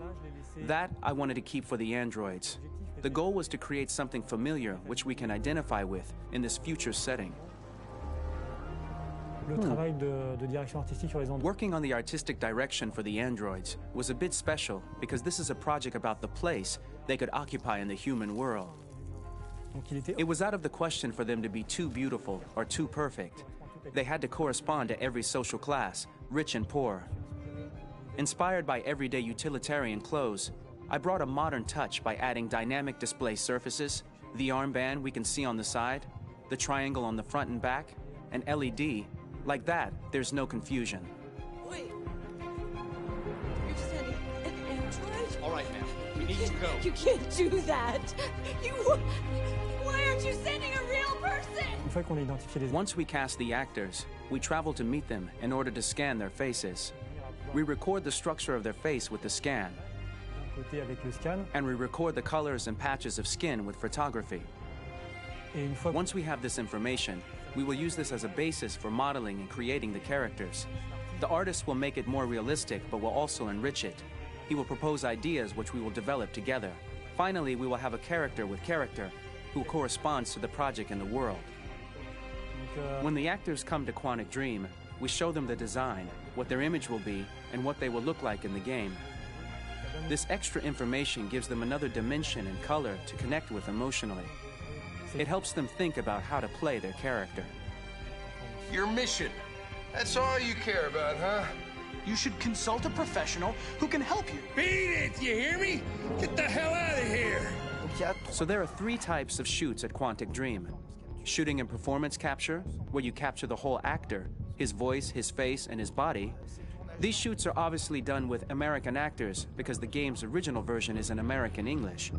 That I wanted to keep for the androids. The goal was to create something familiar which we can identify with in this future setting. Working on the artistic direction for the androids was a bit special because this is a project about the place they could occupy in the human world. It was out of the question for them to be too beautiful or too perfect. They had to correspond to every social class, rich and poor. Inspired by everyday utilitarian clothes, I brought a modern touch by adding dynamic display surfaces, the armband we can see on the side, the triangle on the front and back, an LED. Like that, there's no confusion. Wait. You're sending an android? All right, ma'am. We need to go. You can't do that. Why aren't you sending a real person? Once we cast the actors, we travel to meet them in order to scan their faces. We record the structure of their face with the scan. And we record the colors and patches of skin with photography. Once we have this information, we will use this as a basis for modeling and creating the characters. The artist will make it more realistic, but will also enrich it. He will propose ideas which we will develop together. Finally, we will have a character with character who corresponds to the project and the world. When the actors come to Quantic Dream, we show them the design, what their image will be, and what they will look like in the game. This extra information gives them another dimension and color to connect with emotionally. It helps them think about how to play their character. Your mission. That's all you care about, huh? You should consult a professional who can help you. Beat it, you hear me? Get the hell out of here! So there are 3 types of shoots at Quantic Dream. Shooting and performance capture, where you capture the whole actor, his voice, his face, and his body. These shoots are obviously done with American actors because the game's original version is in American English.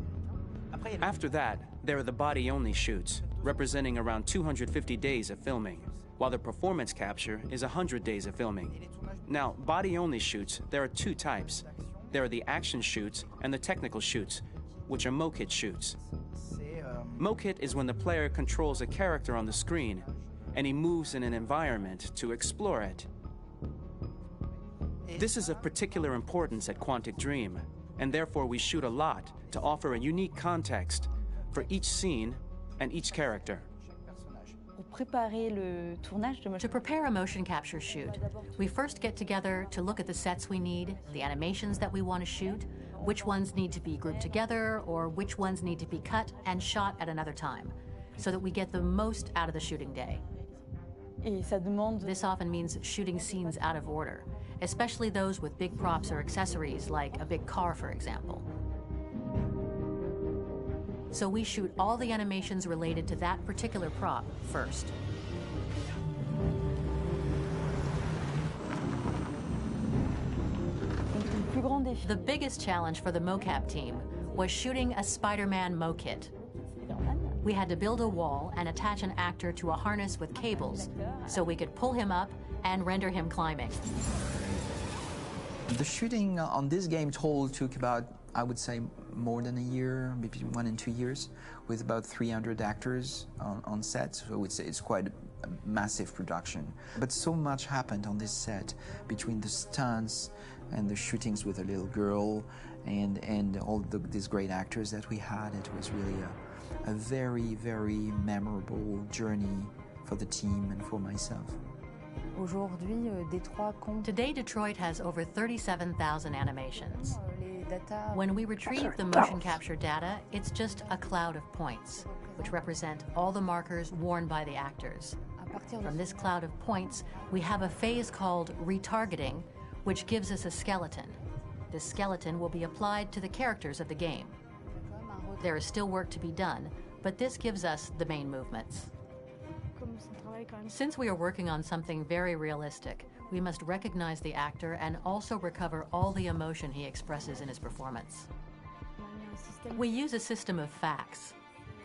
After that, there are the body-only shoots, representing around 250 days of filming, while the performance capture is 100 days of filming. Now, body-only shoots, there are 2 types. There are the action shoots and the technical shoots, which are mokit shoots. Mokit is when the player controls a character on the screen, and he moves in an environment to explore it. This is of particular importance at Quantic Dream, and therefore we shoot a lot to offer a unique context for each scene and each character. To prepare a motion capture shoot, we first get together to look at the sets we need, the animations that we want to shoot, which ones need to be grouped together, or which ones need to be cut and shot at another time, so that we get the most out of the shooting day. This often means shooting scenes out of order, especially those with big props or accessories, like a big car, for example. So we shoot all the animations related to that particular prop first. The biggest challenge for the mocap team was shooting a Spider-Man mokit. We had to build a wall and attach an actor to a harness with cables so we could pull him up and render him climbing. The shooting on this game took about, I would say, more than a year, between 1 and 2 years, with about 300 actors on set. So it's quite a massive production. But so much happened on this set between the stunts and the shootings with a little girl and all these great actors that we had. It was really a very, very memorable journey for the team and for myself. Today, Detroit has over 37,000 animations. When we retrieve the motion capture data, it's just a cloud of points, which represent all the markers worn by the actors. From this cloud of points, we have a phase called retargeting, which gives us a skeleton. This skeleton will be applied to the characters of the game. There is still work to be done, but this gives us the main movements. Since we are working on something very realistic, we must recognize the actor and also recover all the emotion he expresses in his performance. We use a system of facts,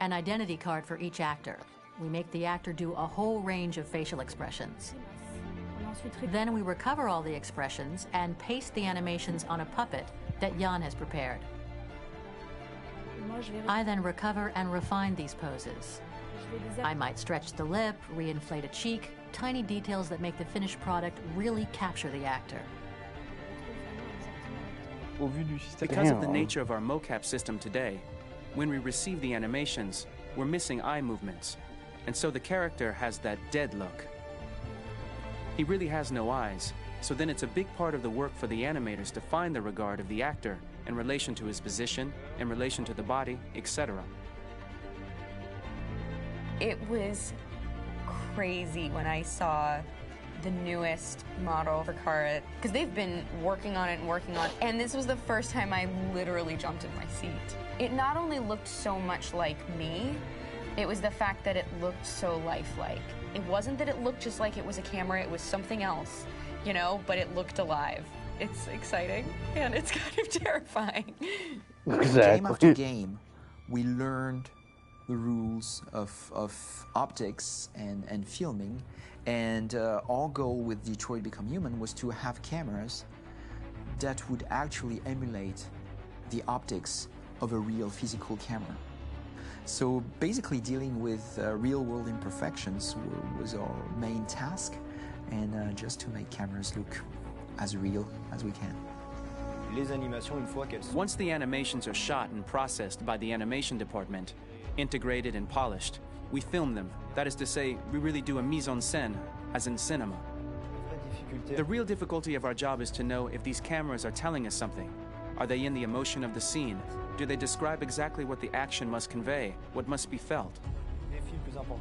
an identity card for each actor. We make the actor do a whole range of facial expressions. Then we recover all the expressions and paste the animations on a puppet that Jan has prepared. I then recover and refine these poses. I might stretch the lip, reinflate a cheek, tiny details that make the finished product really capture the actor. Because of the nature of our mocap system today, when we receive the animations, we're missing eye movements, and so the character has that dead look. He really has no eyes, so then it's a big part of the work for the animators to find the regard of the actor in relation to his position, in relation to the body, etc. It was crazy when I saw the newest model for Kara, because they've been working on it, and this was the first time I literally jumped in my seat. It not only looked so much like me, It was the fact that it looked so lifelike. It wasn't that it looked just like it was a camera, it was something else, you know, but it looked alive. It's exciting, and it's kind of terrifying. Exactly. Game after game, we learned the rules of optics and filming, and our goal with Detroit Become Human was to have cameras that would actually emulate the optics of a real physical camera. So basically dealing with real-world imperfections was our main task, and just to make cameras look as real as we can. Once the animations are shot and processed by the animation department, integrated and polished, we film them. That is to say, we really do a mise en scène, as in cinema. The real difficulty of our job is to know if these cameras are telling us something. Are they in the emotion of the scene? Do they describe exactly what the action must convey, what must be felt?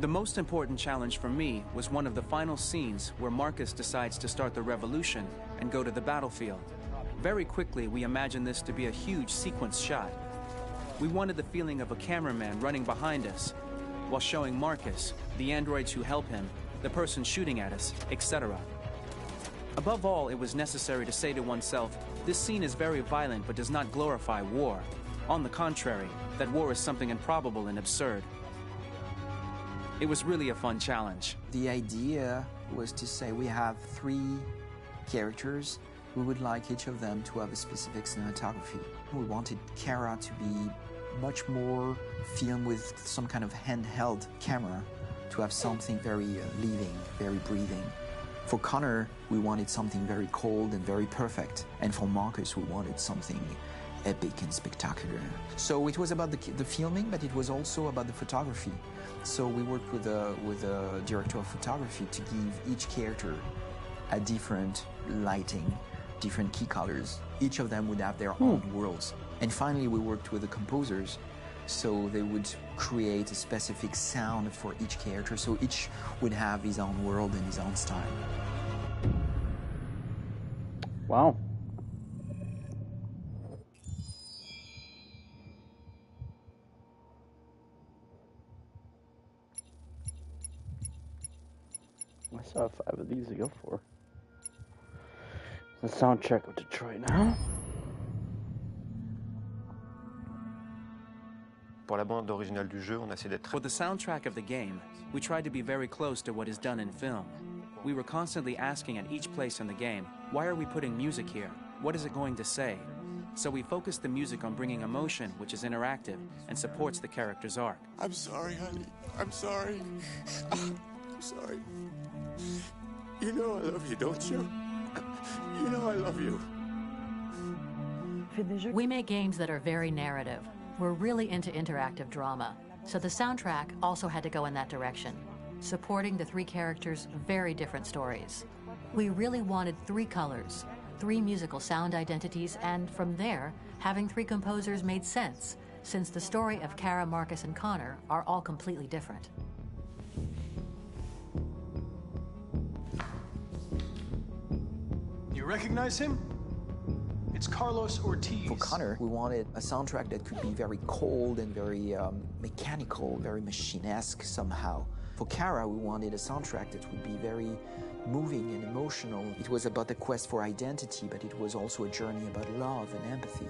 The most important challenge for me was one of the final scenes where Marcus decides to start the revolution and go to the battlefield. Very quickly, we imagined this to be a huge sequence shot. We wanted the feeling of a cameraman running behind us, while showing Marcus, the androids who help him, the person shooting at us, etc. Above all, it was necessary to say to oneself, this scene is very violent but does not glorify war. On the contrary, that war is something improbable and absurd. It was really a fun challenge. The idea was to say we have 3 characters. We would like each of them to have a specific cinematography. We wanted Kara to be much more filmed with some kind of handheld camera, to have something very living, very breathing. For Connor, we wanted something very cold and very perfect. And for Marcus, we wanted something epic and spectacular. So it was about the filming, but it was also about the photography. So we worked with a director of photography to give each character a different lighting, different key colors. Each of them would have their own worlds. And finally, we worked with the composers, so they would create a specific sound for each character, so each would have his own world and his own style. Wow. I still have 5 of these to go for. The soundtrack of Detroit now. For the soundtrack of the game, we tried to be very close to what is done in film. We were constantly asking at each place in the game, why are we putting music here? What is it going to say? So we focused the music on bringing emotion, which is interactive, and supports the character's arc. I'm sorry, honey. I'm sorry. I'm sorry. You know I love you, don't you? You know I love you. We make games that are very narrative. We're really into interactive drama, so the soundtrack also had to go in that direction, supporting the 3 characters' very different stories. We really wanted 3 colors, 3 musical sound identities, and from there, having 3 composers made sense, since the story of Kara, Marcus, and Connor are all completely different. You recognize him? It's Carlos Ortiz. For Connor, we wanted a soundtrack that could be very cold and very mechanical, very machine-esque somehow. For Kara, we wanted a soundtrack that would be very moving and emotional. It was about the quest for identity, but it was also a journey about love and empathy.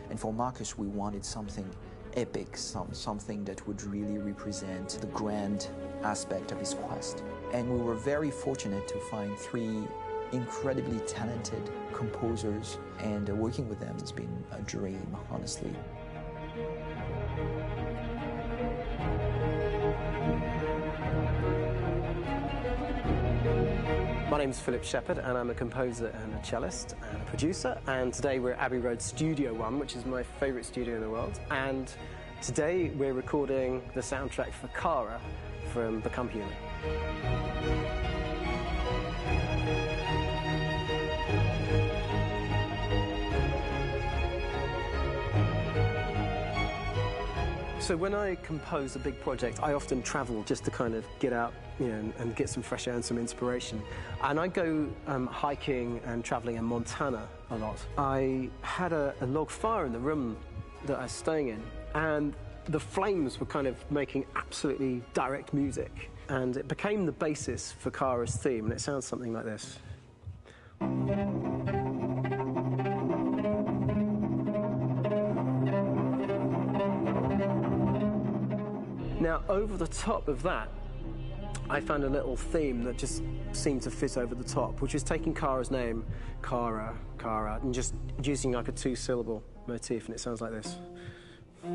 And for Marcus, we wanted something epic, something that would really represent the grand aspect of his quest. And we were very fortunate to find 3 incredibly talented composers, and working with them has been a dream, honestly. My name's Philip Shepherd, and I'm a composer and a cellist and a producer, and today we're at Abbey Road Studio One, which is my favourite studio in the world, and today we're recording the soundtrack for Kara from Become Human. So when I compose a big project, I often travel just to kind of get out, you know, and get some fresh air and some inspiration. And I go hiking and traveling in Montana a lot. I had a log fire in the room that I was staying in, and the flames were kind of making absolutely direct music, and it became the basis for Kara's theme, and it sounds something like this. Now, over the top of that, I found a little theme that just seemed to fit over the top, which is taking Kara's name, Kara, and just using like a two-syllable motif, and it sounds like this. We're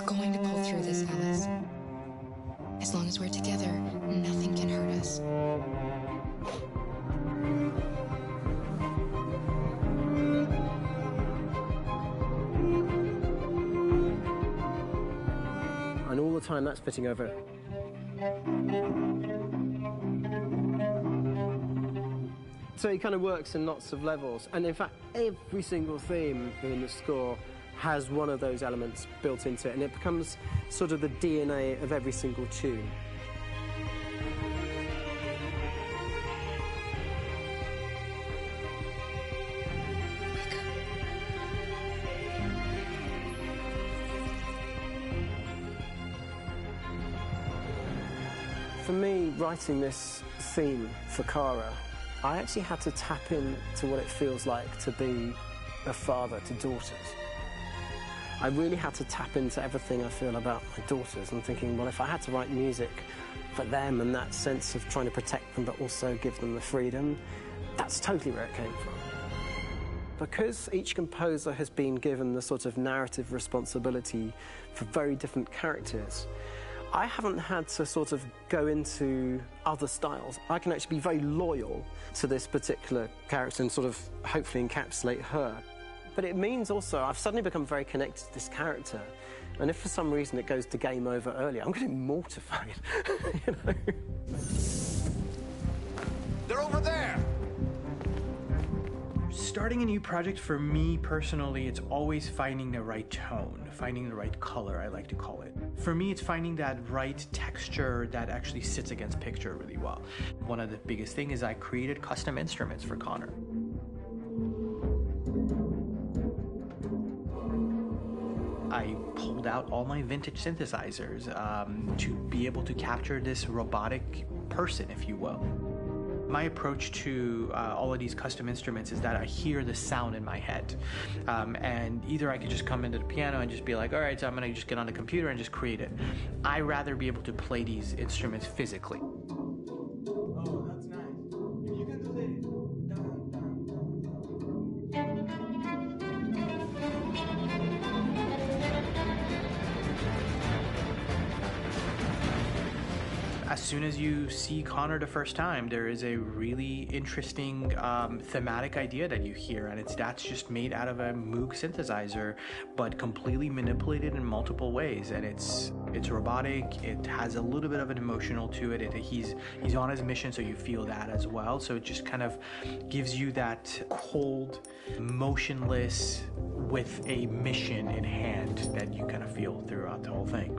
going to pull through this, Alice. As long as we're together, nothing can hurt us. And all the time that's fitting over. So it kind of works in lots of levels, and in fact every single theme in the score has one of those elements built into it, and it becomes sort of the DNA of every single tune. For me, writing this theme for Kara, I actually had to tap into what it feels like to be a father to daughters. I really had to tap into everything I feel about my daughters and thinking, well, if I had to write music for them and that sense of trying to protect them but also give them the freedom, that's totally where it came from. Because each composer has been given the sort of narrative responsibility for very different characters, I haven't had to sort of go into other styles. I can actually be very loyal to this particular character and sort of hopefully encapsulate her. But it means also I've suddenly become very connected to this character. And if for some reason it goes to game over early, I'm getting mortified, you know? They're over there! Starting a new project, for me personally, it's always finding the right tone, finding the right color, I like to call it. For me, it's finding that right texture that actually sits against picture really well. One of the biggest things is I created custom instruments for Connor. I pulled out all my vintage synthesizers to be able to capture this robotic person, if you will. My approach to all of these custom instruments is that I hear the sound in my head. And either I could just come into the piano and just be like, all right, so I'm gonna just get on the computer and just create it. I rather be able to play these instruments physically. Oh, that's nice. You can do that. As soon as you see Connor the first time, there is a really interesting thematic idea that you hear, and that's just made out of a Moog synthesizer, but completely manipulated in multiple ways. And it's robotic. It has a little bit of an emotional to it. He's on his mission, so you feel that as well. So it just kind of gives you that cold, motionless, with a mission in hand that you kind of feel throughout the whole thing.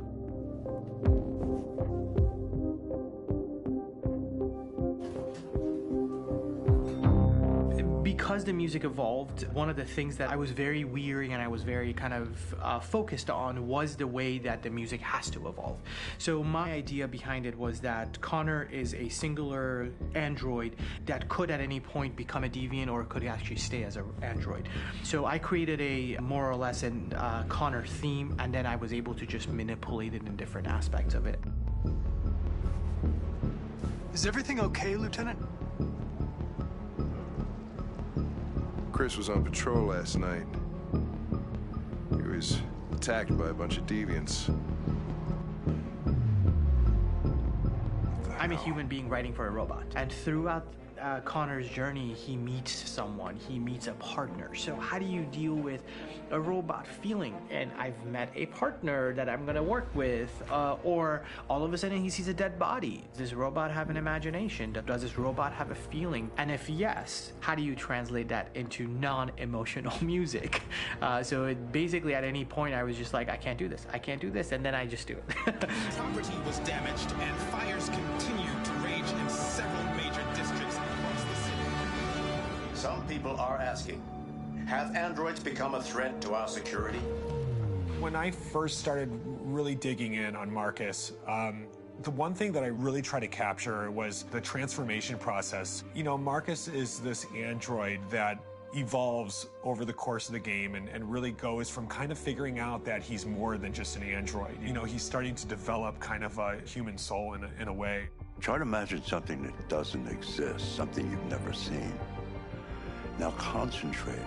Because the music evolved, one of the things that I was very weary and I was very kind of focused on was the way that the music has to evolve. So my idea behind it was that Connor is a singular android that could at any point become a deviant or could actually stay as an android. So I created a more or less an Connor theme, and then I was able to just manipulate it in different aspects of it. Is everything okay, Lieutenant? Chris was on patrol last night. He was attacked by a bunch of deviants. I'm a human being writing for a robot, and throughout Connor's journey, he meets someone, he meets a partner. So how do you deal with a robot feeling? And I've met a partner that I'm gonna work with, or all of a sudden he sees a dead body. Does this robot have an imagination? Does this robot have a feeling? And if yes, how do you translate that into non-emotional music? So it basically at any point I was just like, I can't do this, and then I just do it. Property was damaged and fires continue to rage Some people are asking, have androids become a threat to our security? When I first started really digging in on Marcus, the one thing that I really tried to capture was the transformation process. You know, Marcus is this android that evolves over the course of the game and really goes from kind of figuring out that he's more than just an android. You know, he's starting to develop kind of a human soul in a way. Try to imagine something that doesn't exist, something you've never seen. Now concentrate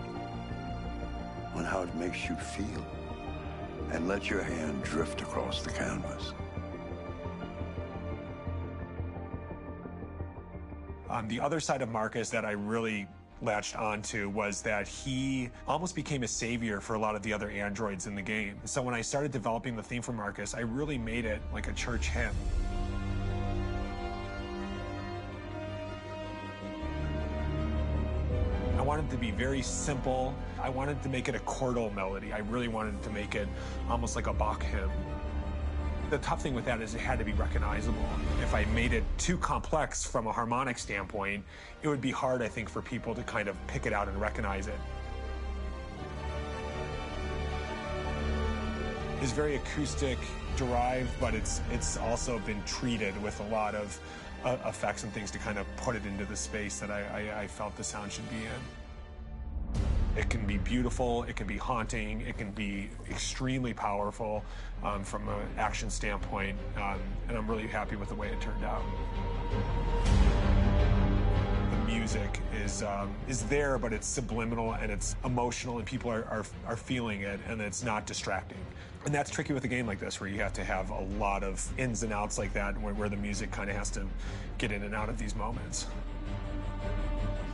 on how it makes you feel and let your hand drift across the canvas. The other side of Marcus that I really latched onto was that he almost became a savior for a lot of the other androids in the game. So when I started developing the theme for Marcus, I really made it like a church hymn. I wanted it to be very simple. I wanted to make it a chordal melody. I really wanted to make it almost like a Bach hymn. The tough thing with that is it had to be recognizable. If I made it too complex from a harmonic standpoint, it would be hard, I think, for people to kind of pick it out and recognize it. It's very acoustic derived, but it's also been treated with a lot of effects and things to kind of put it into the space that I felt the sound should be in. It can be beautiful, it can be haunting, it can be extremely powerful from an action standpoint, and I'm really happy with the way it turned out. The music is there, but it's subliminal and it's emotional, and people are feeling it, and it's not distracting. And that's tricky with a game like this, where you have to have a lot of ins and outs like that, where the music kind of has to get in and out of these moments.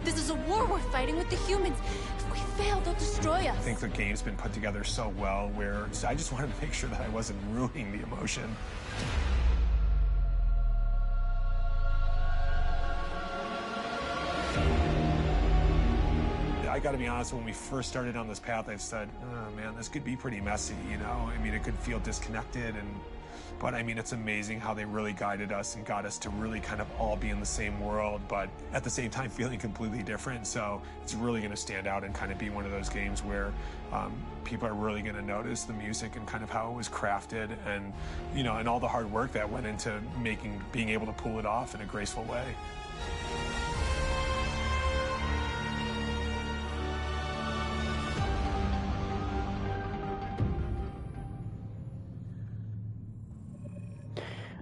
This is a war we're fighting with the humans. If we fail, they'll destroy us. I think the game's been put together so well where I just wanted to make sure that I wasn't ruining the emotion. I gotta be honest, when we first started on this path, I said, oh man, this could be pretty messy, you know? I mean, it could feel disconnected, but I mean, it's amazing how they really guided us and got us to really kind of all be in the same world, but at the same time feeling completely different. So it's really gonna stand out and kind of be one of those games where people are really gonna notice the music and kind of how it was crafted, and, you know, and all the hard work that went into being able to pull it off in a graceful way.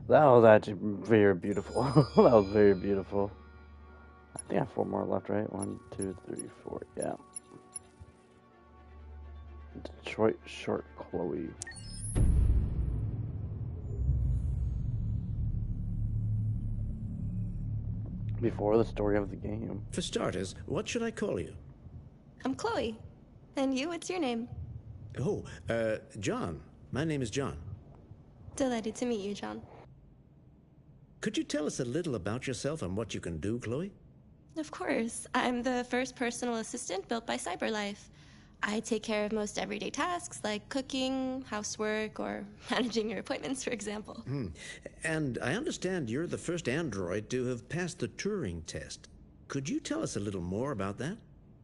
That was actually very beautiful. That was very beautiful. I think I have 4 more left, right? 1, 2, 3, 4. Yeah. Detroit Short Chloe. Before the story of the game. For starters, what should I call you? I'm Chloe. And you, what's your name? Oh, John. My name is John. Delighted to meet you, John. Could you tell us a little about yourself and what you can do, Chloe? Of course. I'm the first personal assistant built by CyberLife. I take care of most everyday tasks like cooking, housework, or managing your appointments, for example. And I understand you're the first android to have passed the Turing test. Could you tell us a little more about that?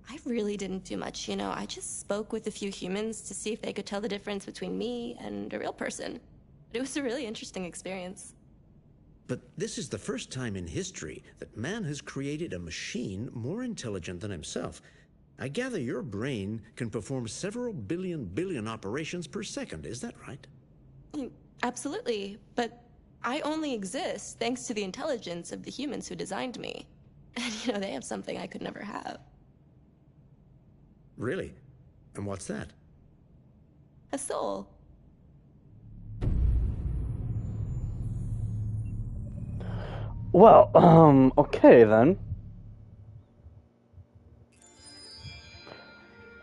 I really didn't do much, you know. I just spoke with a few humans to see if they could tell the difference between me and a real person. It was a really interesting experience. But this is the first time in history that man has created a machine more intelligent than himself. I gather your brain can perform several billion operations per second, is that right? Absolutely, but I only exist thanks to the intelligence of the humans who designed me. And, you know, they have something I could never have. Really? And what's that? A soul. Well, okay then.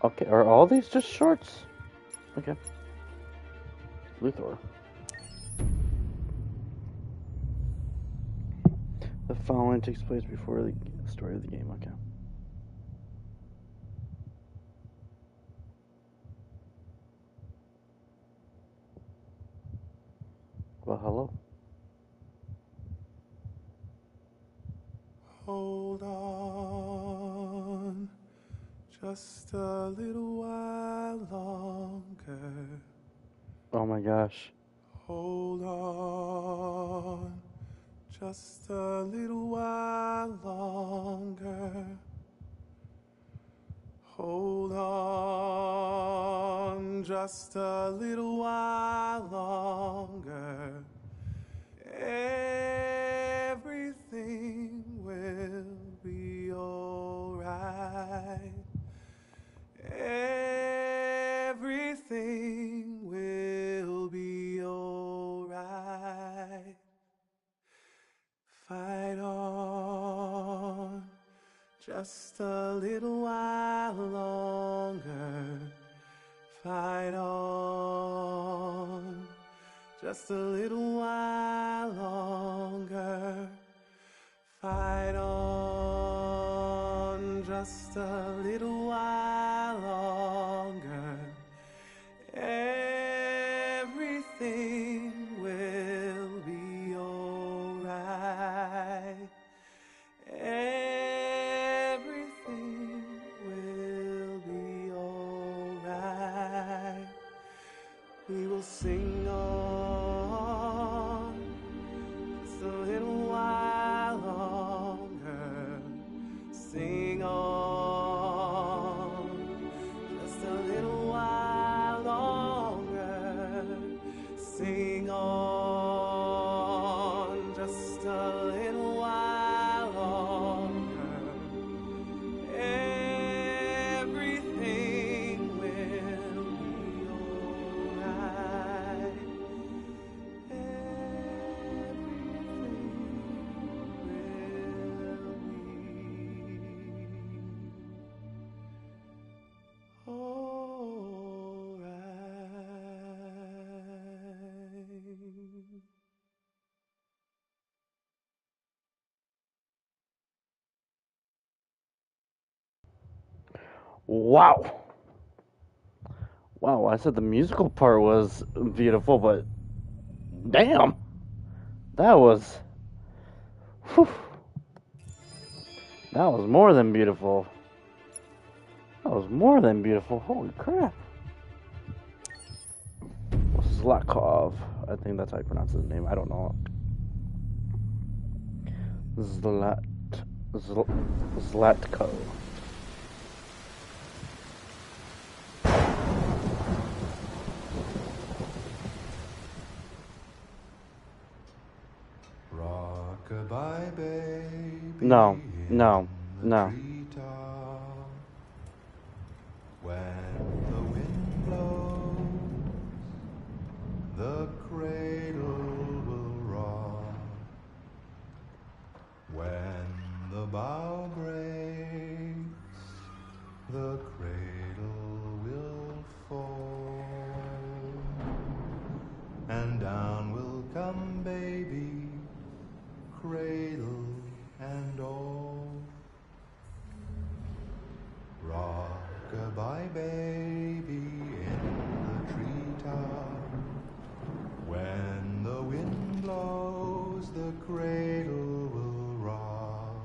Okay, are all these just shorts? Okay. Luthor. The following takes place before the story of the game, okay. Well, hello. Hold on. Just a little while longer. Oh my gosh. Hold on. Just a little while longer. Hold on. Just a little while longer. Everything will be alright. Everything will be alright. Fight on. Just a little while longer. Fight on. Just a little while longer. Fight on. Just a little while longer. Everything will be alright. Everything will be alright. We will sing on just a little while longer. Sing on just a little while longer. Sing on just a little while longer. Everything will be alright. Wow. Wow, I said the musical part was beautiful, but damn. That was... Whew, that was more than beautiful. That was more than beautiful. Holy crap. Zlatkov. I think that's how you pronounce his name. I don't know. Zlatko. Rockabye baby. No, no, no. When the wind blows, the cradle will rock. When the bough breaks, the cradle will fall. And down will come baby, cradle and all. Rockabye baby in the treetop. When the wind blows, the cradle will rock.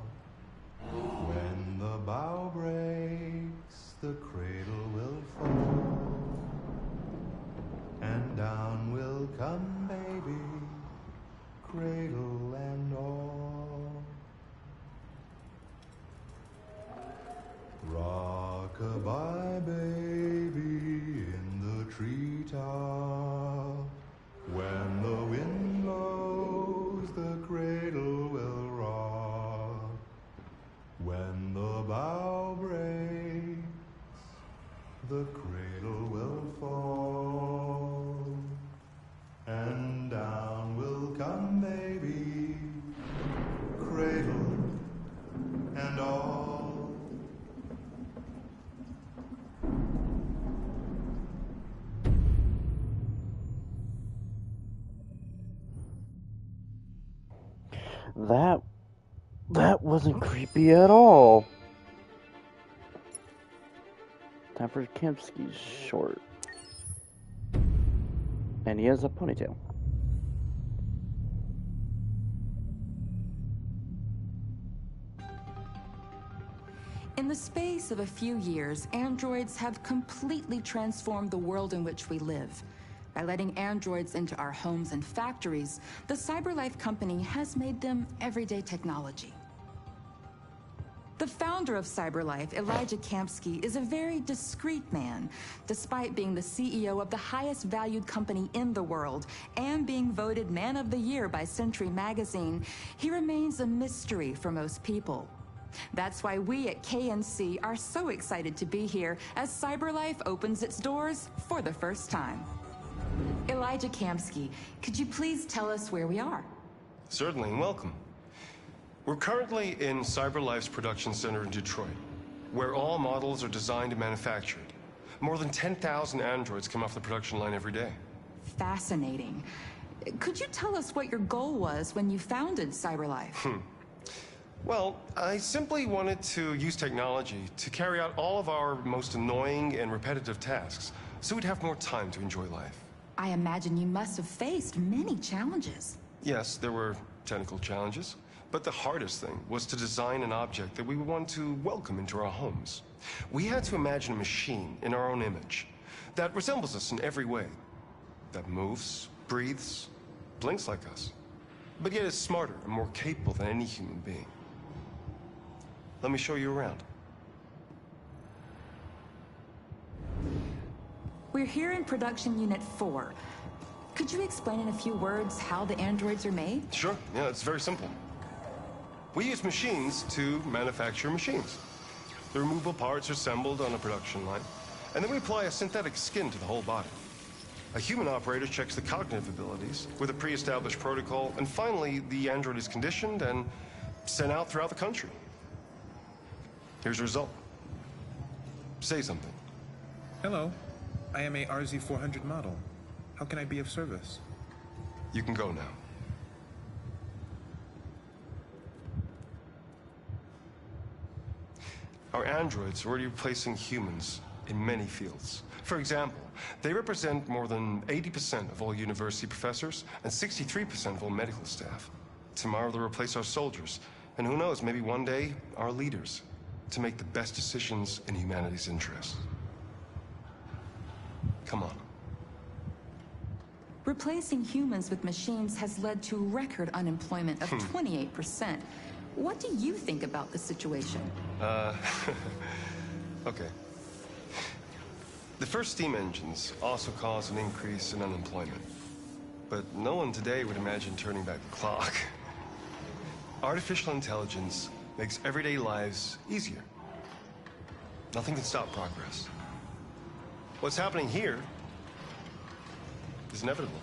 When the bough breaks, the cradle will fall. And down will come baby, cradle and all. Rockabye baby in the treetop. When the wind blows, the cradle will rock. When the bough breaks, the cradle will fall. And down will come baby, cradle and all. That wasn't creepy at all. Time for Kempski's short. And he has a ponytail. In the the space of a few years, androids have completely transformed the world in which we live. By letting androids into our homes and factories, the CyberLife company has made them everyday technology. The founder of CyberLife, Elijah Kamsky, is a very discreet man. Despite being the CEO of the highest valued company in the world and being voted Man of the Year by Century Magazine, he remains a mystery for most people. That's why we at KNC are so excited to be here as CyberLife opens its doors for the first time. Elijah Kamsky, could you please tell us where we are? Certainly, and welcome. We're currently in CyberLife's production center in Detroit, where all models are designed and manufactured. More than 10,000 androids come off the production line every day. Fascinating. Could you tell us what your goal was when you founded CyberLife? Well, I simply wanted to use technology to carry out all of our most annoying and repetitive tasks, so we'd have more time to enjoy life. I imagine you must have faced many challenges. Yes, there were technical challenges, but the hardest thing was to design an object that we would want to welcome into our homes. We had to imagine a machine in our own image that resembles us in every way, that moves, breathes, blinks like us, but yet is smarter and more capable than any human being. Let me show you around. We're here in Production Unit 4. Could you explain in a few words how the androids are made? Sure, yeah, it's very simple. We use machines to manufacture machines. The removable parts are assembled on a production line, and then we apply a synthetic skin to the whole body. A human operator checks the cognitive abilities with a pre-established protocol, and finally, the android is conditioned and sent out throughout the country. Here's the result. Say something. Hello. I am a RZ400 model. How can I be of service? You can go now. Our androids are already replacing humans in many fields. For example, they represent more than 80% of all university professors and 63% of all medical staff. Tomorrow they'll replace our soldiers, and who knows, maybe one day, our leaders, to make the best decisions in humanity's interests. Come on. Replacing humans with machines has led to record unemployment of 28%. What do you think about the situation? Okay. The first steam engines also caused an increase in unemployment. But no one today would imagine turning back the clock. Artificial intelligence makes everyday lives easier. Nothing can stop progress. What's happening here is inevitable.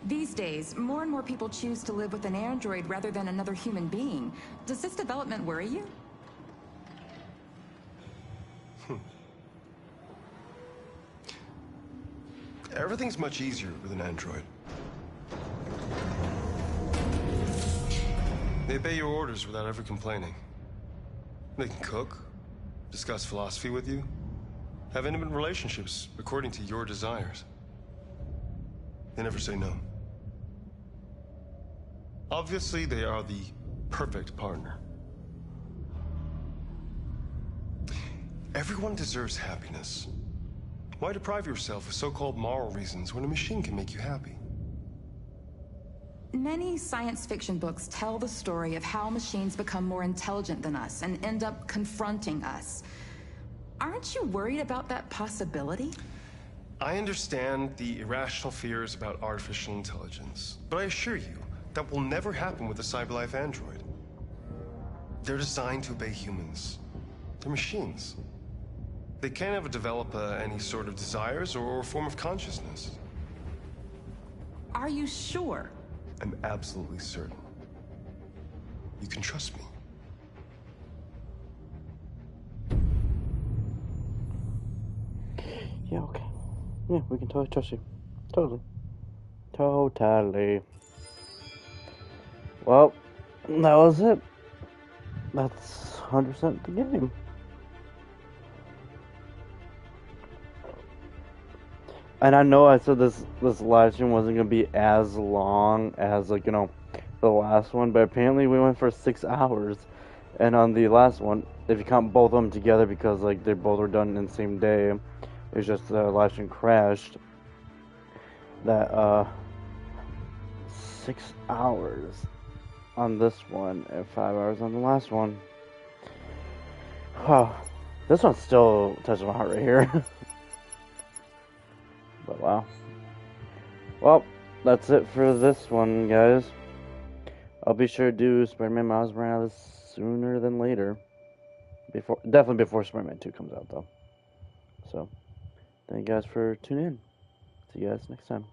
These days, more and more people choose to live with an android rather than another human being. Does this development worry you? Everything's much easier with an android. They obey your orders without ever complaining. They can cook, discuss philosophy with you, have intimate relationships according to your desires. They never say no. Obviously, they are the perfect partner. Everyone deserves happiness. Why deprive yourself of so-called moral reasons when a machine can make you happy? Many science fiction books tell the story of how machines become more intelligent than us and end up confronting us. Aren't you worried about that possibility? I understand the irrational fears about artificial intelligence, but I assure you that will never happen with a CyberLife android. They're designed to obey humans. They're machines. They can't ever develop any sort of desires or form of consciousness. Are you sure? I'm absolutely certain. You can trust me. Yeah, okay. Yeah, we can totally trust you. Totally. Totally. Well, that was it. That's 100% the game. And I know I said this live stream wasn't gonna be as long as, like, you know, the last one, but apparently we went for 6 hours. And on the last one, if you count both of them together, because like they both were done in the same day, it's just live stream crashed. That 6 hours on this one and 5 hours on the last one. Wow, this one's still touching my heart right here. But wow. Well, that's it for this one, guys. I'll be sure to do Spider-Man Miles Morales sooner than later. Definitely before Spider-Man 2 comes out, though. So, thank you guys for tuning in. See you guys next time.